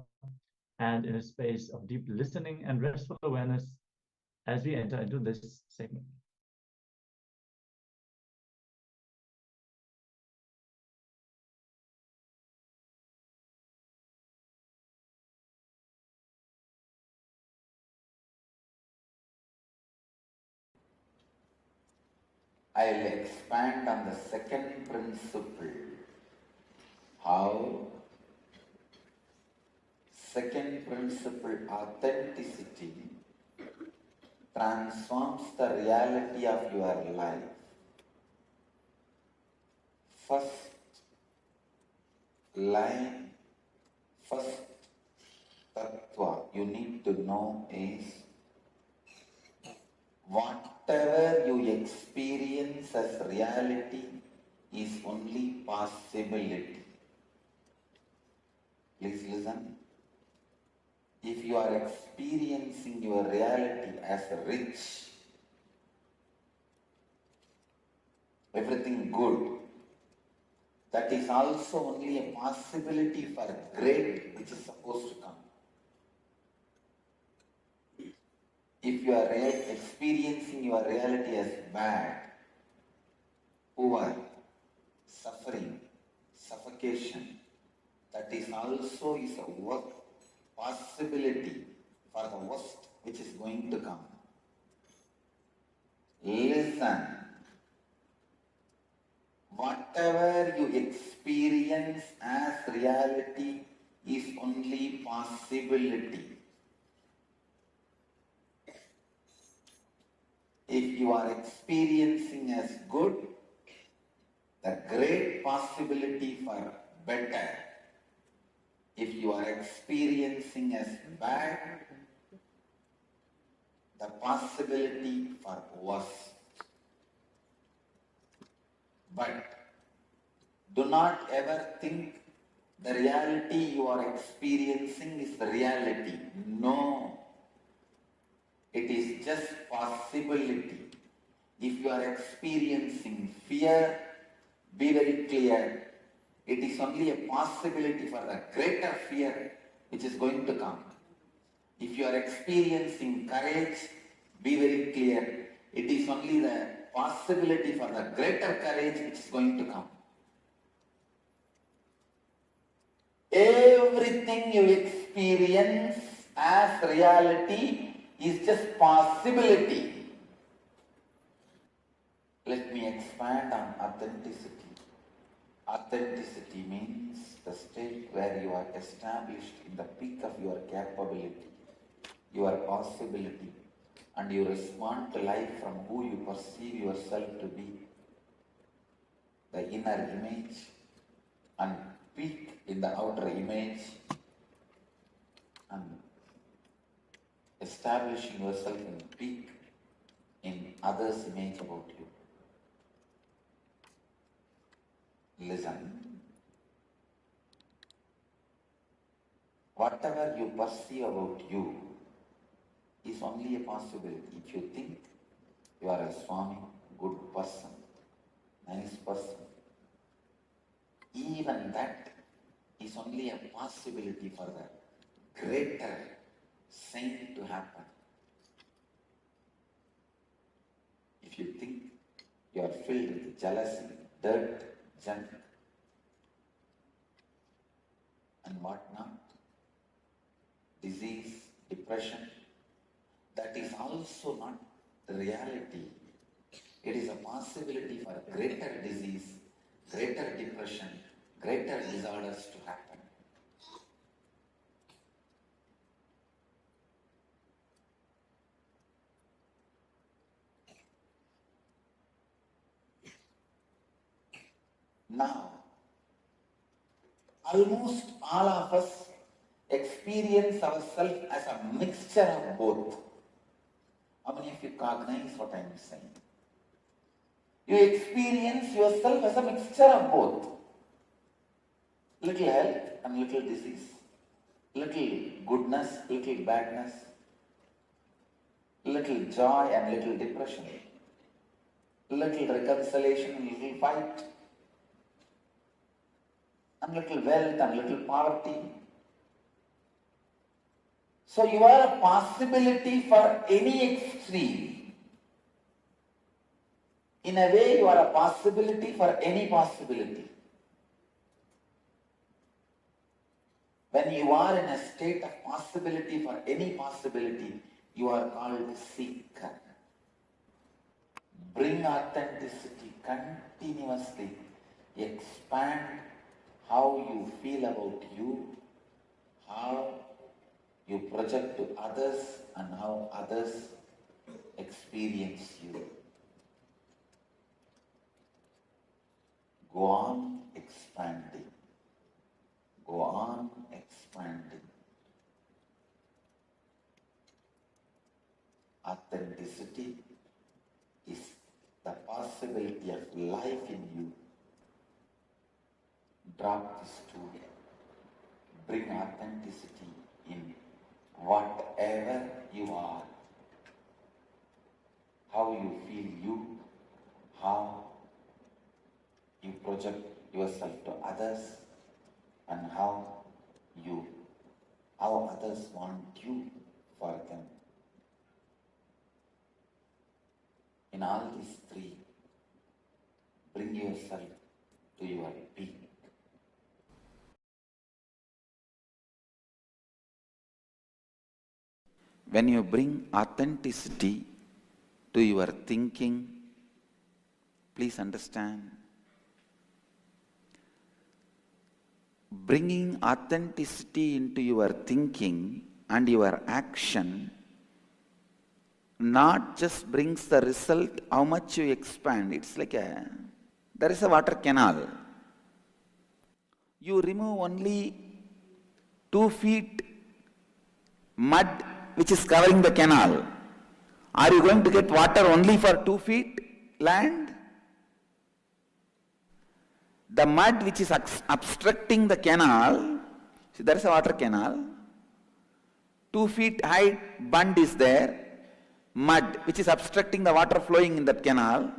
and in a space of deep listening and restful awareness as we enter into this segment. I'll expand on the second principle. How? Second principle, authenticity, transforms the reality of your life. First line, first tattva you need to know is, whatever you experience as reality is only possibility. Please listen. If you are experiencing your reality as rich, everything good, that is also only a possibility for great which is supposed to come. If you are experiencing your reality as bad, poor, suffering, suffocation, that is also is a possibility for the worst which is going to come. Listen. Whatever you experience as reality is only possibility. If you are experiencing as good, the great possibility for better. If you are experiencing as bad, the possibility for worse. But do not ever think the reality you are experiencing is the reality. No. It is just possibility. If you are experiencing fear, be very clear. It is only a possibility for the greater fear which is going to come. If you are experiencing courage, be very clear. It is only the possibility for the greater courage which is going to come. Everything you experience as reality is just possibility. Let me expand on authenticity. Authenticity means the state where you are established in the peak of your capability, your possibility, and you respond to life from who you perceive yourself to be, the inner image, and peak in the outer image, and establishing yourself in peak in others' image about you. Listen. Whatever you perceive about you is only a possibility. If you think you are a Swami, good person, nice person, even that is only a possibility for the greater saint to happen. If you think you are filled with jealousy, dirt, junk, and whatnot, disease, depression, that is also not the reality. It is a possibility for greater disease, greater depression, greater disorders to happen. Now, almost all of us experience ourselves as a mixture of both. How many of you cognize what I am saying? You experience yourself as a mixture of both. Little health and little disease. Little goodness, little badness. Little joy and little depression. Little reconciliation and little fight. And little wealth and little poverty. So you are a possibility for any extreme. In a way, you are a possibility for any possibility. When you are in a state of possibility for any possibility, you are called seeker. Bring authenticity continuously. Expand how you feel about you, how you project to others, and how others experience you. Go on expanding. Go on expanding. Authenticity is the possibility of life in you. Drop this tool. Bring authenticity in whatever you are. How you feel you, how you project yourself to others, and how others want you for them. In all these three, bring yourself to your peak. When you bring authenticity to your thinking, please understand, bringing authenticity into your thinking and your action not just brings the result how much you expand. It's like there is a water canal. You remove only 2 feet mud which is covering the canal. Are you going to get water only for 2 feet land? The mud which is obstructing the canal, see, there is a water canal, 2 feet high bund is there, mud which is obstructing the water flowing in that canal.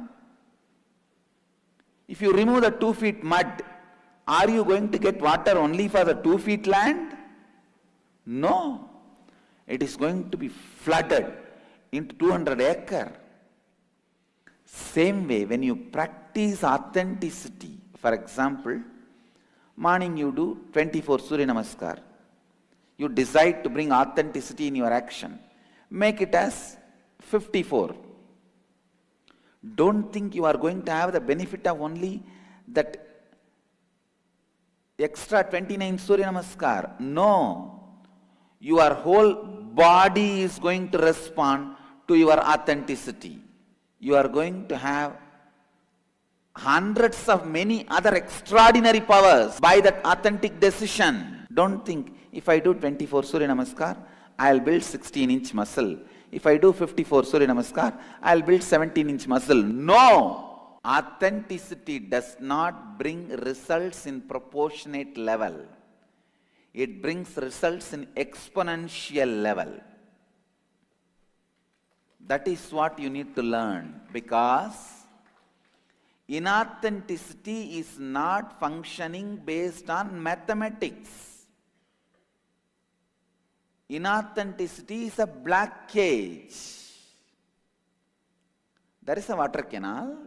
If you remove the 2 feet mud, are you going to get water only for the 2 feet land? No. It is going to be flooded into 200 acre. Same way, when you practice authenticity, for example, morning you do 24 Surya Namaskar. You decide to bring authenticity in your action. Make it as 54. Don't think you are going to have the benefit of only that extra 29 Surya Namaskar. No. Your whole body is going to respond to your authenticity. You are going to have hundreds of many other extraordinary powers by that authentic decision. Don't think, if I do 24 Surya Namaskar, I'll build 16-inch muscle. If I do 54 Surya Namaskar, I'll build 17-inch muscle. No! Authenticity does not bring results in proportionate level. It brings results in exponential level. That is what you need to learn, because inauthenticity is not functioning based on mathematics. Inauthenticity is a black cage. There is a water canal.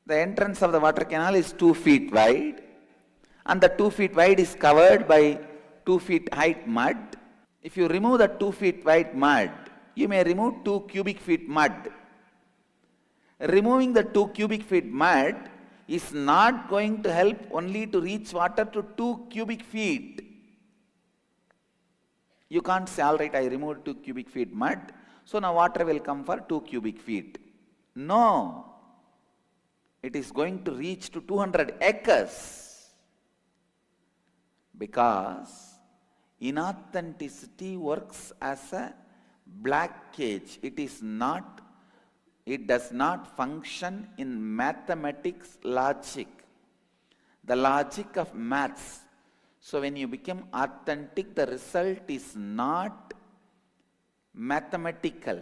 The entrance of the water canal is 2 feet wide, and the 2 feet wide is covered by 2 feet height mud. If you remove the 2 feet wide mud, you may remove 2 cubic feet mud. Removing the 2 cubic feet mud is not going to help only to reach water to 2 cubic feet. You can't say, all right, I removed 2 cubic feet mud, so now water will come for 2 cubic feet. No. It is going to reach to 200 acres, because inauthenticity works as a black cage. It does not function in mathematics logic, the logic of maths. So when you become authentic, the result is not mathematical,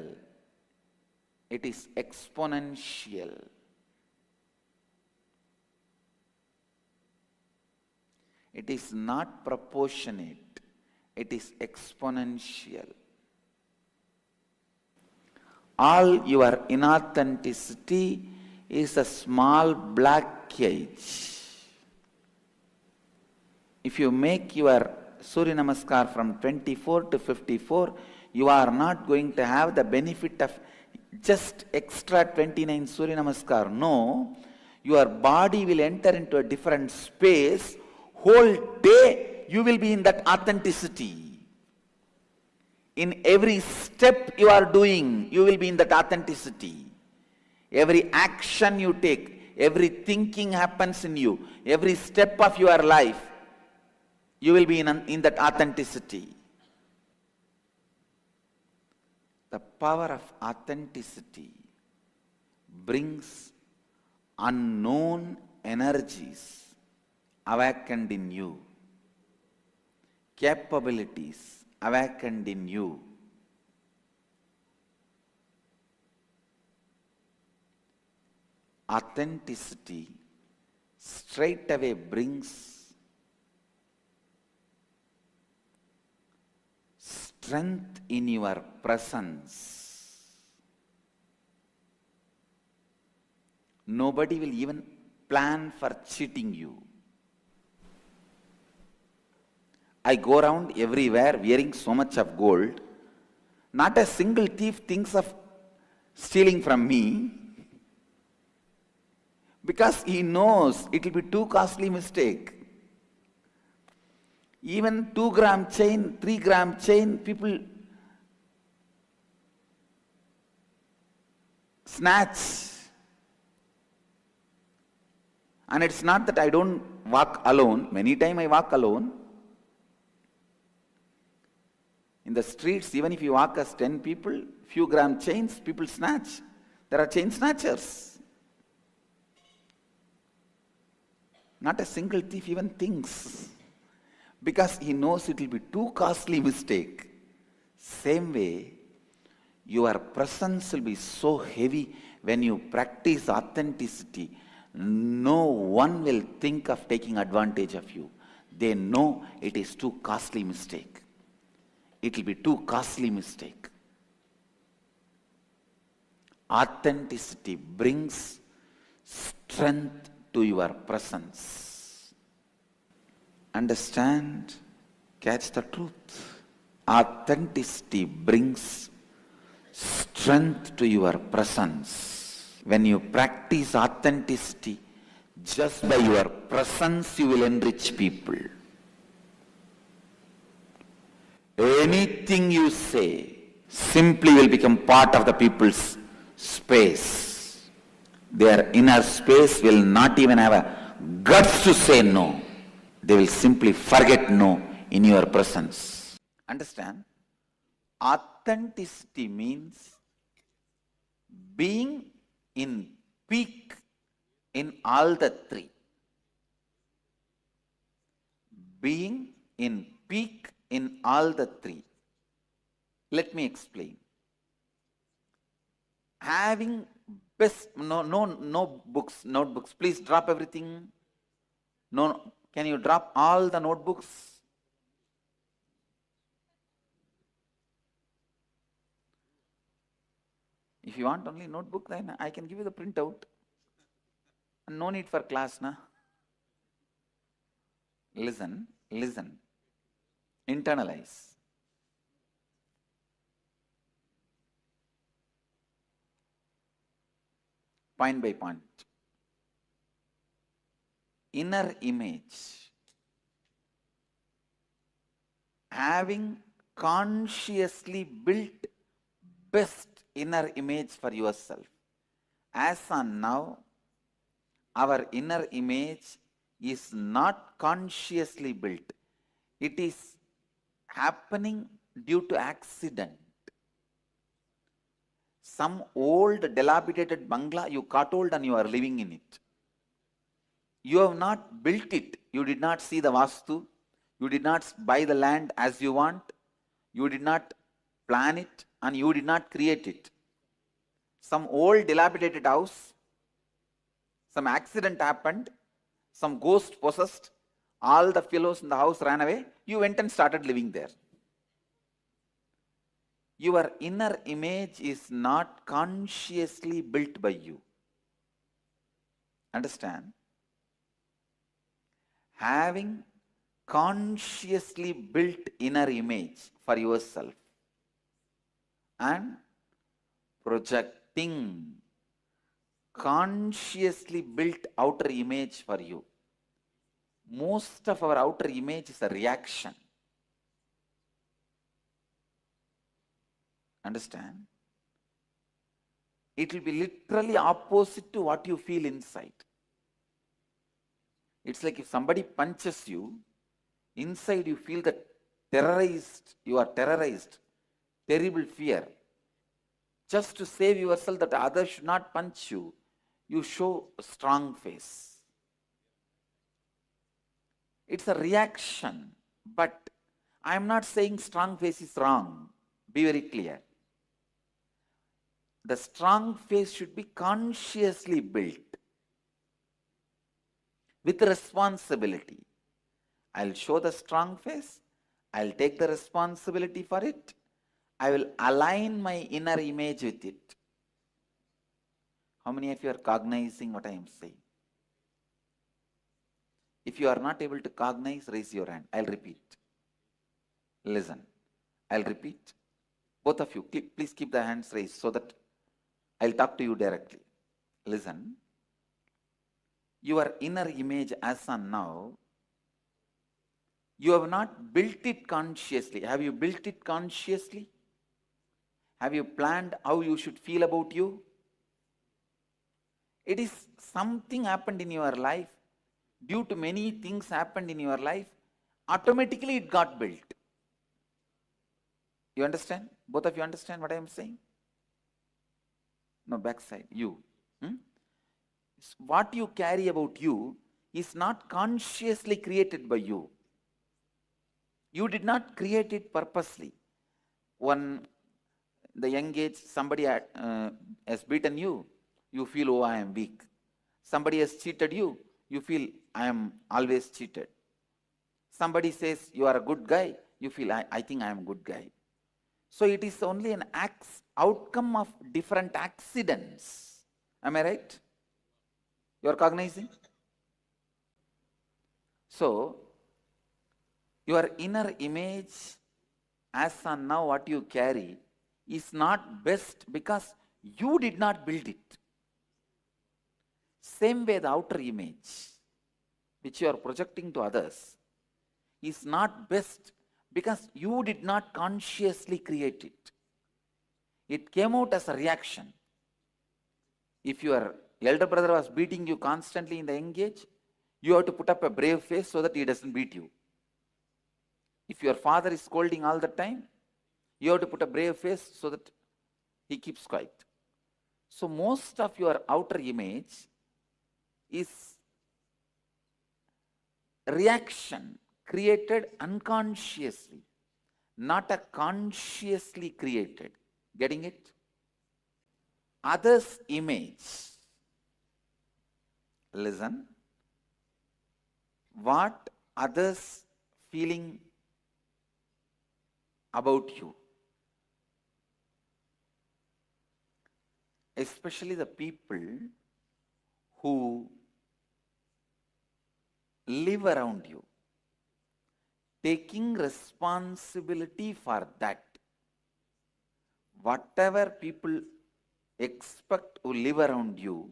it is exponential. It is not proportionate, it is exponential. All your inauthenticity is a small black cage. If you make your Surya Namaskar from 24 to 54, you are not going to have the benefit of just extra 29 Surya Namaskar. No, your body will enter into a different space. Whole day you will be in that authenticity. In every step you are doing, you will be in that authenticity. Every action you take, every thinking happens in you, every step of your life, you will be in that authenticity. The power of authenticity brings unknown energies awakened in you, capabilities awakened in you. Authenticity straight away brings strength in your presence. Nobody will even plan for cheating you. I go around everywhere wearing so much of gold. Not a single thief thinks of stealing from me, because he knows it will be too costly mistake. Even 2-gram chain, 3-gram chain, people snatch. And it's not that I don't walk alone. Many times I walk alone. In the streets, even if you walk as 10 people, few gram chains, people snatch. There are chain snatchers. Not a single thief even thinks, because he knows it will be too costly mistake. Same way, your presence will be so heavy when you practice authenticity. No one will think of taking advantage of you. They know it is too costly mistake. It will be too costly mistake. Authenticity brings strength to your presence. Understand? Catch the truth. Authenticity brings strength to your presence. When you practice authenticity, just by your presence you will enrich people. Anything you say simply will become part of the people's space. Their inner space will not even have a guts to say no. They will simply forget no in your presence. Understand? Authenticity means being in peak in all the three. Being in peak in all the three. Let me explain. Having best, no books, notebooks. Please drop everything. No, can you drop all the notebooks? If you want only notebook, then I can give you the printout. No need for class, na? Listen, listen. Internalize. Point by point. Inner image. Having consciously built best inner image for yourself. As on now, our inner image is not consciously built. It is happening due to accident. Some old dilapidated bungalow you caught hold and you are living in it. You have not built it. You did not see the vastu. You did not buy the land as you want. You did not plan it and you did not create it. Some old dilapidated house, some accident happened, some ghost possessed, all the fellows in the house ran away, you went and started living there. Your inner image is not consciously built by you. Understand? Having consciously built inner image for yourself and projecting consciously built outer image for you. Most of our outer image is a reaction. Understand? It will be literally opposite to what you feel inside. It's like if somebody punches you, inside you feel that terrorized, you are terrorized, terrible fear. Just to save yourself that others should not punch you, you show a strong face. It's a reaction, but I am not saying strong face is wrong. Be very clear. The strong face should be consciously built with responsibility. I'll show the strong face. I'll take the responsibility for it. I will align my inner image with it. How many of you are cognizing what I am saying? If you are not able to cognize, raise your hand. I'll repeat. Listen. I'll repeat. Both of you, please keep the hands raised so that I'll talk to you directly. Listen. Your inner image as on now, you have not built it consciously. Have you built it consciously? Have you planned how you should feel about you? It is something happened in your life. Due to many things happened in your life, automatically it got built. You understand? Both of you understand what I am saying? No, backside, you. What you carry about you is not consciously created by you. You did not create it purposely. The young age, somebody has beaten you, you feel, oh, I am weak. Somebody has cheated you, you feel, I am always cheated. Somebody says you are a good guy, you feel, I think I am a good guy. So it is only an outcome of different accidents. Am I right? You are cognizing? So, your inner image as on now what you carry is not best because you did not build it. Same way the outer image which you are projecting to others is not best because you did not consciously create it. It came out as a reaction. If your elder brother was beating you constantly in the young age, you have to put up a brave face so that he doesn't beat you. If your father is scolding all the time, you have to put a brave face so that he keeps quiet. So most of your outer image is reaction created unconsciously, not a consciously created. Getting it? Others' image. Listen. What others feeling about you, especially the people who live around you, taking responsibility for that. Whatever people expect who live around you,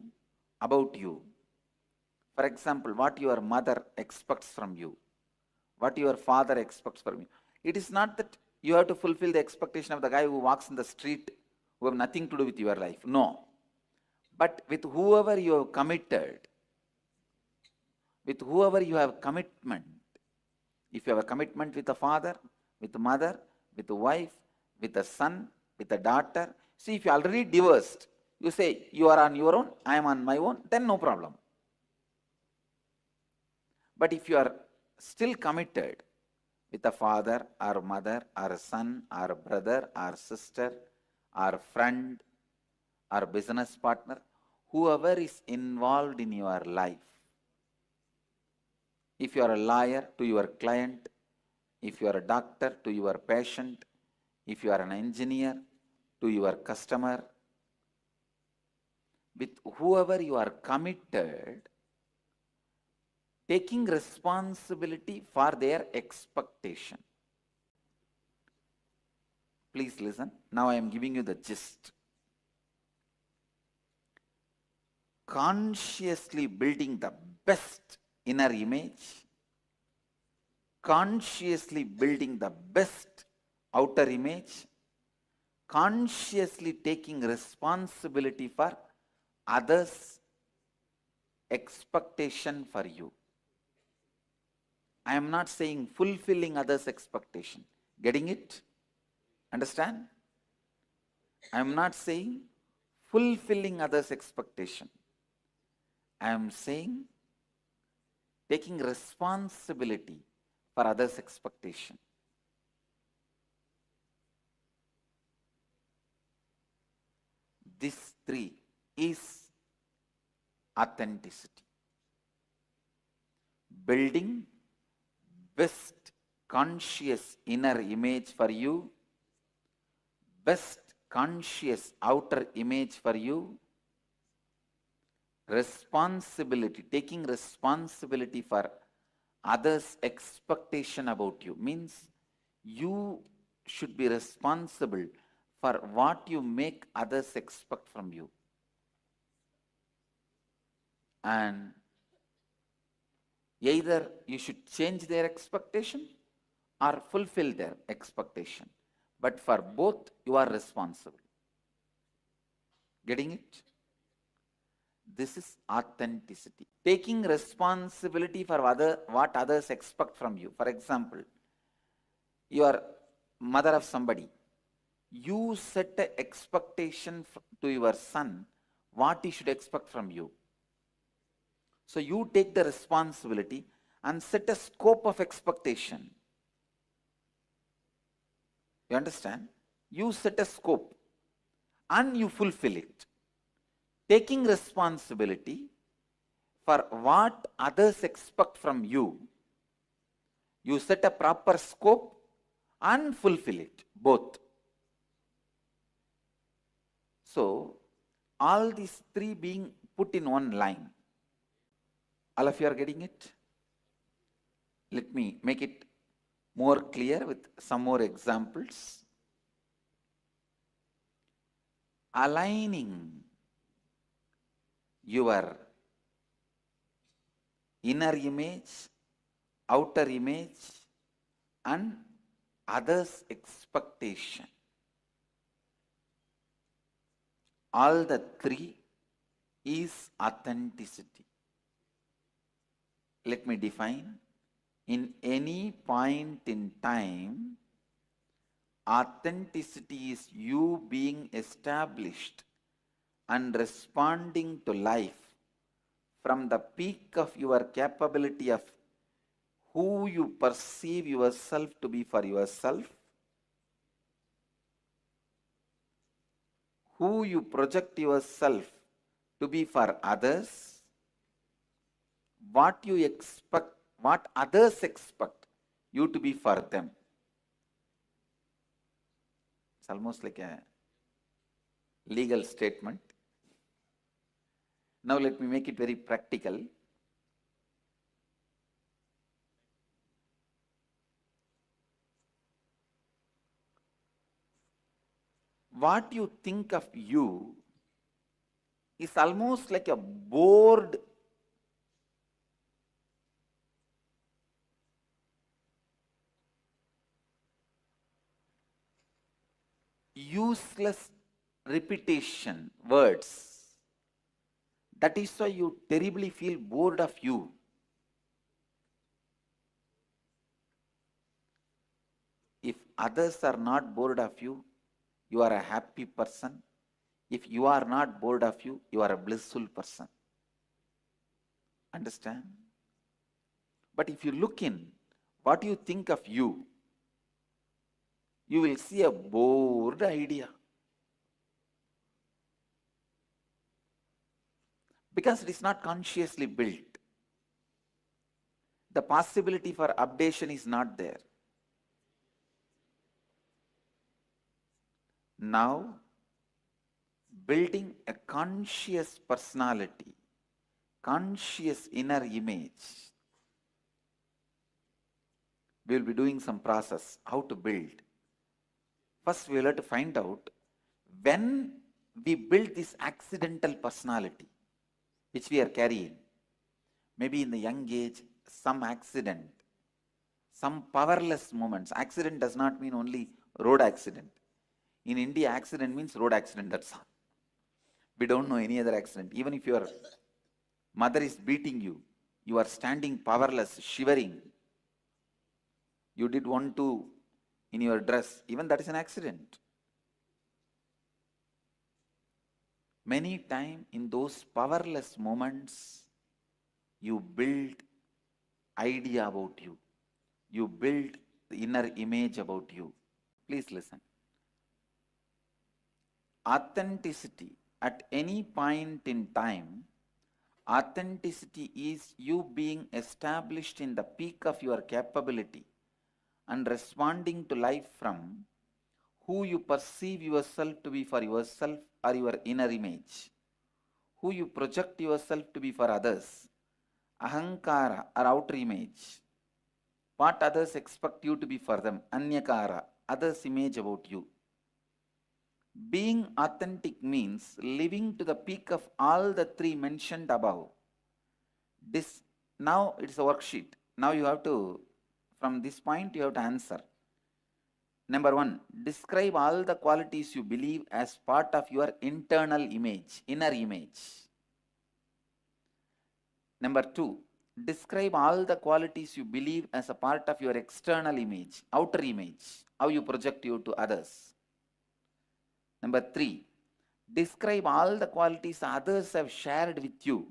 about you, for example, what your mother expects from you, what your father expects from you, it is not that you have to fulfill the expectation of the guy who walks in the street who have nothing to do with your life. No. But with whoever you have committed, with whoever you have commitment, if you have a commitment with a father, with a mother, with a wife, with a son, with a daughter, see, if you already divorced, you say you are on your own, I am on my own, then no problem. But if you are still committed with a father or mother or a son or a brother or sister or friend or business partner, whoever is involved in your life, if you are a lawyer to your client, if you are a doctor to your patient, if you are an engineer to your customer, with whoever you are committed, taking responsibility for their expectation. Please listen. Now I am giving you the gist. Consciously building the best inner image, consciously building the best outer image, consciously taking responsibility for others' expectation for you. I am not saying fulfilling others' expectation. Getting it? Understand? I am not saying fulfilling others' expectation. I am saying taking responsibility for others' expectation. This three is authenticity. Building best conscious inner image for you, best conscious outer image for you, responsibility, taking responsibility for others' expectation about you, means you should be responsible for what you make others expect from you. And either you should change their expectation or fulfill their expectation. But for both, you are responsible. Getting it? This is authenticity. Taking responsibility for what others expect from you. For example, you are mother of somebody. You set an expectation to your son what he should expect from you. So you take the responsibility and set a scope of expectation. You understand? You set a scope and you fulfill it. Taking responsibility for what others expect from you, you set a proper scope and fulfill it, both. So, all these three being put in one line. All of you are getting it? Let me make it more clear with some more examples. Aligning your inner image, outer image, and others' expectation. All the three is authenticity. Let me define. In any point in time, authenticity is you being established and responding to life from the peak of your capability of who you perceive yourself to be for yourself, who you project yourself to be for others, what you expect, what others expect you to be for them. It's almost like a legal statement. Now let me make it very practical. What you think of you is almost like a bored useless repetition words. That is why you terribly feel bored of you. If others are not bored of you, you are a happy person. If you are not bored of you, you are a blissful person. Understand? But if you look in what you think of you, you will see a bored idea. Because it is not consciously built. The possibility for updation is not there. Now, building a conscious personality, conscious inner image, we will be doing some process, how to build. First, we will have to find out when we build this accidental personality, which we are carrying. Maybe in the young age, some accident, some powerless moments. Accident does not mean only road accident. In India, accident means road accident, that's all. We don't know any other accident. Even if your mother is beating you, you are standing powerless, shivering. You did 1-2 in your dress, even that is an accident. Many times in those powerless moments, you build idea about you. You build the inner image about you. Please listen. Authenticity at any point in time, authenticity is you being established in the peak of your capability and responding to life from who you perceive yourself to be for yourself or your inner image, who you project yourself to be for others, ahankara or outer image, what others expect you to be for them, anyakara, others' image about you. Being authentic means living to the peak of all the three mentioned above. Now it's a worksheet. Now you have to, from this point you have to answer. Number 1, describe all the qualities you believe as part of your internal image, inner image. Number 2, describe all the qualities you believe as a part of your external image, outer image, how you project you to others. Number 3, describe all the qualities others have shared with you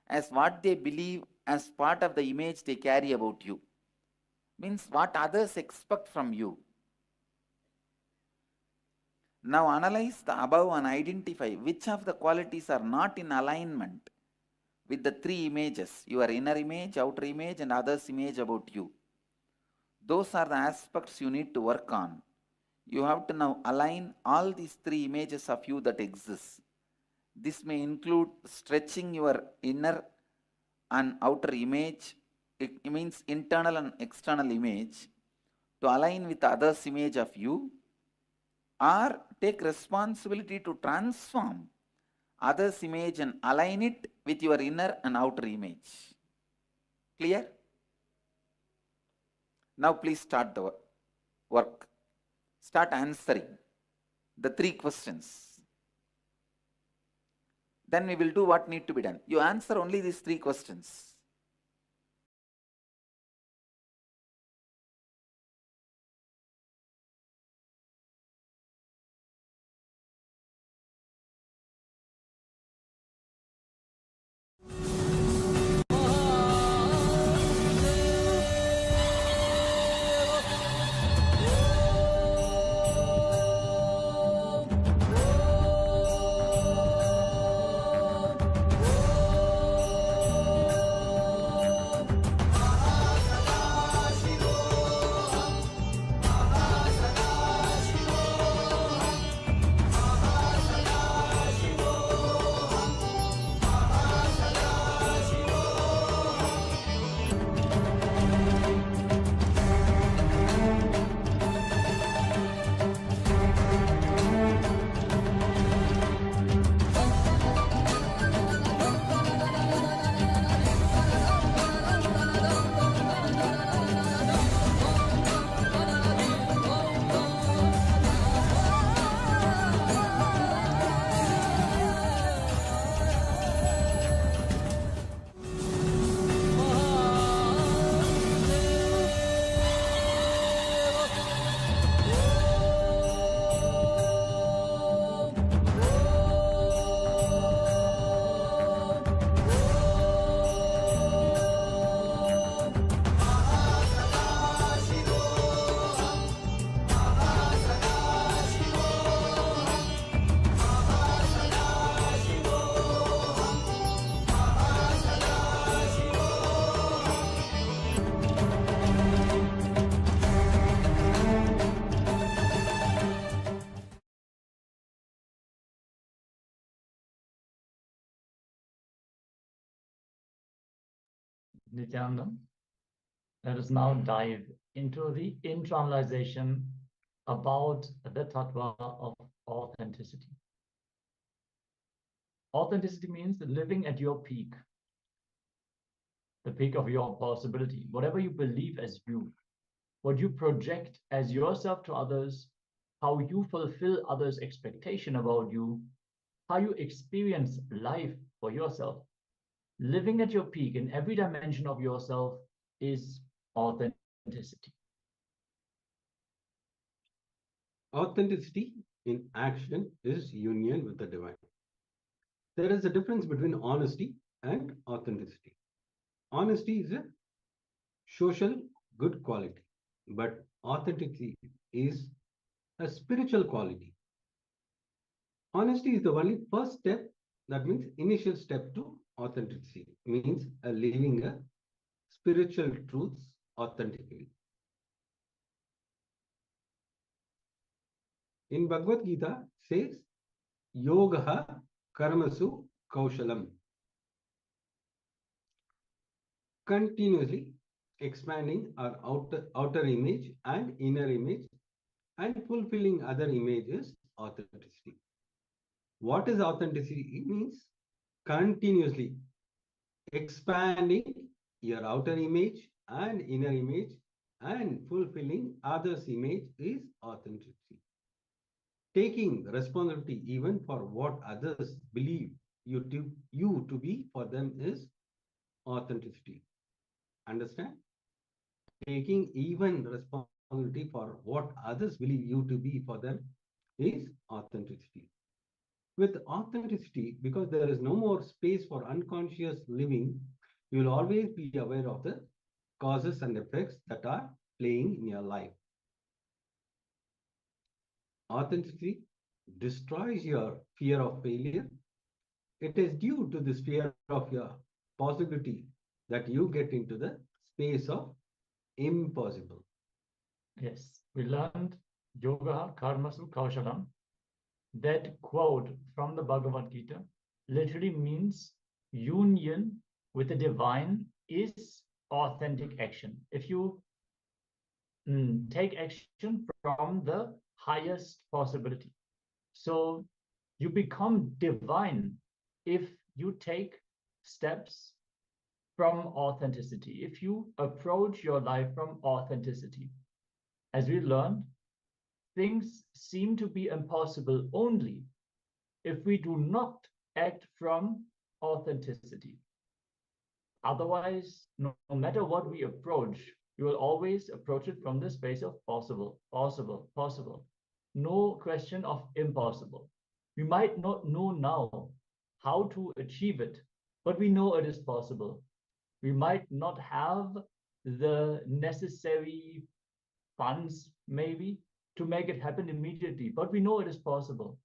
as what they believe as part of the image they carry about you. Means what others expect from you. Now analyze the above and identify which of the qualities are not in alignment with the three images, your inner image, outer image and others' image about you. Those are the aspects you need to work on. You have to now align all these three images of you that exist. This may include stretching your inner and outer image. It means internal and external image to align with others' image of you, or take responsibility to transform others' image and align it with your inner and outer image. Clear? Now please start the work. Start answering the three questions. Then we will do what need to be done. You answer only these three questions. Nityananda, let us now dive into the internalization about the tattva of authenticity. Authenticity means living at your peak, the peak of your possibility, whatever you believe as you, what you project as yourself to others, how you fulfill others' expectation about you, how you experience life for yourself. Living at your peak in every dimension of yourself is authenticity. Authenticity in action is union with the divine. There is a difference between honesty and authenticity. Honesty is a social good quality, but authenticity is a spiritual quality. Honesty is the only first step, that means initial step to authenticity, means living a spiritual truths authentically. In Bhagavad Gita says, Yogaha Karmasu Kaushalam. Continuously expanding our outer image and inner image and fulfilling other images, authenticity. What is authenticity? It means continuously expanding your outer image and inner image and fulfilling others' image is authenticity. Taking responsibility even for what others believe you to be for them is authenticity. Understand? Taking even responsibility for what others believe you to be for them is authenticity. With authenticity, because there is no more space for unconscious living, you will always be aware of the causes and effects that are playing in your life. Authenticity destroys your fear of failure. It is due to this fear of your possibility that you get into the space of impossible. Yes, we learned yoga karmasu kaushalam. That quote from the Bhagavad Gita literally means union with the divine is authentic action. If you take action from the highest possibility, so you become divine if you take steps from authenticity, if you approach your life from authenticity. As we learned, things seem to be impossible only if we do not act from authenticity. Otherwise, no matter what we approach, we will always approach it from the space of possible, possible, possible. No question of impossible. We might not know now how to achieve it, but we know it is possible. We might not have the necessary funds, maybe, to make it happen immediately, but we know it is possible.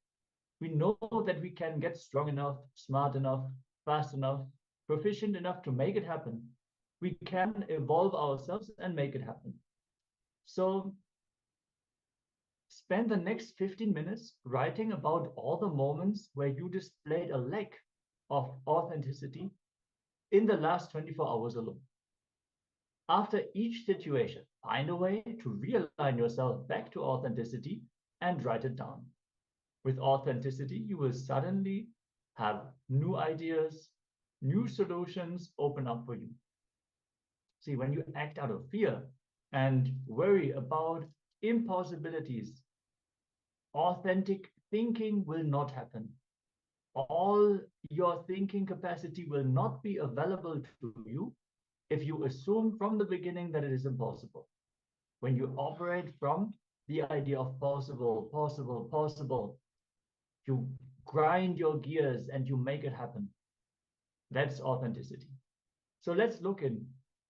We know that we can get strong enough, smart enough, fast enough, proficient enough to make it happen. We can evolve ourselves and make it happen. So spend the next 15 minutes writing about all the moments where you displayed a lack of authenticity in the last 24 hours alone. After each situation, find a way to realign yourself back to authenticity and write it down. With authenticity, you will suddenly have new ideas, new solutions open up for you. See, when you act out of fear and worry about impossibilities, authentic thinking will not happen. All your thinking capacity will not be available to you if you assume from the beginning that it is impossible. When you operate from the idea of possible, possible, possible, you grind your gears and you make it happen. That's authenticity. So let's look in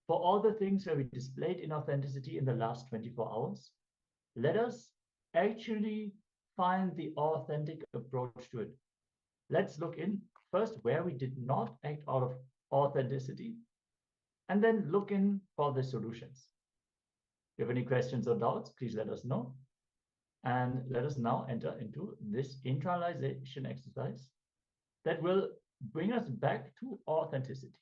for all the things where we displayed inauthenticity in the last 24 hours. Let us actually find the authentic approach to it. Let's look in first where we did not act out of authenticity, and then look in for the solutions. If you have any questions or doubts, please let us know. And let us now enter into this internalization exercise that will bring us back to authenticity.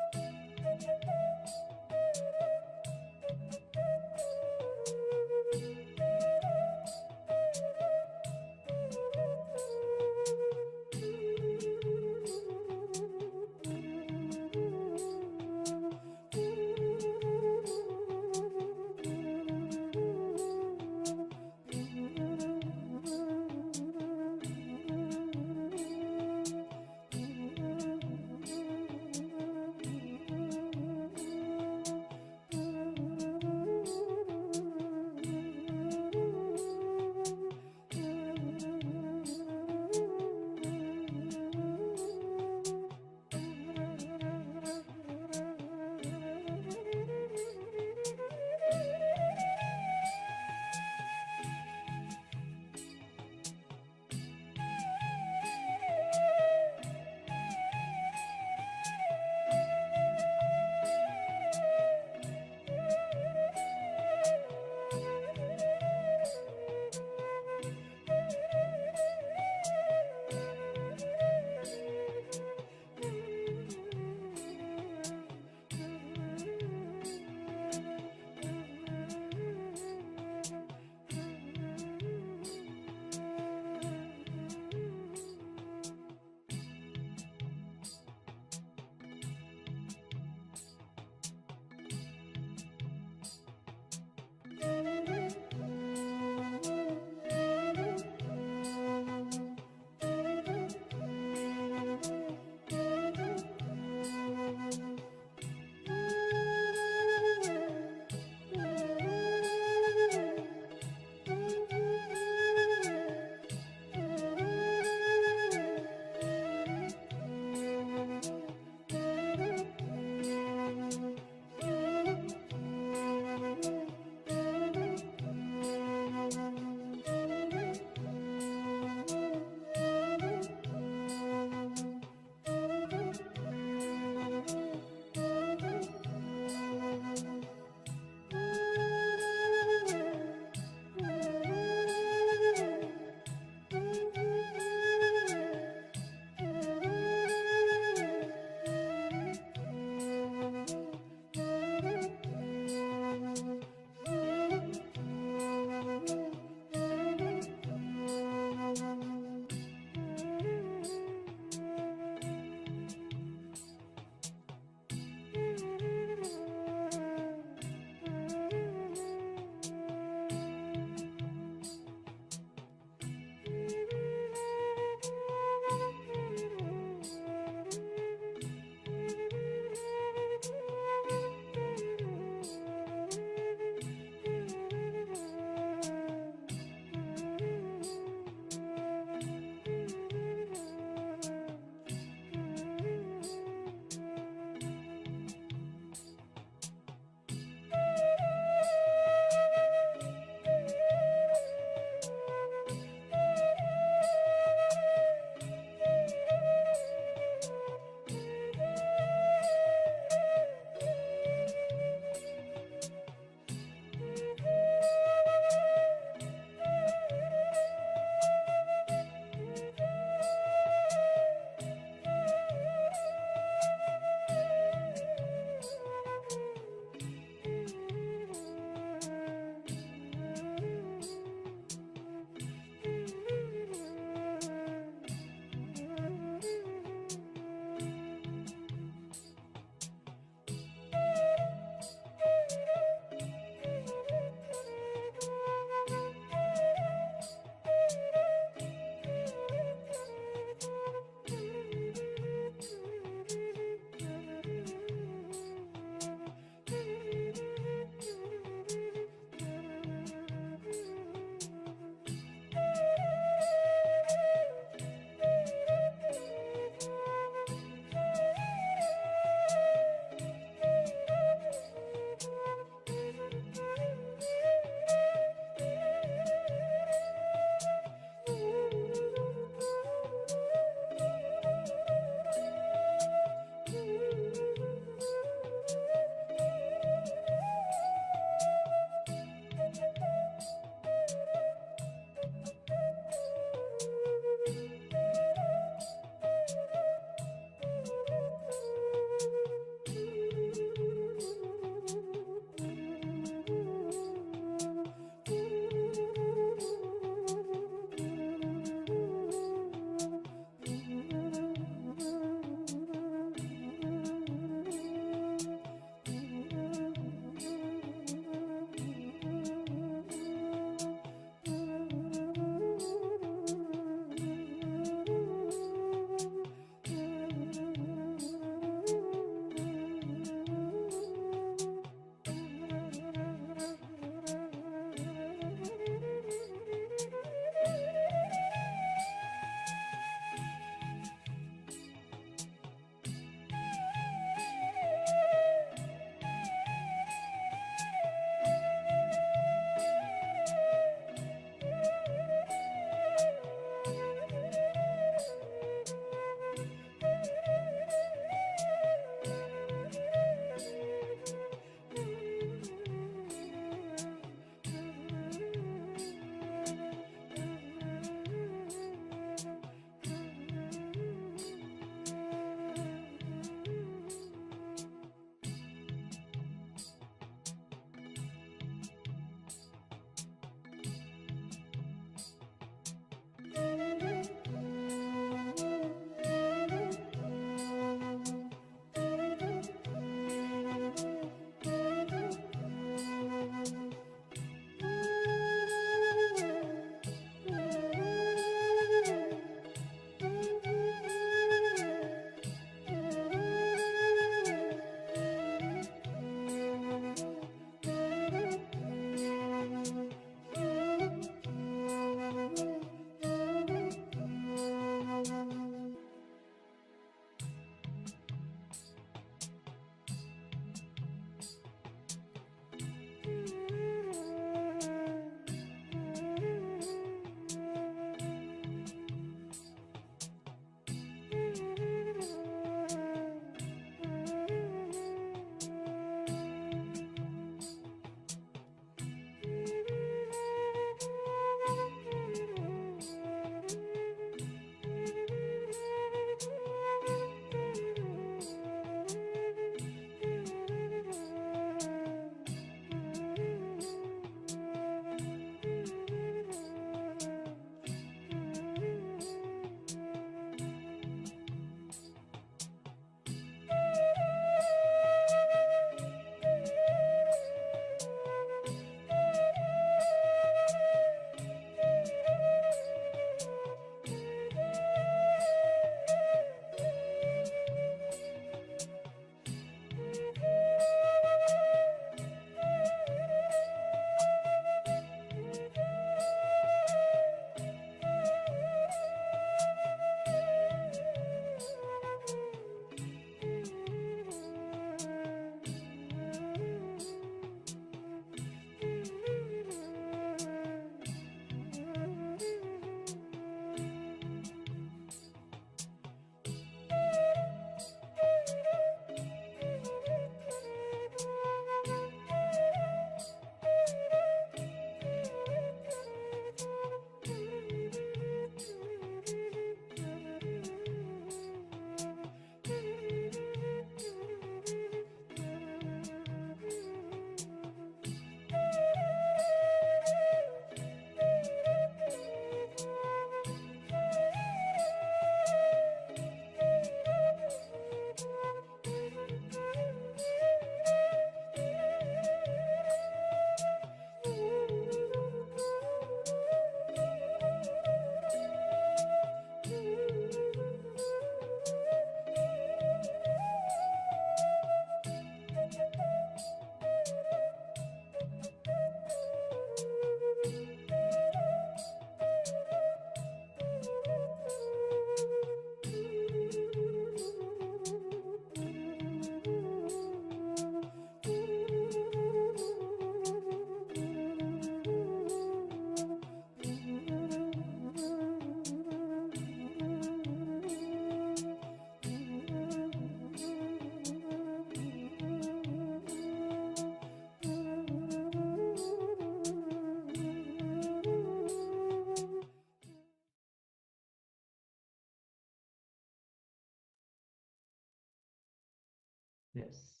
Yes.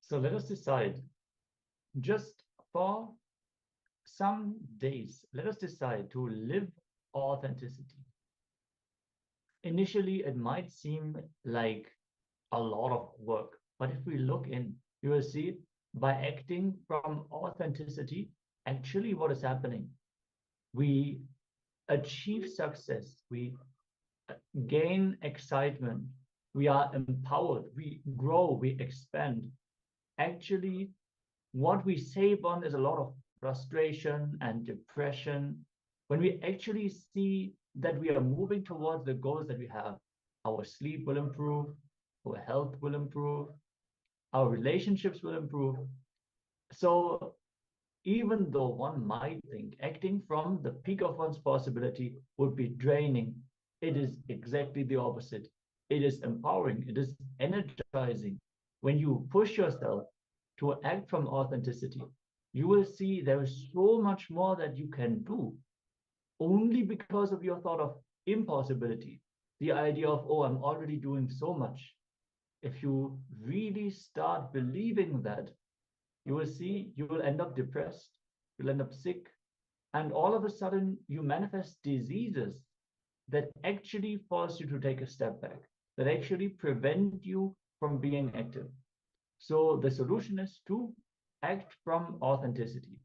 So let us decide, just for some days, let us decide to live authenticity. Initially, it might seem like a lot of work, but if we look in, you will see by acting from authenticity, actually what is happening, we achieve success, we gain excitement, we are empowered, we grow, we expand. Actually, what we save on is a lot of frustration and depression. When we actually see that we are moving towards the goals that we have, our sleep will improve, our health will improve, our relationships will improve. So even though one might think acting from the peak of one's possibility would be draining, it is exactly the opposite. It is empowering, it is energizing. When you push yourself to act from authenticity, you will see there is so much more that you can do only because of your thought of impossibility, the idea of, oh, I'm already doing so much. If you really start believing that, you will see you will end up depressed, you'll end up sick, and all of a sudden you manifest diseases that actually force you to take a step back, that actually prevent you from being active. So the solution is to act from authenticity.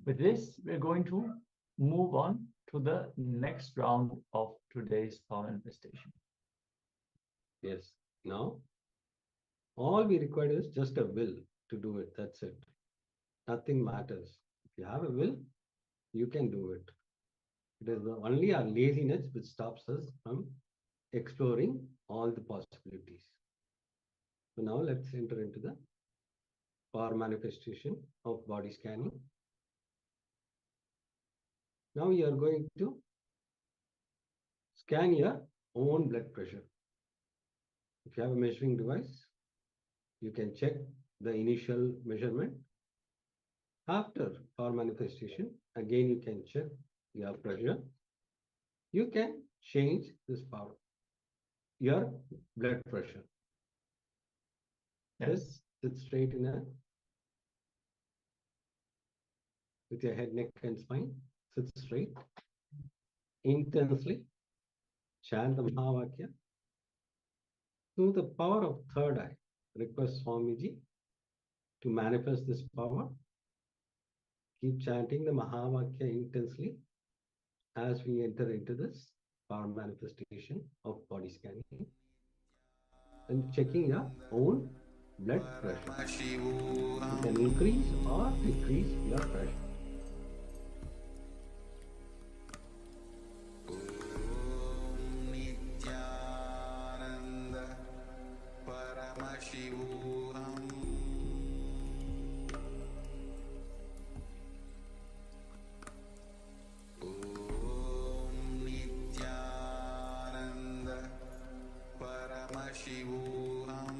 With this, we're going to move on to the next round of today's power manifestation. Yes. Now, all we require is just a will to do it. That's it. Nothing matters. If you have a will, you can do it. It is only our laziness which stops us from exploring all the possibilities. So now let's enter into the power manifestation of body scanning. Now you are going to scan your own blood pressure. If you have a measuring device, you can check the initial measurement. After power manifestation, again you can check your pressure. You can change this power, your blood pressure. Yes. Sit straight in with your head, neck, and spine. Sit straight. Intensely chant the Mahavakya. Through the power of third eye, request Swamiji to manifest this power. Keep chanting the Mahavakya intensely as we enter into this power manifestation of body scanning and checking your own blood pressure. You can increase or decrease your pressure. Paramashivoham Paramashivoham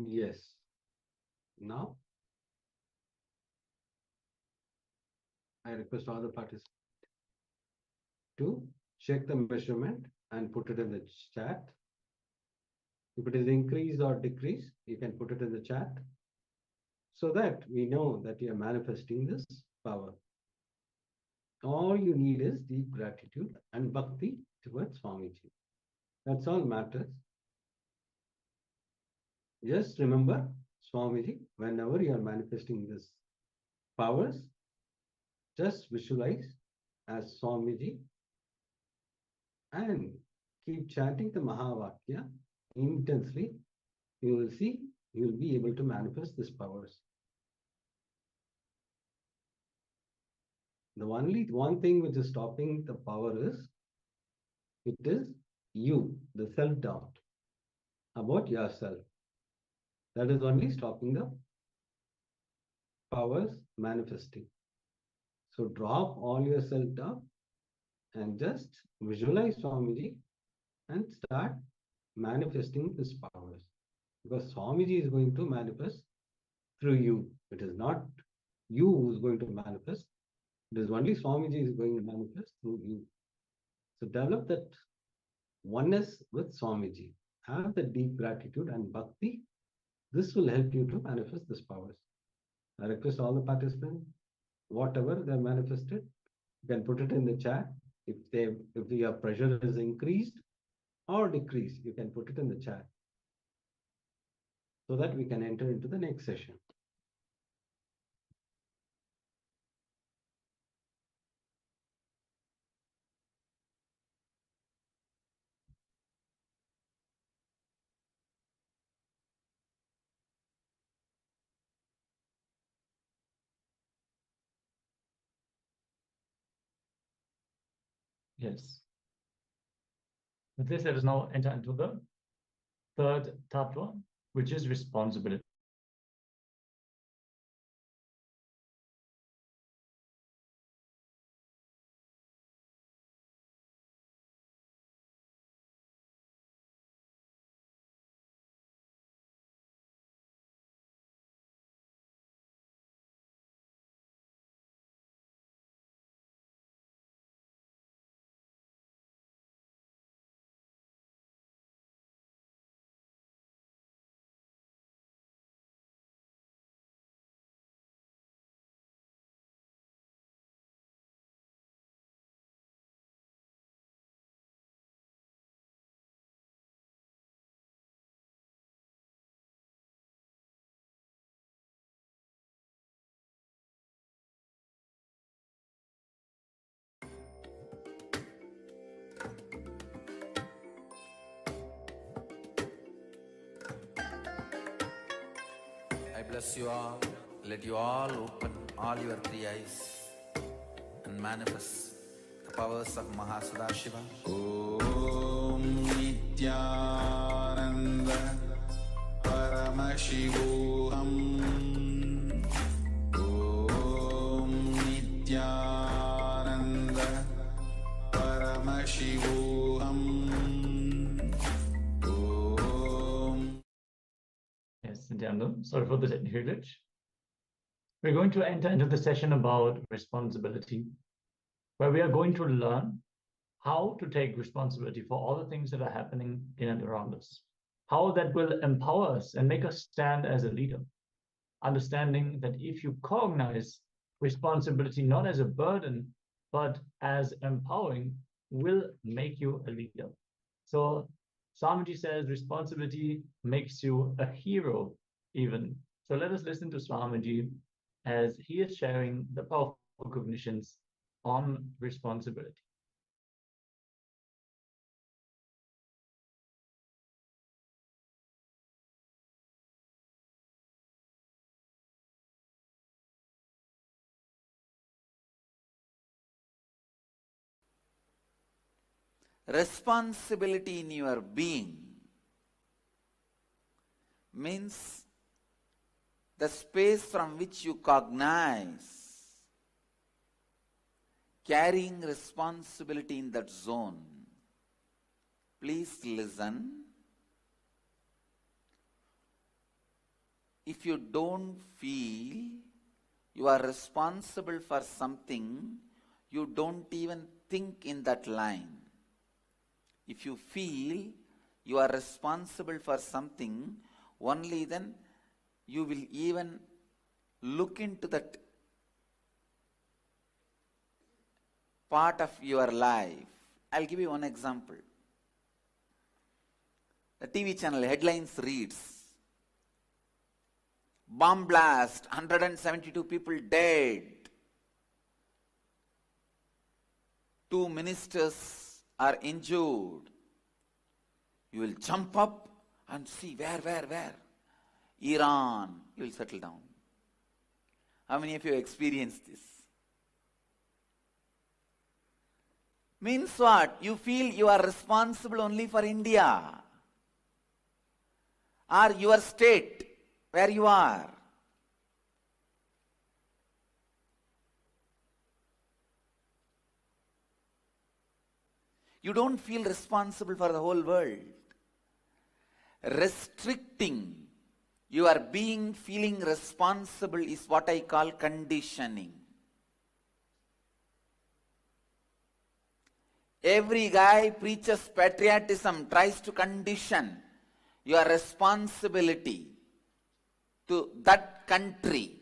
Yes. Now, I request all the participants to check the measurement and put it in the chat. If it is increase or decrease, you can put it in the chat so that we know that you are manifesting this power. All you need is deep gratitude and bhakti towards Swamiji. That's all matters. Just remember Swamiji, whenever you are manifesting this powers, just visualize as Swamiji and keep chanting the Mahavakya intensely. You will see, you will be able to manifest these powers. The only one thing which is stopping the power is, it is you, the self-doubt about yourself. That is only stopping the powers manifesting. So drop all your self-doubt and just visualize Swamiji and start manifesting these powers. Because Swamiji is going to manifest through you. It is not you who is going to manifest. It is only Swamiji is going to manifest through you. So develop that oneness with Swamiji. Have the deep gratitude and bhakti. This will help you to manifest these powers. I request all the participants, whatever they manifested, you can put it in the chat. If your pressure is increased or decreased, you can put it in the chat so that we can enter into the next session. Yes. With this, let us now enter into the third tattva, which is responsibility. I bless you all. Let you all open all your three eyes and manifest the powers of Mahasadashiva. Om Nityananda Paramashivoham. Om Nityananda Paramashivoham. Yes, Nityananda. Sorry for the technical glitch. We're going to enter into the session about responsibility, where we are going to learn how to take responsibility for all the things that are happening in and around us, how that will empower us and make us stand as a leader, understanding that if you cognize responsibility not as a burden, but as empowering, will make you a leader. So Swamiji says responsibility makes you a hero even. So let us listen to Swamiji as he is sharing the powerful cognitions on responsibility. Responsibility in your being means the space from which you cognize, carrying responsibility in that zone. Please listen. if you don't feel you are responsible for something, you don't even think in that line. If you feel you are responsible for something, only then you will even look into that part of your life. I'll give you one example. The TV channel headlines reads, bomb blast, 172 people dead. 2 ministers are injured. You will jump up and see where? Iran. You will settle down. How many of you experienced this? Means what? You feel you are responsible only for India or your state where you are. You don't feel responsible for the whole world. Restricting your being feeling responsible is what I call conditioning. Every guy preaches patriotism, tries to condition your responsibility to that country.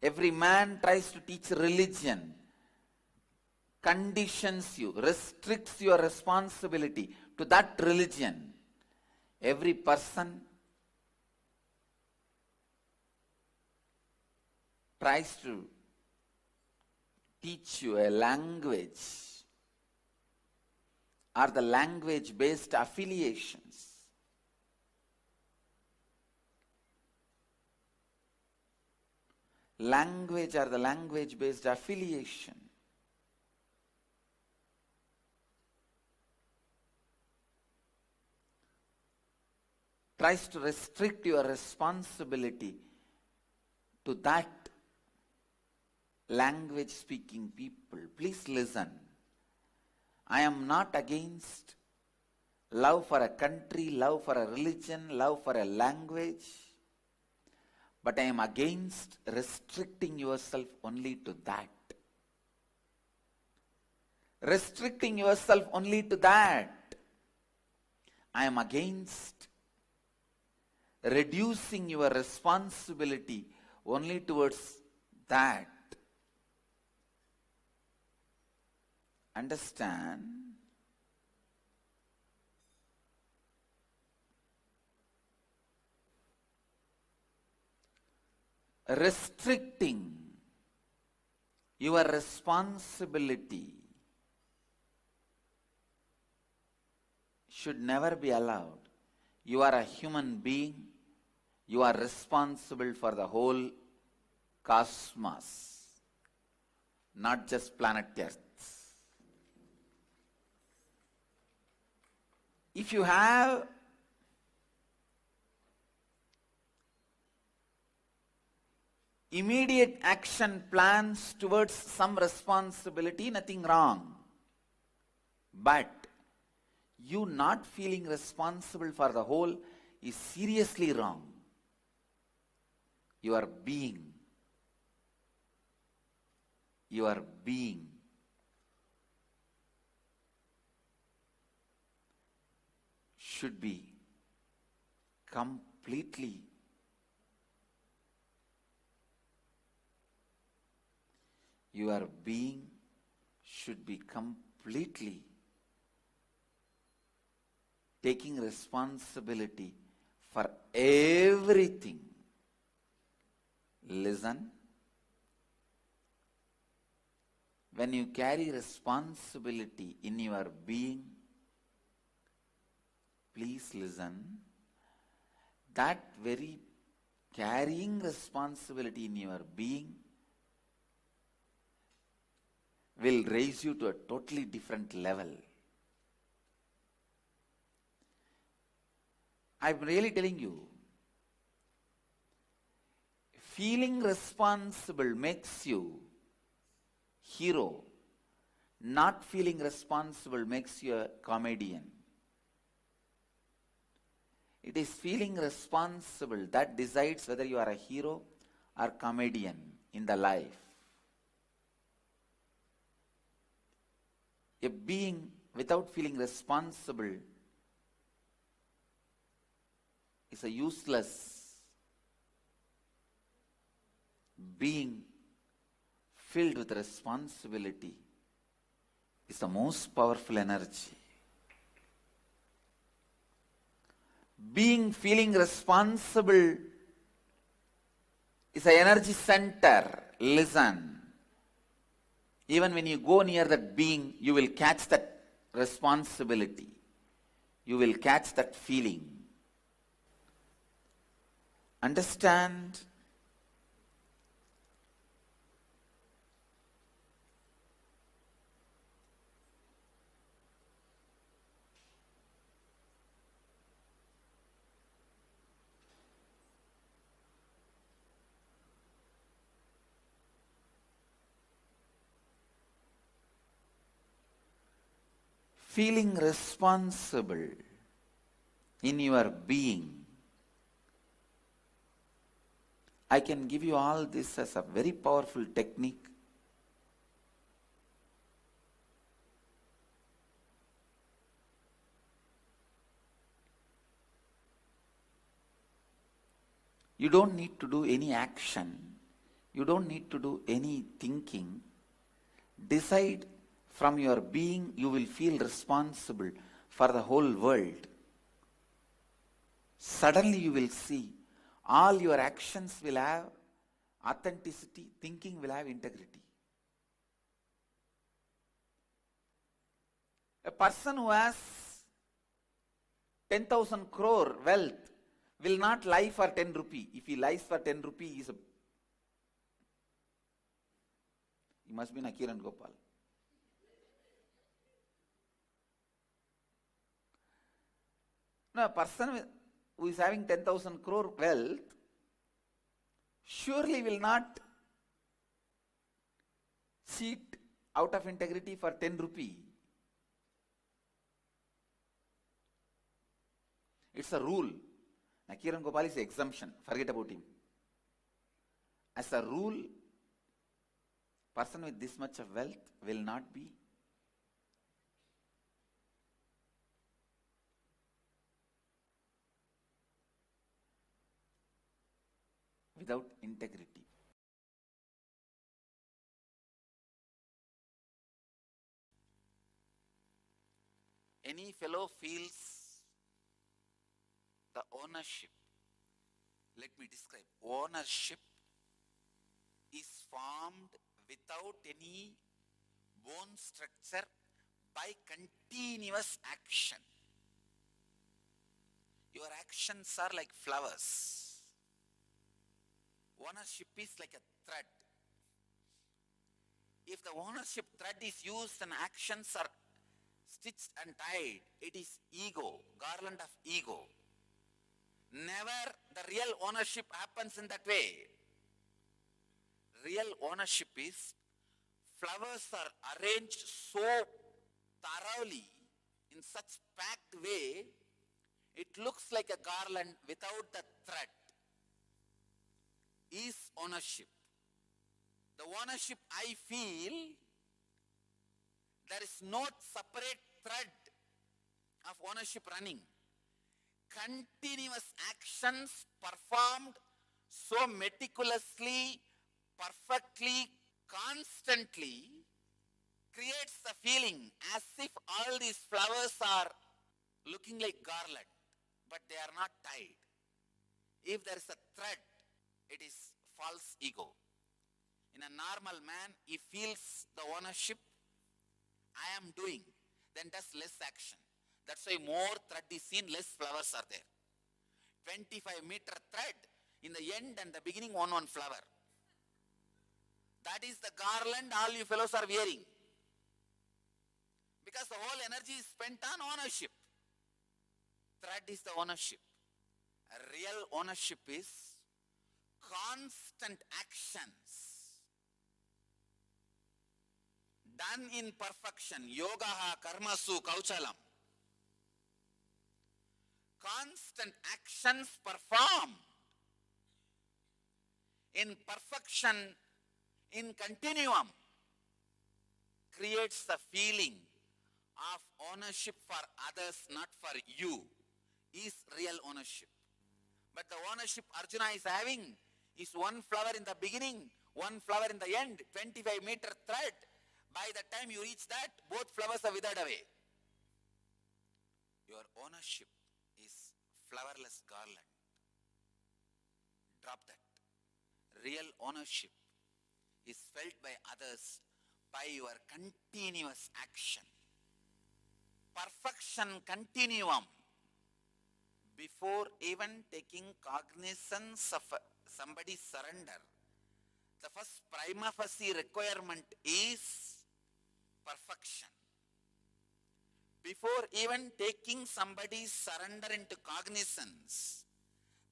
Every man tries to teach religion, conditions you, restricts your responsibility to that religion. Every person tries to teach you a language or the language-based affiliations. Language or the language-based affiliation. Tries to restrict your responsibility to that language speaking people. Please listen. I am not against love for a country, love for a religion, love for a language, but I am against restricting yourself only to that. Restricting yourself only to that. I am against reducing your responsibility only towards that. Understand? Restricting your responsibility should never be allowed. You are a human being. You are responsible for the whole cosmos, not just planet Earth. If you have immediate action plans towards some responsibility, nothing wrong. But you not feeling responsible for the whole is seriously wrong. Your being should be completely taking responsibility for everything. Listen. When you carry responsibility in your being, please listen. That very carrying responsibility in your being will raise you to a totally different level. I'm really telling you, feeling responsible makes you hero. Not feeling responsible makes you a comedian. It is feeling responsible that decides whether you are a hero or comedian in the life. A being without feeling responsible is a useless being. Filled with responsibility is the most powerful energy. Being feeling responsible is an energy center. Listen. Even when you go near that being, you will catch that responsibility. You will catch that feeling. Understand? Feeling responsible in your being. I can give you all this as a very powerful technique. You don't need to do any action. You don't need to do any thinking. Decide from your being, you will feel responsible for the whole world. Suddenly you will see all your actions will have authenticity, thinking will have integrity. A person who has 10,000 crore wealth will not lie for 10 rupee. If he lies for 10 rupee, he must be Nakiran Gopal. No, a person who is having 10,000 crore wealth surely will not cheat out of integrity for 10 rupee. It's a rule. Nakiran Gopal is the exemption. Forget about him. As a rule, person with this much of wealth will not be without integrity. Any fellow feels the ownership. Let me describe. Ownership is formed without any bone structure by continuous action. Your actions are like flowers. Ownership is like a thread. If the ownership thread is used and actions are stitched and tied, it is ego, garland of ego. Never the real ownership happens in that way. Real ownership is flowers are arranged so thoroughly in such packed way, it looks like a garland without the thread. Is ownership. The ownership I feel, there is no separate thread of ownership running. Continuous actions performed so meticulously, perfectly, constantly creates the feeling as if all these flowers are looking like garland, but they are not tied. If there is a thread, it is false ego. In a normal man, he feels the ownership, I am doing, then does less action. That's why more thread is seen, less flowers are there. 25-meter thread, in the end and the beginning, one flower. That is the garland all you fellows are wearing. Because the whole energy is spent on ownership. Thread is the ownership. A real ownership is constant actions done in perfection. Yogaha karmasu kauchalam. constant actions performed in perfection, in continuum, creates the feeling of ownership for others, not for you, is real ownership. But the ownership Arjuna is having is one flower in the beginning, one flower in the end, 25-meter thread. By the time you reach that, both flowers are withered away. Your ownership is flowerless garland. Drop that. Real ownership is felt by others by your continuous action. Perfection continuum. Before even taking cognizance of somebody's surrender, the first prima facie requirement is perfection. Before even taking somebody's surrender into cognizance,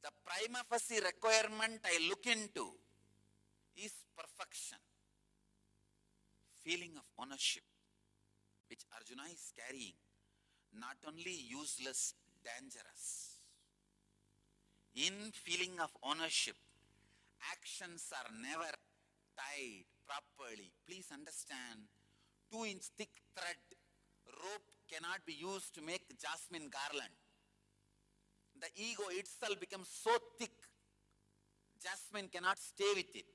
the prima facie requirement I look into is perfection. Feeling of ownership, which Arjuna is carrying, not only useless, dangerous. In feeling of ownership, actions are never tied properly. Please understand, 2-inch thick thread, rope cannot be used to make jasmine garland. The ego itself becomes so thick, jasmine cannot stay with it.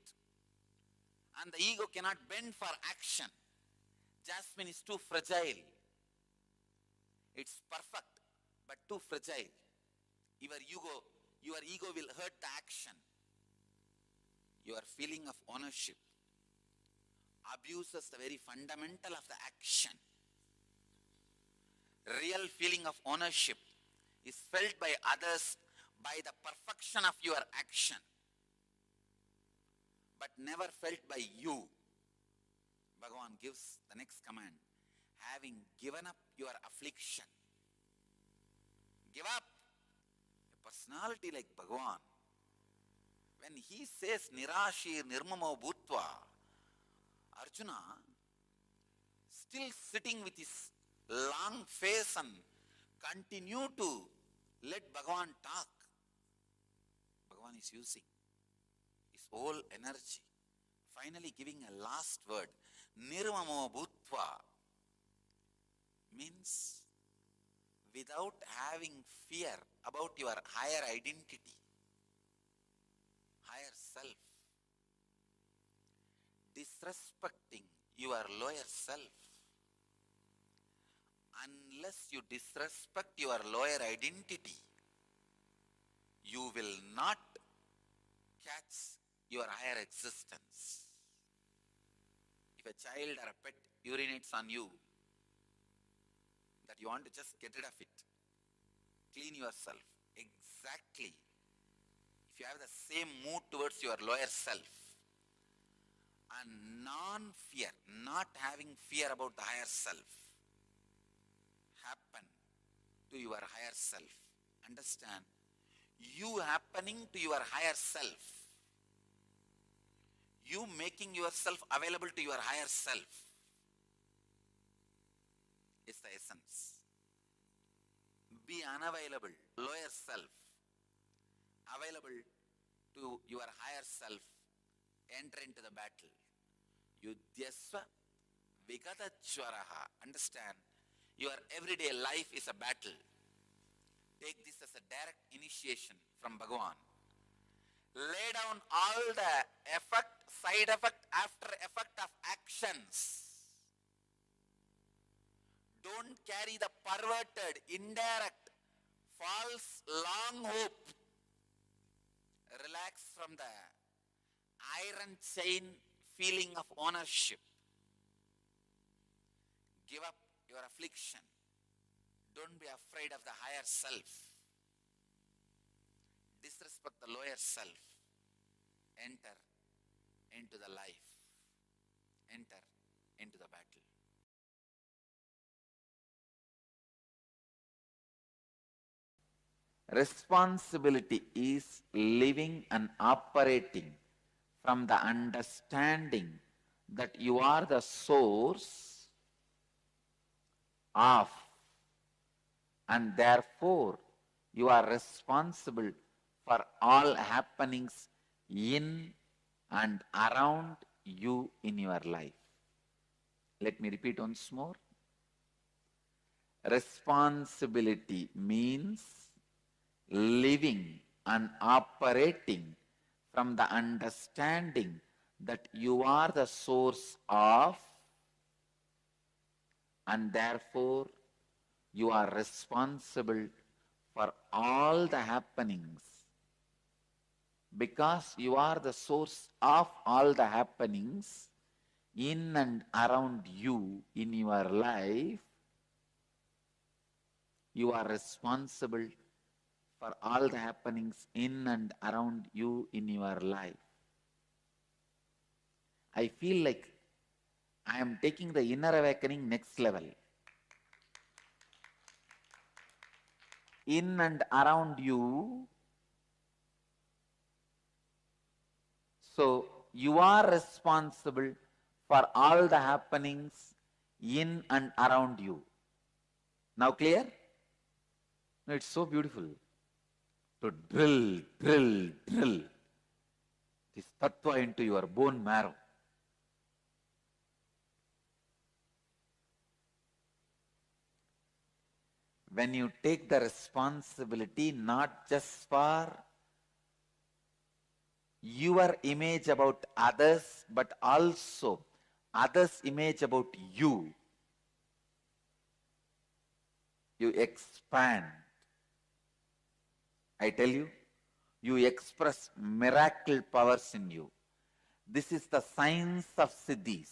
And the ego cannot bend for action. Jasmine is too fragile. It's perfect, but too fragile. Your ego will hurt the action. Your feeling of ownership abuses the very fundamental of the action. Real feeling of ownership is felt by others by the perfection of your action, but never felt by you. Bhagavan gives the next command: having given up your affliction. Give up. A personality like Bhagavan, when he says Nirashir Nirmamo Bhutva, Arjuna, still sitting with his long face and continue to let Bhagavan talk. Bhagavan is using his whole energy, finally giving a last word. Nirmamo Bhutva means without having fear about your higher identity, higher self, disrespecting your lower self. Unless you disrespect your lower identity, you will not catch your higher existence. If a child or a pet urinates on you, that you want to just get rid of it, clean yourself. Exactly. If you have the same mood towards your lower self, and non-fear, not having fear about the higher self, happen to your higher self. Understand? You happening to your higher self, you making yourself available to your higher self, is the essence. Be unavailable, lower self, available to your higher self, enter into the battle. Yudhyasva vigatachvaraha. Understand, your everyday life is a battle. Take this as a direct initiation from Bhagavan. Lay down all the effect, side effect, after effect of actions. Don't carry the perverted, indirect, false, long hope. Relax from the iron chain feeling of ownership. Give up your affliction. Don't be afraid of the higher self. Disrespect the lower self. Enter into the life. Enter into the battle. Responsibility is living and operating from the understanding that you are the source of, and therefore You are responsible for all happenings in and around you in your life. Let me repeat once more. Responsibility means living and operating from the understanding that you are the source of, and therefore you are responsible for all the happenings. Because you are the source of all the happenings in and around you in your life, you are responsible for all the happenings in and around you in your life. I feel like I am taking the inner awakening next level. In and around you. So you are responsible for all the happenings in and around you. Now clear? No, it's so beautiful to drill this tattva into your bone marrow. When you take the responsibility not just for your image about others, but also others' image about you, you expand. I tell you, you express miracle powers in you. This is the science of siddhis.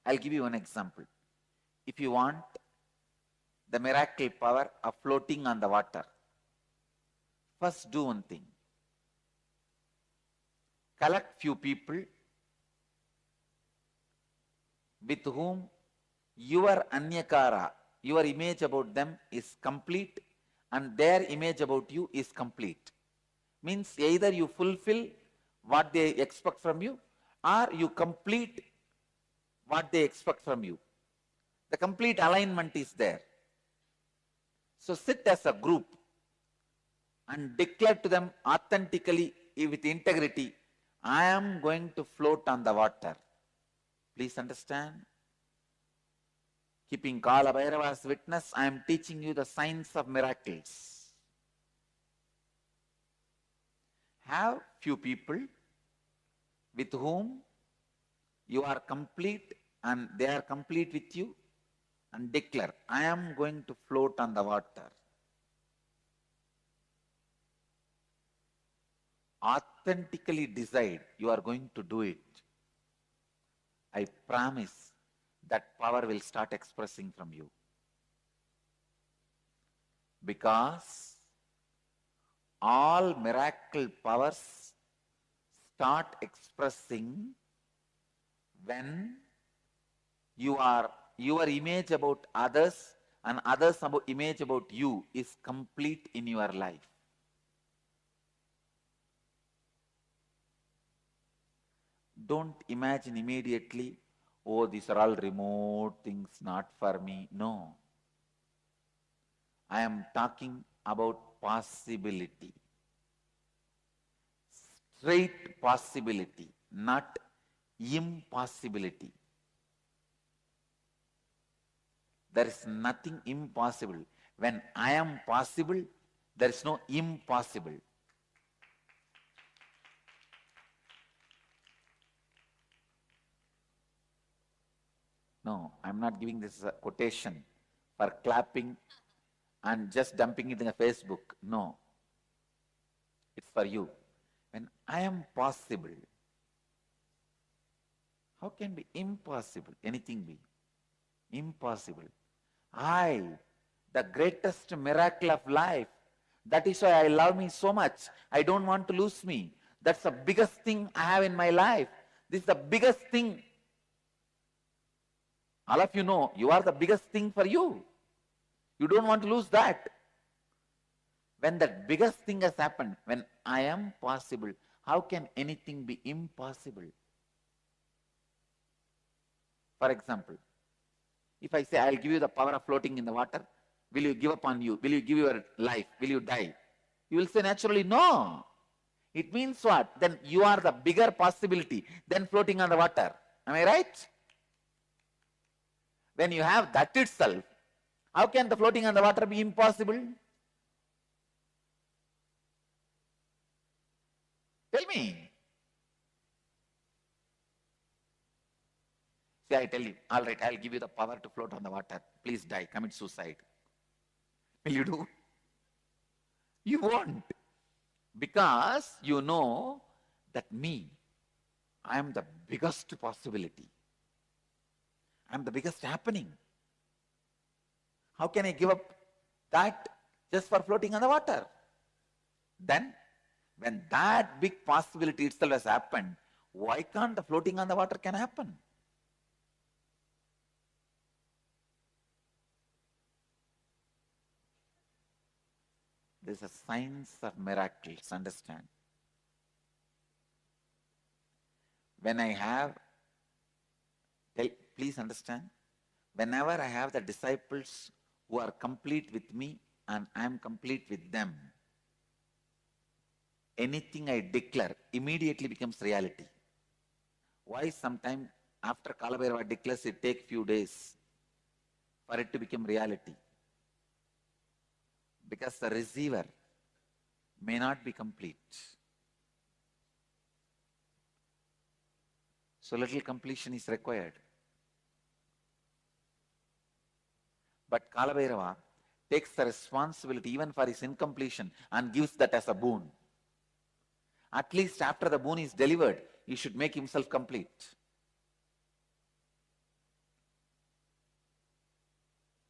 I'll give you one example. If you want the miracle power of floating on the water, first do one thing. Collect few people with whom your anyakara, your image about them is complete and their image about you is complete. Means either you fulfill what they expect from you or you complete what they expect from you. The complete alignment is there. So sit as a group and declare to them authentically with integrity, I am going to float on the water. Please understand. Keeping Kala Bhairava as witness, I am teaching you the science of miracles. Have few people with whom you are complete and they are complete with you, and declare, I am going to float on the water. Authentically decide you are going to do it. I promise that power will start expressing from you. Because all miracle powers start expressing when your image about others and others' image about you is complete in your life. Don't imagine immediately, oh, these are all remote things, not for me. No. I am talking about possibility. Straight possibility, not impossibility. There is nothing impossible. When I am possible, there is no impossible. No, I'm not giving this as a quotation for clapping and just dumping it in a Facebook. No. It's for you. When I am possible, how can be impossible? Anything be impossible. I, the greatest miracle of life. That is why I love me so much. I don't want to lose me. That's the biggest thing I have in my life. This is the biggest thing. All of you know, you are the biggest thing for you. You don't want to lose that. When that biggest thing has happened, when I am possible, how can anything be impossible? For example, if I say I'll give you the power of floating in the water, will you give up on you? Will you give your life? Will you die? You will say naturally no. It means what? Then you are the bigger possibility than floating on the water. Am I right? When you have that itself, how can the floating on the water be impossible? Tell me. See, I tell you, all right, I'll give you the power to float on the water. Please die, commit suicide. Will you do? You won't. Because you know that me, I am the biggest possibility. I am the biggest happening. How can I give up that just for floating on the water? Then, when that big possibility itself has happened, why can't the floating on the water can happen? This is a science of miracles, understand? When I have, please understand, whenever I have the disciples who are complete with me and I am complete with them, anything I declare immediately becomes reality. Why sometime after Kalabhairava declares it takes few days for it to become reality? Because the receiver may not be complete. So little completion is required. But Kalabhairava takes the responsibility even for his incompletion and gives that as a boon. At least after the boon is delivered, he should make himself complete.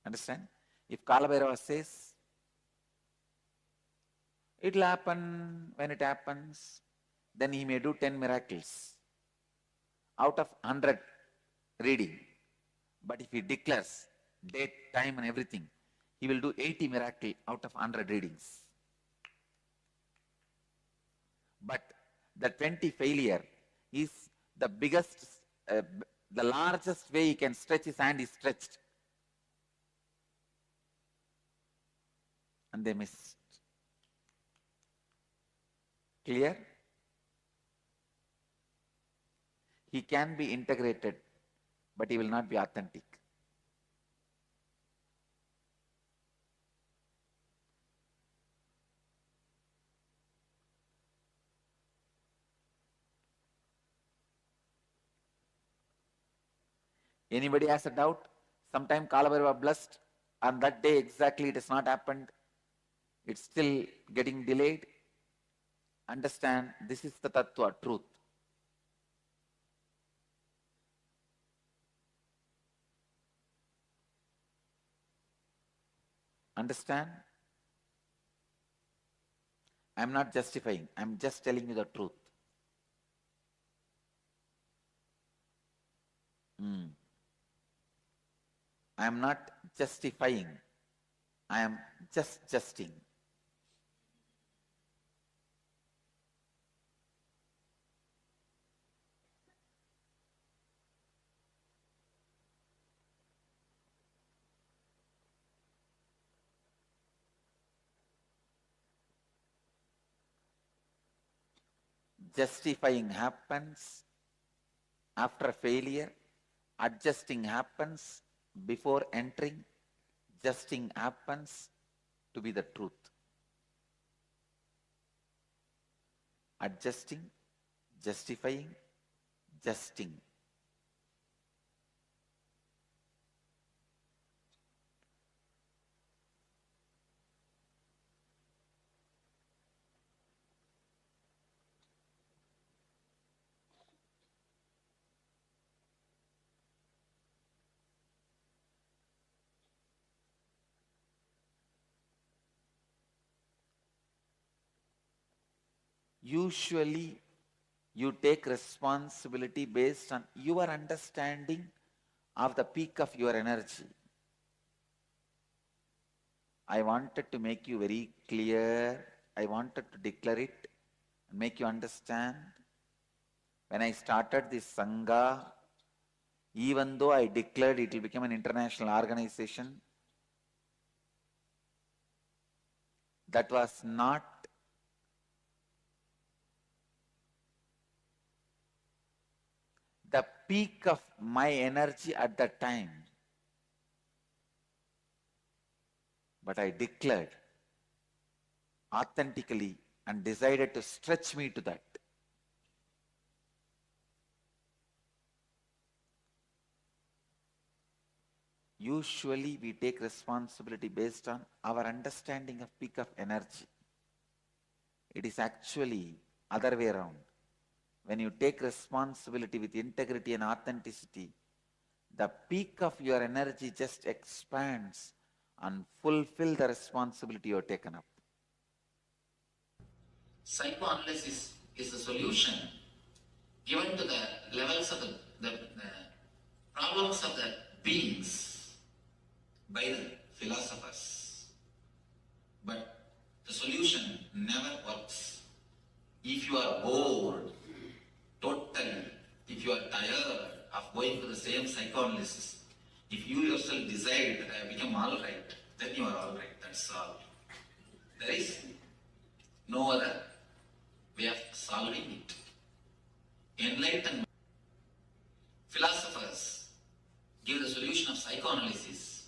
Understand? If Kalabhairava says, it will happen when it happens, then he may do 10 miracles out of 100 reading. But if he declares date, time and everything, he will do 80 miracles out of 100 readings. But the 20 failure is the biggest, the largest way he can stretch his hand is stretched. And they missed. Clear? He can be integrated, but he will not be authentic. Anybody has a doubt? Sometime Kalabhairava blessed, and that day exactly it has not happened. It's still getting delayed. Understand, this is the tattva, truth. Understand? I'm not justifying, I'm just telling you the truth. I am not justifying, I am just justing. Justifying happens after failure, adjusting happens before entering, justing happens to be the truth. Adjusting, justifying, justing. Usually, you take responsibility based on your understanding of the peak of your energy. I wanted to make you very clear. I wanted to declare it and make you understand. When I started this Sangha, Even though I declared it will become an international organization, that was not the peak of my energy at that time. But I declared authentically and decided to stretch me to that. Usually we take responsibility based on our understanding of peak of energy. It is actually other way around. When you take responsibility with integrity and authenticity, the peak of your energy just expands and fulfill the responsibility you have taken up. Psychoanalysis is the solution given to the levels of the problems of the beings by the philosophers. But the solution never works. If you are bored, totally, if you are tired of going to the same psychoanalysis, if you yourself decide that I have become alright, then you are alright, that's all. There is no other way of solving it. Enlightenment. Philosophers give the solution of psychoanalysis.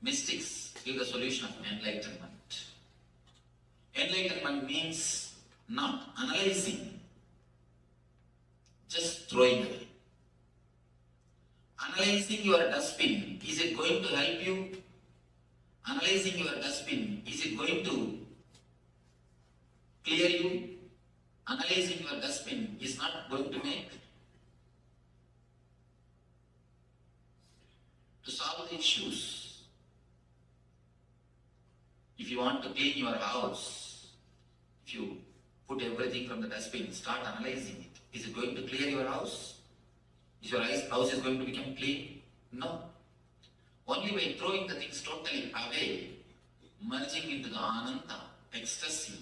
Mystics give the solution of enlightenment. Enlightenment means not analyzing, just throwing away. Analyzing your dustbin, is it going to help you? Analyzing your dustbin, is it going to clear you? Analyzing your dustbin is not going to make. To solve the issues, if you want to clean your house, if you put everything from the dustbin, start analyzing it. Is it going to clear your house? Is your house is going to become clean? No. Only by throwing the things totally away, merging into the ananda, ecstasy,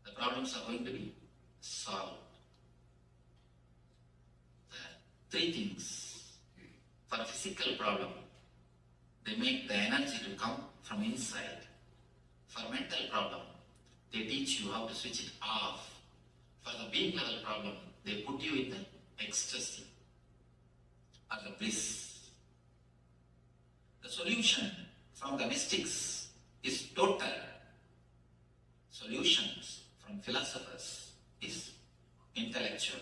the problems are going to be solved. The three things. For a physical problem, they make the energy to come from inside. For a mental problem, they teach you how to switch it off. For the being level problem, they put you in the ecstasy or the bliss. The solution from the mystics is total. Solutions from philosophers is intellectual.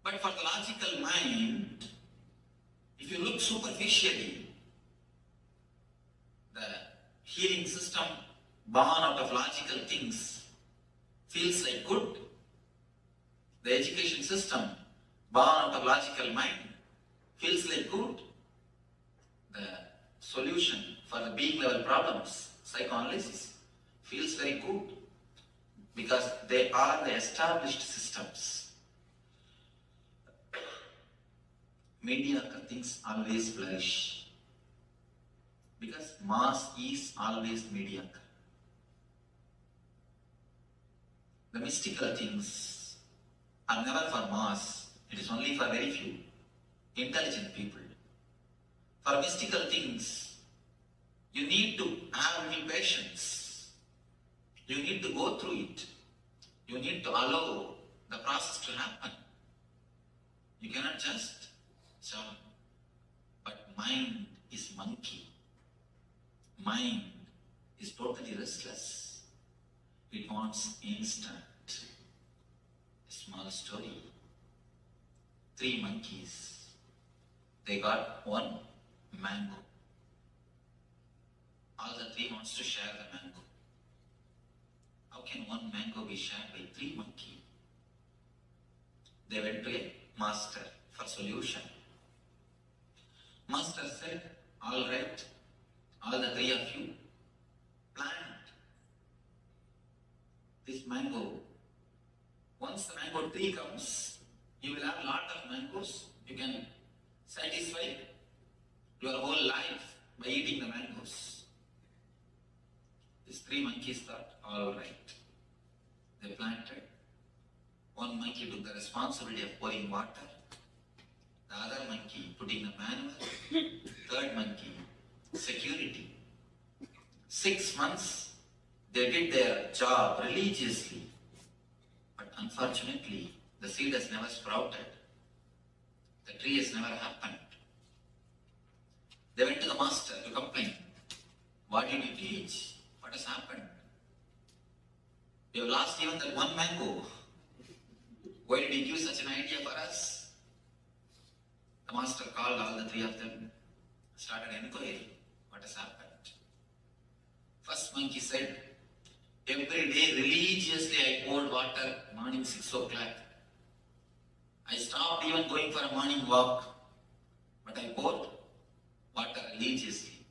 But for the logical mind, if you look superficially, the healing system born out of logical things feels like good. The education system born out of logical mind feels like good. The solution for the being level problems, psychoanalysis, feels very good because they are the established systems. Mediocre things always flourish because mass is always mediocre. The mystical things are never for mass, it is only for very few intelligent people. For mystical things, you need to have a little patience. You need to go through it. You need to allow the process to happen. You cannot just jump. But mind is monkey. Mind is totally restless. It wants instant. A small story. 3 monkeys. They got 1 mango. All the 3 wants to share the mango. How can 1 mango be shared by 3 monkeys? They went to a master for solution. Master said, all right, all the 3 of you, plant this mango. Once the mango tree comes, you will have a lot of mangoes. You can satisfy your whole life by eating the mangoes. These 3 monkeys thought, all right. They planted. 1 monkey took the responsibility of pouring water. monkey, putting the manual. Third monkey, security. 6 months, they did their job religiously. But unfortunately, the seed has never sprouted. The tree has never happened. They went to the master to complain. What did you teach? What has happened? We have lost even that one mango. Why did he give such an idea for us? The master called all the three of them, started inquiry. What has happened? First monkey said, every day religiously I poured water morning 6 o'clock. I stopped even going for a morning walk, but I poured water religiously.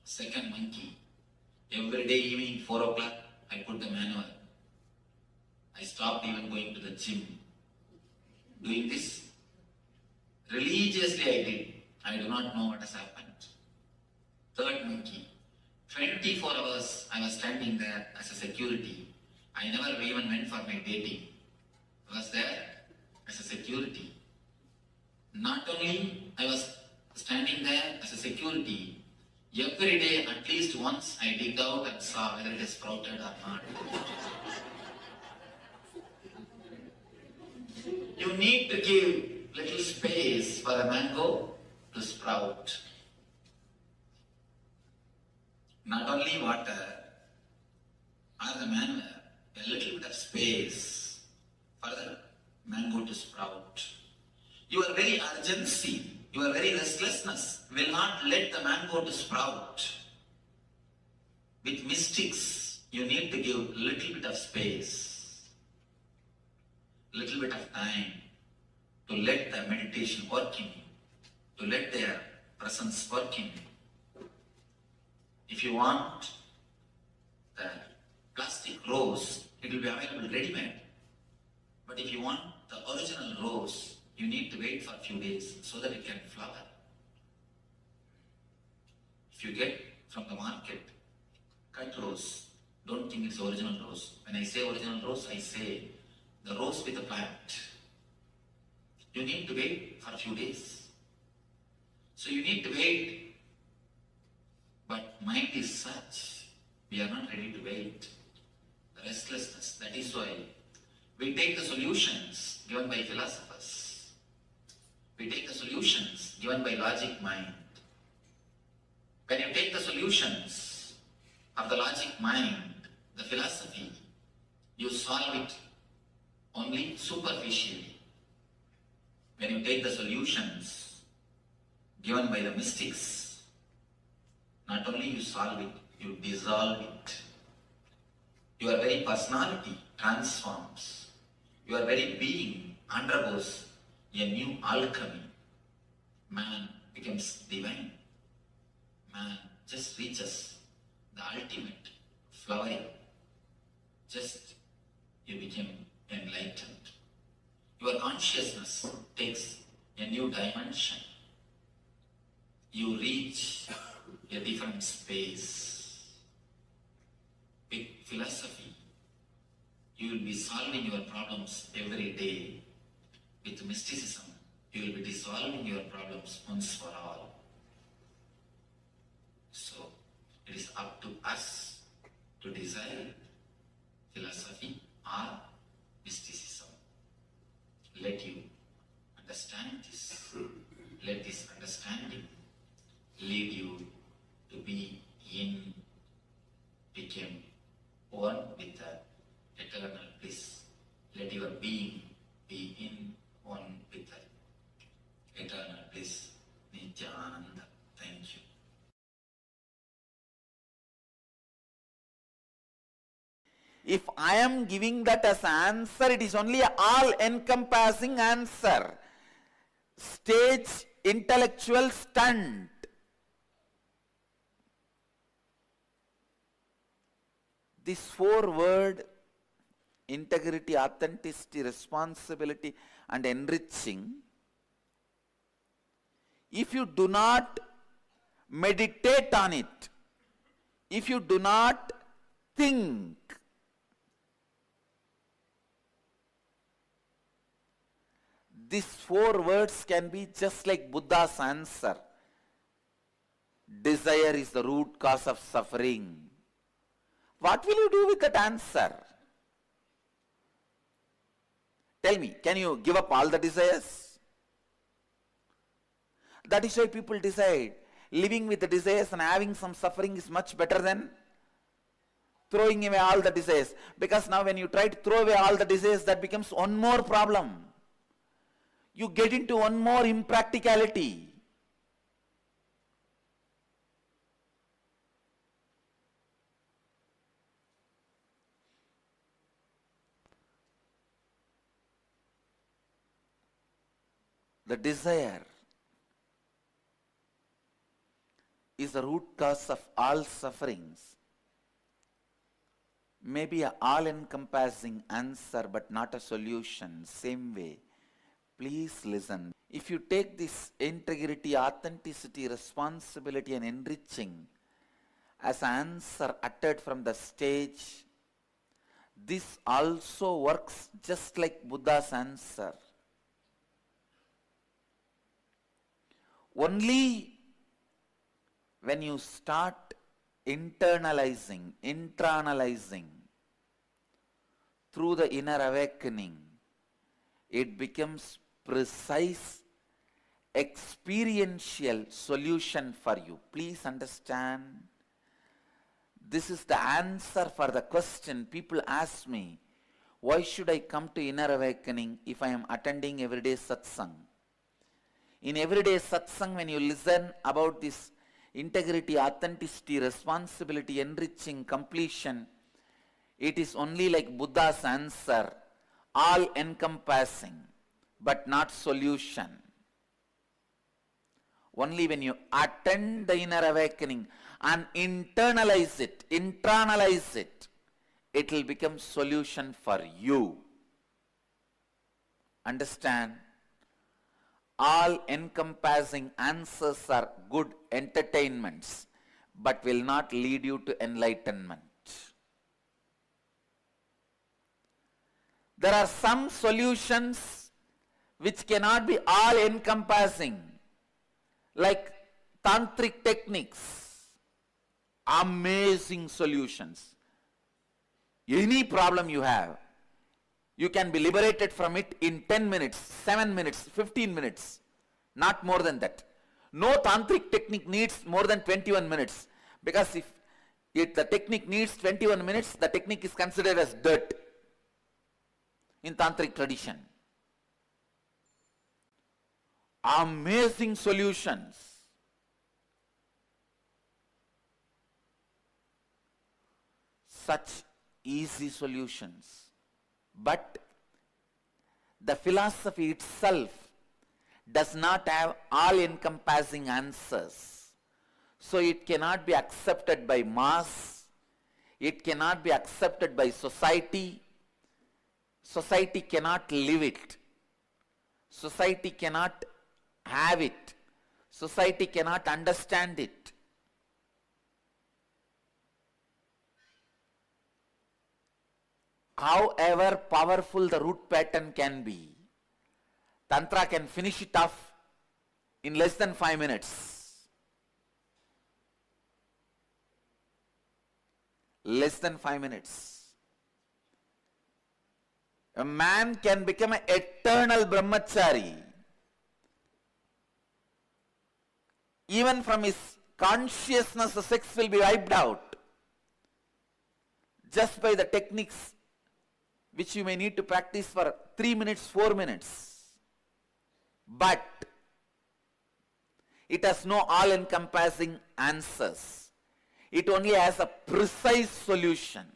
Second monkey, every day evening 4 o'clock I put the manual. I stopped even going to the gym. Doing this religiously I did. I do not know what has happened. Third monkey, 24 hours I was standing there as a security. I never even went for my dating. I was there as a security. Not only I was standing there as a security, every day at least once I digged out and saw whether it is sprouted or not. You need to give little space for a mango to sprout. Not only water or the manure, a little bit of space for the mango to sprout. Your very urgency, your very restlessness will not let the mango to sprout. With mystics, you need to give a little bit of space, little bit of time to let the meditation work in you, to let their presence work in you. If you want the plastic rose, it will be available ready-made. But if you want the original rose, you need to wait for a few days so that it can flower. If you get from the market cut rose, don't think it's original rose. When I say original rose, I say the rose with the plant. You need to wait for a few days. So you need to wait. But mind is such, we are not ready to wait. The restlessness, that is why we take the solutions given by philosophers. We take the solutions given by logic mind. When you take the solutions of the logic mind, the philosophy, you solve it only superficially. When you take the solutions given by the mystics, not only you solve it, you dissolve it. Your very personality transforms. Your very being undergoes a new alchemy. Man becomes divine. Man just reaches the ultimate flowering. Just you become enlightened. Your consciousness takes a new dimension. You reach a different space. With philosophy, you will be solving your problems every day. With mysticism, you will be dissolving your problems once for all. So, it is up to us to desire philosophy or mysticism. Let you understand this. Let this understanding lead you to be in, become one with the eternal bliss. Let your being be in, one with the eternal bliss. Nityananda. Thank you. If I am giving that as answer, it is only an all-encompassing answer. Stage intellectual stunt. This 4-word, integrity, authenticity, responsibility, and enriching, if you do not meditate on it, if you do not think, These 4 words can be just like Buddha's answer. Desire is the root cause of suffering. What will you do with that answer? Tell me, can you give up all the desires? That is why people decide living with the desires and having some suffering is much better than throwing away all the desires. Because now when you try to throw away all the desires, that becomes one more problem. You get into one more impracticality. The desire is the root cause of all sufferings. Maybe an all-encompassing answer, but not a solution. Same way, please listen. If you take this integrity, authenticity, responsibility and enriching as an answer uttered from the stage, this also works just like Buddha's answer. Only when you start internalizing through the inner awakening, it becomes precise, experiential solution for you. Please understand, this is the answer for the question. People ask me, why should I come to inner awakening if I am attending everyday satsang? In everyday satsang, when you listen about this integrity, authenticity, responsibility, enriching, completion, it is only like Buddha's answer, all-encompassing, but not solution. Only when you attend the inner awakening and internalize it, it will become solution for you. Understand? All-encompassing answers are good entertainments, but will not lead you to enlightenment. There are some solutions which cannot be all-encompassing, like tantric techniques. Amazing solutions. Any problem you have, you can be liberated from it in 10 minutes, 7 minutes, 15 minutes, not more than that. No tantric technique needs more than 21 minutes, because if the technique needs 21 minutes, the technique is considered as dirt in tantric tradition. Amazing solutions. Such easy solutions. But the philosophy itself does not have all-encompassing answers. So it cannot be accepted by mass. It cannot be accepted by society. Society cannot live it. Society cannot have it. Society cannot understand it. However powerful the root pattern can be, Tantra can finish it off in less than 5 minutes. Less than 5 minutes. A man can become an eternal brahmachari. Even from his consciousness, the sex will be wiped out. Just by the techniques which you may need to practice for 3 minutes, 4 minutes. But it has no all-encompassing answers. It only has a precise solution.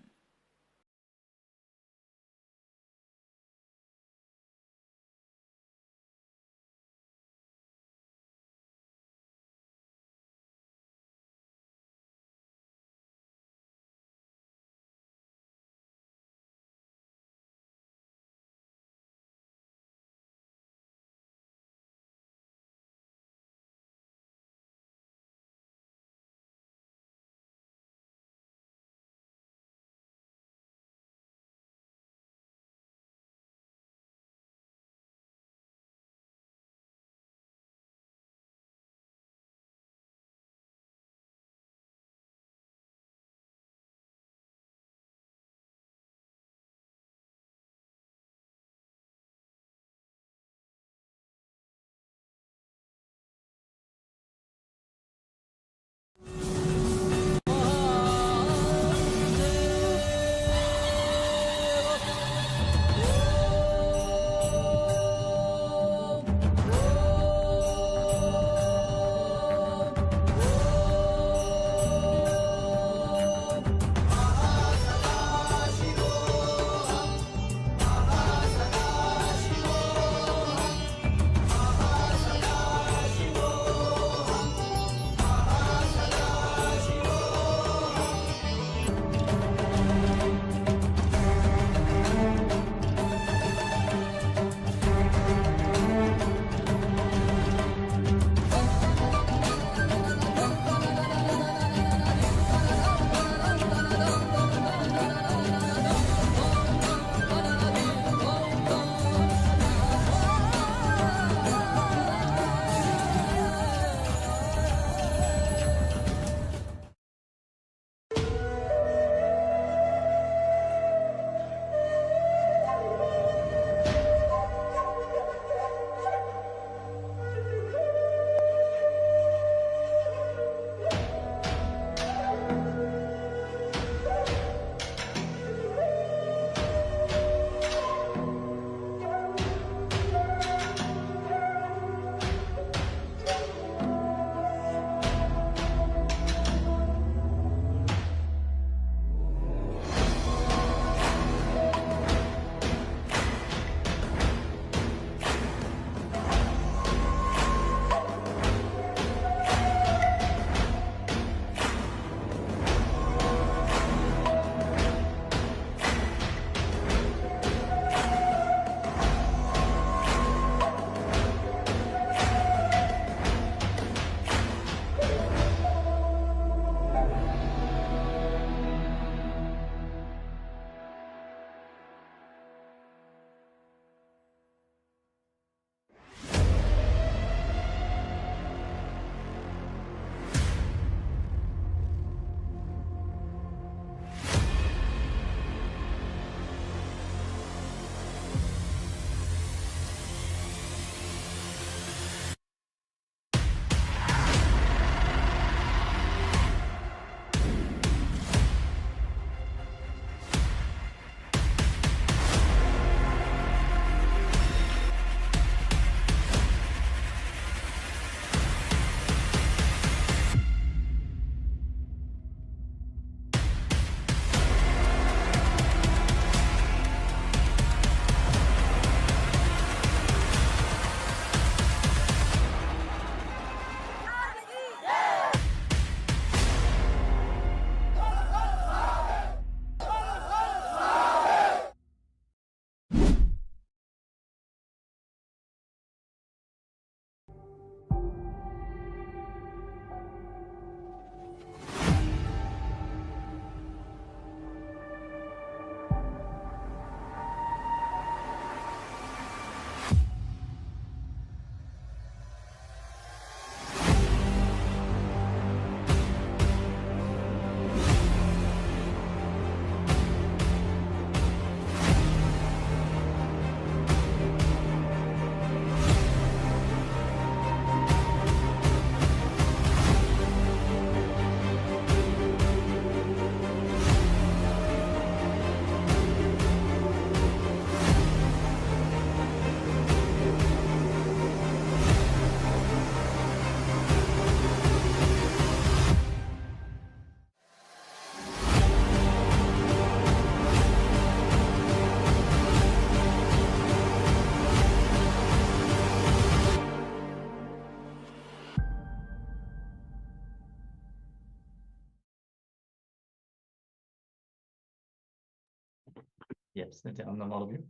Yes, Nityananda, all of you.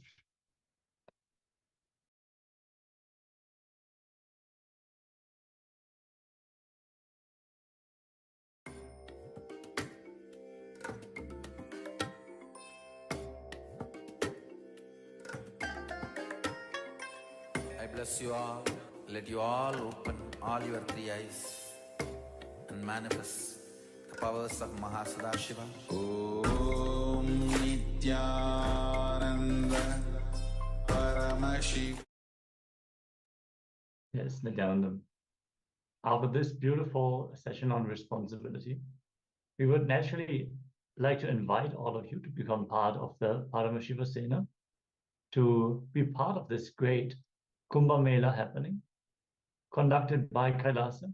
I bless you all. Let you all open all your three eyes and manifest the powers of Mahasadashiva. Om Nityananda Paramashivoham. Yes, Nityananda. After this beautiful session on responsibility, we would naturally like to invite all of you to become part of the Paramashiva Sena, to be part of this great Kumbh Mela happening, conducted by Kailasa,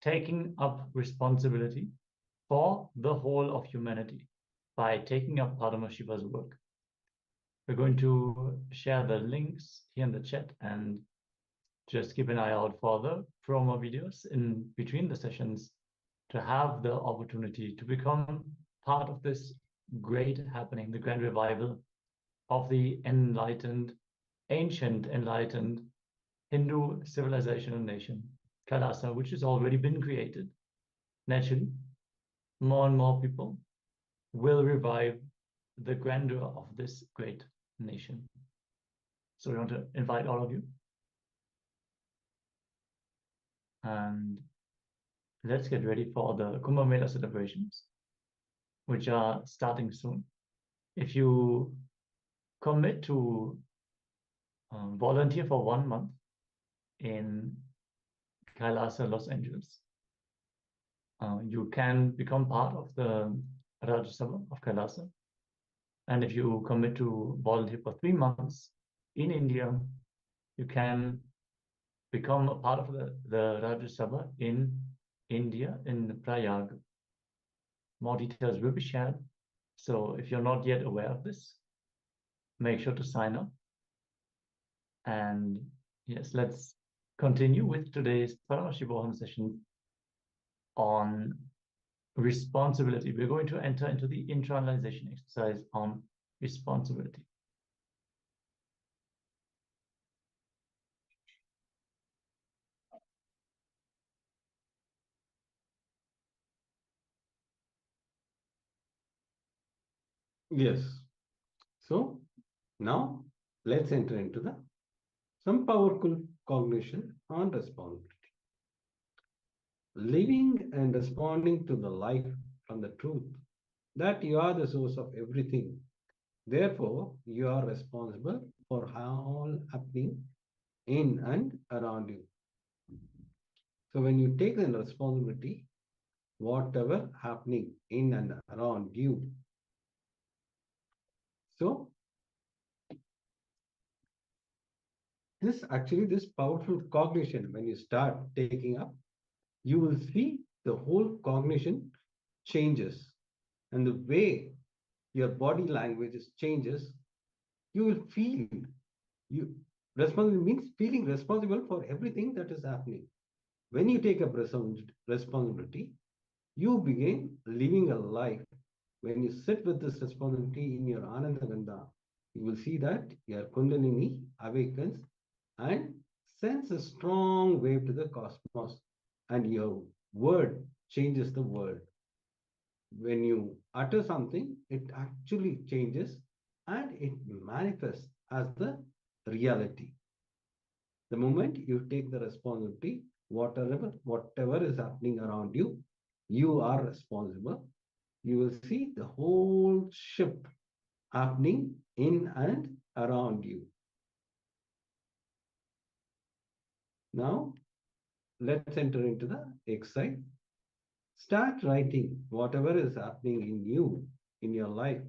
taking up responsibility for the whole of humanity by taking up Paramashiva's work. We're going to share the links here in the chat, and just keep an eye out for the promo videos in between the sessions to have the opportunity to become part of this great happening, the grand revival of the enlightened, ancient enlightened Hindu civilization and nation, Kailasa, which has already been created. Naturally, more and more people will revive the grandeur of this great nation. So we want to invite all of you. And let's get ready for the Kumbh Mela celebrations, which are starting soon. If you commit to volunteer for 1 month in Kailasa, Los Angeles, you can become part of the Rajya Sabha of Kailasa. And if you commit to volunteer for 3 months in India, you can become a part of the Rajya Sabha in India, in Prayag. More details will be shared. So if you're not yet aware of this, make sure to sign up. And yes, let's continue with today's Paramashivoham session on responsibility. We're going to enter into the internalization exercise on responsibility. Yes. So now let's enter into some powerful cognition on responsibility. Living and responding to the life from the truth that you are the source of everything. Therefore, you are responsible for all happening in and around you. So when you take the responsibility, whatever happening in and around you. So this powerful cognition, when you start taking up, you will see the whole cognition changes, and the way your body language changes. You will feel responsible means feeling responsible for everything that is happening. When you take up responsibility, you begin living a life. When you sit with this responsibility in your Ananda Gandha, you will see that your Kundalini awakens and sends a strong wave to the cosmos, and your word changes the world. When you utter something, it actually changes and it manifests as the reality. The moment you take the responsibility, whatever is happening around you, you are responsible. You will see the whole shift happening in and around you. Now, let's enter into the exercise. Start writing whatever is happening in you, in your life,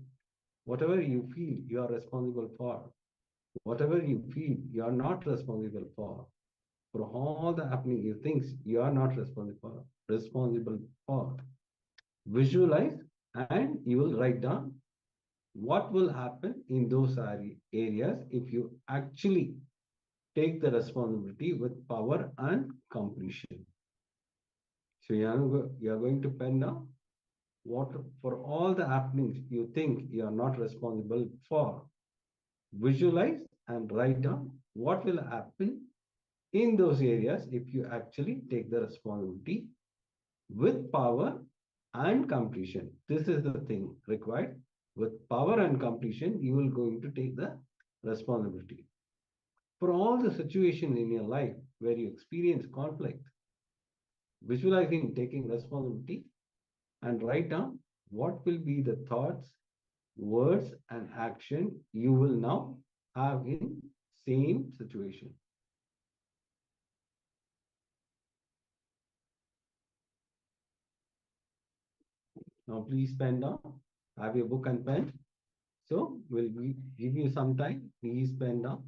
whatever you feel you are responsible for, whatever you feel you are not responsible for all the happening you think you are not responsible for. Visualize, and you will write down what will happen in those areas if you actually take the responsibility with power and completion. So you are going to pen now. what for all the happenings you think you are not responsible for. Visualize and write down what will happen in those areas if you actually take the responsibility with power and completion. This is the thing required. With power and completion, you will going to take the responsibility. For all the situations in your life where you experience conflict, visualizing taking responsibility and write down what will be the thoughts, words, and action you will now have in same situation. Now please pen down, have your book and pen. So we'll give you some time, please pen down.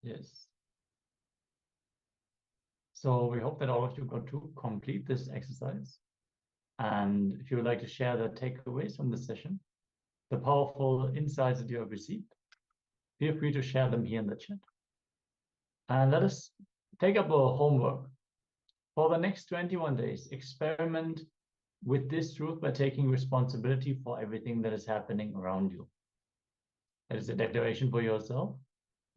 Yes. So we hope that all of you got to complete this exercise. And if you would like to share the takeaways from this session, the powerful insights that you have received, feel free to share them here in the chat. And let us take up our homework. For the next 21 days, experiment with this truth by taking responsibility for everything that is happening around you. That is a declaration for yourself.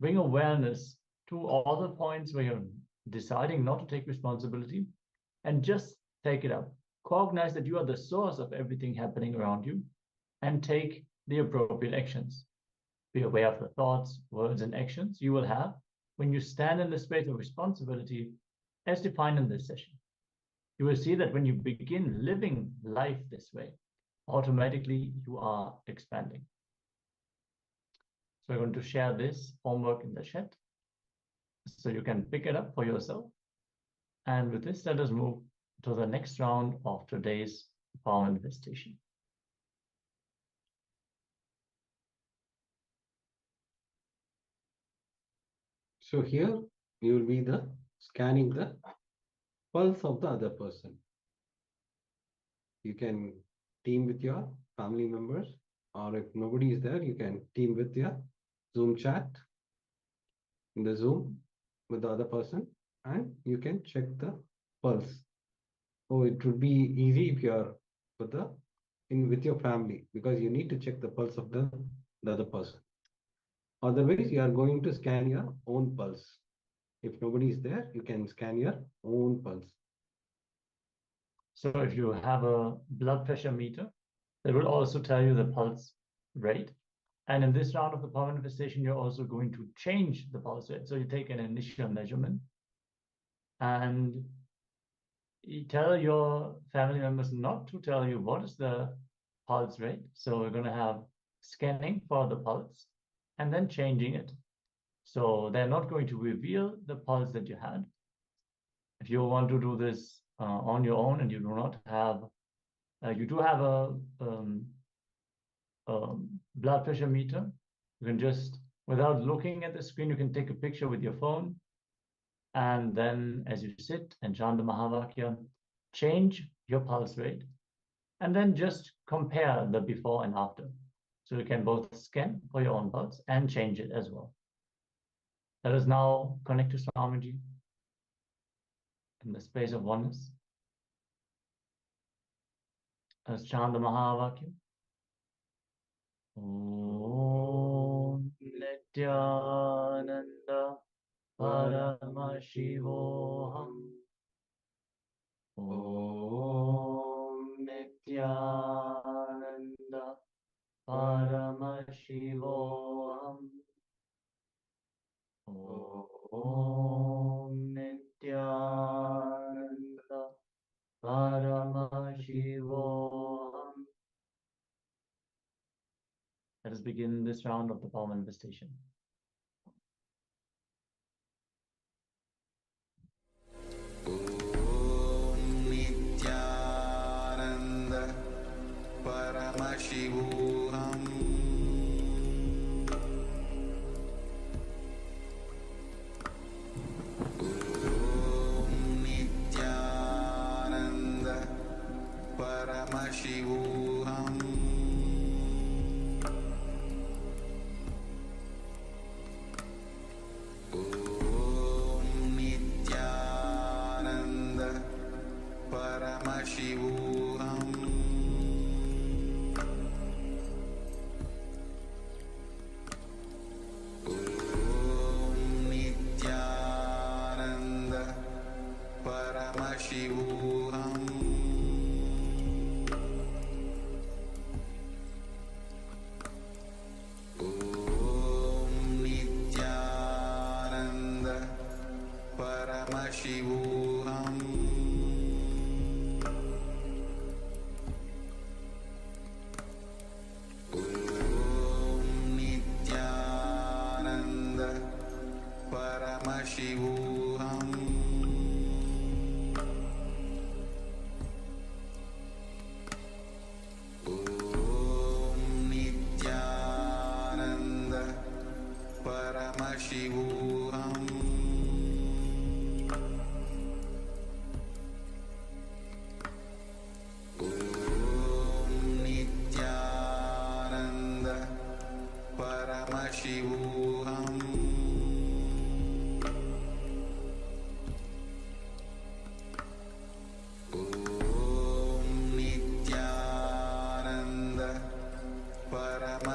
Bring awareness to all the points where you're deciding not to take responsibility, and just take it up. Cognize that you are the source of everything happening around you, and take the appropriate actions. Be aware of the thoughts, words, and actions you will have when you stand in the space of responsibility as defined in this session. You will see that when you begin living life this way, automatically you are expanding. So we're going to share this homework in the chat so you can pick it up for yourself. And with this, let us move to the next round of today's power manifestation. So here you will be scanning the pulse of the other person. You can team with your family members, or if nobody is there, you can team with your Zoom chat in the Zoom with the other person, and you can check the pulse. So it would be easy if you are with your family, because you need to check the pulse of the other person. Otherwise, you are going to scan your own pulse. If nobody is there, you can scan your own pulse. So if you have a blood pressure meter, that will also tell you the pulse rate. And in this round of the power manifestation, you're also going to change the pulse rate. So you take an initial measurement and you tell your family members not to tell you what is the pulse rate. So we're going to have scanning for the pulse and then changing it. So they're not going to reveal the pulse that you had. If you want to do this on your own and you do not have, you do have a blood pressure meter, you can just, without looking at the screen, you can take a picture with your phone. And then as you sit and chant the Mahavakya, change your pulse rate. And then just compare the before and after. So you can both scan for your own pulse and change it as well. Let us now connect to Swamiji in the space of oneness. Let's chant the Mahavakya. Om Nityananda Paramashivoham. Om Nityananda Paramashivoham. Om Nityananda Paramashivoham. Let us begin this round of the power manifestation. Om Nityananda Paramashivoham. Om Nityananda Paramashivoham. Paramashivoham. Om Nityananda Paramashivoham.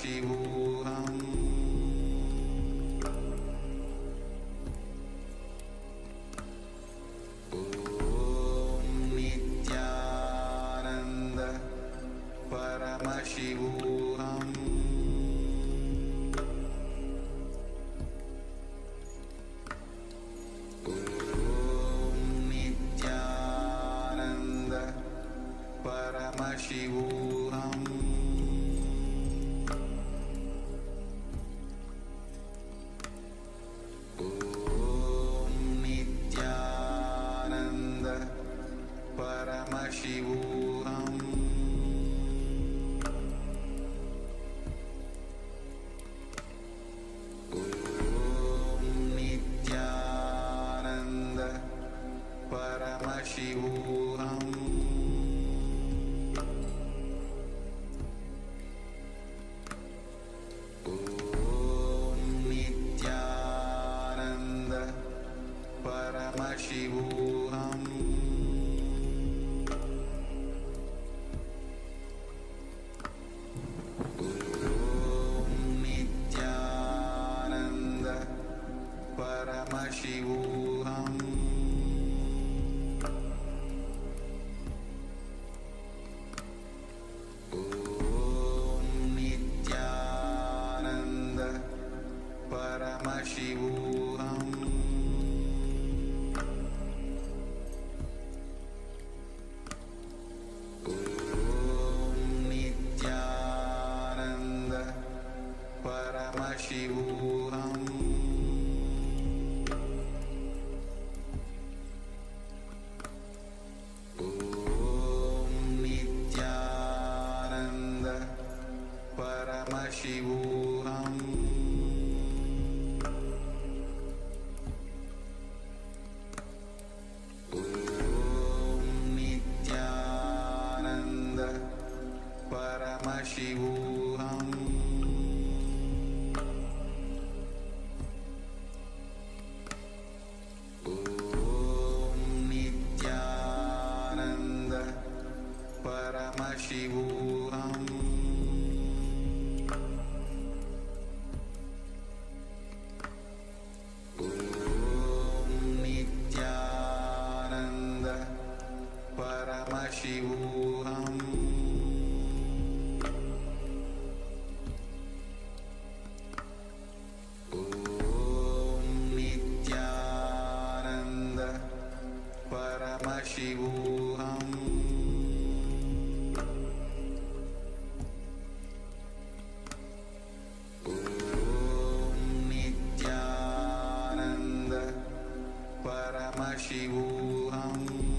Paramashivoham Om Nityananda Paramashivoham Paramashivoham Om Nityananda Paramashivoham Om Nityananda Paramashivoham Paramashivoham Om Nityananda Paramashivoham Om Nityananda Paramashivoham Paramashivoham Om Nityananda Paramashivoham Om Nityananda Paramashivoham Paramashivoham Om Nityananda Paramashivoham Om Nityananda Paramashivoham Paramashivoham Om Nityananda Paramashivoham Om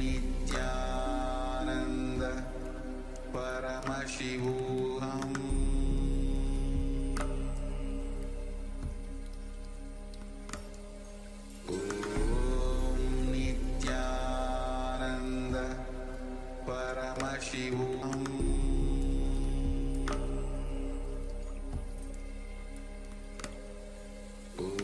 Nityananda Paramashivoham Paramashivoham Om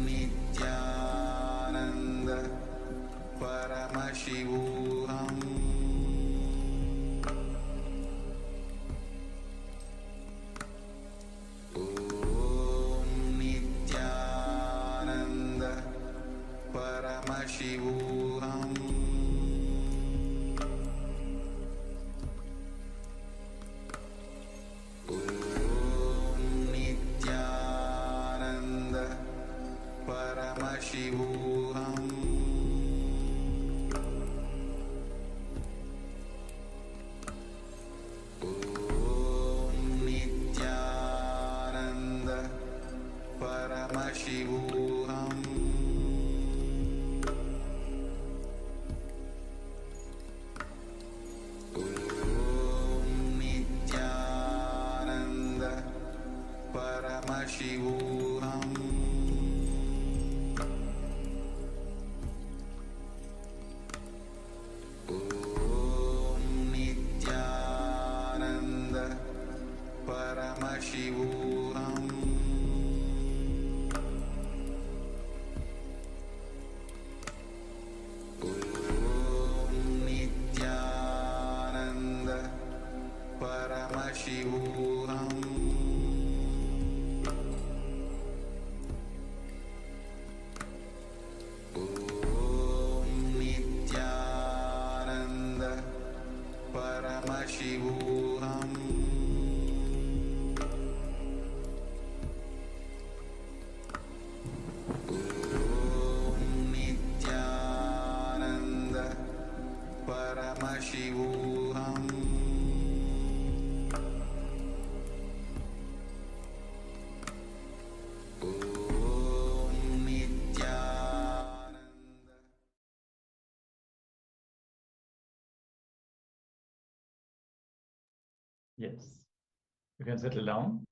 Nityananda Paramashivoham Om Nityananda Paramashivoham Paramashivoham Om Nityananda Paramashivoham Om Nityananda Paramashivoham Yes. You can settle down.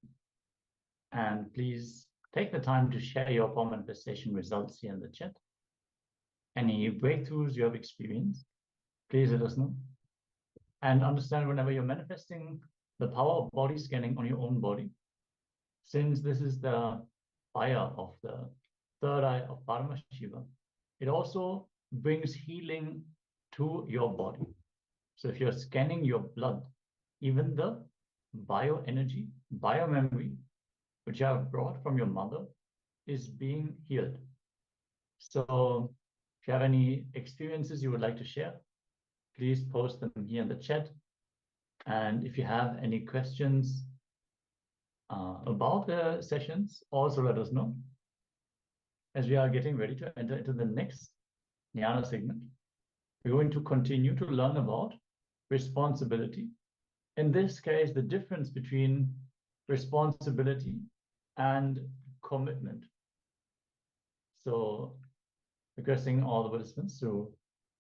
And please take the time to share your power manifestation results here in the chat. Any breakthroughs you have experienced, please let us know. And understand whenever you're manifesting the power of body scanning on your own body, since this is the fire of the third eye of Paramashiva, it also brings healing to your body. So if you're scanning your blood, even the bioenergy, biomemory, which you have brought from your mother, is being healed. So if you have any experiences you would like to share, please post them here in the chat. And if you have any questions about the sessions, also let us know. As we are getting ready to enter into the next Jnana segment, we're going to continue to learn about responsibility. In this case, the difference between responsibility and commitment. So requesting all the participants to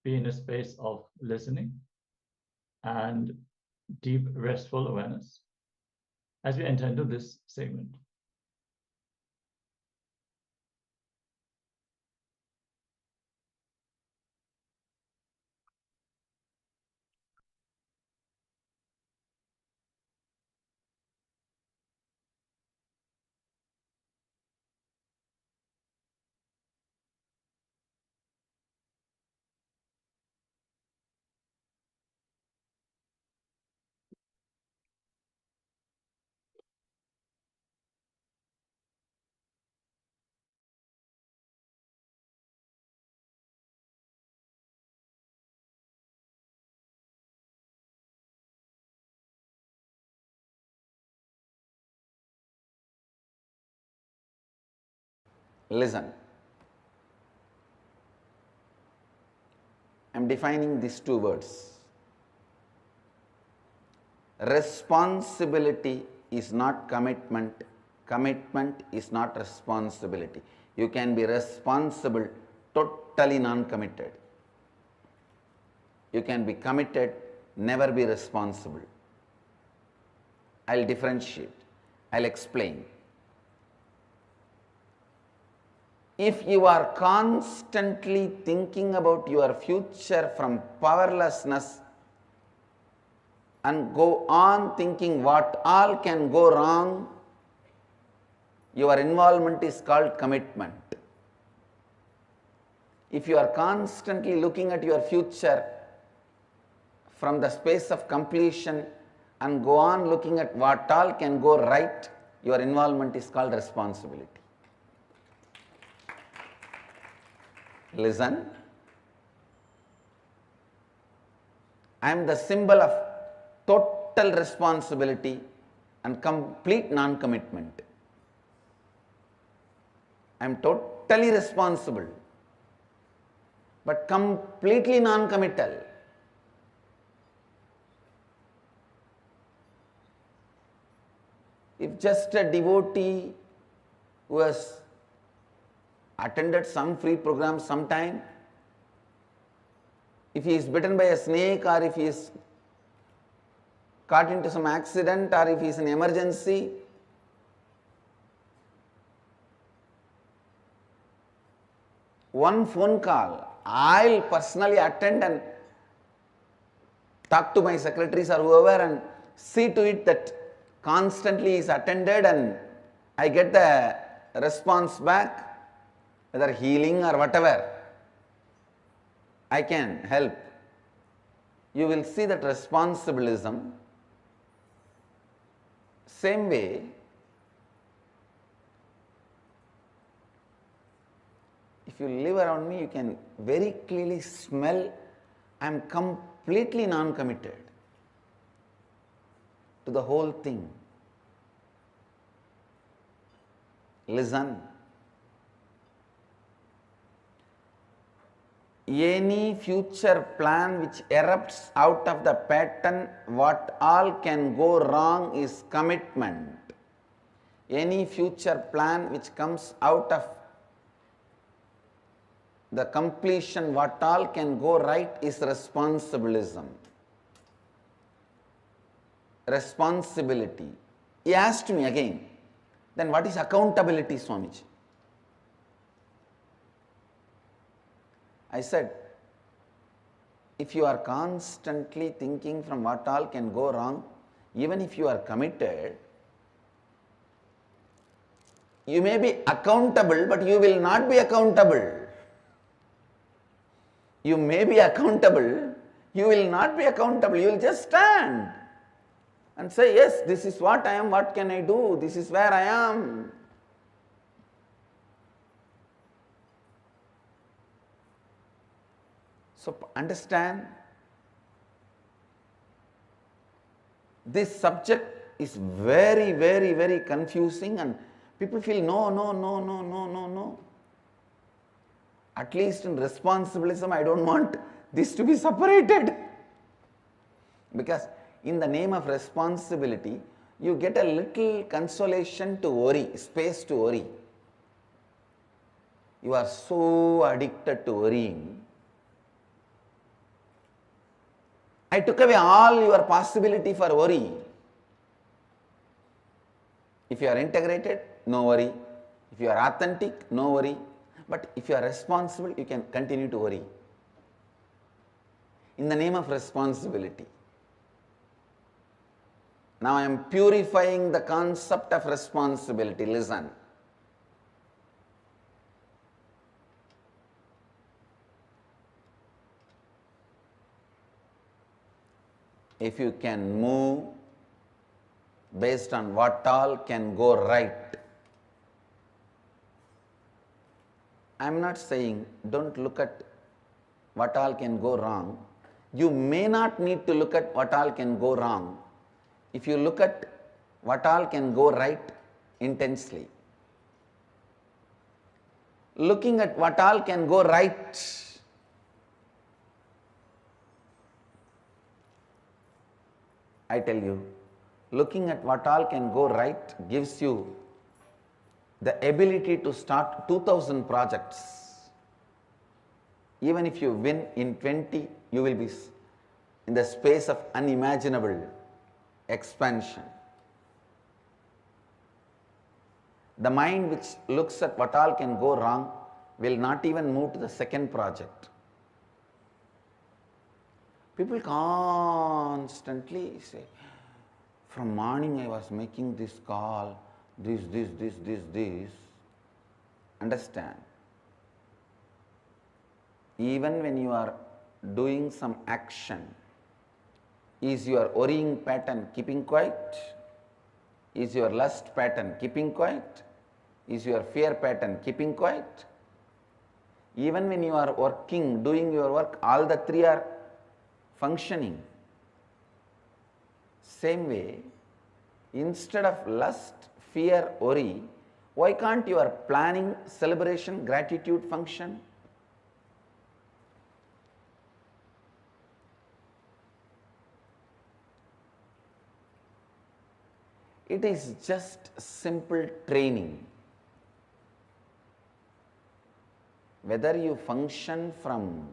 be in a space of listening and deep restful awareness as we enter into this segment. Listen. I am defining these two words. Responsibility is not commitment. Commitment is not responsibility. You can be responsible, totally non-committed. You can be committed, never be responsible. I'll differentiate. I'll explain. If you are constantly thinking about your future from powerlessness and go on thinking what all can go wrong, your involvement is called commitment. If you are constantly looking at your future from the space of completion and go on looking at what all can go right, your involvement is called responsibility. Listen, I am the symbol of total responsibility and complete non-commitment. I am totally responsible, but completely non-committal. If just a devotee who has attended some free program sometime, if he is bitten by a snake or if he is caught into some accident or if he is in emergency, one phone call, I'll personally attend and talk to my secretaries or whoever and see to it that constantly is attended and I get the response back, whether healing or whatever, I can help. You will see that responsibilism. Same way, if you live around me, you can very clearly smell I am completely non-committed to the whole thing. Listen. Any future plan which erupts out of the pattern, what all can go wrong is commitment. Any future plan which comes out of the completion, what all can go right is responsibilism. responsibility. He asked me again, then what is accountability, Swamiji? I said, if you are constantly thinking from what all can go wrong, even if you are committed, you may be accountable, but you will not be accountable. You may be accountable, you will not be accountable. You will just stand and say, yes, this is what I am, what can I do? This is where I am. So understand, this subject is very, very, very confusing, and people feel no. At least in responsibilism, I don't want this to be separated. Because in the name of responsibility, you get a little consolation to worry, space to worry. You are so addicted to worrying. I took away all your possibility for worry. If you are integrated, no worry. If you are authentic, no worry. But if you are responsible, you can continue to worry. In the name of responsibility. Now I am purifying the concept of responsibility. Listen. If you can move based on what all can go right, I am not saying don't look at what all can go wrong. You may not need to look at what all can go wrong if you look at what all can go right intensely. Looking at what all can go right, I tell you, looking at what all can go right gives you the ability to start 2000 projects. Even if you win in 20, you will be in the space of unimaginable expansion. The mind which looks at what all can go wrong will not even move to the second project. People constantly say, from morning I was making this call, this. Understand, even when you are doing some action, is your worrying pattern keeping quiet? Is your lust pattern keeping quiet? Is your fear pattern keeping quiet? Even when you are working, doing your work, all the three are functioning. Same way, instead of lust, fear, worry, why can't your planning, celebration, gratitude function? It is just simple training. Whether you function from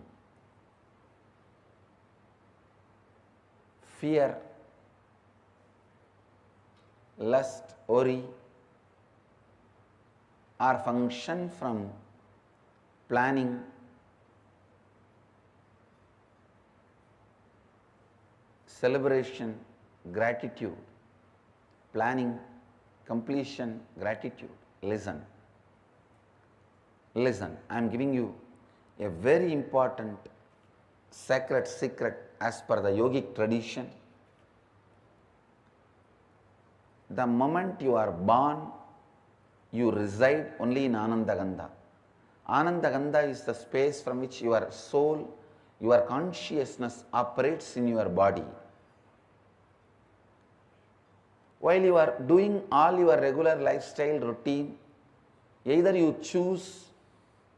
fear, lust, worry, or function from planning, celebration, gratitude, planning, completion, gratitude. Listen. Listen, I am giving you a very important sacred secret as per the yogic tradition. The moment you are born, you reside only in Anandagandha. Anandagandha is the space from which your soul, your consciousness operates in your body. While you are doing all your regular lifestyle routine, either you choose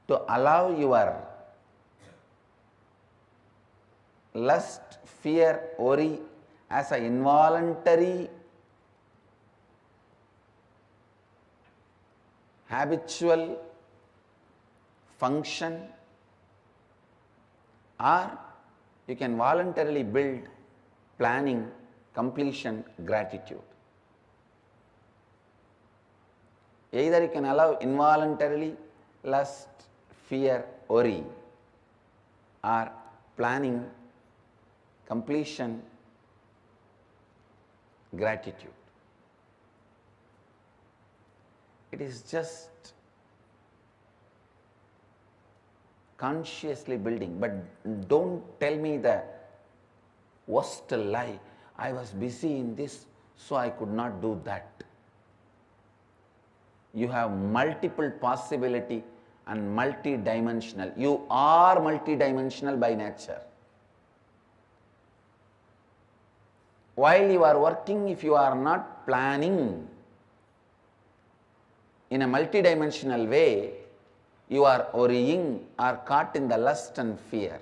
to allow your lust, fear, worry as an involuntary, habitual function, or you can voluntarily build planning, completion, gratitude. Either you can allow involuntarily lust, fear, worry, or planning, completion, gratitude. It is just consciously building. But don't tell me the worst lie. I was busy in this, so I could not do that. You have multiple possibility and multi-dimensional. You are multi-dimensional by nature. While you are working, if you are not planning in a multi-dimensional way, you are worrying or caught in the lust and fear.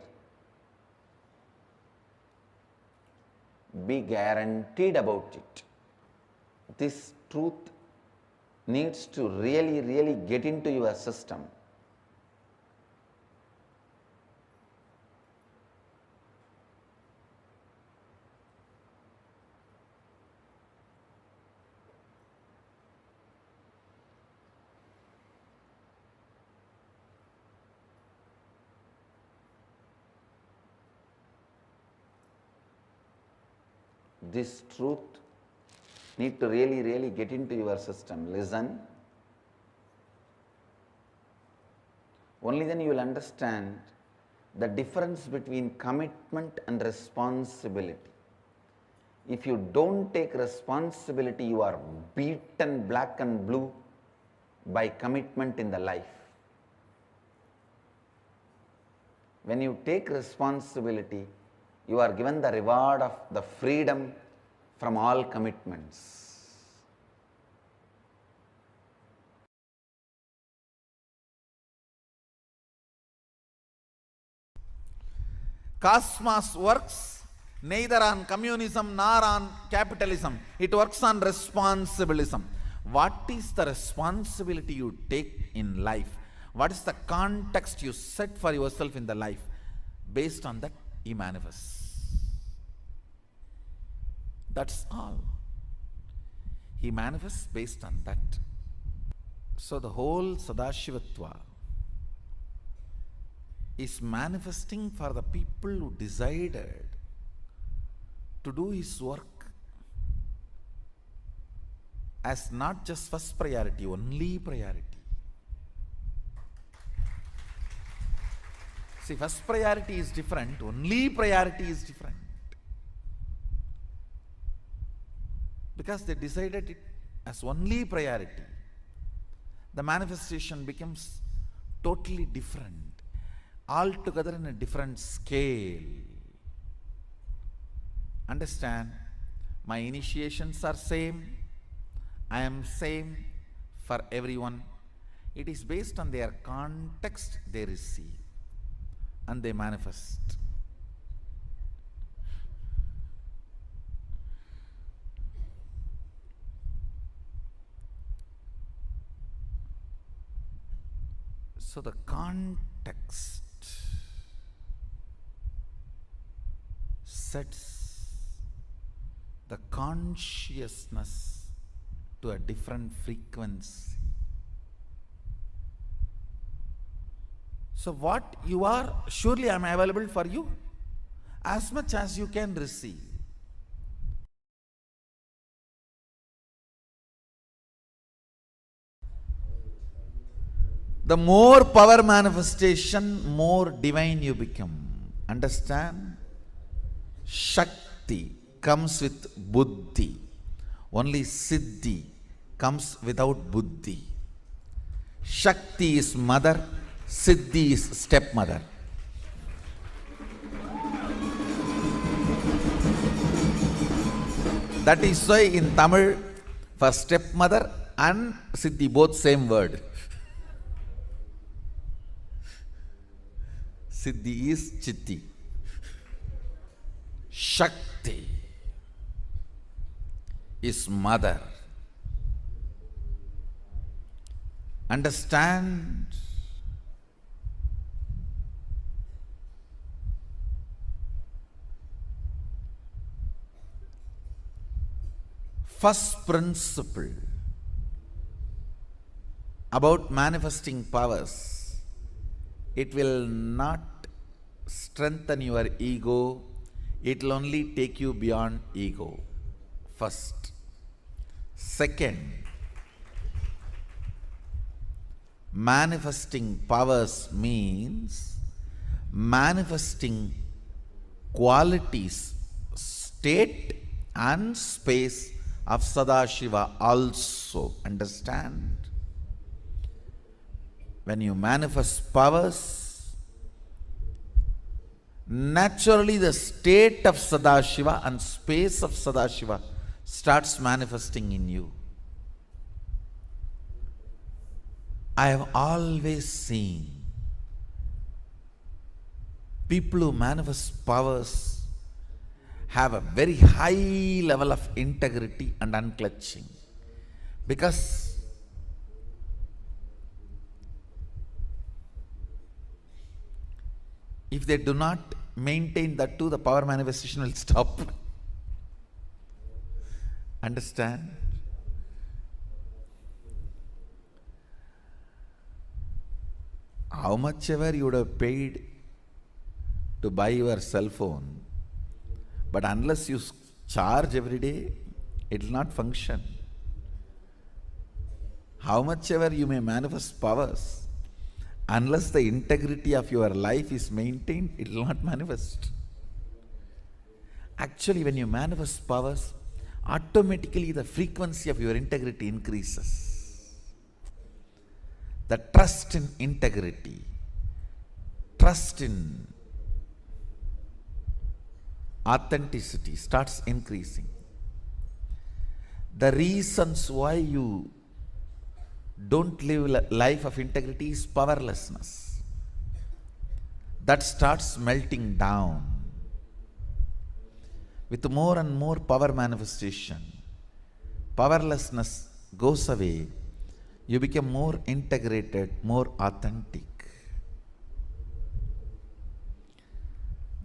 Be guaranteed about it. This truth needs to really get into your system. This truth need to really get into your system. Listen. Only then you will understand the difference between commitment and responsibility. If you don't take responsibility, you are beaten black and blue by commitment in the life. When you take responsibility, you are given the reward of the freedom from all commitments. Cosmos works neither on communism nor on capitalism. It works on responsibilism. What is the responsibility you take in life? What is the context you set for yourself in the life? Based on that, he manifests. That's all. He manifests based on that. So the whole Sadashivatva is manifesting for the people who decided to do his work as not just first priority, only priority. See, first priority is different, only priority is different. Because they decided it as only priority, the manifestation becomes totally different, altogether in a different scale. Understand, my initiations are same, I am same for everyone. It is based on their context they receive and they manifest. So the context sets the consciousness to a different frequency. So what you are, surely I am available for you as much as you can receive. The more power manifestation, more divine you become. Understand? Shakti comes with buddhi. Only siddhi comes without buddhi. Shakti is mother, siddhi is stepmother. That is why in Tamil, for stepmother and siddhi, both same word. Siddhi is chitti. Shakti is mother. Understand? first principle about manifesting powers, it will not strengthen your ego, it will only take you beyond ego. First. Second, manifesting powers means manifesting qualities, state and space of Sadashiva also. Understand? When you manifest powers, naturally the state of Sadashiva and space of Sadashiva starts manifesting in you. I have always seen people who manifest powers have a very high level of integrity and unclutching, because if they do not maintain that too, the power manifestation will stop. Understand? How much ever you would have paid to buy your cell phone, but unless you charge every day, it will not function. How much ever you may manifest powers, unless the integrity of your life is maintained, it will not manifest. Actually, when you manifest powers, automatically the frequency of your integrity increases. The trust in integrity, trust in authenticity starts increasing. The reasons why you don't live a life of integrity is powerlessness. That starts melting down. With more and more power manifestation, powerlessness goes away. You become more integrated, more authentic.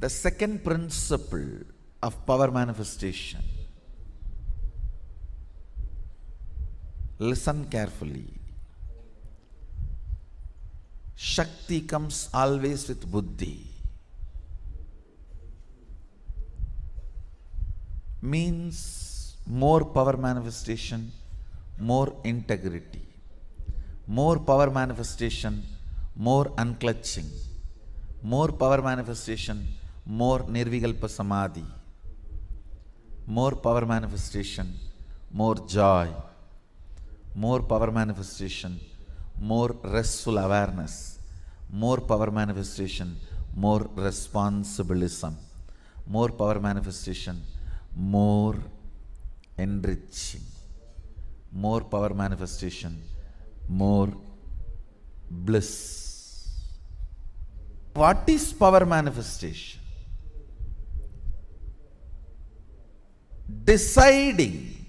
The second principle of power manifestation, listen carefully. Shakti comes always with buddhi. Means more power manifestation, more integrity. More power manifestation, more unclutching. More power manifestation, more nirvikalpa samadhi. More power manifestation, more joy. More power manifestation, more restful awareness. More power manifestation, more responsibilism. More power manifestation, more enriching. More power manifestation, more bliss. What is power manifestation? Deciding.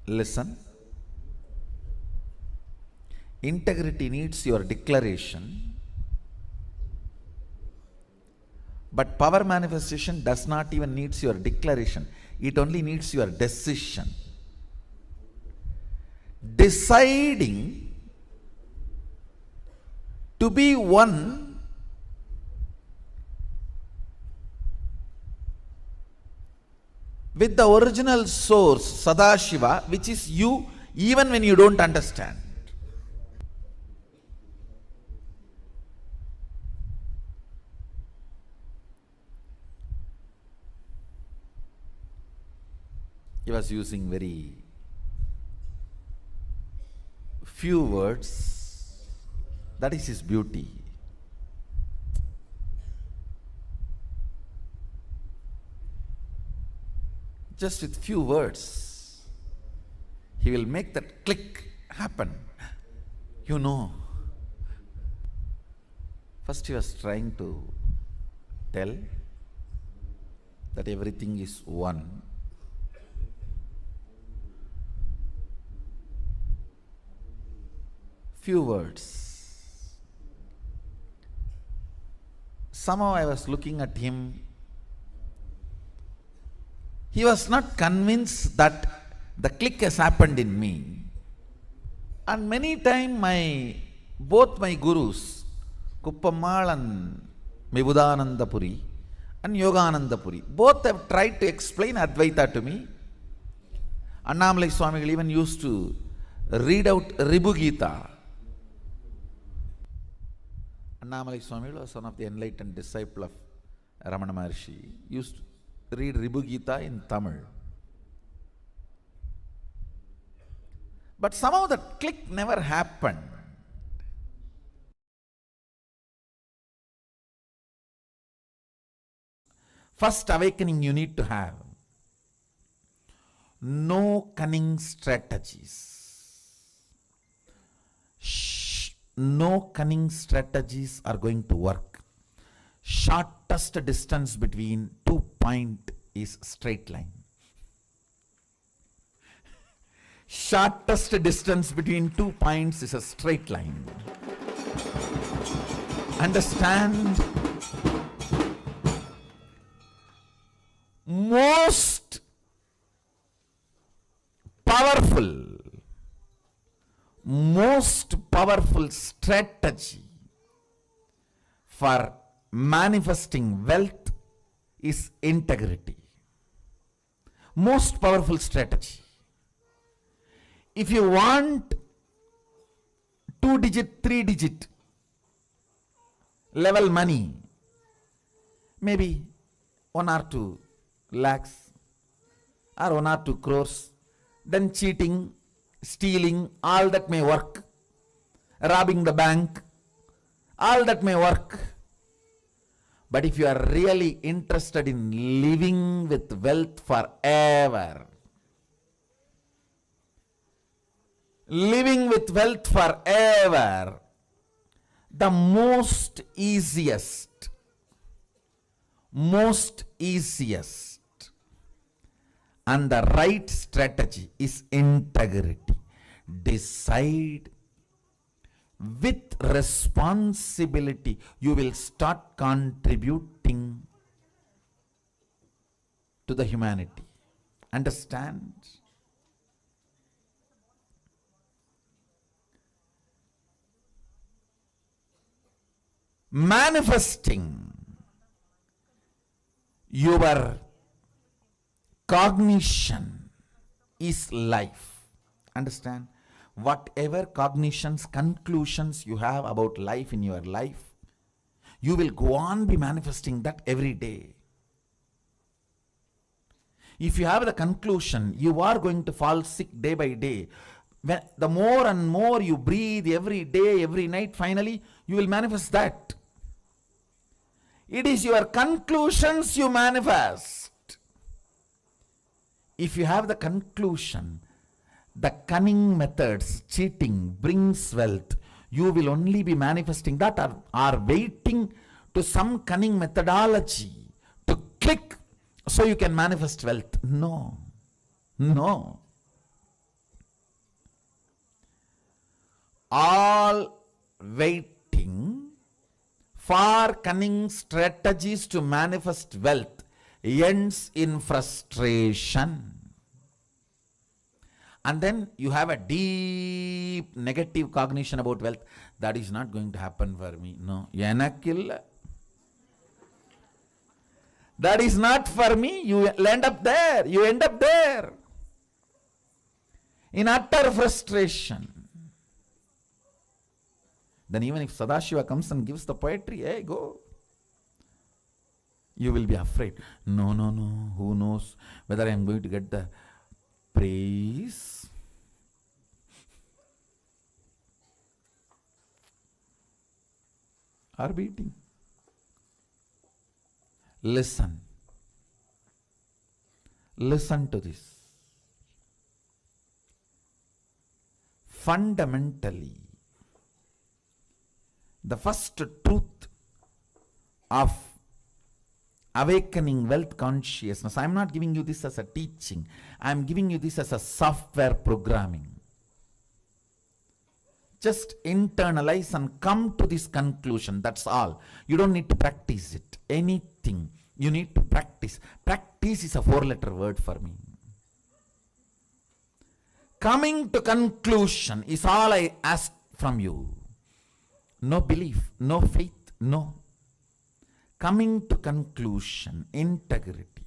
Listen. Integrity needs your declaration, but power manifestation does not even need your declaration. It only needs your decision. Deciding to be one with the original source, Sadashiva, which is you, even when you don't understand. He was using very few words. That is his beauty. Just with few words, he will make that click happen. You know. First he was trying to tell that everything is one. Few words. Somehow I was looking at him He was not convinced that the click has happened in me. And many times both my gurus, Kuppammal and Mibudanandapuri and Yoganandapuri, both have tried to explain Advaita to me. Annamalai Swamigal even used to read out Ribu Gita. Annamalai Swamigal was one of the enlightened disciple of Ramana Maharshi. Used to read Ribu Gita in Tamil. But somehow the click never happened. First awakening you need to have. No cunning strategies. No cunning strategies are going to work. Shortest distance between 2 points is straight line. Shortest distance between 2 points is a straight line. Understand? Most powerful strategy for manifesting wealth is integrity. Most powerful strategy. If you want 2-digit, 3-digit level money, maybe 1 or 2 lakhs or 1 or 2 crores, then cheating, stealing, all that may work. Robbing the bank, all that may work. But if you are really interested in living with wealth forever, living with wealth forever, the most easiest and the right strategy is integrity. Decide with responsibility. You will start contributing to the humanity. Understand? Manifesting your cognition is life. Understand? Whatever cognitions, conclusions you have about life in your life, you will go on be manifesting that every day. If you have the conclusion, you are going to fall sick day by day. When the more and more you breathe every day, every night, finally you will manifest that. It is your conclusions you manifest. If you have the conclusion, the cunning methods, cheating brings wealth, you will only be manifesting that, or waiting to some cunning methodology to click so you can manifest wealth. No. All waiting for cunning strategies to manifest wealth ends in frustration. And then you have a deep negative cognition about wealth. That is not going to happen for me. No. That is not for me. You end up there. In utter frustration. Then even if Sadashiva comes and gives the poetry, hey, go. You will be afraid. No. Who knows whether I am going to get the praise? Or beating. Listen to this. Fundamentally, the first truth of awakening wealth consciousness, I am not giving you this as a teaching, I am giving you this as a software programming. Just internalize and come to this conclusion, that's all. You don't need to practice it, anything. You need to practice. Practice is a 4-letter word for me. Coming to conclusion is all I ask from you. No belief, no faith, no. Coming to conclusion, integrity.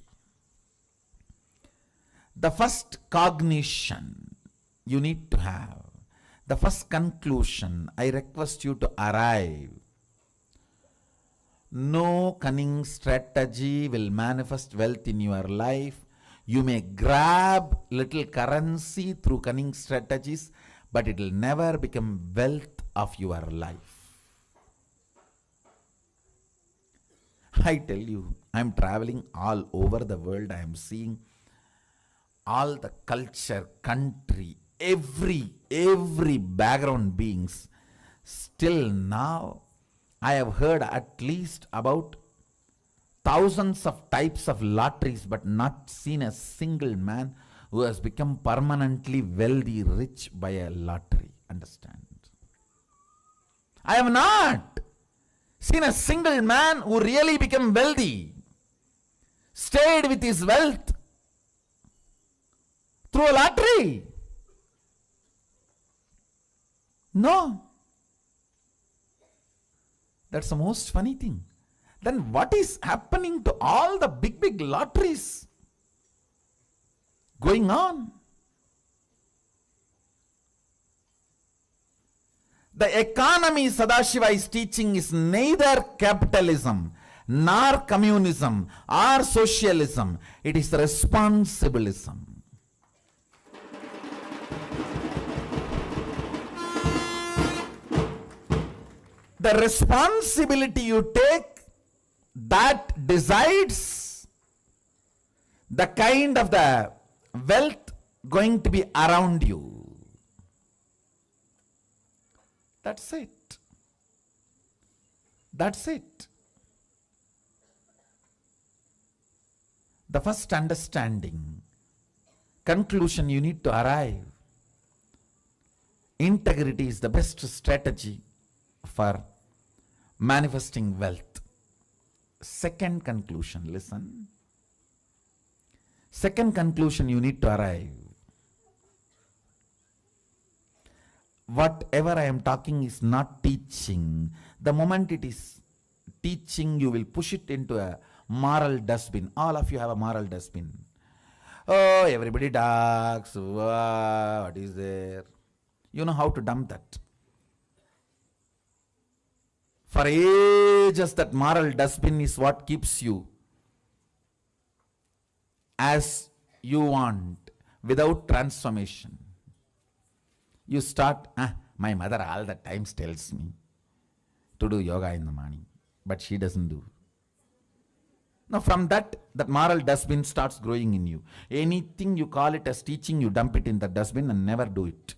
The first cognition you need to have. The first conclusion, I request you to arrive. No cunning strategy will manifest wealth in your life. You may grab little currency through cunning strategies, but it will never become wealth of your life. I tell you, I am traveling all over the world. I am seeing all the culture, country, every background beings. Still now, I have heard at least about thousands of types of lotteries, but not seen a single man who has become permanently wealthy, rich by a lottery. Understand? I have not seen a single man who really became wealthy, stayed with his wealth through a lottery. No. That's the most funny thing. Then what is happening to all the big lotteries going on? The economy Sadashiva is teaching is neither capitalism, nor communism, or socialism. It is responsibilism. The responsibility you take, that decides the kind of the wealth going to be around you. That's it. That's it. The first understanding, conclusion you need to arrive. Integrity is the best strategy for manifesting wealth. Second conclusion, listen. Second conclusion you need to arrive. Whatever I am talking is not teaching. The moment it is teaching, you will push it into a moral dustbin. All of you have a moral dustbin. Oh, everybody talks. What is there? You know how to dump that. For ages, that moral dustbin is what keeps you as you want, without transformation. You start, my mother all the times tells me to do yoga in the morning, but she doesn't do. Now from that moral dustbin starts growing in you. Anything you call it as teaching, you dump it in the dustbin and never do it.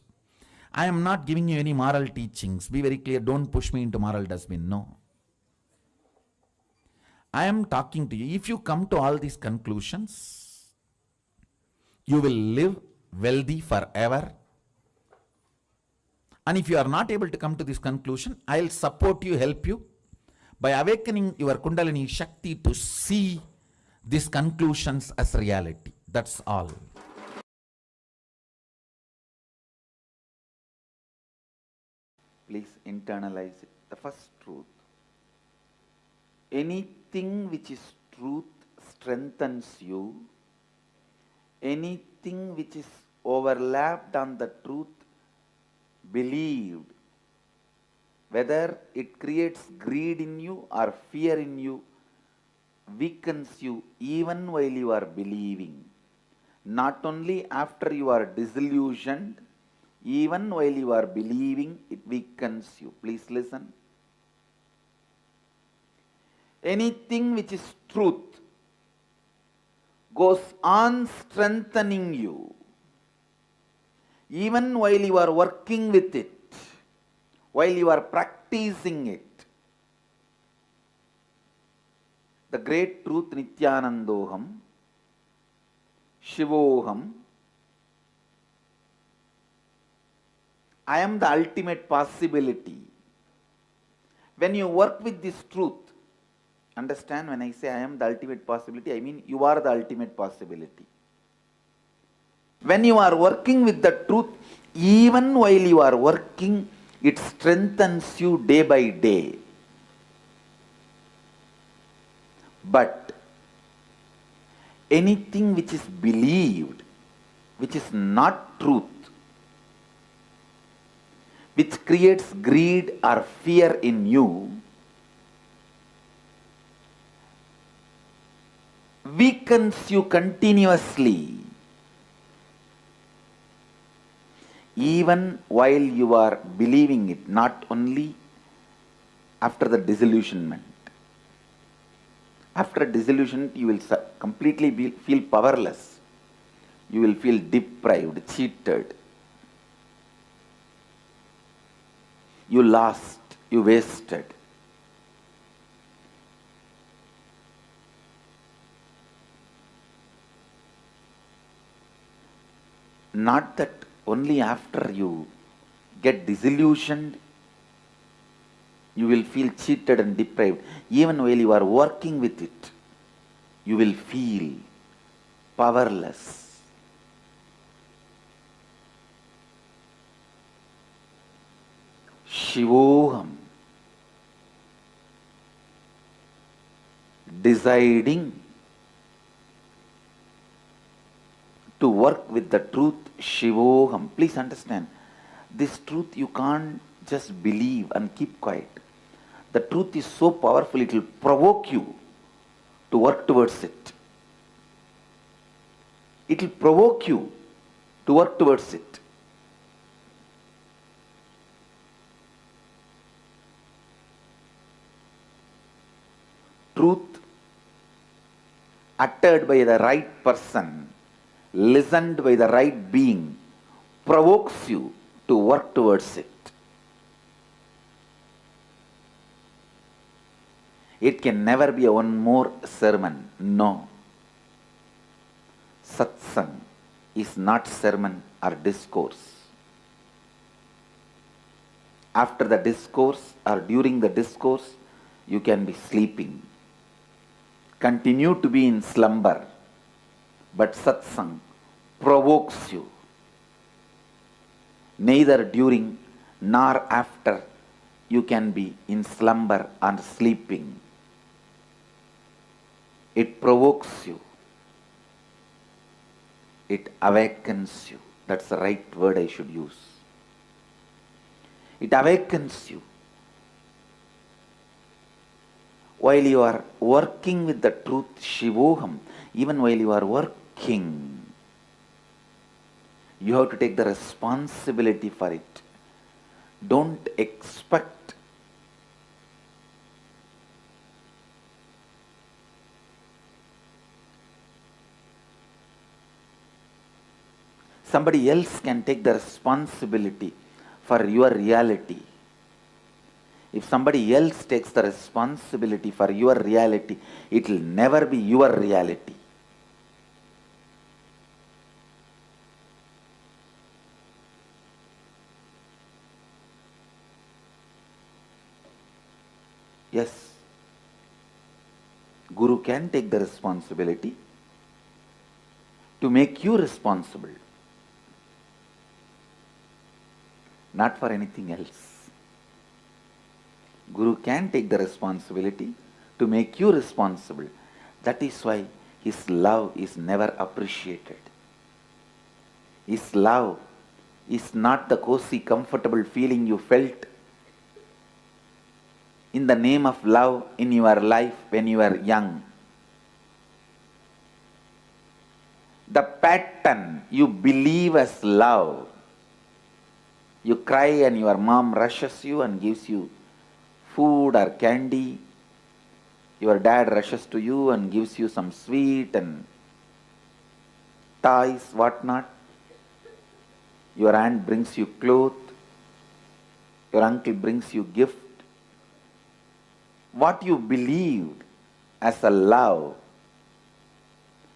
I am not giving you any moral teachings. Be very clear, don't push me into moral dustbin, no. I am talking to you. If you come to all these conclusions, you will live wealthy forever. And if you are not able to come to this conclusion, I will support you, help you by awakening your Kundalini Shakti to see these conclusions as reality. That's all. Please internalize it. The first truth. Anything which is truth strengthens you. Anything which is overlapped on the truth, believed, whether it creates greed in you or fear in you, weakens you even while you are believing. Not only after you are disillusioned, even while you are believing, it weakens you. Please listen. Anything which is truth goes on strengthening you, even while you are working with it, while you are practicing it. The great truth, Nityanandoham, Shivoham, I am the ultimate possibility. When you work with this truth, Understand, when I say I am the ultimate possibility, I mean you are the ultimate possibility. When you are working with the truth, even while you are working, it strengthens you day by day. But anything which is believed, which is not truth, which creates greed or fear in you, weakens you continuously, even while you are believing it, not only after the disillusionment. After disillusionment, you will completely feel powerless. You will feel deprived, cheated. You lost, you wasted. Not that only after you get disillusioned, you will feel cheated and deprived. Even while you are working with it, you will feel powerless. Shivoham. Deciding to work with the truth, Shivoham. Please understand, this truth you can't just believe and keep quiet. The truth is so powerful, it will provoke you to work towards it. It will provoke you to work towards it. Truth uttered by the right person, listened by the right being, provokes you to work towards it. It can never be a one more sermon. No. Satsang is not sermon or discourse. After the discourse or during the discourse, you can be sleeping. Continue to be in slumber. But satsang provokes you. Neither during nor after you can be in slumber or sleeping. It provokes you. It awakens you. That's the right word I should use. It awakens you. While you are working with the truth, Shivoham, even while you are working, you have to take the responsibility for it. Don't expect somebody else can take the responsibility for your reality. If somebody else takes the responsibility for your reality, it will never be your reality. Yes, Guru can take the responsibility to make you responsible, not for anything else. Guru can take the responsibility to make you responsible. That is why his love is never appreciated. His love is not the cozy, comfortable feeling you felt in the name of love in your life when you were young. The pattern you believe as love. You cry and your mom rushes you and gives you food or candy. Your dad rushes to you and gives you some sweet and toys, whatnot. Your aunt brings you clothes. Your uncle brings you gift. What you believed as a love,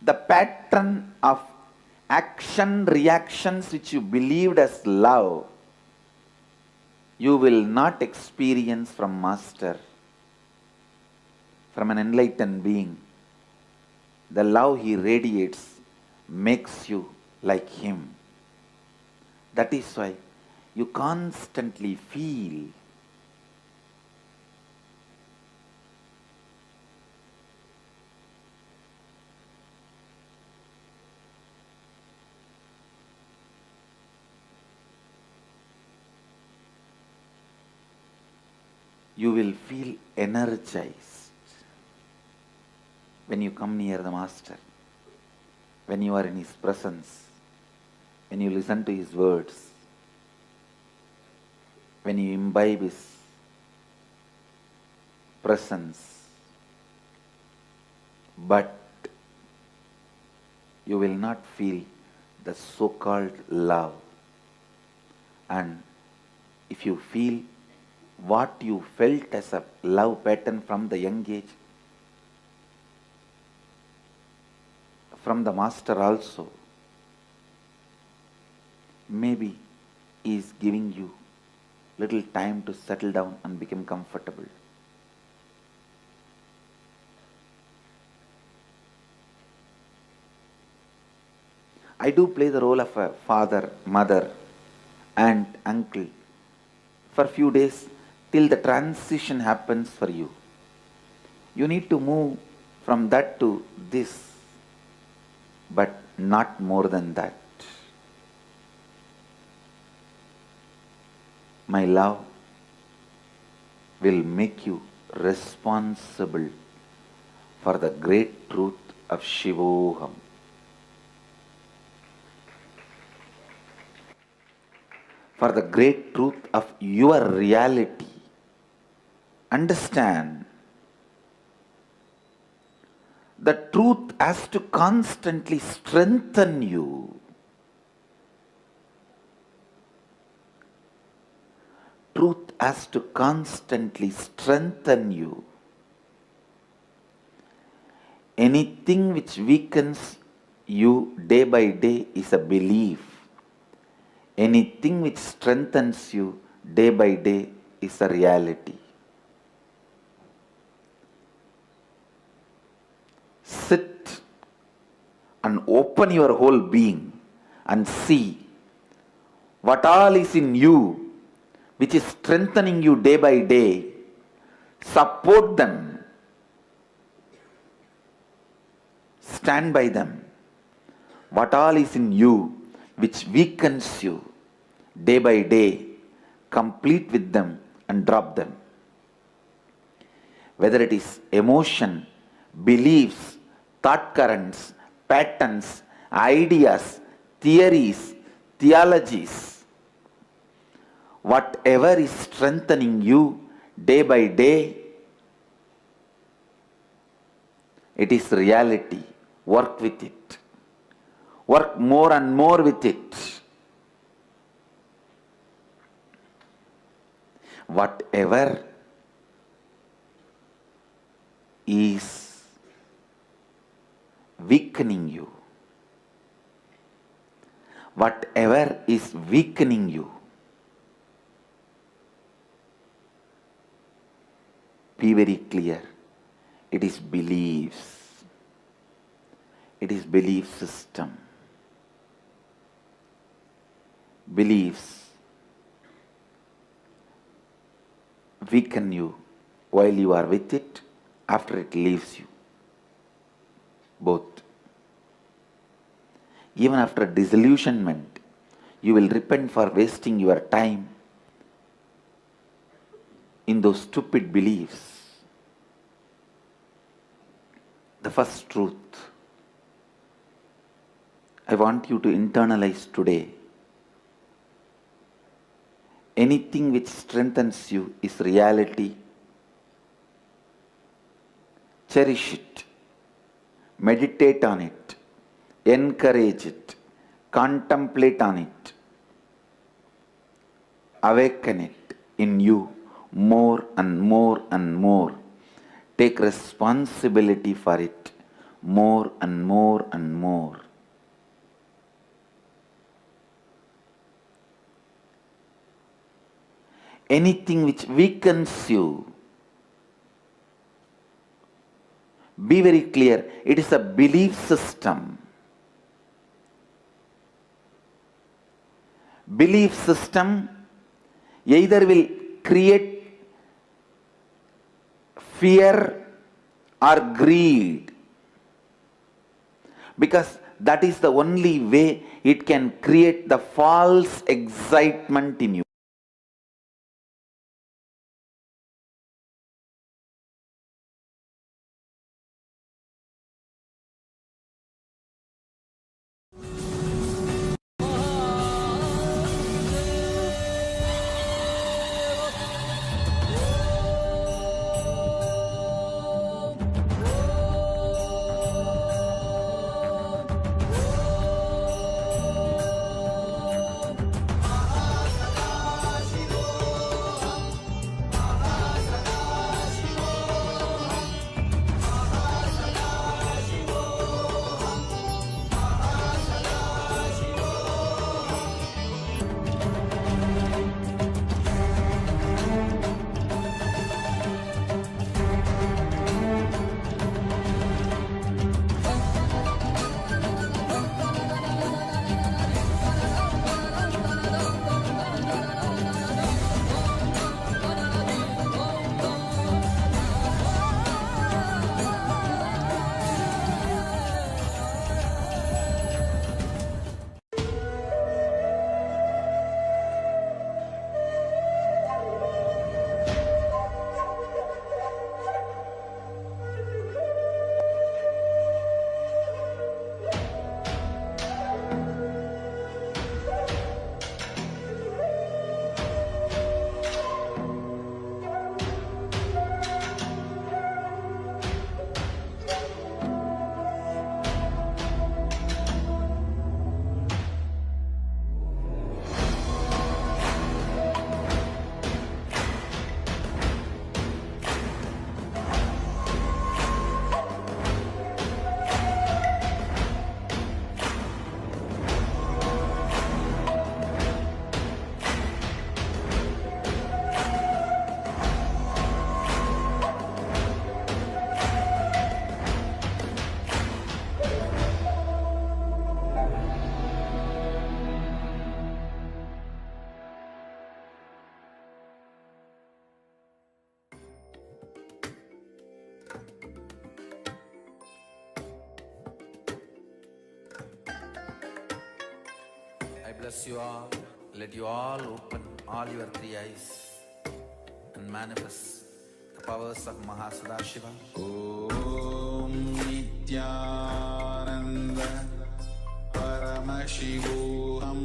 the pattern of action, reactions which you believed as love, you will not experience from Master. from an enlightened being. The love he radiates makes you like him. That is why you constantly feel you will feel energized when you come near the Master, when you are in his presence, when you listen to his words, when you imbibe his presence. But you will not feel the so-called love. And if you feel what you felt as a love pattern from the young age, from the Master also, maybe he is giving you little time to settle down and become comfortable. I do play the role of a father, mother, aunt, uncle for a few days till the transition happens for you. You need to move from that to this, but not more than that. My love will make you responsible for the great truth of Shivoham. For the great truth of your reality. Understand, the truth has to constantly strengthen you. Truth has to constantly strengthen you. Anything which weakens you day by day is a belief. Anything which strengthens you day by day is a reality. Sit and open your whole being and see what all is in you which is strengthening you day by day. Support them. Stand by them. What all is in you which weakens you day by day, complete with them and drop them. Whether it is emotion, beliefs, thought currents, patterns, ideas, theories, theologies, whatever is strengthening you day by day, it is reality. Work with it. Work more and more with it. Whatever is weakening you, whatever is weakening you, be very clear. It is beliefs. It is belief system. Beliefs weaken you while you are with it, after it leaves you. Both. Even after disillusionment, you will repent for wasting your time in those stupid beliefs. The first truth I want you to internalize today. Anything which strengthens you is reality. Cherish it. Meditate on it. Encourage it. Contemplate on it. Awaken it in you more and more and more. Take responsibility for it more and more and more. Anything which weakens you, Be very clear, it is a belief system. Belief system either will create fear or greed, because that is the only way it can create the false excitement in you. I bless you all. Let you all open all your three eyes and manifest the powers of Mahasadashiva. Om Nityananda Paramashivoham.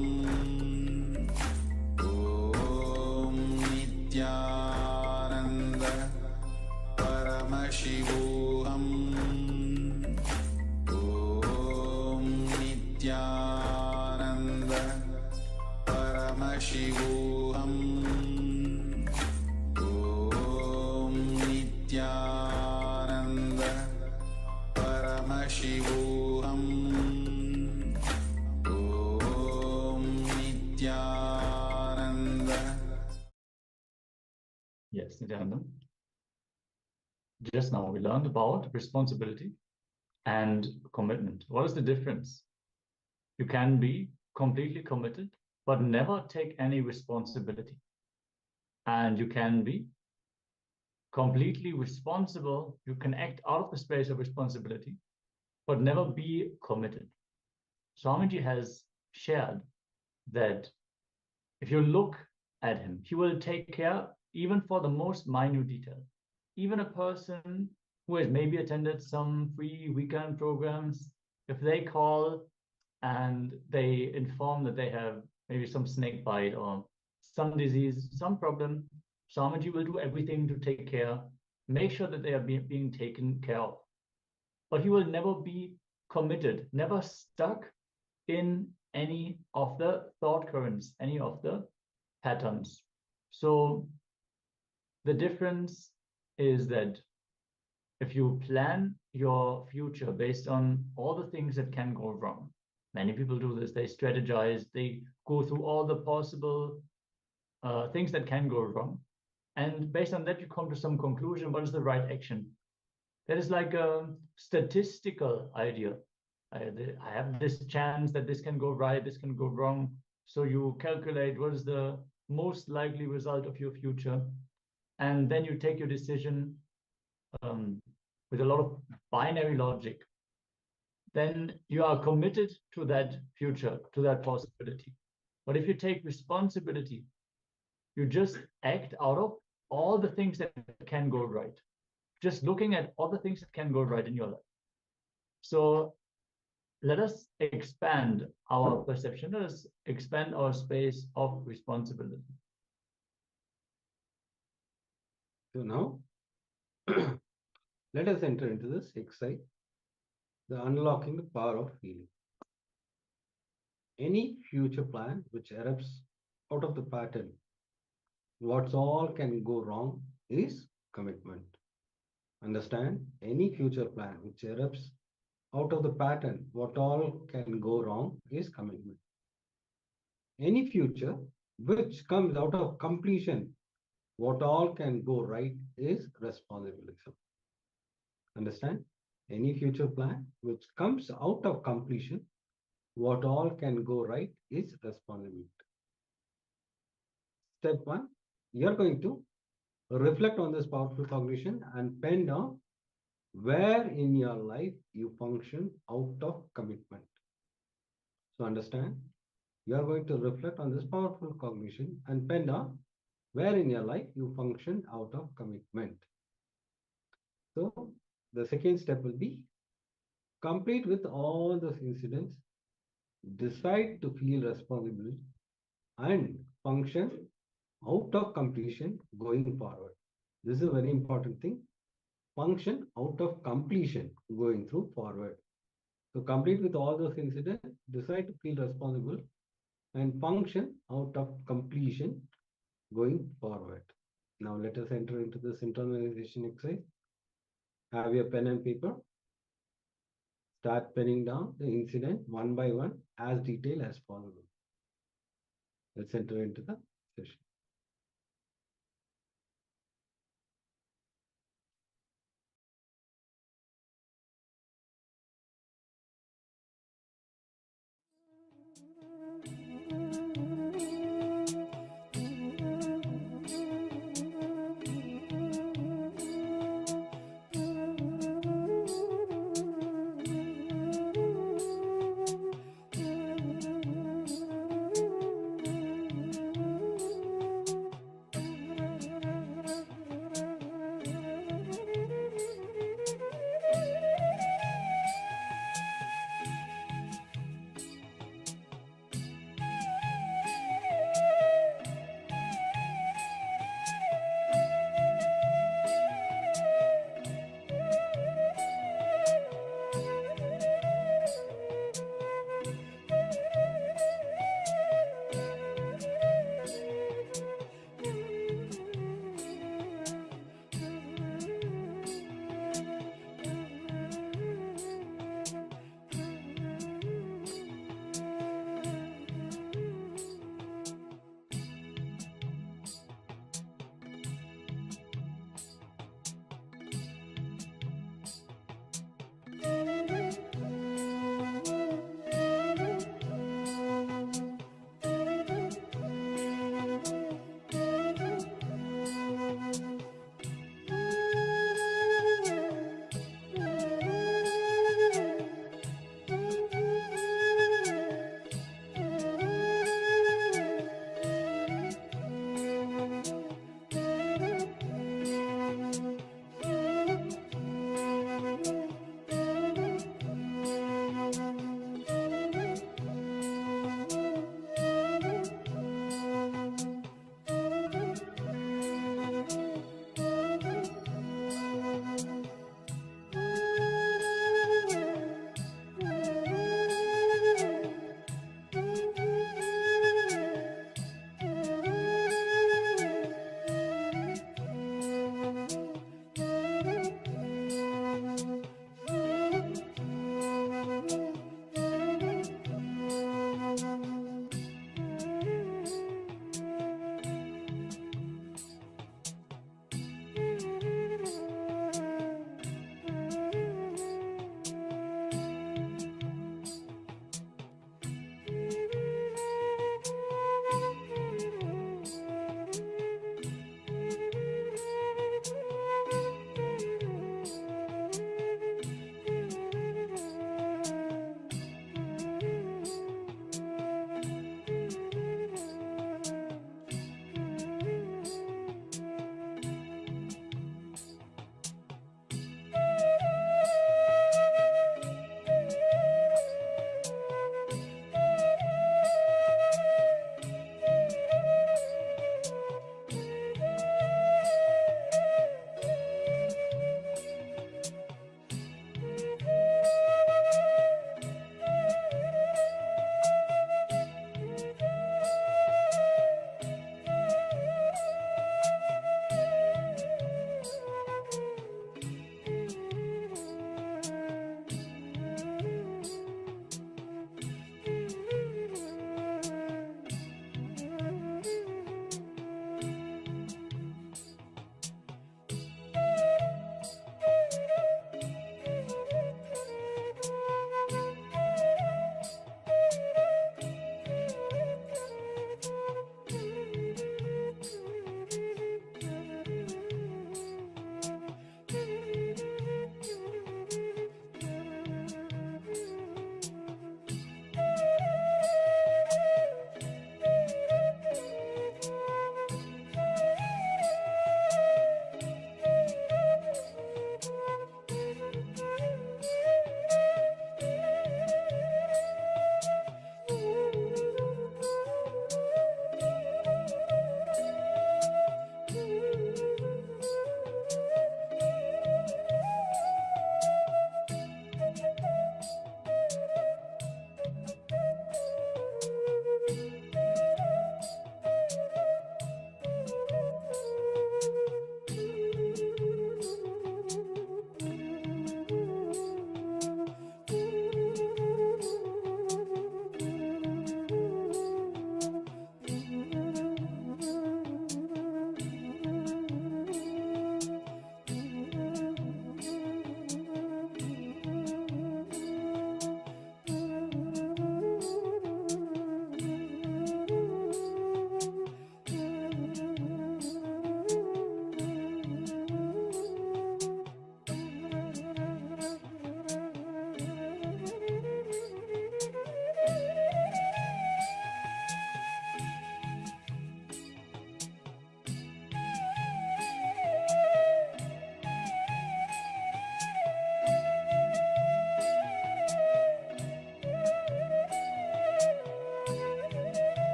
Om Nityananda Paramashivoham. Om Nityananda Paramashivoham. Om Nityananda Paramashivoham. Om Nityananda. Yes, Nityananda. Just now we learned about responsibility and commitment. What is the difference? You can be completely committed, but never take any responsibility. And you can be completely responsible. You can act out of the space of responsibility, but never be committed. Swamiji has shared that if you look at him, he will take care even for the most minute detail. Even a person who has maybe attended some free weekend programs, if they call and they inform that they have maybe some snake bite or some disease, some problem, Swamiji will do everything to take care, make sure that they are being taken care of. But he will never be committed, never stuck in any of the thought currents, any of the patterns. So the difference is that if you plan your future based on all the things that can go wrong, many people do this, they strategize, they go through all the possible things that can go wrong. And based on that, you come to some conclusion, what is the right action? There is like a statistical idea. I have this chance that this can go right, this can go wrong. So you calculate what is the most likely result of your future, and then you take your decision with a lot of binary logic. Then you are committed to that future, to that possibility. But if you take responsibility, you just act out of all the things that can go right. Just looking at all the things that can go right in your life. So let us expand our perception. Let us expand our space of responsibility. So now, let us enter into this exercise, the unlocking the power of feeling. Any future plan which erupts out of the pattern, what's all can go wrong is commitment. Understand? Any future plan which erupts out of the pattern, what all can go wrong is commitment. Any future which comes out of completion, what all can go right is responsibility. Understand? Any future plan which comes out of completion, what all can go right is responsibility. Step 1, you're going to reflect on this powerful cognition and pen down where in your life you function out of commitment. So understand, you are going to reflect on this powerful cognition and pen down where in your life you function out of commitment. So the second step will be complete with all those incidents, decide to feel responsible and function out of completion going forward. This is a very important thing. Function out of completion going through forward. So complete with all those incidents, decide to feel responsible and function out of completion going forward. Now let us enter into this internalization exercise. Have your pen and paper. Start penning down the incident one by one as detailed as possible. Let's enter into the session.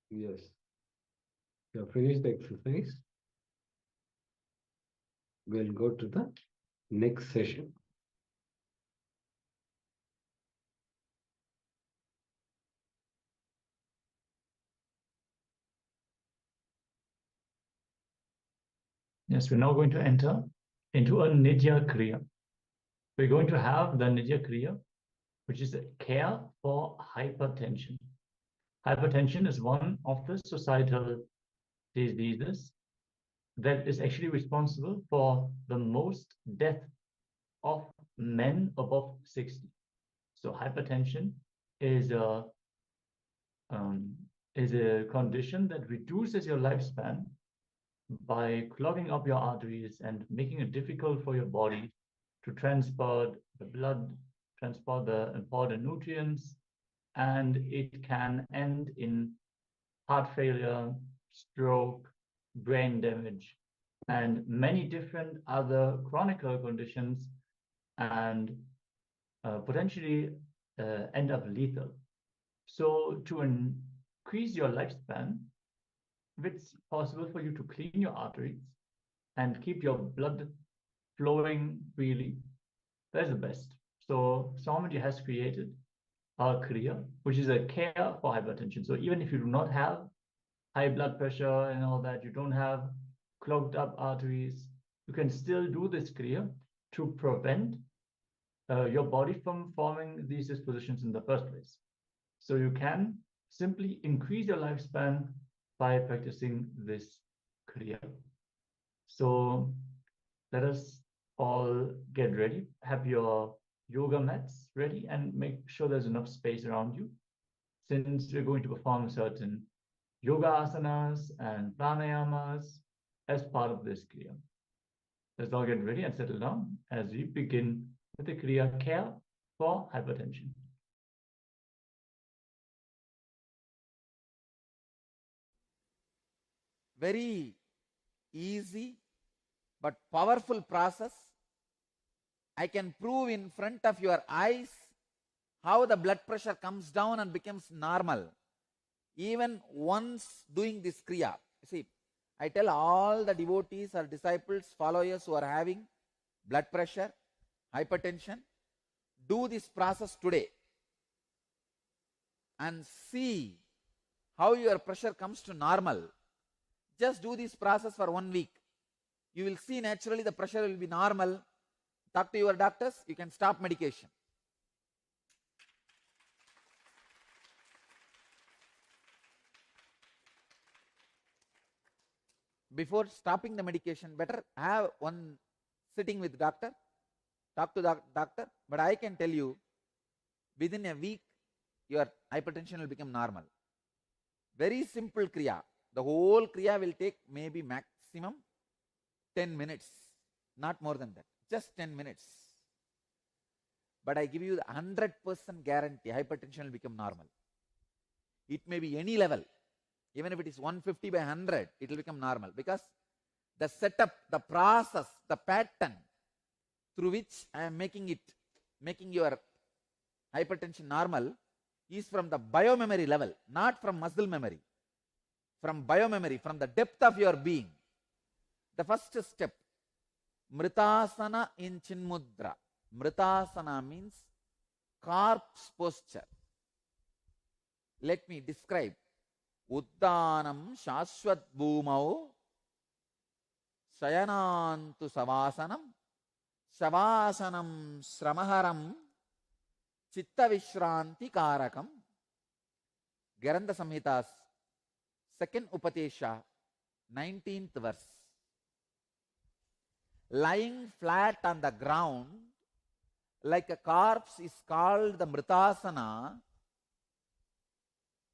Yes. You have finished the exercise. We'll go to the next session. Yes, we're now going to enter into a Nitya Kriya. We're going to have the Nitya Kriya, which is a care for hypertension. Hypertension is one of the societal diseases that is actually responsible for the most death of men above 60. So hypertension is a condition that reduces your lifespan by clogging up your arteries and making it difficult for your body to transport the blood, transport the important nutrients, and it can end in heart failure, stroke, brain damage, and many different other chronic conditions, and potentially end up lethal. So to increase your lifespan, it's possible for you to clean your arteries and keep your blood flowing freely. That's the best. So Swamiji has created a Kriya, which is a care for hypertension. So even if you do not have high blood pressure and all that, you don't have clogged up arteries, you can still do this Kriya to prevent your body from forming these dispositions in the first place. So you can simply increase your lifespan by practicing this Kriya. So let us all get ready. Have your yoga mats ready and make sure there's enough space around you, since we're going to perform certain yoga asanas and pranayamas as part of this Kriya. Let's all get ready and settle down as we begin with the Kriya care for hypertension. Very easy but powerful process. I can prove in front of your eyes how the blood pressure comes down and becomes normal even once doing this Kriya. See, I tell all the devotees or disciples, followers who are having blood pressure, hypertension, do this process today and see how your pressure comes to normal. Just do this process for 1 week. You will see naturally the pressure will be normal. Talk to your doctors, you can stop medication. Before stopping the medication, better have one sitting with doctor, talk to the doctor. But I can tell you, within a week, your hypertension will become normal. Very simple Kriya. The whole Kriya will take maybe maximum 10 minutes, not more than that, just 10 minutes. But I give you the 100% guarantee, hypertension will become normal. It may be any level. Even if it is 150 by 100, it will become normal, because the setup, the process, the pattern through which I am making your hypertension normal is from the biomemory level, not from muscle memory. From biomemory, from the depth of your being. The first step, Mritasana in Chinmudra. Mritasana means corpse posture. Let me describe. Uddanam Shashwat Bhumau Shayanantu Savasanam Shavasanam Sramaharam Chitta Vishranti Karakam. Garanda Samhita's second Upatesha, 19th verse. Lying flat on the ground like a corpse is called the Mritasana.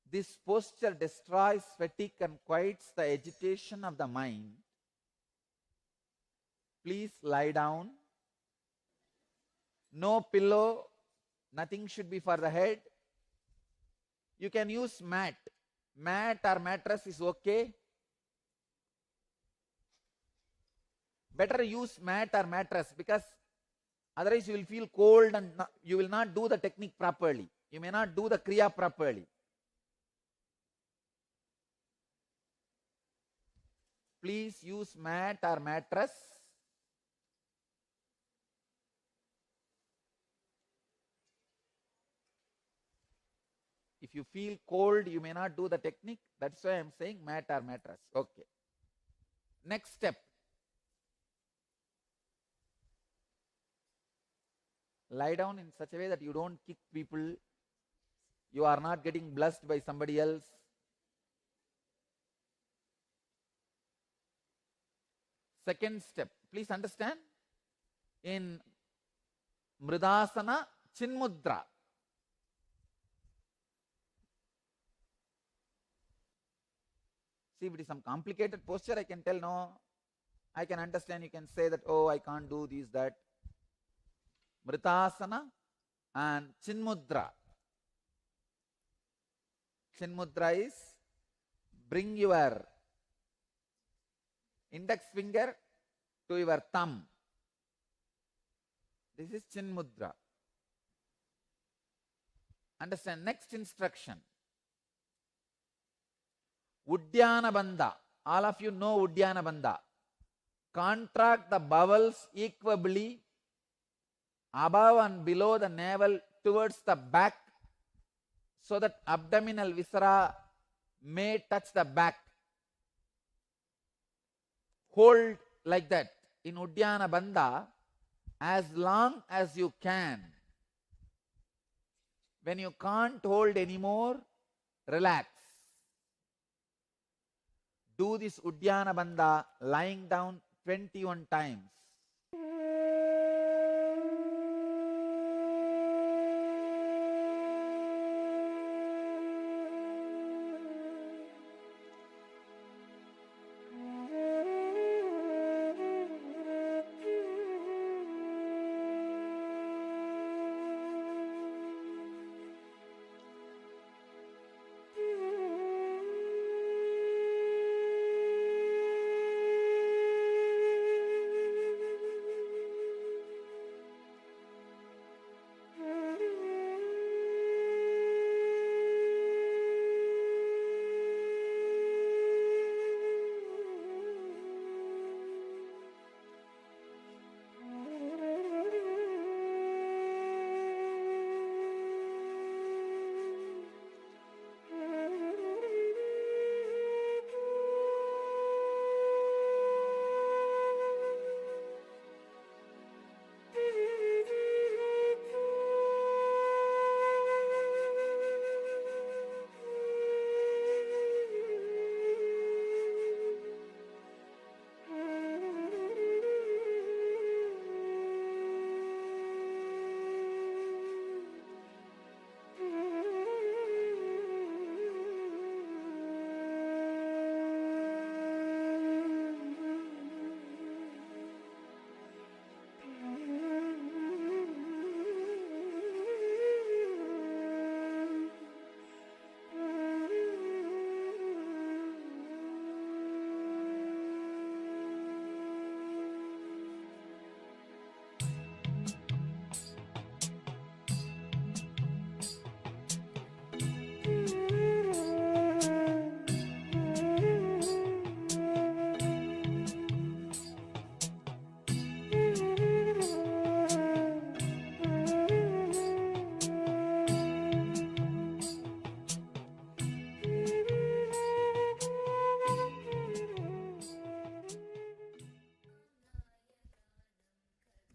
This posture destroys fatigue and quiets the agitation of the mind. Please lie down. No pillow, nothing should be for the head. You can use mat. Mat or mattress is okay. Better use mat or mattress, because otherwise you will feel cold and you will not do the technique properly. You may not do the Kriya properly. please use mat or mattress. If you feel cold, you may not do the technique. That's why I'm saying mat or mattress. Okay. Next step. Lie down in such a way that you don't kick people. You are not getting blessed by somebody else. Second step. Please understand. In Mridasana, Chinmudra. See, if it is some complicated posture, I can tell no. I can understand. You can say that, oh, I can't do this, that. Mritasana and Chinmudra. Chinmudra is bring your index finger to your thumb. This is Chinmudra. Understand? Next instruction. Uddiyana Bandha. All of you know Uddiyana Bandha. Contract the bowels equably above and below the navel towards the back so that abdominal viscera may touch the back. Hold like that in Uddiyana Bandha as long as you can. When you can't hold anymore, relax. Do this Uddiyana Bandha lying down 21 times.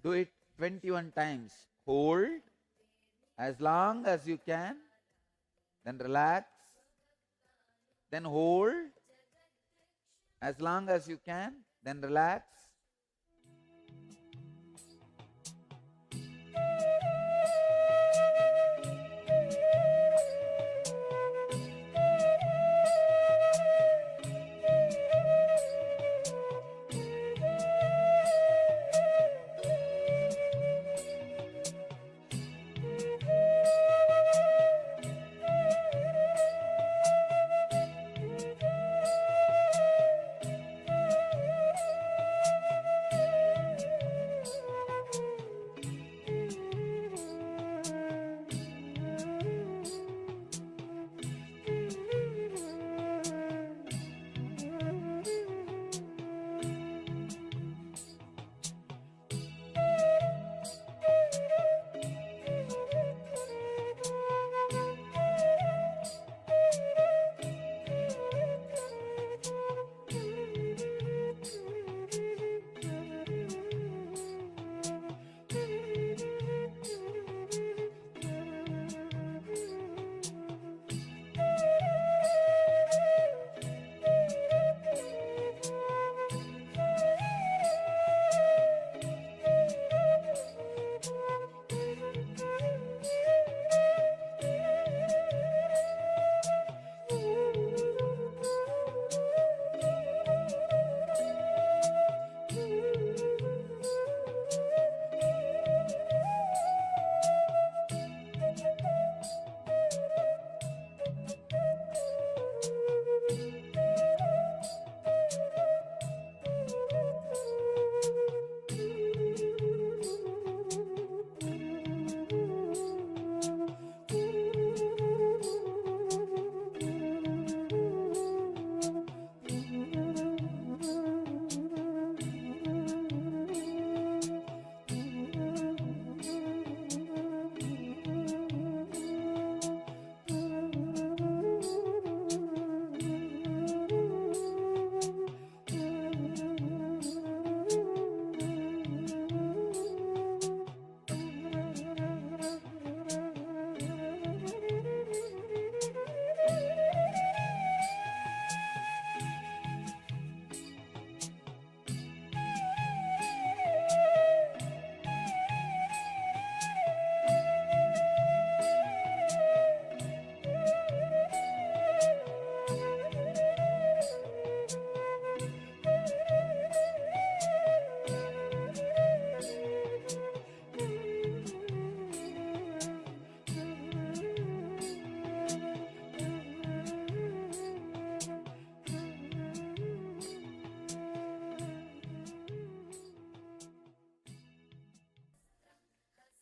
Do it 21 times. Hold as long as you can. Then relax. Then hold as long as you can. Then relax.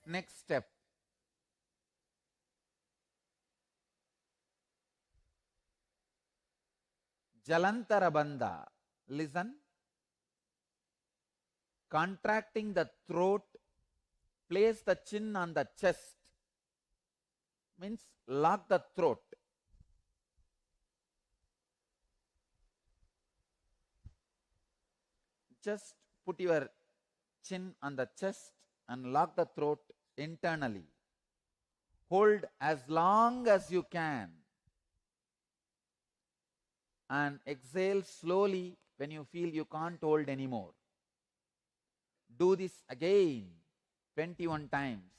Next step. Jalantara bandha. Listen. Contracting the throat, place the chin on the chest. Means lock the throat. Just put your chin on the chest and lock the throat internally. Hold as long as you can. And exhale slowly when you feel you can't hold anymore. Do this again 21 times.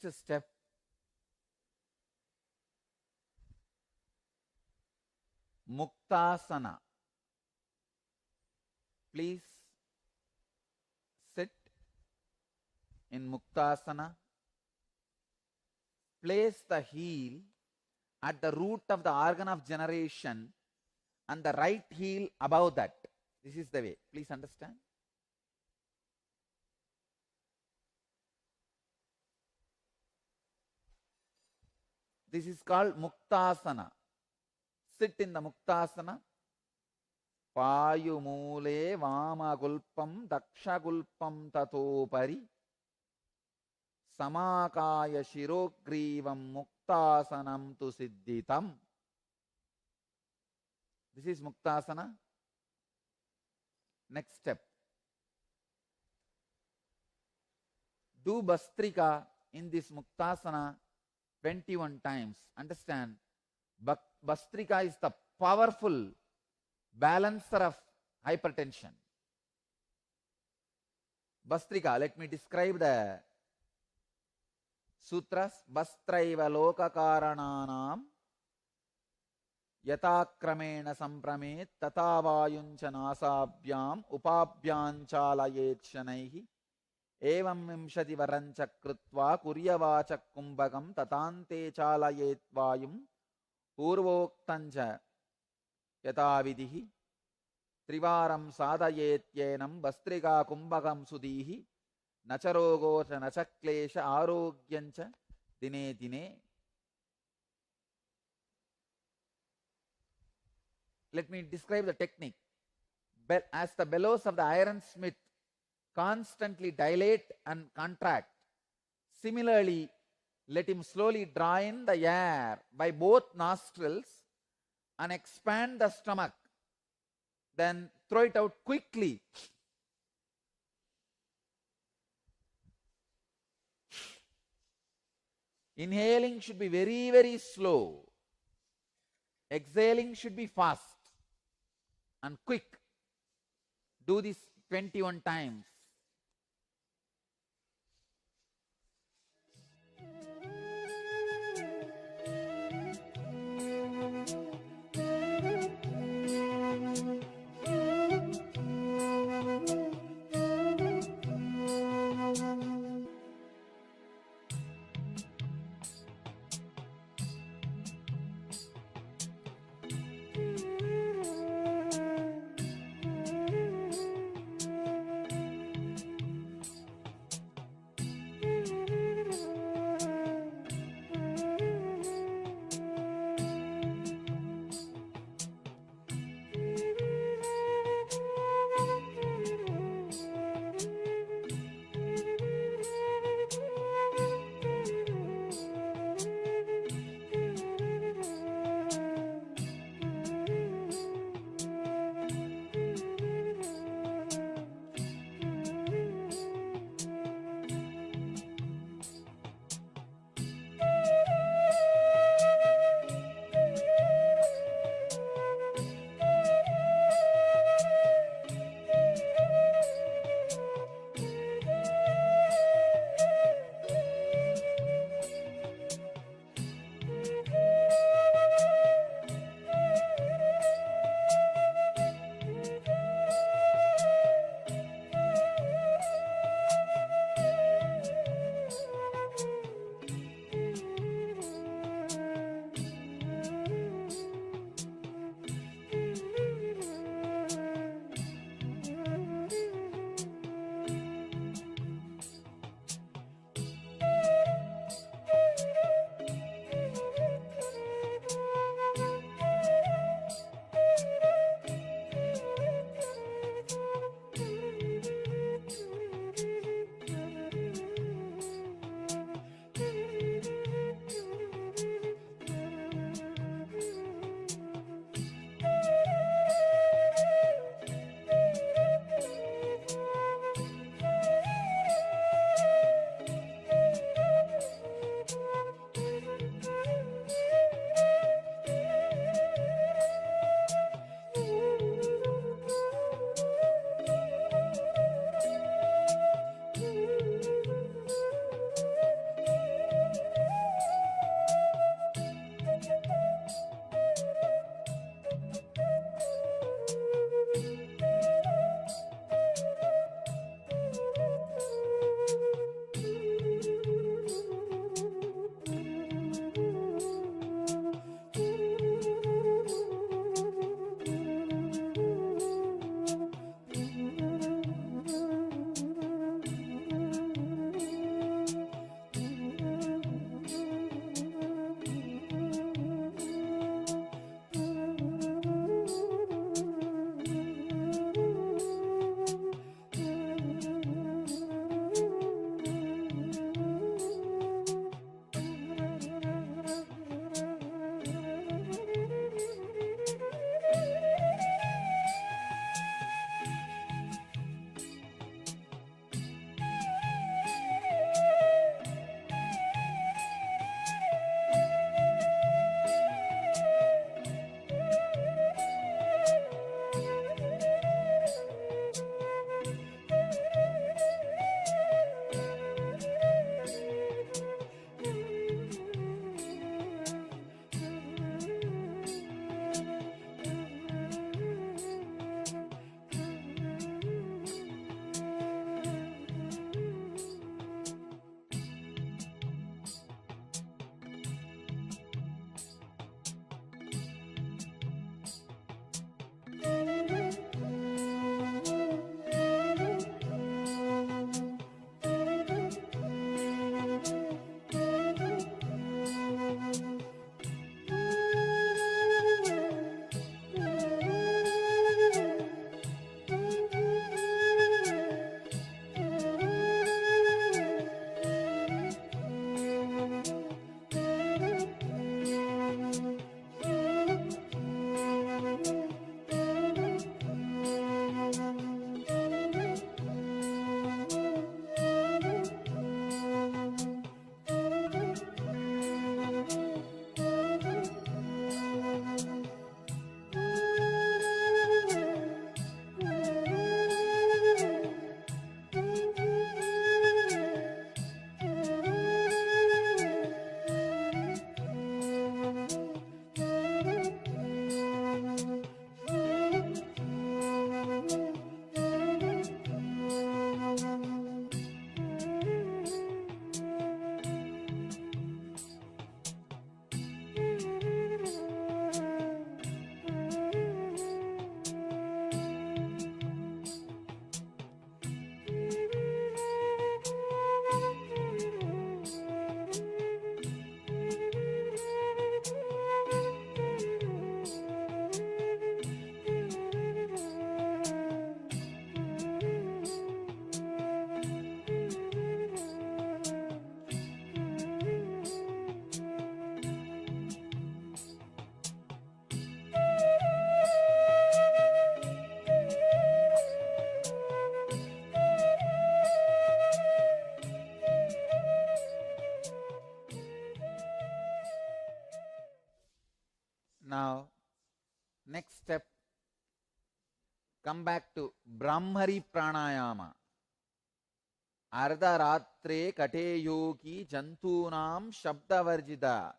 Next step, Muktasana. Please sit in Muktasana. Place the heel at the root of the organ of generation and the right heel above that. This is the way. Please understand. This is called Muktasana. Sit in the Muktasana. Payumule Vamagulpam Dakshagulpam Tatopari Samakaya Shirogrivam Muktasanam tu Siddhitam. This is Muktasana. Next step. Do Bastrika in this Muktasana 21 times. Understand? Bastrika is the powerful balancer of hypertension. Bastrika, let me describe the sutras. Bastraiva lokakarananam yatakramena sampramet tatavayuncha nasabhyam upabhyanchalayet shanaihi evam vimshati varancha krutva kuryavacha kumbhagam tatante chalayet vayum purvoktancha yatavidihi trivaram sadayetyenam bastrika kumbhagam sudihi nacharogocha nachaklesha arogyancha dine dine. Let me describe the technique. As the bellows of the ironsmith constantly dilate and contract, similarly, let him slowly draw in the air by both nostrils and expand the stomach. Then throw it out quickly. Inhaling should be very, very slow. Exhaling should be fast and quick. Do this 21 times. Next step, come back to Brahmari Pranayama. Ardharatre Kate Yogi Jantunam Shabdavarjida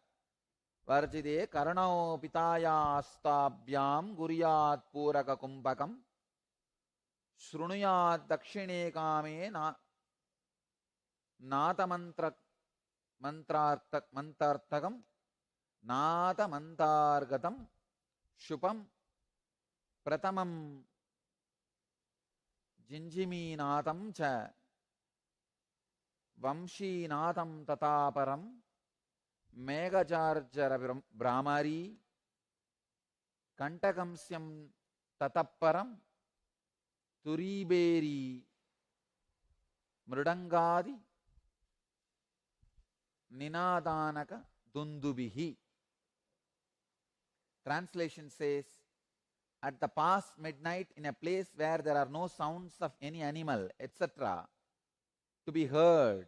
Varjide Karnao Pitaya Astabhyam Guryat Puraka Kumbhakam Shrunuyat Dakshine Kame Nata Mantartakam Nata Mantargatam Shupam Pratamam Jinjiminatam Cha Vamshinatam Tataparam Megacharjara Brahmari Kantakamsyam Tataparam Turiberi Mridangadi Ninadanaka Dundubihi. Translation says, at the past midnight in a place where there are no sounds of any animal, etc., to be heard,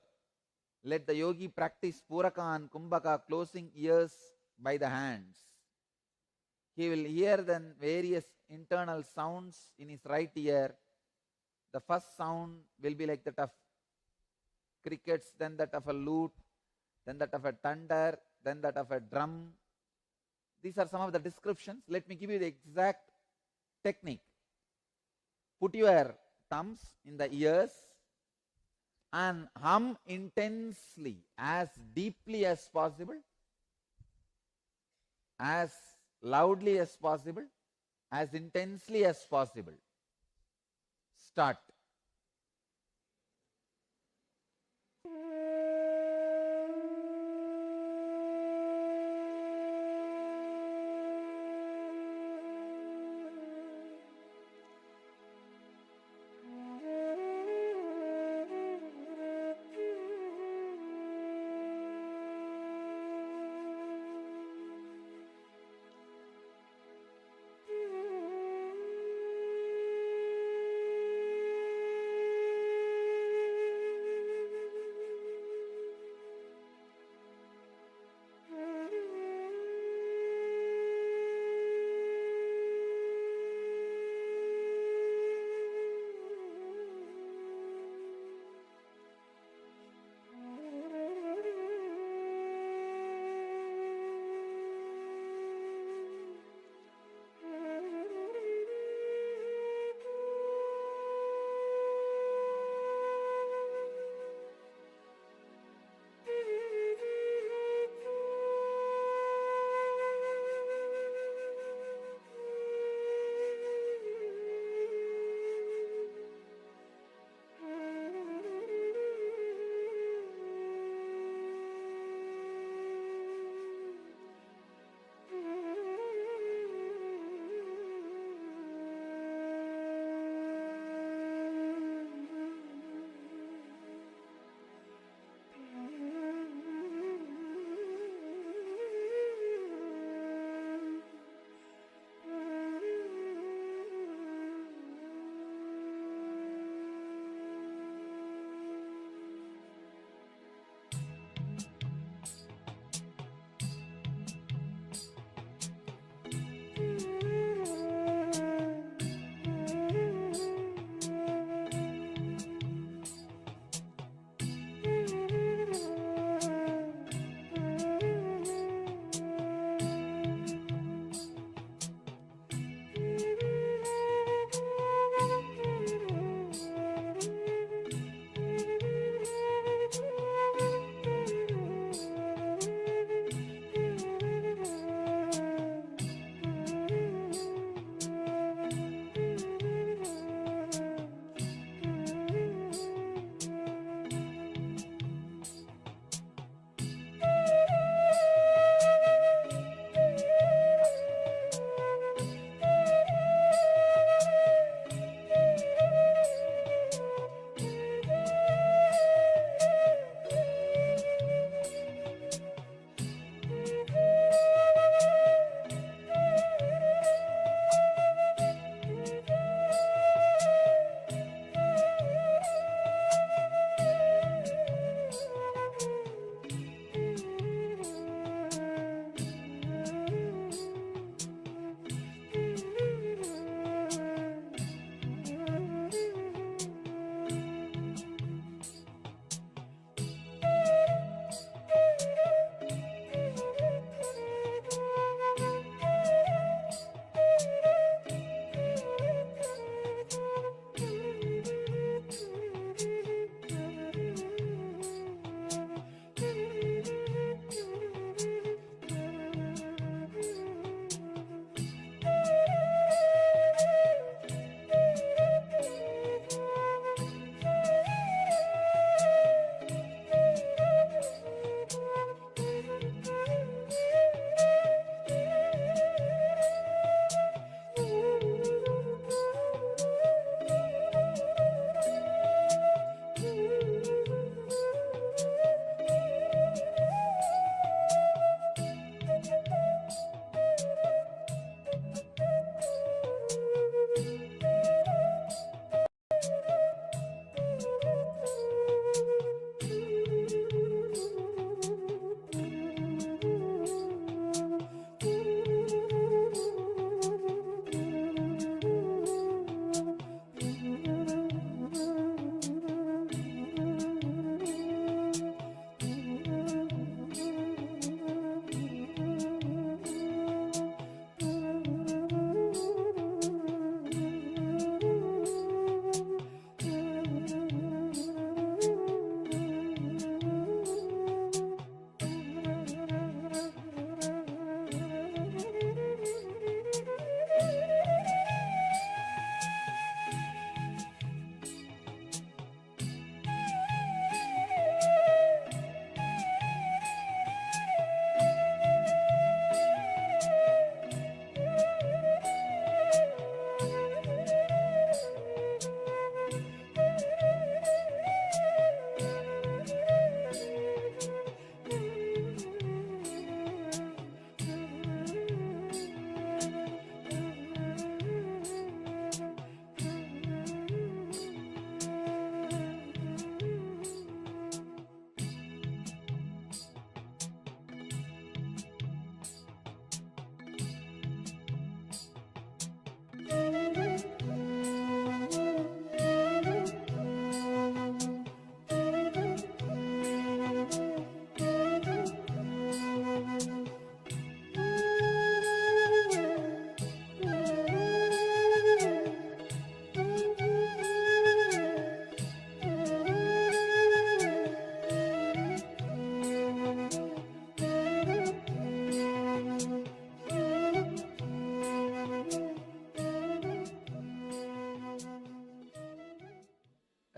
let the yogi practice Puraka and Kumbhaka, closing ears by the hands. He will hear then various internal sounds in his right ear. The first sound will be like that of crickets, then that of a lute, then that of a thunder, then that of a drum. These are some of the descriptions. Let me give you the exact technique. Put your thumbs in the ears and hum intensely, as deeply as possible, as loudly as possible, as intensely as possible. Start.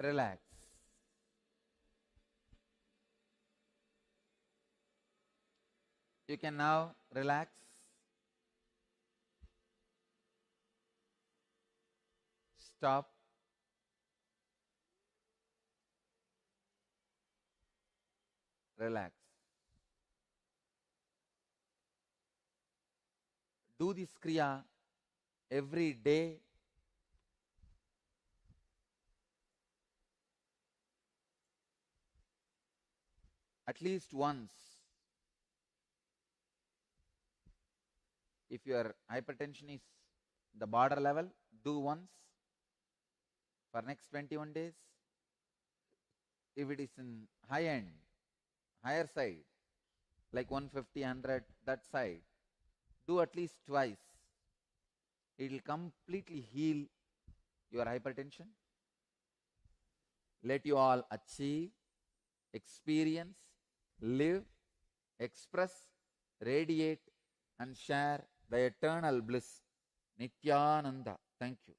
relax. You can now relax. Stop. Relax. Do this kriya every day. At least once. If your hypertension is the border level, do once for next 21 days. If it is in high end, higher side, like 150, 100, that side, do at least twice. It will completely heal your hypertension. Let you all achieve, experience, live, express, radiate, and share the eternal bliss. Nityananda. Thank you.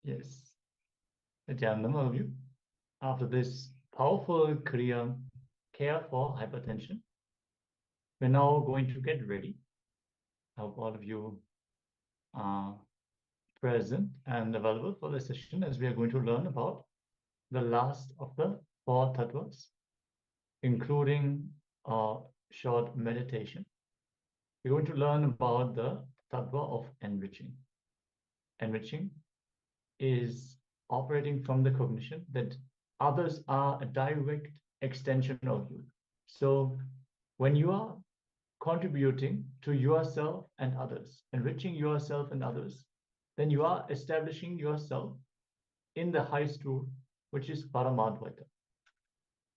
Yes. Nityananda, all of you. After this powerful Kriya, care for hypertension, we're now going to get ready. I hope all of you are present and available for the session, as we are going to learn about the last of the 4 tattvas, including a short meditation. We're going to learn about the tattva of enriching. Enriching is operating from the cognition that others are a direct extension of you. So when you are contributing to yourself and others, enriching yourself and others, then you are establishing yourself in the highest truth, which is Paramadvaita.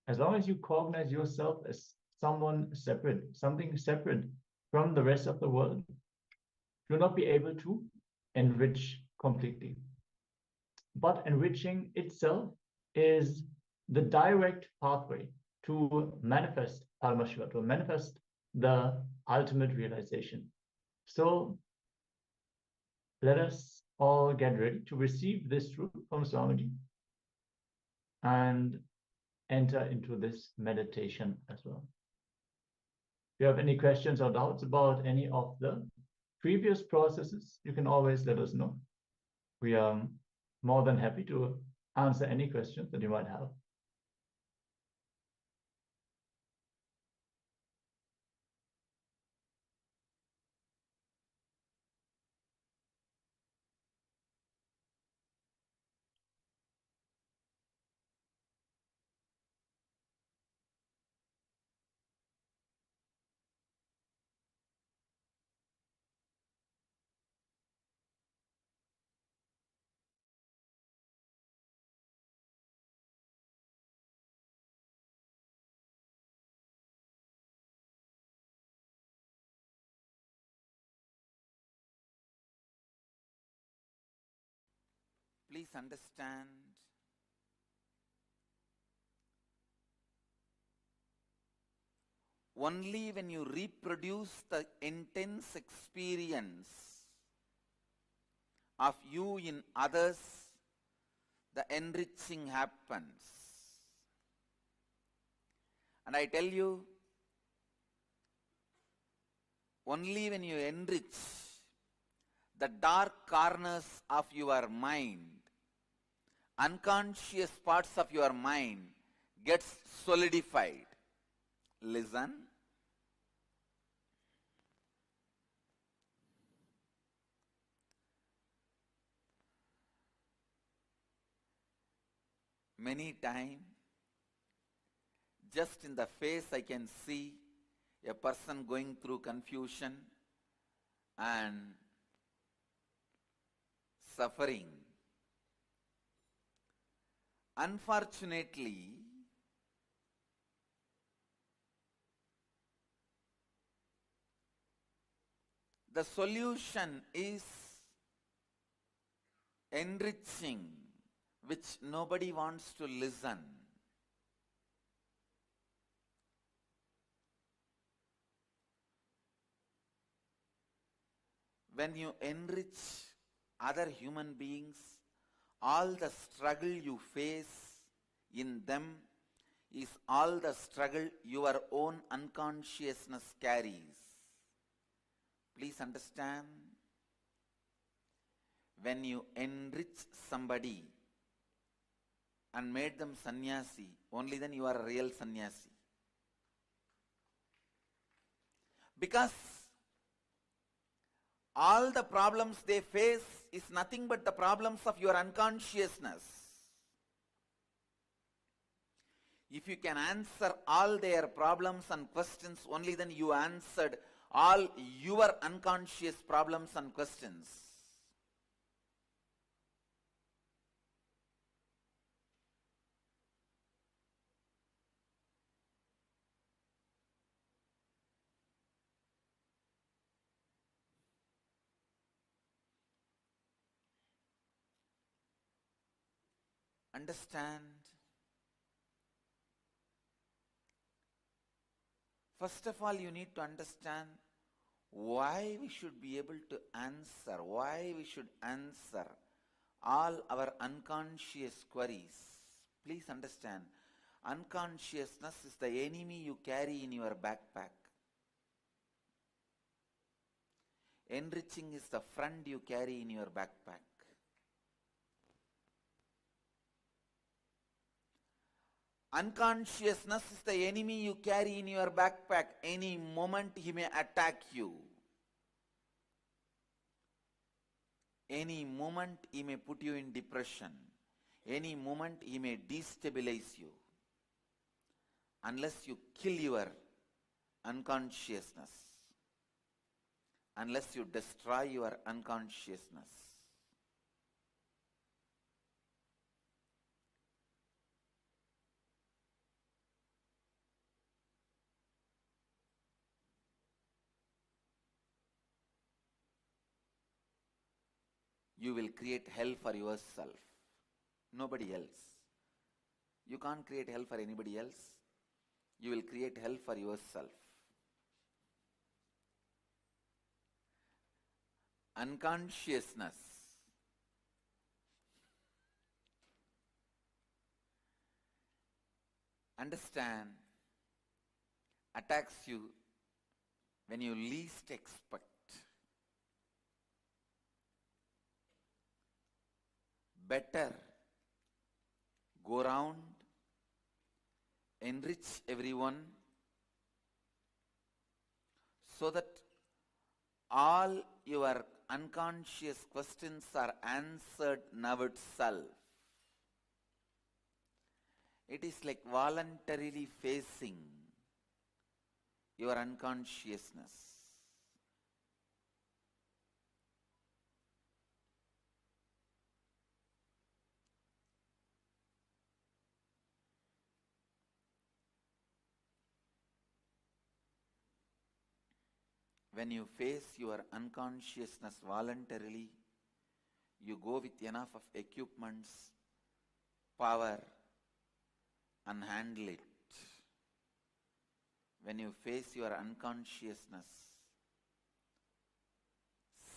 As long as you cognize yourself as someone separate, something separate from the rest of the world, you'll not be able to enrich completely. But enriching itself is the direct pathway to manifest Paramashiva, to manifest the ultimate realization. So let us all get ready to receive this truth from Swamiji and enter into this meditation as well. If you have any questions or doubts about any of the previous processes, you can always let us know. We are more than happy to answer any questions that you might have. Please understand, only when you reproduce the intense experience of you in others, the enriching happens. And I tell you, only when you enrich the dark corners of your mind, unconscious parts of your mind gets solidified. Listen. Many times, just in the face I can see a person going through confusion and suffering. Unfortunately, the solution is enriching, which nobody wants to listen. When you enrich other human beings, all the struggle you face in them is all the struggle your own unconsciousness carries. Please understand, when you enrich somebody and made them sannyasi, only then you are a real sannyasi. Because all the problems they face is nothing but the problems of your unconsciousness. If you can answer all their problems and questions, only then you answered all your unconscious problems and questions. Understand? First of all, you need to understand why we should be able to answer, why we should answer all our unconscious queries. Please understand, unconsciousness is the enemy you carry in your backpack. Enriching is the friend you carry in your backpack. Unconsciousness is the enemy you carry in your backpack. Any moment he may attack you. Any moment he may put you in depression. Any moment he may destabilize you. Unless you kill your unconsciousness. Unless you destroy your unconsciousness. You will create hell for yourself, nobody else. You can't create hell for anybody else. You will create hell for yourself. Unconsciousness understand attacks you when you least expect. Better go round, enrich everyone so that all your unconscious questions are answered now itself. It is like voluntarily facing your unconsciousness. When you face your unconsciousness voluntarily, you go with enough of equipments, power, and handle it. When you face your unconsciousness,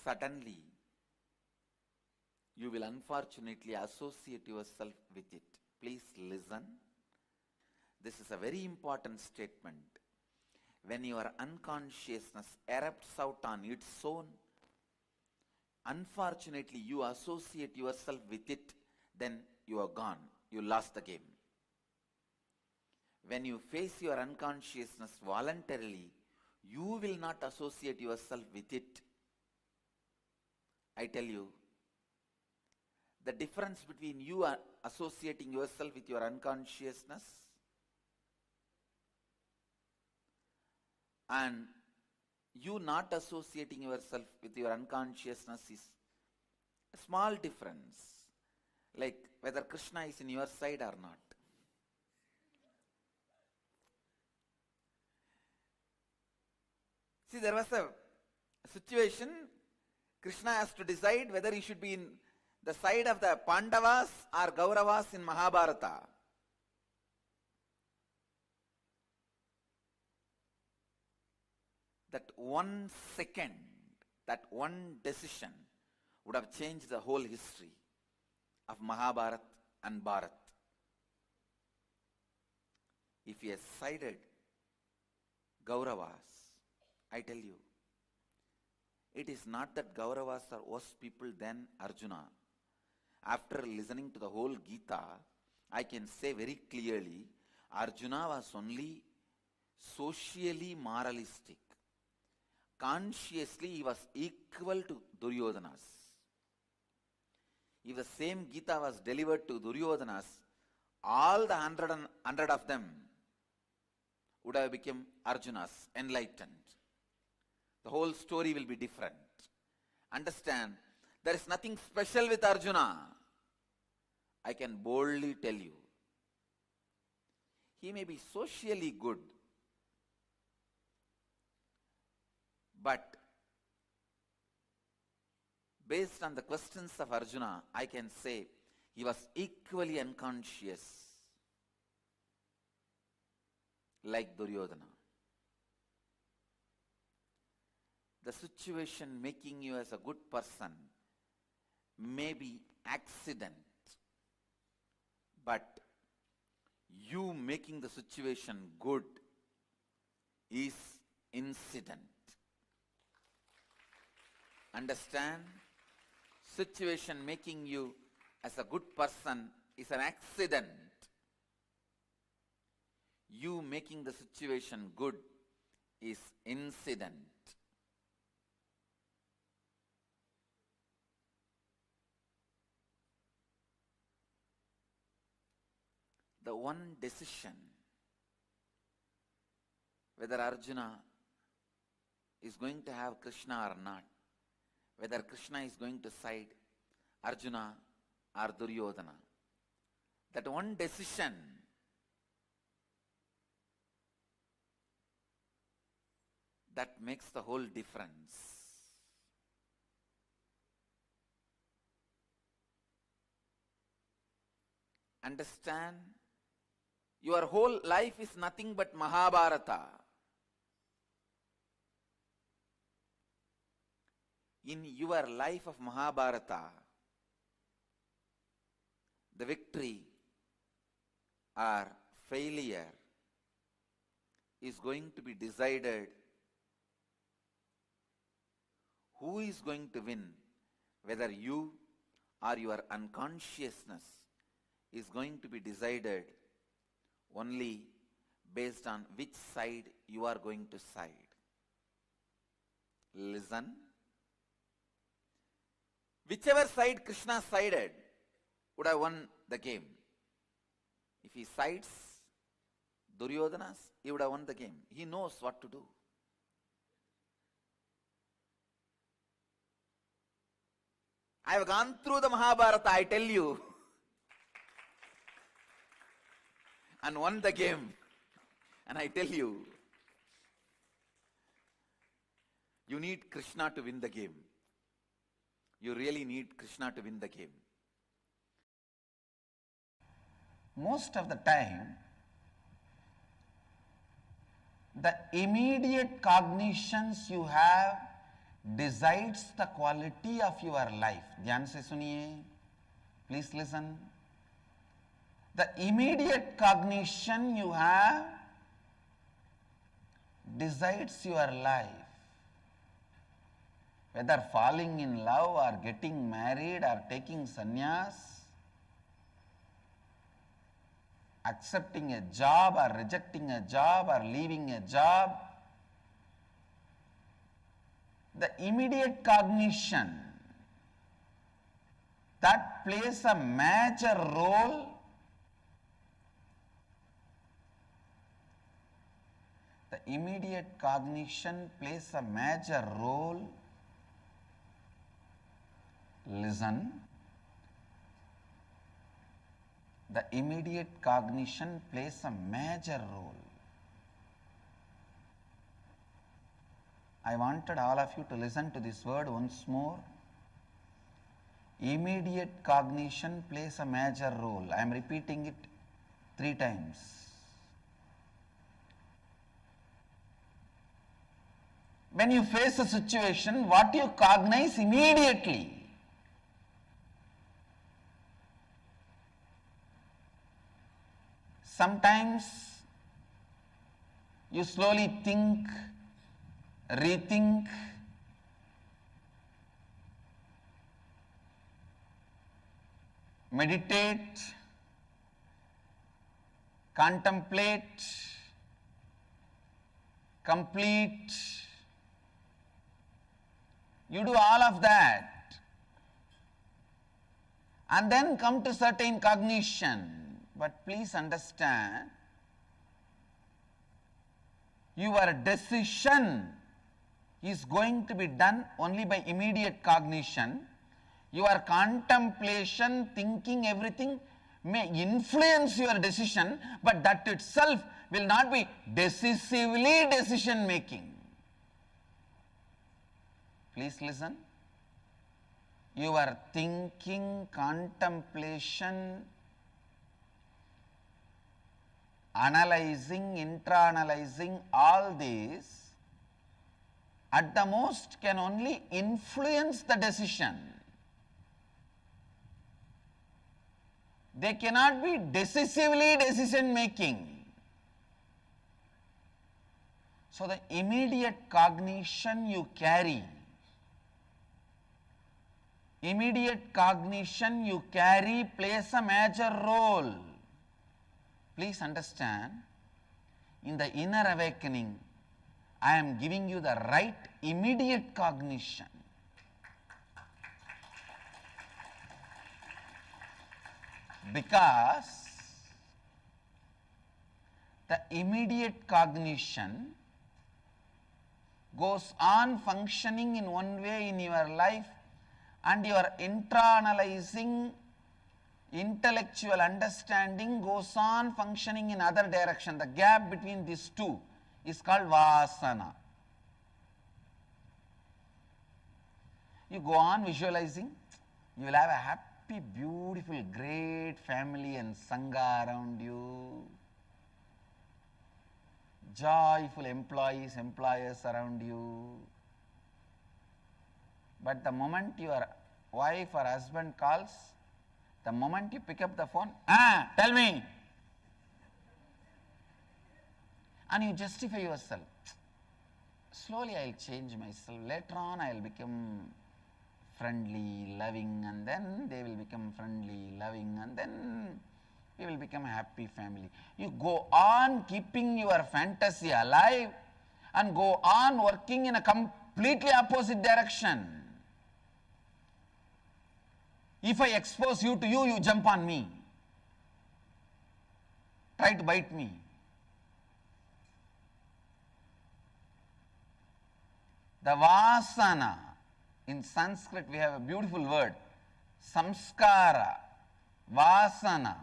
suddenly you will unfortunately associate yourself with it. Please listen. This is a very important statement. when your unconsciousness erupts out on its own, unfortunately you associate yourself with it, then you are gone. You lost the game. When you face your unconsciousness voluntarily, you will not associate yourself with it. I tell you, the difference between you associating yourself with your unconsciousness and you not associating yourself with your unconsciousness is a small difference, like whether Krishna is in your side or not. See, there was a situation, Krishna has to decide whether he should be in the side of the Pandavas or Kauravas in Mahabharata. That 1 second, that one decision would have changed the whole history of Mahabharata and Bharat. If he has sided Kauravas, I tell you, it is not that Kauravas are worse people than Arjuna. After listening to the whole Gita, I can say very clearly, Arjuna was only socially moralistic. Consciously, he was equal to Duryodhana's. If the same Gita was delivered to Duryodhana's, all the 100 of them would have become Arjuna's, enlightened. The whole story will be different. Understand, there is nothing special with Arjuna. I can boldly tell you. He may be socially good, but based on the questions of Arjuna, I can say he was equally unconscious like Duryodhana. The situation making you as a good person may be accident, but you making the situation good is incident. Understand? Situation making you as a good person is an accident. You making the situation good is incident. The one decision whether Arjuna is going to have Krishna or not, whether Krishna is going to side Arjuna or Duryodhana, that one decision that makes the whole difference. Understand? Your whole life is nothing but Mahabharata. In your life of Mahabharata, the victory or failure is going to be decided. Who is going to win? Whether you or your unconsciousness is going to be decided only based on which side you are going to side. Listen. Whichever side Krishna sided would have won the game. If he sides Duryodhana's, he would have won the game. He knows what to do. I have gone through the Mahabharata, I tell you, and won the game. And I tell you, you need Krishna to win the game. You really need Krishna to win the game. Most of the time, the immediate cognitions you have decides the quality of your life. ध्यान से सुनिए. Please listen. The immediate cognition you have decides your life. Whether falling in love or getting married or taking sannyas, accepting a job or rejecting a job or leaving a job, the immediate cognition that plays a major role, the immediate cognition plays a major role. Listen. The immediate cognition plays a major role. I wanted all of you to listen to this word once more. Immediate cognition plays a major role. I am repeating it 3 times. When you face a situation, what you cognize immediately? Sometimes you slowly think, rethink, meditate, contemplate, complete. You do all of that and then come to certain cognition. But please understand, your decision is going to be done only by immediate cognition. Your contemplation, thinking, everything may influence your decision, but that itself will not be decisively decision making. Please listen. Your thinking, contemplation, analyzing, internalizing, all these at the most can only influence the decision. They cannot be decisively decision making. So the immediate cognition you carry, plays a major role. Please understand, in the inner awakening, I am giving you the right immediate cognition. Because the immediate cognition goes on functioning in one way in your life, and your internalizing intellectual understanding goes on functioning in other direction. The gap between these two is called vasana. You go on visualizing, you will have a happy, beautiful, great family and sangha around you, joyful employees, employers around you. But the moment your wife or husband calls, the moment you pick up the phone, tell me, and you justify yourself. Slowly I will change myself. Later on I will become friendly, loving, and then they will become friendly, loving, and then we will become a happy family. You go on keeping your fantasy alive and go on working in a completely opposite direction. If I expose you to you, you jump on me, try to bite me. The vasana, in Sanskrit we have a beautiful word, samskara, vasana.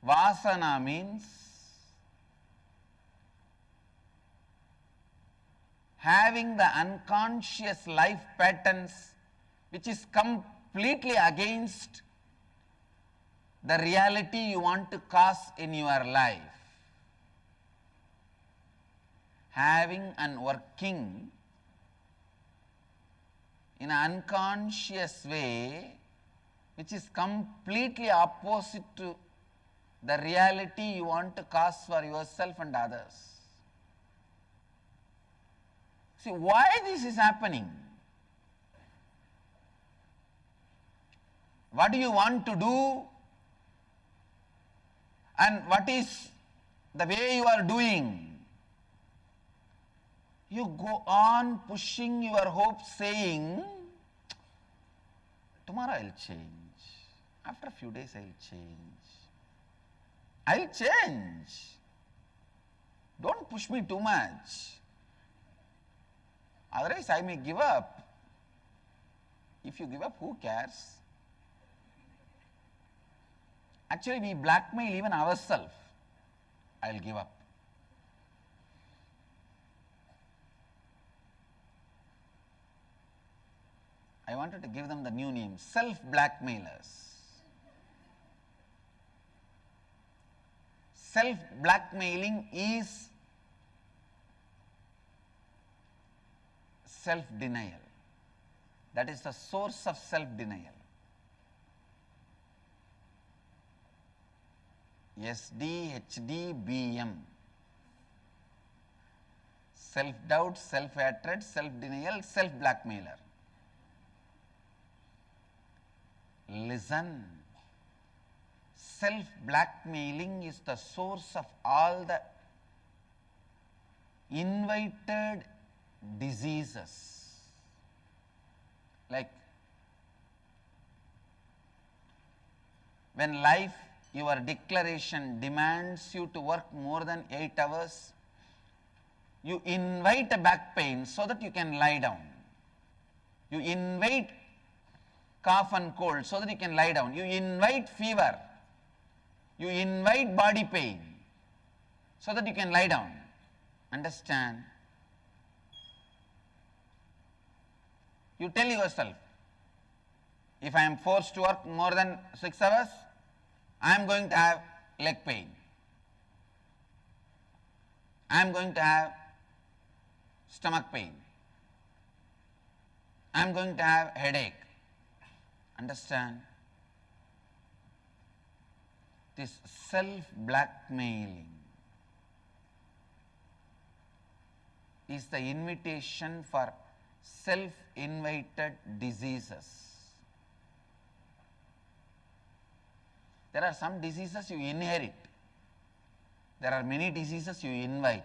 Vasana means having the unconscious life patterns which is completely against the reality you want to cause in your life. Having and working in an unconscious way which is completely opposite to the reality you want to cause for yourself and others. See, why this is happening? What do you want to do? And what is the way you are doing? You go on pushing your hopes, saying, tomorrow I'll change. After a few days I'll change. I'll change. Don't push me too much. Otherwise I may give up. If you give up, who cares? Actually, we blackmail even ourselves. I'll give up. I wanted to give them the new name, self-blackmailers. Self-blackmailing is self-denial. That is the source of self-denial. SD, HD, BM. Self-doubt, self-hatred, self-denial, self-blackmailer. Listen. Self-blackmailing is the source of all the invited diseases. Like when life, your declaration demands you to work more than 8 hours, you invite a back pain so that you can lie down. You invite cough and cold so that you can lie down. You invite fever. You invite body pain so that you can lie down. Understand? You tell yourself, if I am forced to work more than 6 hours, I am going to have leg pain. I am going to have stomach pain. I am going to have headache. Understand? This self-blackmailing is the invitation for self-invited diseases. There are some diseases you inherit. There are many diseases you invite.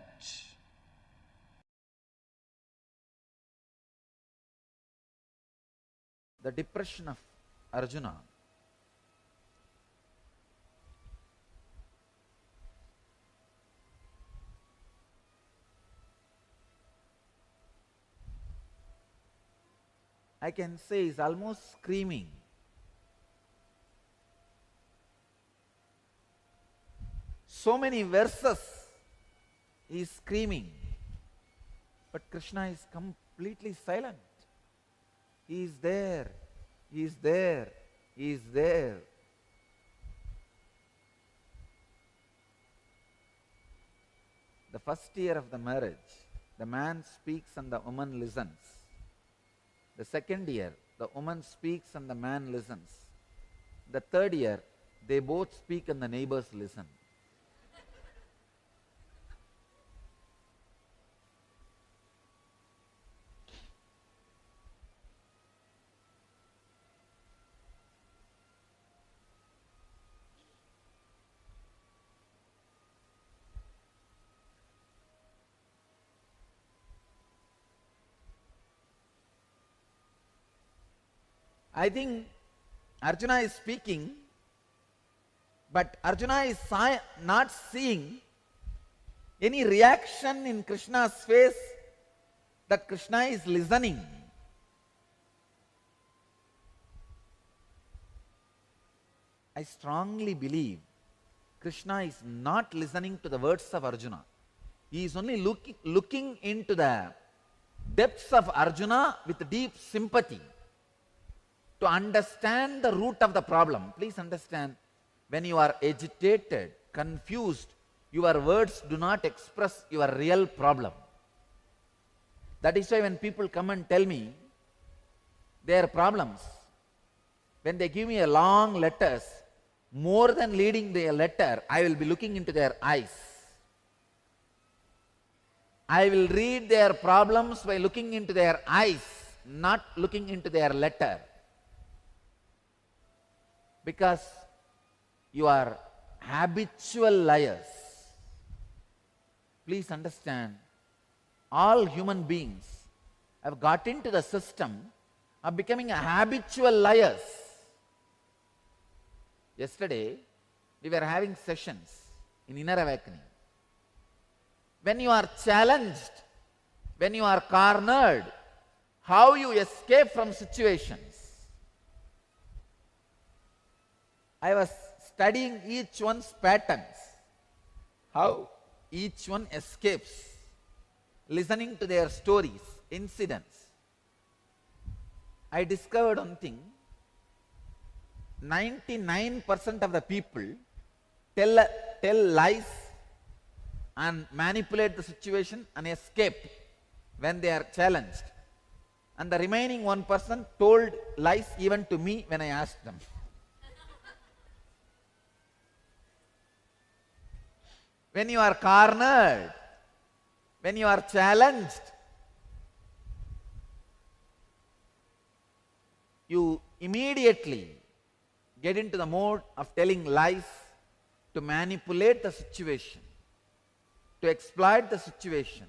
The depression of Arjuna I can say is almost screaming. So many verses he is screaming, but Krishna is completely silent. He is there, he is there, he is there. The first year of the marriage, the man speaks and the woman listens. The second year, the woman speaks and the man listens. The third year, they both speak and the neighbors listen. I think Arjuna is speaking, but Arjuna is not seeing any reaction in Krishna's face that Krishna is listening. I strongly believe Krishna is not listening to the words of Arjuna. He is only looking into the depths of Arjuna with deep sympathy, to understand the root of the problem. Please understand, when you are agitated, confused, your words do not express your real problem. That is why when people come and tell me their problems, when they give me a long letters, More than reading their letter, I will be looking into their eyes. I will read their problems by looking into their eyes, not looking into their letter. Because you are habitual liars. Please understand, all human beings have got into the system of becoming a habitual liars. Yesterday, we were having sessions in Inner Awakening. When you are challenged, when you are cornered, how you escape from situations. I was studying each one's patterns, how each one escapes, listening to their stories, incidents. I discovered one thing, 99% of the people tell lies and manipulate the situation and escape when they are challenged. And the remaining 1% told lies even to me when I asked them. When you are cornered, when you are challenged, you immediately get into the mode of telling lies to manipulate the situation, to exploit the situation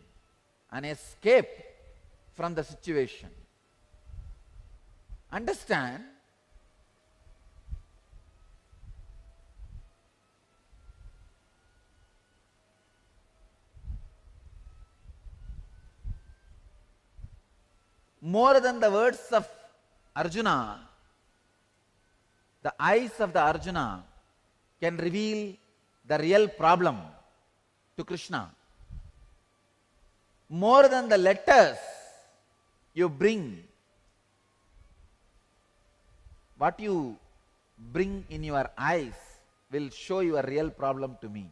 and escape from the situation. Understand, more than the words of Arjuna, the eyes of the Arjuna can reveal the real problem to Krishna. More than the letters you bring, what you bring in your eyes will show your real problem to me.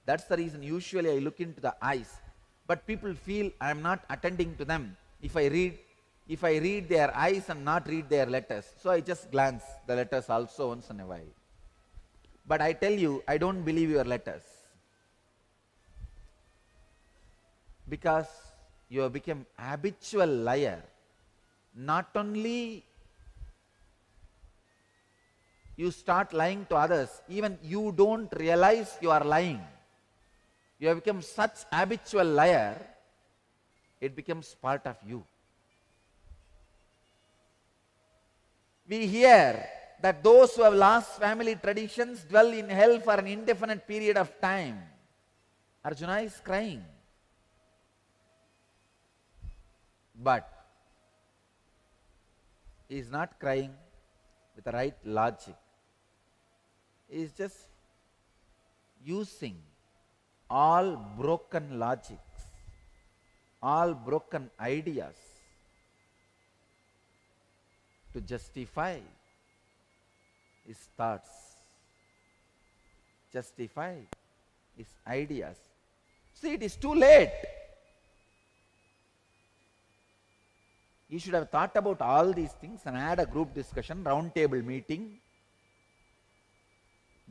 That's the reason usually I look into the eyes. But people feel I am not attending to them if I read their eyes and not read their letters. So I just glance the letters also once in a while. But I tell you, I don't believe your letters. Because you have become habitual liar. Not only you start lying to others, even you don't realize you are lying. You have become such habitual liar, it becomes part of you. We hear that those who have lost family traditions dwell in hell for an indefinite period of time. Arjuna is crying. But he is not crying with the right logic. He is just using all broken logics, all broken ideas to justify his thoughts, justify his ideas. See, it is too late. You should have thought about all these things and had a group discussion, round table meeting,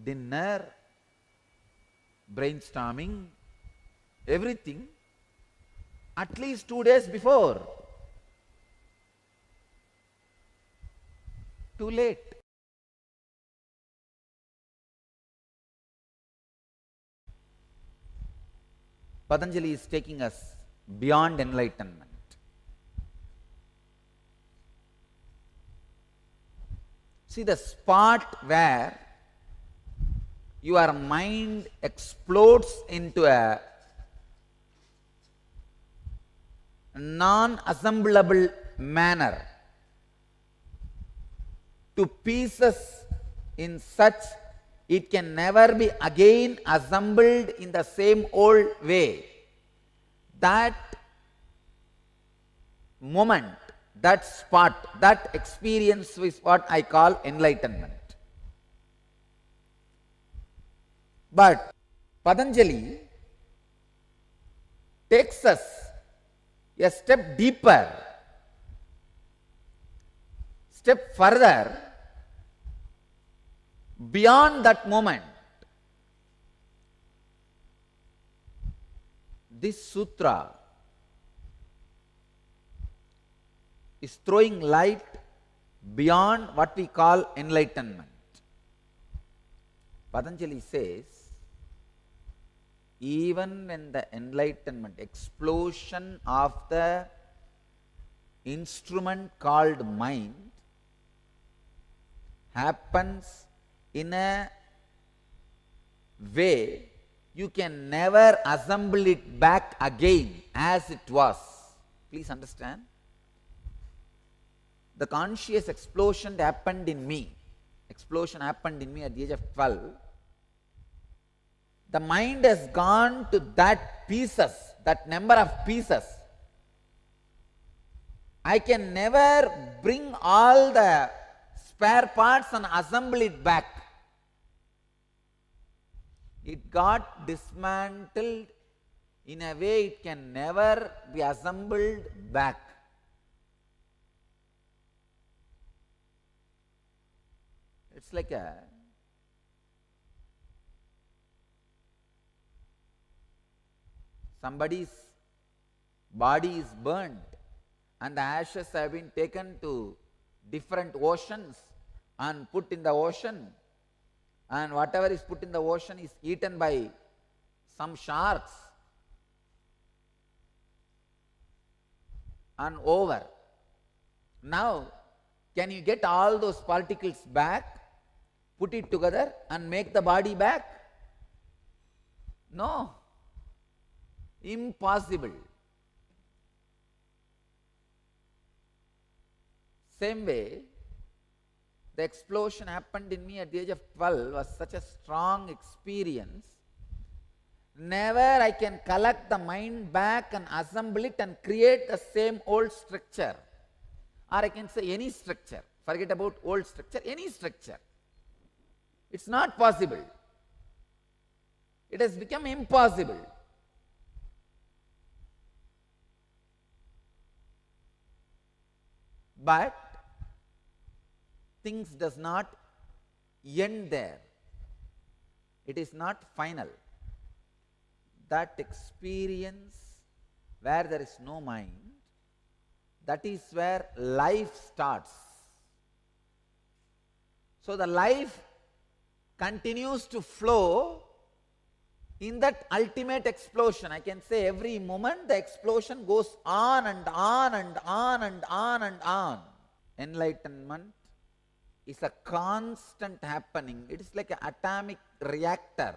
dinner, brainstorming, everything at least 2 days before. Too late. Patanjali is taking us beyond enlightenment. See, the spot where your mind explodes into a non-assemblable manner to pieces in such it can never be again assembled in the same old way. That moment, that spot, that experience is what I call enlightenment. But Patanjali takes us a step deeper, step further, Beyond that moment, this sutra is throwing light beyond what we call enlightenment. Patanjali says, even when the enlightenment, explosion of the instrument called mind happens in a way you can never assemble it back again as it was. Please understand. The conscious explosion happened in me. Explosion happened in me at the age of 12. The mind has gone to that pieces, that number of pieces. I can never bring all the spare parts and assemble it back. It got dismantled in a way it can never be assembled back. It's like somebody's body is burnt and the ashes have been taken to different oceans and put in the ocean, and whatever is put in the ocean is eaten by some sharks and over. Now, can you get all those particles back, put it together and make the body back? No. Impossible. Same way, the explosion happened in me at the age of 12 was such a strong experience. Never I can collect the mind back and assemble it and create the same old structure. Or I can say any structure. Forget about old structure, any structure. It's not possible. It has become impossible. But things does not end there. It is not final. That experience where there is no mind, that is where life starts. So the life continues to flow in that ultimate explosion. I can say every moment the explosion goes on and on and on and on and on. Enlightenment is a constant happening. It is like an atomic reactor.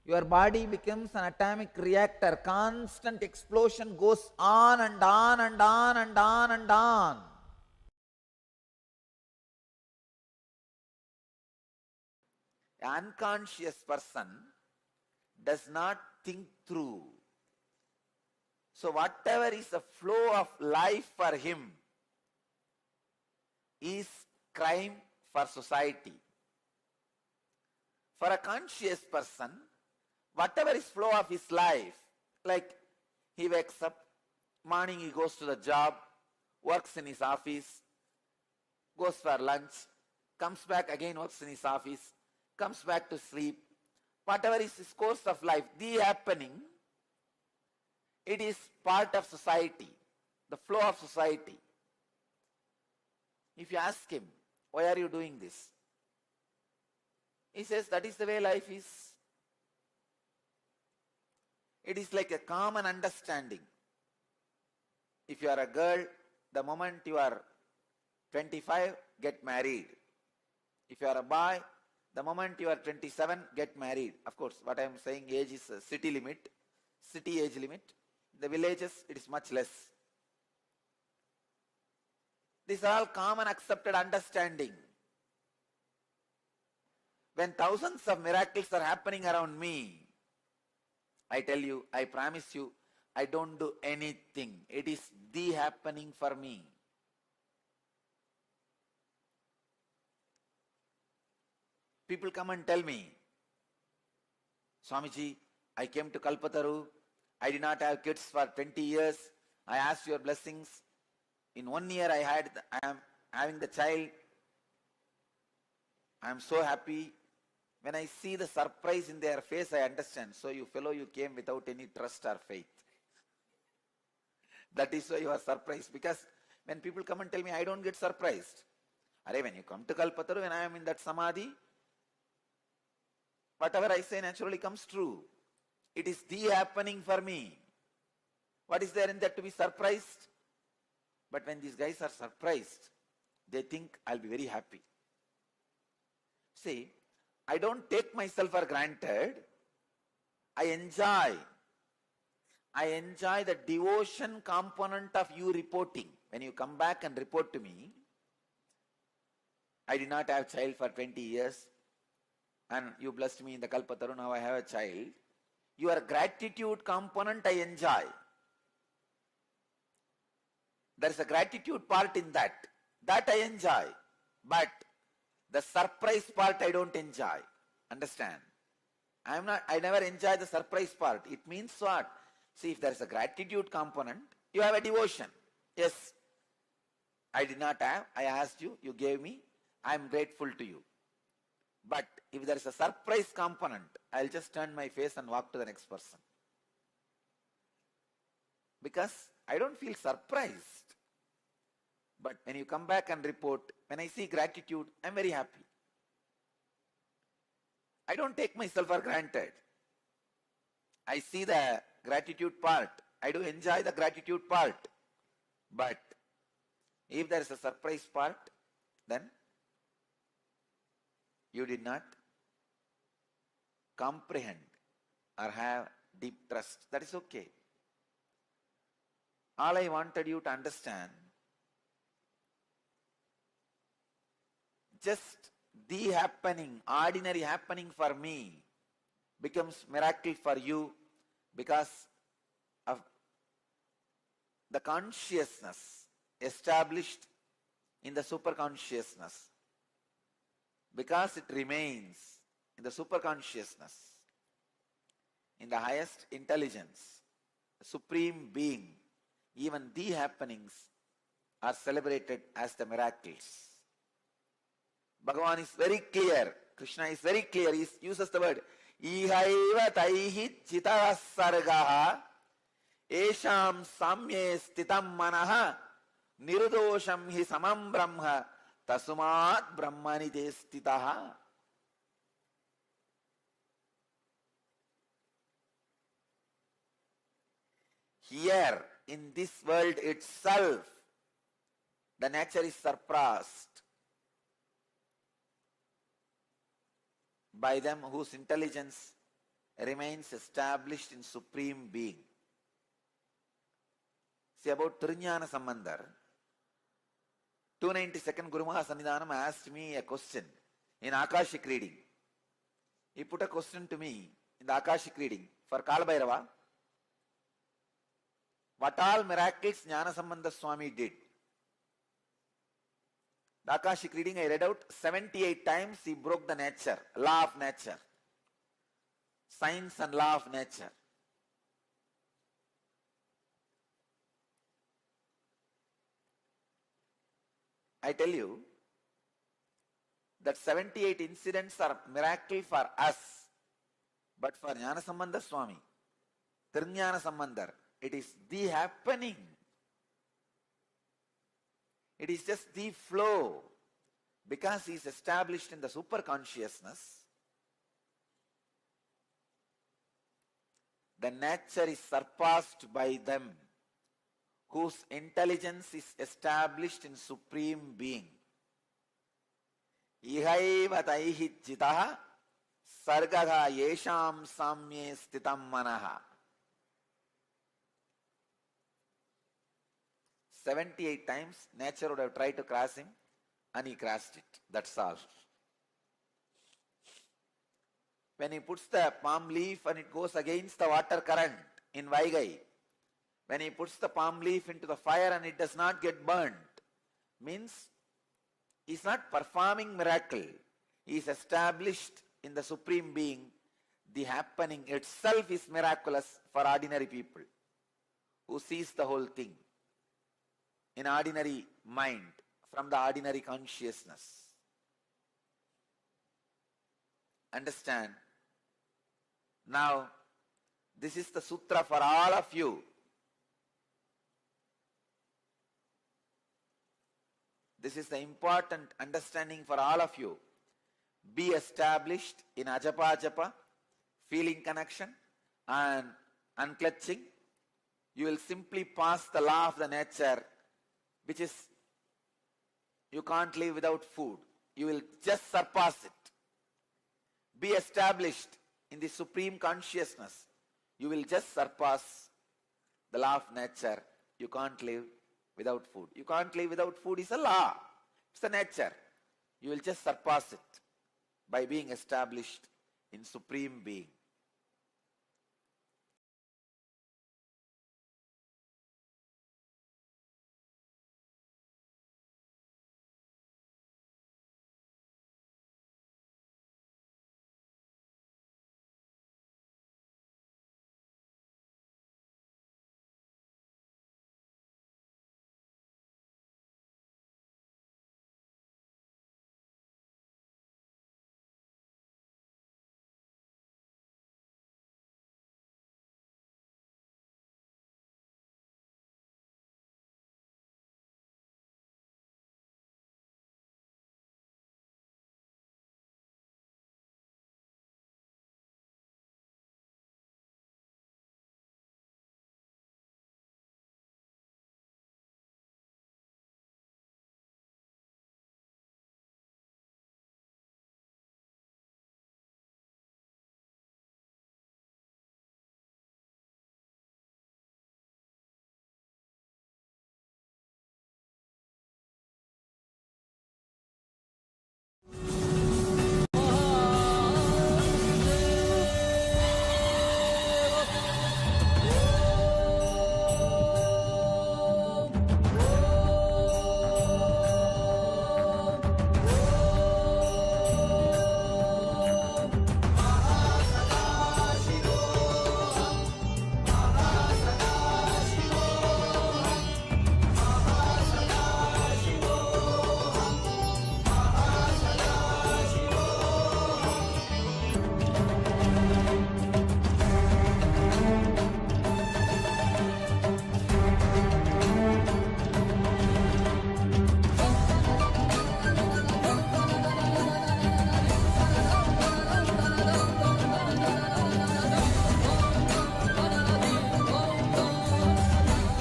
Your body becomes an atomic reactor. Constant explosion goes on and on and on and on and on. An unconscious person does not think through. So whatever is the flow of life for him is crime for society. For a conscious person, whatever is flow of his life, like he wakes up, morning he goes to the job, works in his office, goes for lunch, comes back again, works in his office, comes back to sleep. Whatever is his course of life, the happening, it is part of society, the flow of society. If you ask him, why are you doing this? He says, that is the way life is. It is like a common understanding. If you are a girl, the moment you are 25, get married. If you are a boy, the moment you are 27, get married. Of course, what I am saying, age is a city limit, city age limit. The villages, it is much less. These are all common accepted understanding. When thousands of miracles are happening around me, I tell you, I promise you, I don't do anything. It is the happening for me. People come and tell me, Swamiji, I came to Kalpataru. I did not have kids for 20 years. I asked your blessings. In 1 year I am having the child. I am so happy. When I see the surprise in their face, I understand. So you fellow, you came without any trust or faith. That is why you are surprised. Because when people come and tell me, I don't get surprised. When you come to Kalpataru, when I am in that samadhi, whatever I say naturally comes true. It is the happening for me. What is there in that to be surprised? But when these guys are surprised, they think I'll be very happy. See, I don't take myself for granted. I enjoy the devotion component of you reporting. When you come back and report to me, I did not have a child for 20 years and you blessed me in the Kalpataru, now I have a child. Your gratitude component I enjoy. There is a gratitude part in that. That I enjoy. But the surprise part I don't enjoy. Understand? I never enjoy the surprise part. It means what? See, if there is a gratitude component, you have a devotion. Yes, I did not have, I asked you, you gave me, I am grateful to you. But if there is a surprise component, I'll just turn my face and walk to the next person. Because I don't feel surprised. But when you come back and report, when I see gratitude, I'm very happy. I don't take myself for granted. I see the gratitude part. I do enjoy the gratitude part. But if there is a surprise part, then you did not comprehend or have deep trust. That is okay. All I wanted you to understand, just the happening, ordinary happening for me becomes miracle for you because of the consciousness established in the superconsciousness. Because it remains in the superconsciousness, in the highest intelligence, the supreme being, even the happenings are celebrated as the miracles. Bhagavan is very clear, Krishna is very clear, he uses the word ihaiva taihi chita sargaha esham samye stitam manaha nirdosham hi samam brahma tasumat brahmani te stitaha. Here in this world itself, the nature is surpassed by them whose intelligence remains established in Supreme Being. See about Trinyana Sambandhar, 292nd Guru Maha Sannidhanam asked me a question in Akashic reading. He put a question to me in the Akashic reading for Kala Bhairava. What all miracles Jnana Sambandha Swami did? The Akashic reading I read out, 78 times he broke the nature, law of nature, science and law of nature. I tell you that 78 incidents are miracle for us, but for Jnana Sambandha Swami, Tirjnana Sambandhar, it is the happening. It is just the flow. Because he is established in the superconsciousness, the nature is surpassed by them whose intelligence is established in Supreme Being. Ihaiva taihi jitaha sargaha yesham samye stitam manaha. 78 times nature would have tried to cross him and he crossed it. That's all. When he puts the palm leaf and it goes against the water current in Vaigai, when he puts the palm leaf into the fire and it does not get burnt, means he is not performing miracle. He is established in the Supreme Being. The happening itself is miraculous for ordinary people who sees the whole thing in ordinary mind, from the ordinary consciousness. Understand? Now, this is the sutra for all of you. This is the important understanding for all of you. Be established in ajapa japa, feeling connection and unclutching. You will simply pass the law of the nature, which is you can't live without food. You will just surpass it. Be established in the supreme consciousness. You will just surpass the law of nature. You can't live without food. You can't live without food is a law. It's the nature. You will just surpass it by being established in supreme being.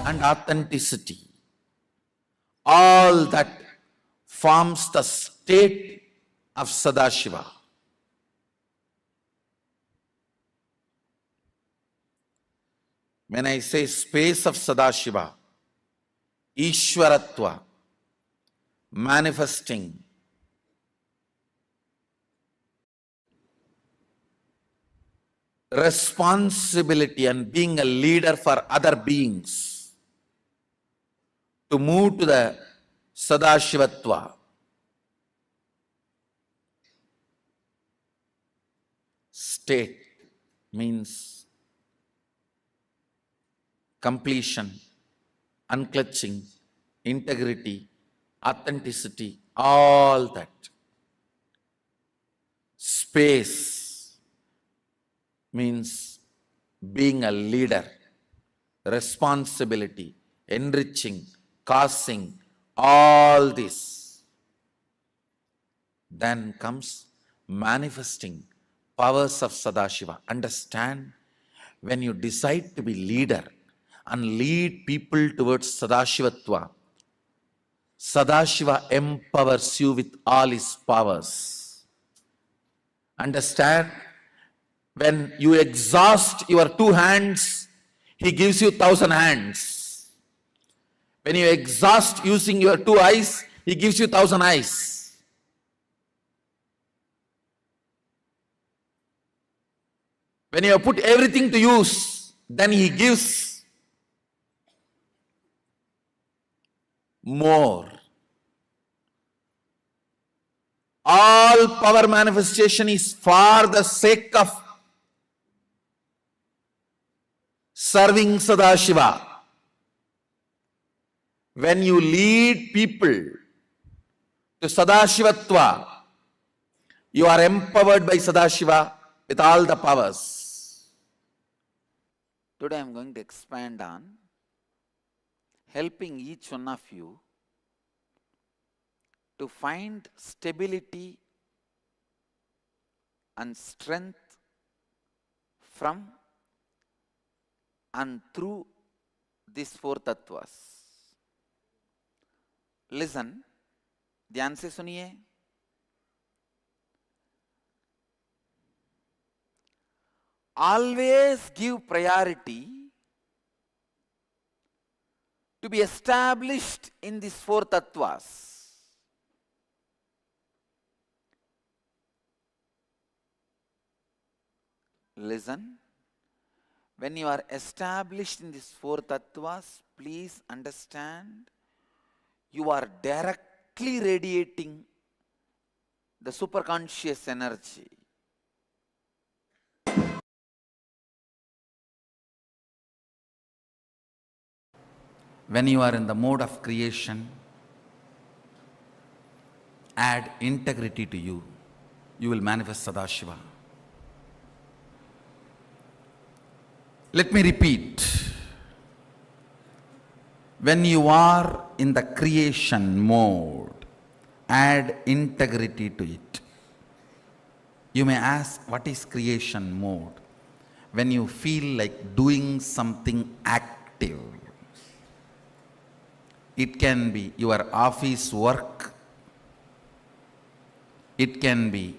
And authenticity. All that forms the state of Sadashiva. When I say space of Sadashiva, Ishwaratva, manifesting, responsibility and being a leader for other beings, to move to the Sadashivatva. State means completion, unclutching, integrity, authenticity, all that. Space means being a leader, responsibility, enriching, causing, all this. Then comes manifesting powers of Sadashiva. Understand, when you decide to be leader and lead people towards Sadashivatva, Sadashiva empowers you with all his powers. Understand, when you exhaust your 2 hands, he gives you 1,000 hands. When you exhaust using your 2 eyes, he gives you 1,000 eyes. When you put everything to use, then he gives more. All power manifestation is for the sake of serving Sadashiva. When you lead people to Sadashivatva, You are empowered by Sadashiva with all the powers. Today I am going to expand on helping each one of you to find stability and strength from and through these four tattvas. Listen, ध्यान से सुनिए. Always give priority to be established in these four tattvas. Listen, when you are established in these four tattvas, please understand you are directly radiating the superconscious energy. When you are in the mode of creation, add integrity to you. You will manifest Sadashiva. Let me repeat. When you are in the creation mode, add integrity to it. You may ask, what is creation mode? When you feel like doing something active. It can be your office work. It can be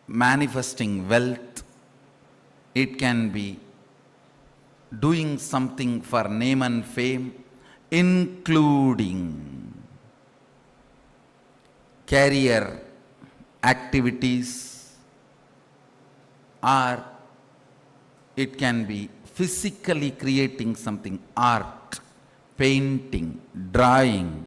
manifesting wealth. It can be doing something for name and fame, including career activities, or it can be physically creating something, art, painting, drawing,